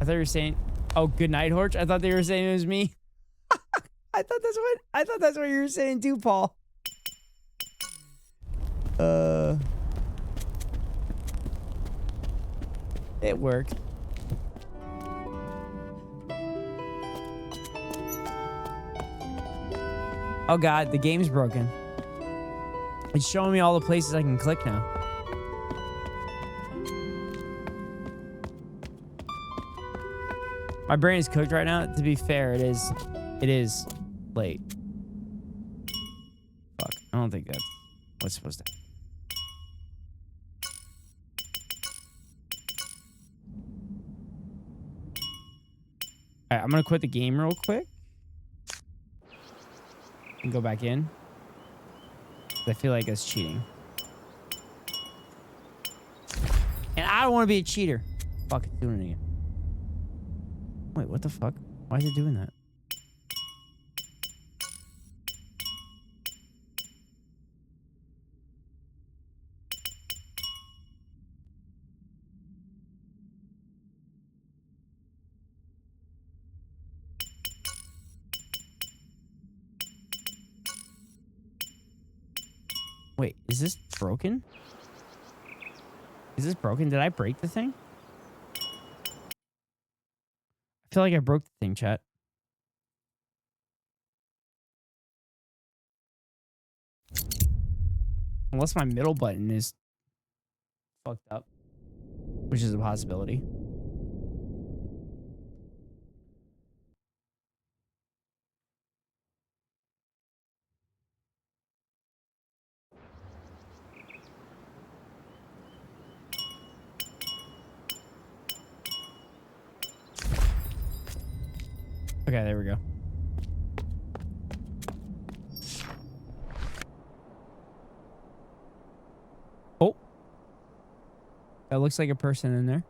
Speaker 1: I thought you were saying, oh, good night, Horch. I thought they were saying it was me. I thought that's what you were saying too, Paul. It worked. Oh god, the game's broken. It's showing me all the places I can click now. My brain is cooked right now. To be fair, it is late. Fuck, I don't think that's what's supposed to happen. Alright, I'm gonna quit the game real quick. And go back in. I feel like it's cheating. And I don't want to be a cheater. Fuck, it's doing it again. Wait, what the fuck? Why is it doing that? Wait, is this broken? Is this broken? Did I break the thing? I feel like I broke the thing, chat. Unless my middle button is fucked up, which is a possibility. Okay, there we go. Oh. That looks like a person in there.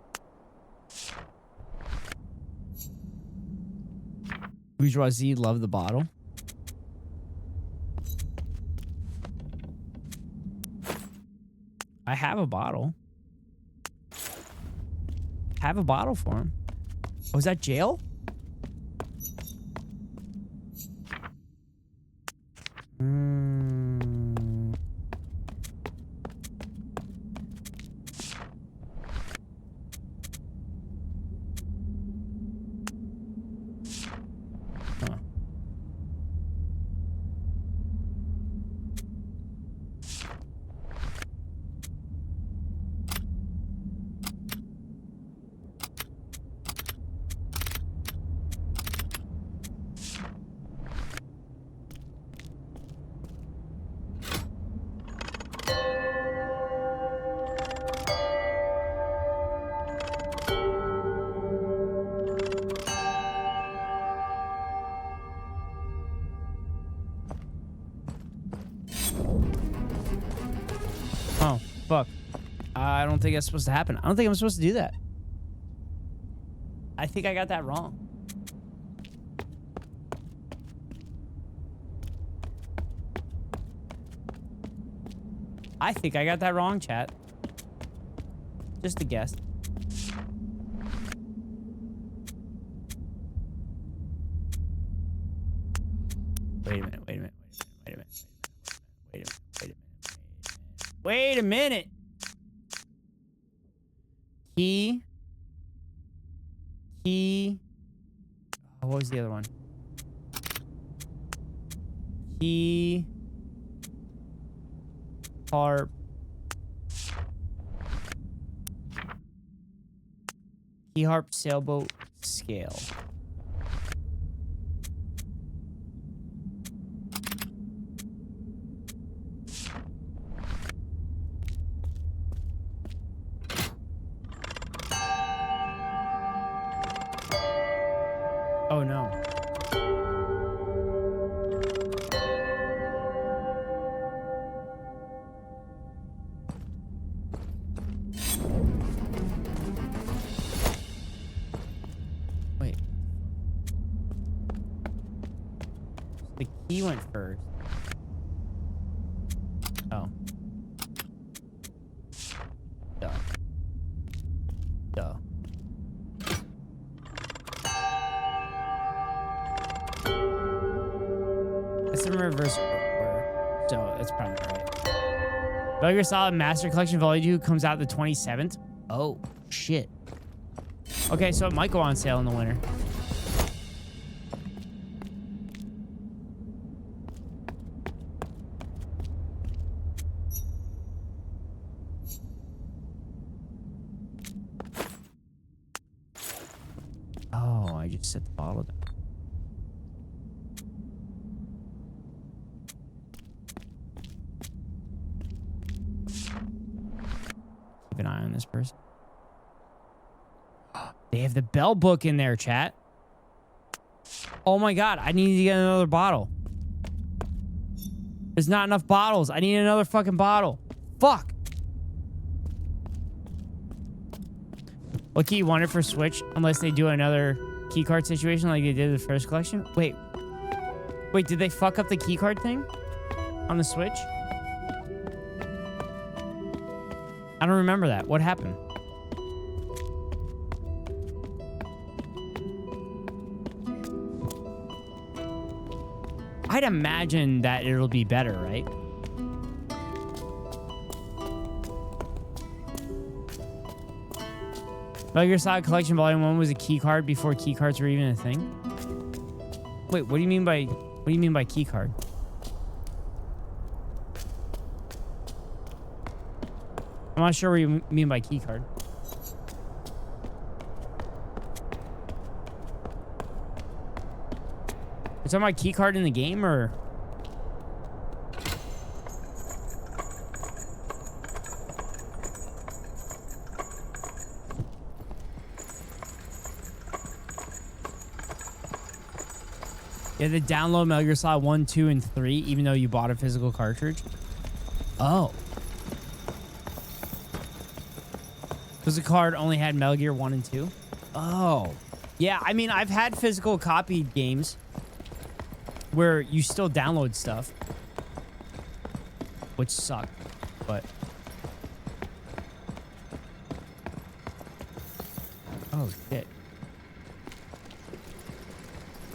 Speaker 1: Bourgeoisie love the bottle. I have a bottle. Have a bottle for him. Oh, is that jail? Oh, fuck. I don't think that's supposed to happen. I don't think I'm supposed to do that. I think I got that wrong. I think I got that wrong, chat. Just a guess. Wait a minute, wait a minute, wait a minute, wait a minute, wait a minute, wait a minute. Oh, what was the other one? Key harp sailboat scale. Oh no. Wait. The key went first. Oh. Duh. Duh. It's in reverse order, so that's probably right. Metal Gear Solid Master Collection Volume 2 comes out the 27th. Oh, shit. Okay, so it might go on sale in the winter. Oh, I just set the bottle down. Keep an eye on this person. They have the bell book in there, chat. Oh my god, I need to get another bottle. There's not enough bottles. I need another fucking bottle. Fuck. What key you wanted for Switch unless they do another keycard situation like they did the first collection? Wait, did they fuck up the keycard thing on the Switch? I don't remember that. What happened? I'd imagine that it'll be better, right? Metal Gear Solid Collection Volume 1 was a key card before key cards were even a thing? Wait, what do you mean by key card? I'm not sure what you mean by key card. Is that my key card in the game or? You had to download Metal Gear Solid 1, 2, and 3 even though you bought a physical cartridge? Oh. Because the card only had Metal Gear 1 and 2? Oh. Yeah, I mean, I've had physical copied games where you still download stuff, which suck, but... Oh, shit.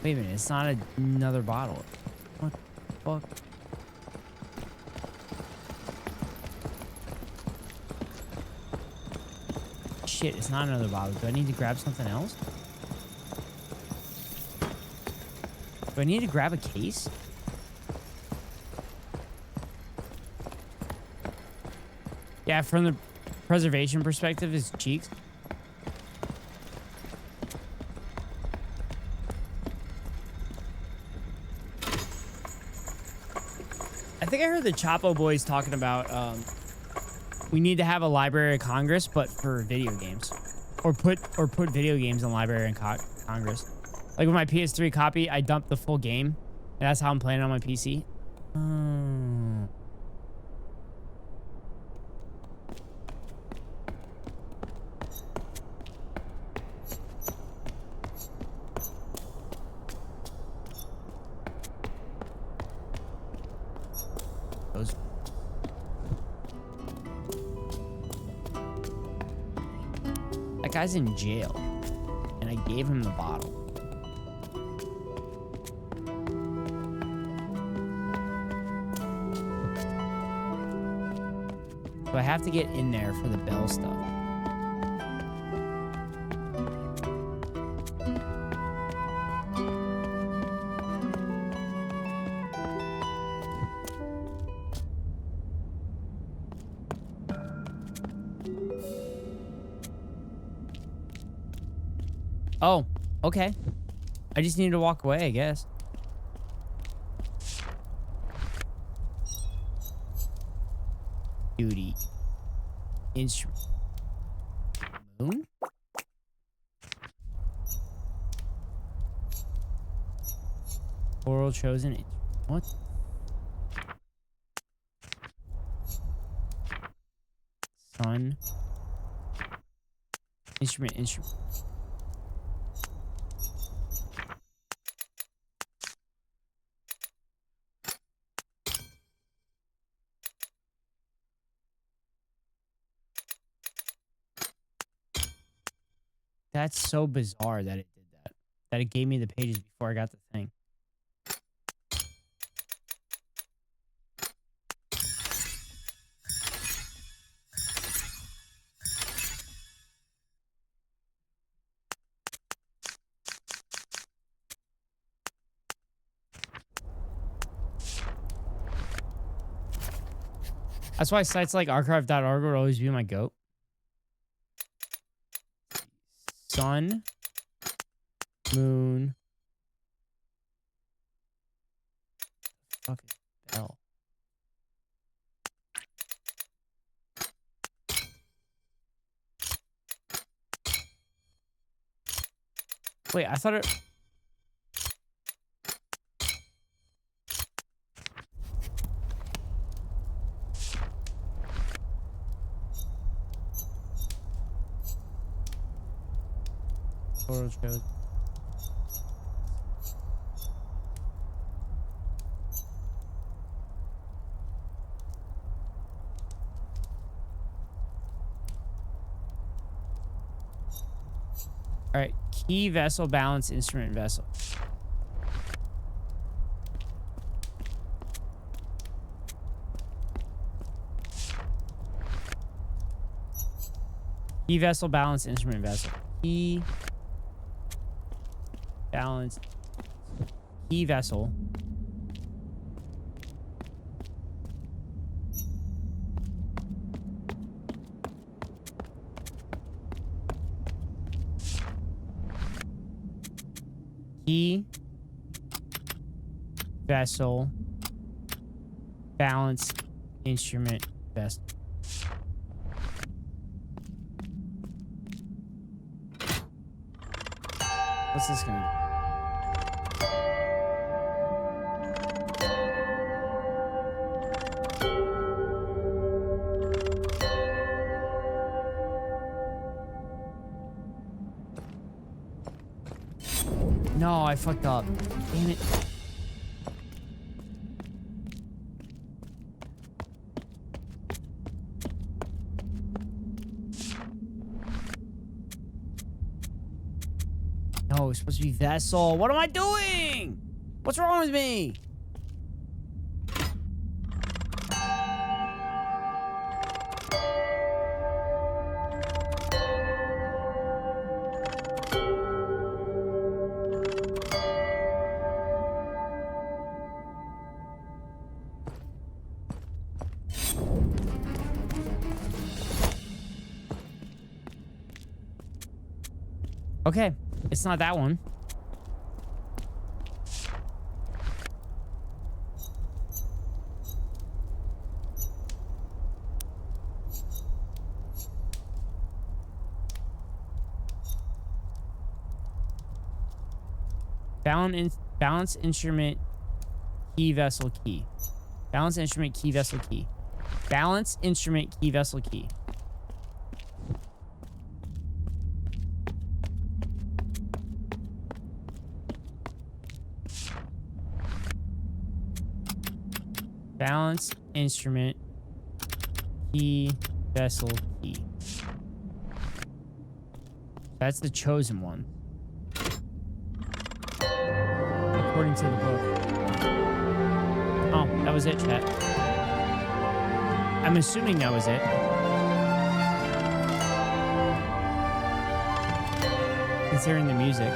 Speaker 1: Wait a minute, it's not another bottle. What the fuck? Shit, it's not another bottle. Do I need to grab something else? Do I need to grab a case? Yeah, from the preservation perspective, it's cheeks. I think I heard the Chapo boys talking about we need to have a Library of Congress, but for video games, or put video games in Library of Congress. Like with my PS3 copy, I dumped the full game, and that's how I'm playing on my PC. those. That guy's in jail, and I gave him the bottle. So I have to get in there for the bell stuff. Oh, okay. I just need to walk away, I guess. Duty. Instrument. Moon? Oral chosen. What? Sun. Instrument. That's so bizarre that it did that. That it gave me the pages before I got the thing. That's why sites like archive.org would always be my goat. Sun, moon, fucking bell. Wait, I thought it. Shows. All right, key vessel balance instrument vessel. Key vessel balance instrument vessel. Key balance key vessel. Key vessel balance instrument vessel. What's this gonna be? No, I fucked up. Damn it. No, it's supposed to be vessel. What am I doing? What's wrong with me? Okay, it's not that one. Balance instrument key vessel key. Balance instrument key vessel key. Balance instrument key vessel key. Balance, instrument, key, vessel, key. That's the chosen one. According to the book. Oh, that was it, chat. I'm assuming that was it. Considering the music.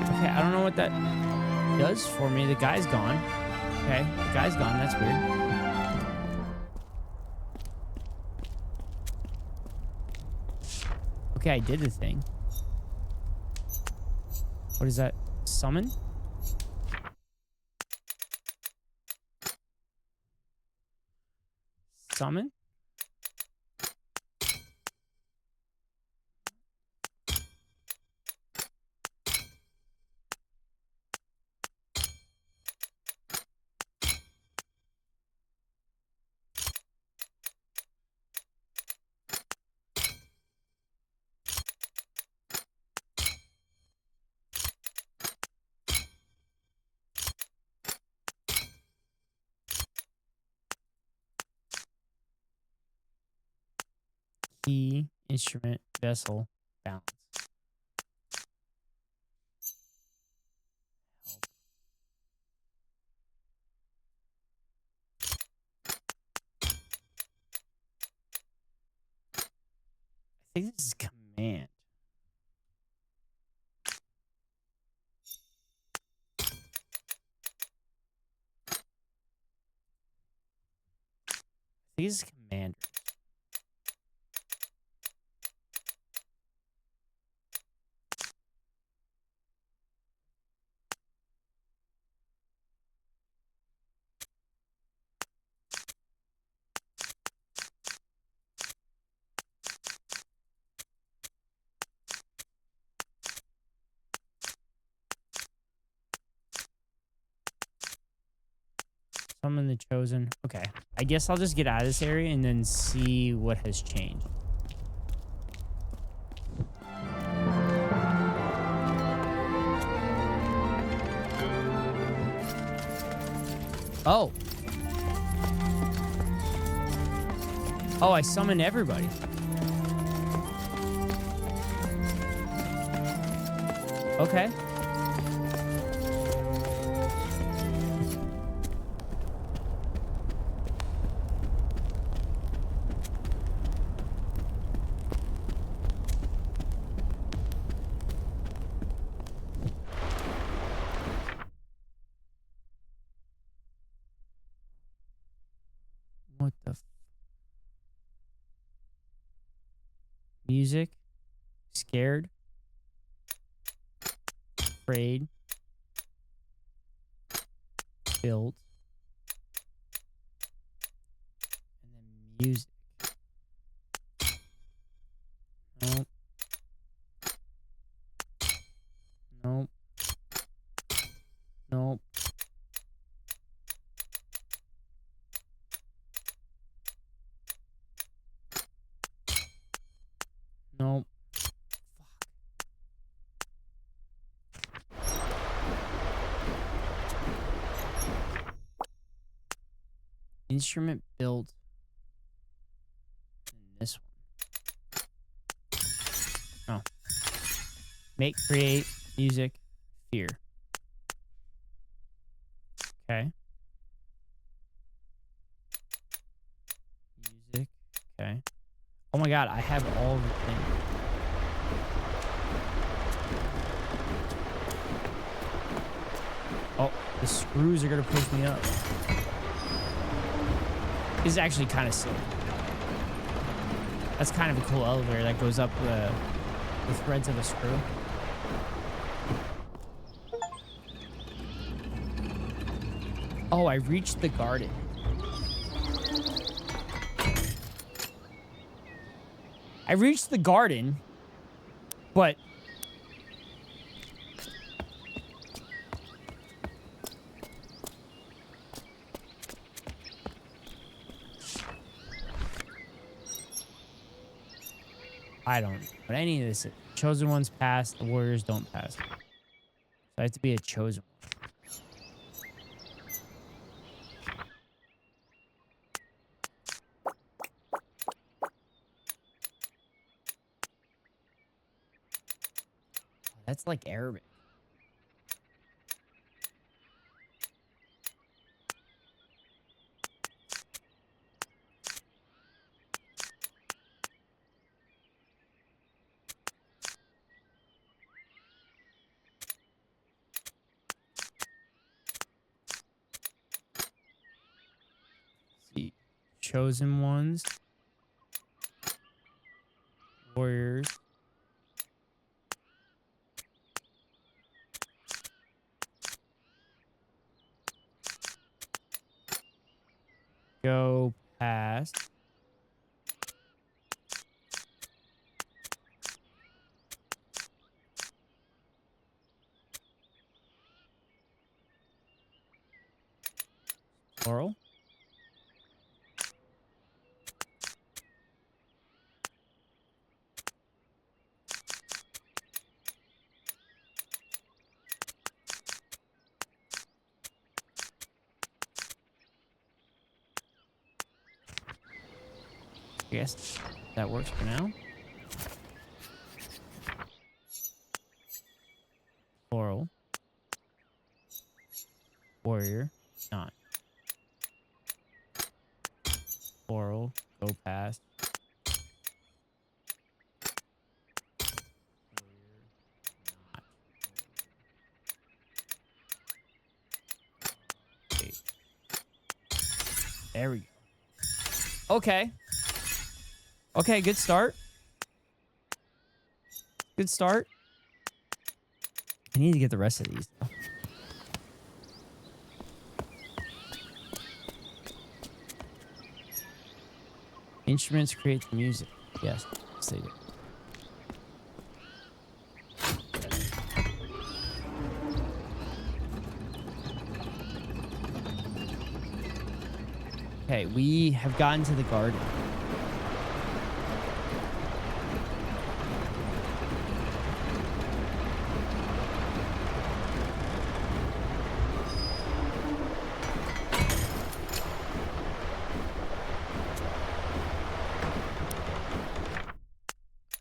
Speaker 1: Okay, I don't know what that does for me. The guy's gone. Okay, the guy's gone. That's weird. Okay, I did the thing. What is that? Summon? Summon? Key, instrument, vessel, balance. I think this is command. I think this is command. Summon the chosen. Okay. I guess I'll just get out of this area and then see what has changed. Oh. Oh, I summoned everybody. Okay. What the music? Scared? Afraid? Built? And then music. Nope. Nope. Nope. Nope. Instrument build. And this one. Oh. Make, create, music, fear. Okay. Music. Okay. Oh my god, I have all the things. Oh, the screws are gonna push me up. This is actually kind of silly. That's kind of a cool elevator that goes up the threads of a screw. Oh, I reached the garden. I reached the garden, but I don't know what any of this is. Chosen ones pass, the warriors don't pass. So I have to be a chosen one. That's like Arabic. See, chosen ones, warriors. Go past. Plural. I guess that works for now. Plural. Warrior. Not. Plural. Go past. There we go. Okay. Okay, good start. Good start. I need to get the rest of these. Instruments create the music. Yes, they do. Okay, we have gotten to the garden.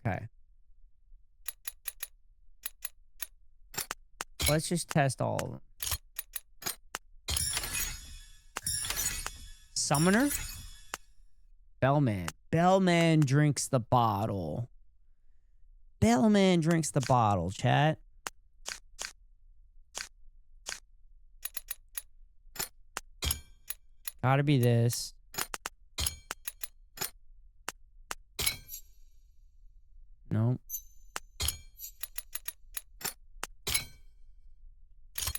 Speaker 1: Okay. Let's just test all of them. Summoner? Bellman. Bellman drinks the bottle. Bellman drinks the bottle, chat. Gotta be this. Nope.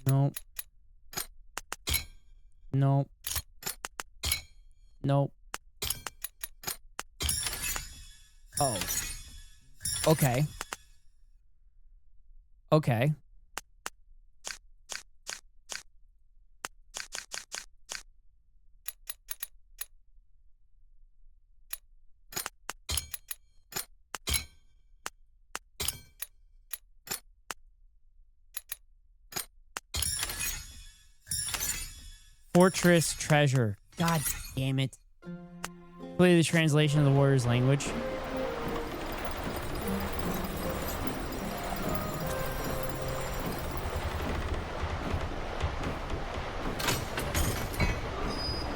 Speaker 1: Nope. Nope. Nope. Oh. Okay. Okay. Fortress treasure. God damn it. Play the translation of the warrior's language.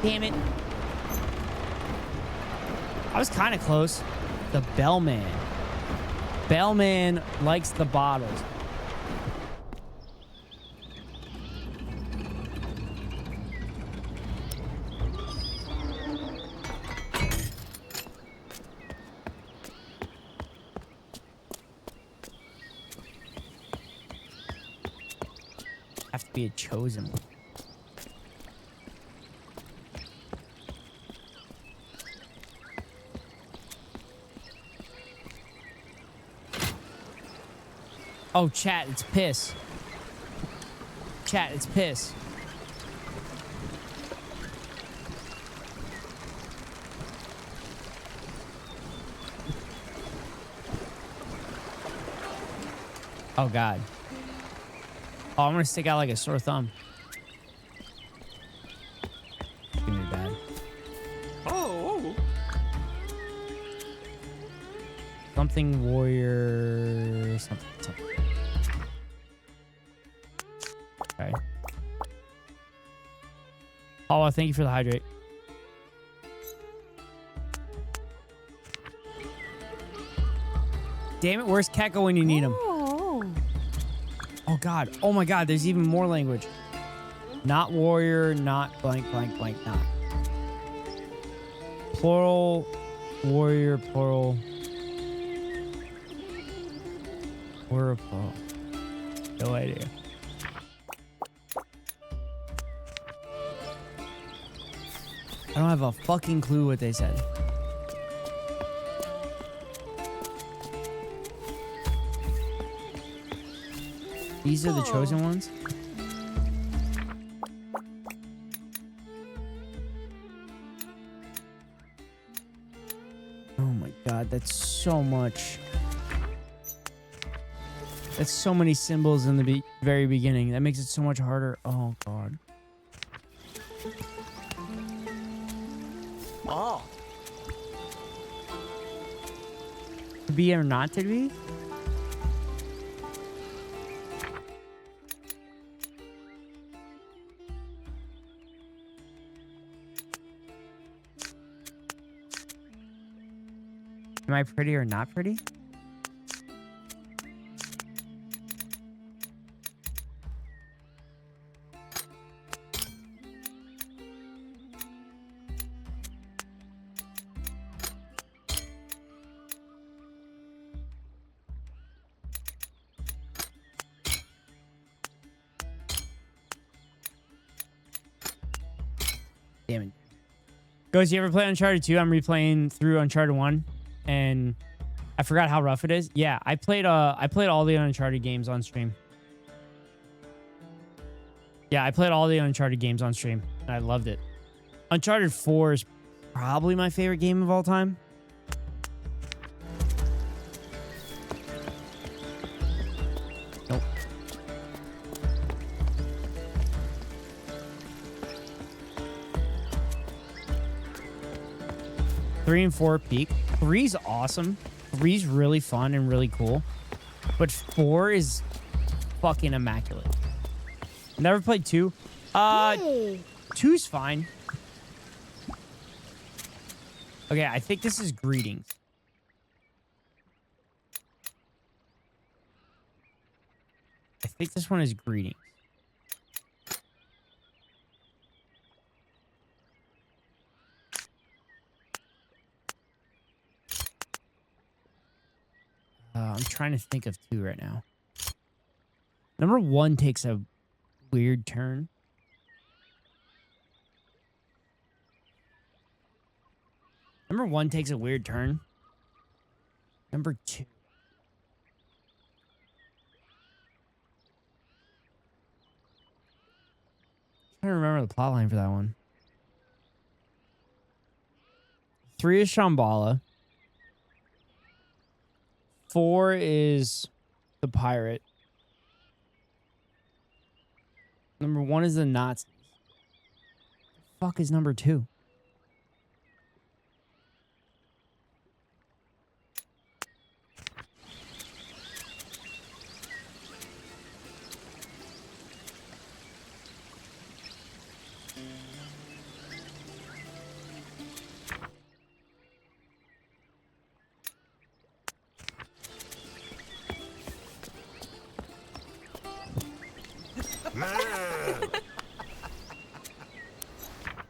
Speaker 1: Damn it. I was kind of close. The Bellman. Bellman likes the bottles. Have to be a chosen one. Oh, chat, it's piss. Chat, it's piss. Oh, God. Oh, I'm going to stick out like a sore thumb. It's going to be bad.
Speaker 3: Oh.
Speaker 1: Something warrior... Something. Okay. Oh, thank you for the hydrate. Damn it, where's Keko when you need him? Oh, God. Oh, my God. There's even more language. Not warrior, not blank, blank, blank, not. Plural, warrior, plural. Warrior, plural. No idea. I don't have a fucking clue what they said. These are the chosen ones? Oh my god, that's so much. That's so many symbols in the very beginning. That makes it so much harder. Oh god.
Speaker 28: Oh.
Speaker 1: To be or not to be? Am I pretty or not pretty? Damn it. Goes, you ever play Uncharted 2? I'm replaying through Uncharted 1 and I forgot how rough it is. Yeah, I played all the Uncharted games on stream. Yeah, I played all the Uncharted games on stream and I loved it. Uncharted 4 is probably my favorite game of all time. Nope. Three and 4 peak. 3's awesome. 3's really fun and really cool. But 4 is fucking immaculate. Never played 2. 2's fine. Okay, I think this is greetings. I think this one is greetings. I'm trying to think of 2 right now. Number 1 takes a weird turn. Number 1 takes a weird turn. Number 2. I'm trying to remember the plot line for that one. 3 is Shambhala. 4 is the pirate. Number 1 is the Nazis. The fuck is number 2?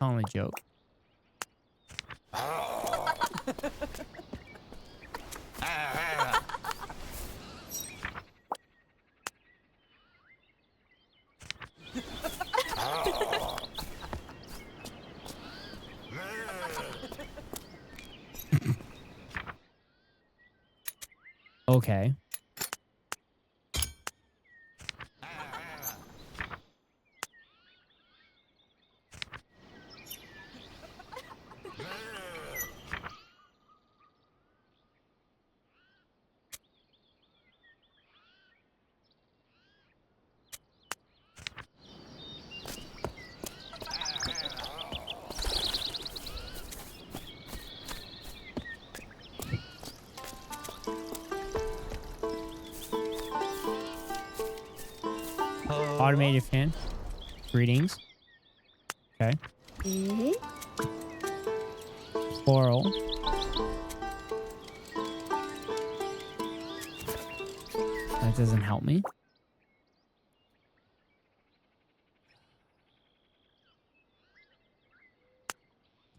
Speaker 1: Only joke. Okay. Automated fan. Greetings. Okay. Plural. That doesn't help me.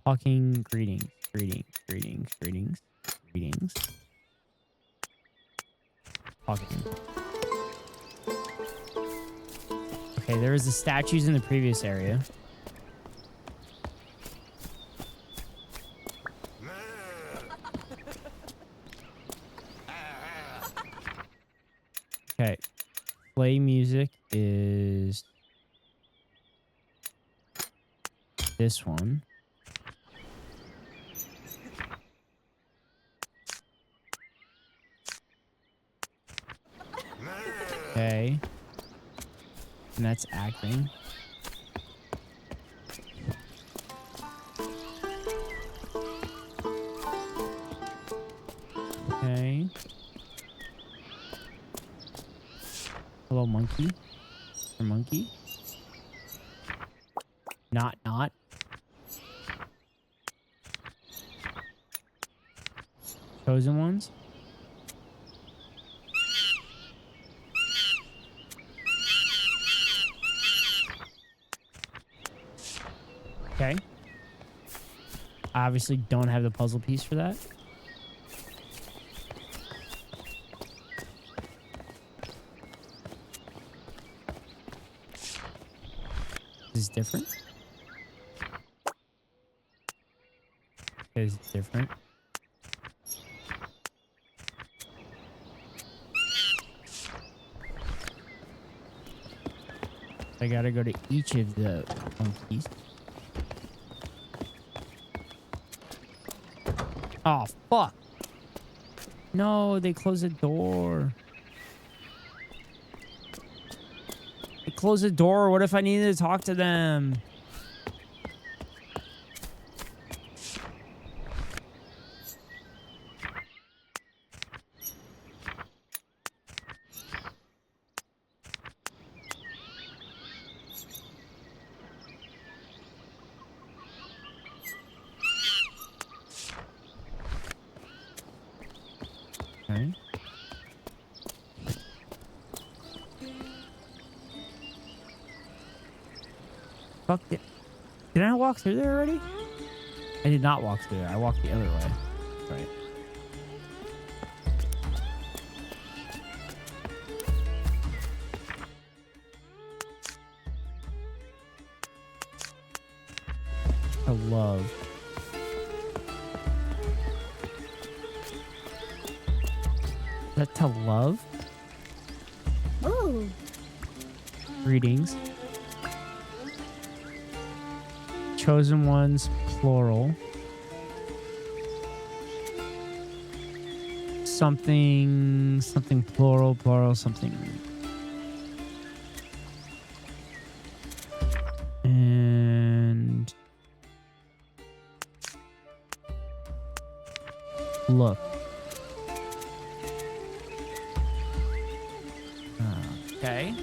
Speaker 1: Talking, greetings, greetings, greetings, greetings, greetings. Talking. Okay, there was the statues in the previous area. Okay. Play music is this one. Okay. And that's acting. Okay. Hello, monkey. Or monkey. Not. Chosen ones. Okay. I obviously don't have the puzzle piece for that. This is different. Is different. I gotta go to each of the monkeys. Oh, fuck. No, they closed the door. They closed the door. What if I needed to talk to them? Okay. Fuck it. Did I walk through there already? I did not walk through there. I walked the other way. Right. I love. Is that to love?
Speaker 6: Oh.
Speaker 1: Greetings. Chosen ones, plural. Something plural, something. And look. Okay.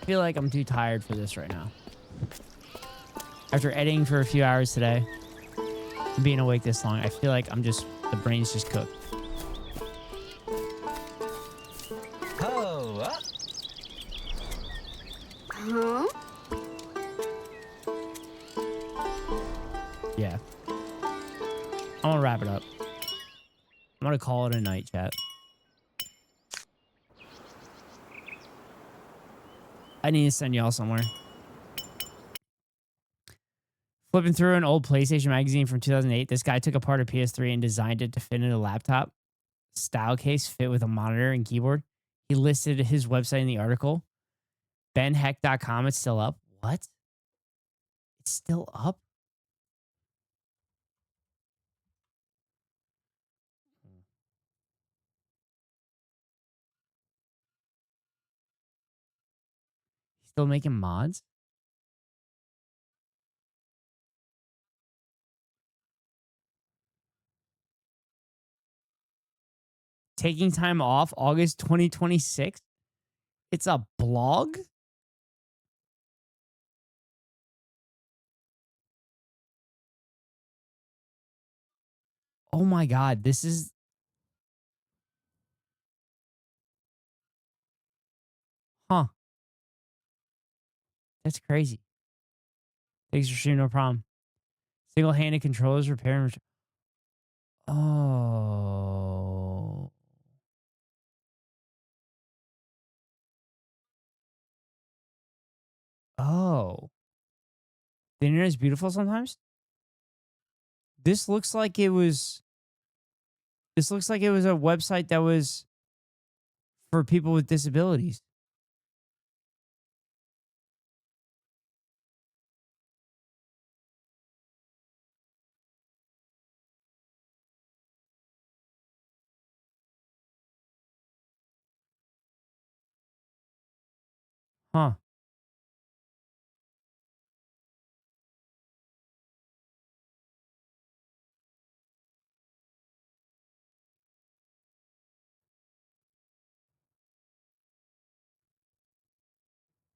Speaker 1: feel like I'm too tired for this right now. After editing for a few hours today, and being awake this long, I feel like the brain's just cooked.
Speaker 14: Oh.
Speaker 6: Huh?
Speaker 1: Yeah. I'm gonna wrap it up. I'm gonna call it a night, chat. I need to send y'all somewhere. Flipping through an old PlayStation magazine from 2008, this guy took apart a PS3 and designed it to fit in a laptop. Style case fit with a monitor and keyboard. He listed his website in the article. benheck.com. It's still up. What? It's still up? He's still making mods? Taking time off August 2026? It's a blog? Oh my God, this is... Huh. That's crazy. Thanks for streaming, no problem. Single-handed controllers, repair and... Oh. Oh. The internet is beautiful sometimes? This looks like it was... This looks like it was a website that was for people with disabilities. Huh.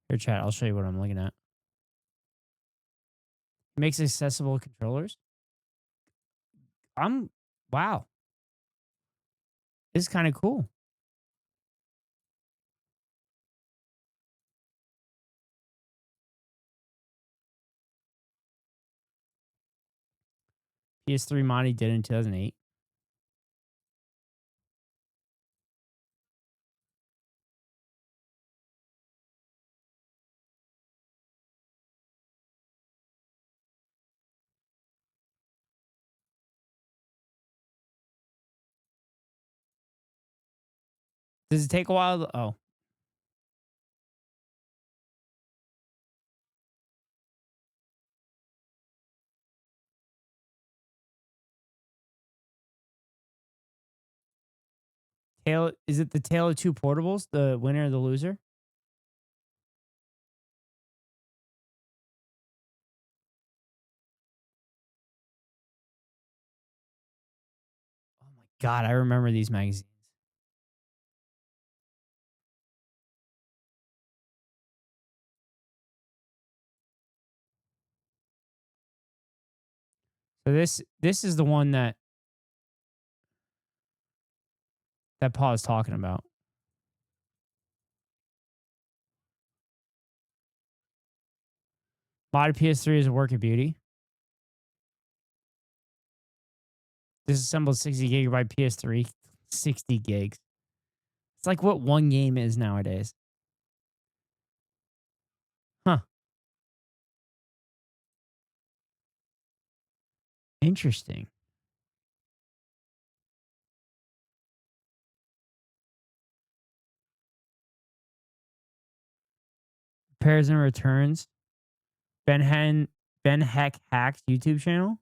Speaker 1: Here, chat, I'll show you what I'm looking at. Makes accessible controllers. Wow. This is kind of cool. PS3 mod he did in 2008. Does it take a while? Oh. Is it the Tale of Two Portables? The winner or the loser? Oh my God, I remember these magazines. So this is the one that Paul is talking about. Modded PS3 is a work of beauty. Disassembled 60 gigabyte PS3. 60 gigs. It's like what one game is nowadays. Huh. Interesting. Repairs and returns. Ben Heck Hacks YouTube channel.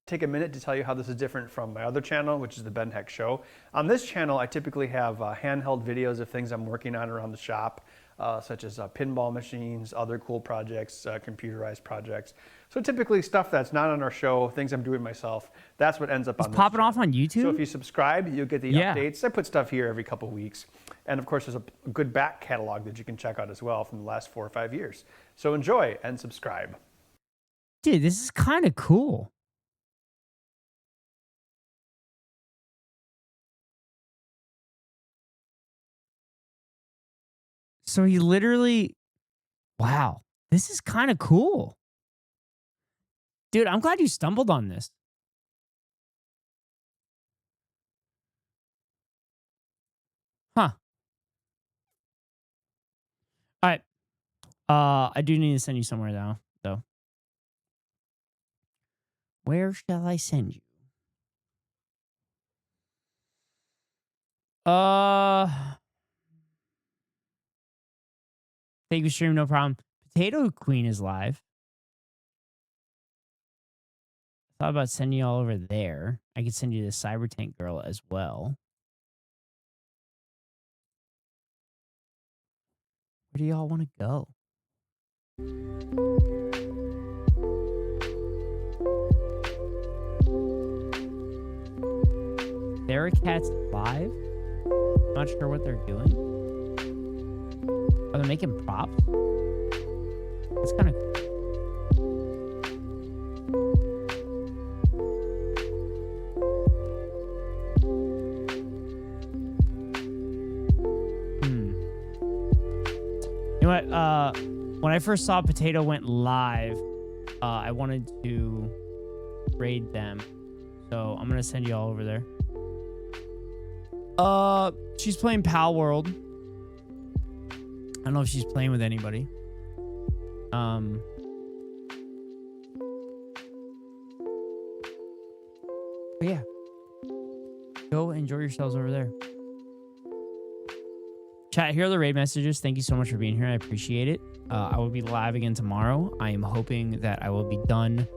Speaker 14: Take a minute to tell you how this is different from my other channel, which is the Ben Heck Show. On this channel, I typically have handheld videos of things I'm working on around the shop, such as pinball machines, other cool projects, computerized projects. So typically stuff that's not on our show, things I'm doing myself, that's what ends up on this
Speaker 1: popping
Speaker 14: channel.
Speaker 1: off on YouTube?
Speaker 14: So if you subscribe, you'll get the updates. I put stuff here every couple of weeks. And of course, there's a good back catalog that you can check out as well from the last 4 or 5 years. So enjoy and subscribe.
Speaker 1: Dude, this is kind of cool. So he literally, wow, this is kind of cool. Dude, I'm glad you stumbled on this. Huh. All right. I do need to send you somewhere though. Where shall I send you? Thank you, stream, no problem. Potato Queen is live. Thought about sending you all over there. I could send you the Cyber Tank girl as well. Where do y'all want to go? Cat's live? Not sure what they're doing. Are they making props? That's kind of cool. You know what? When I first saw Potato went live, I wanted to raid them. So I'm going to send you all over there. She's playing Pal World. I don't know if she's playing with anybody. But yeah. Go enjoy yourselves over there. Chat, here are the raid messages. Thank you so much for being here. I appreciate it. I will be live again tomorrow. I am hoping that I will be done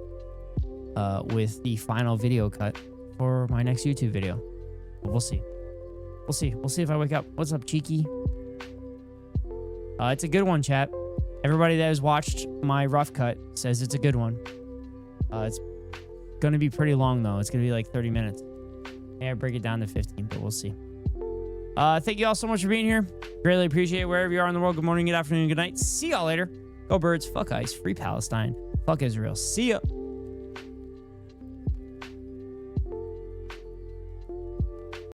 Speaker 1: with the final video cut for my next YouTube video. But we'll see. We'll see. We'll see if I wake up. What's up, Cheeky? It's a good one, chat. Everybody that has watched my rough cut says it's a good one. It's going to be pretty long, though. It's going to be like 30 minutes. Maybe I break it down to 15, but we'll see. Thank you all so much for being here. Greatly appreciate it wherever you are in the world. Good morning, good afternoon, good night. See y'all later. Go Birds. Fuck ICE. Free Palestine. Fuck Israel. See ya.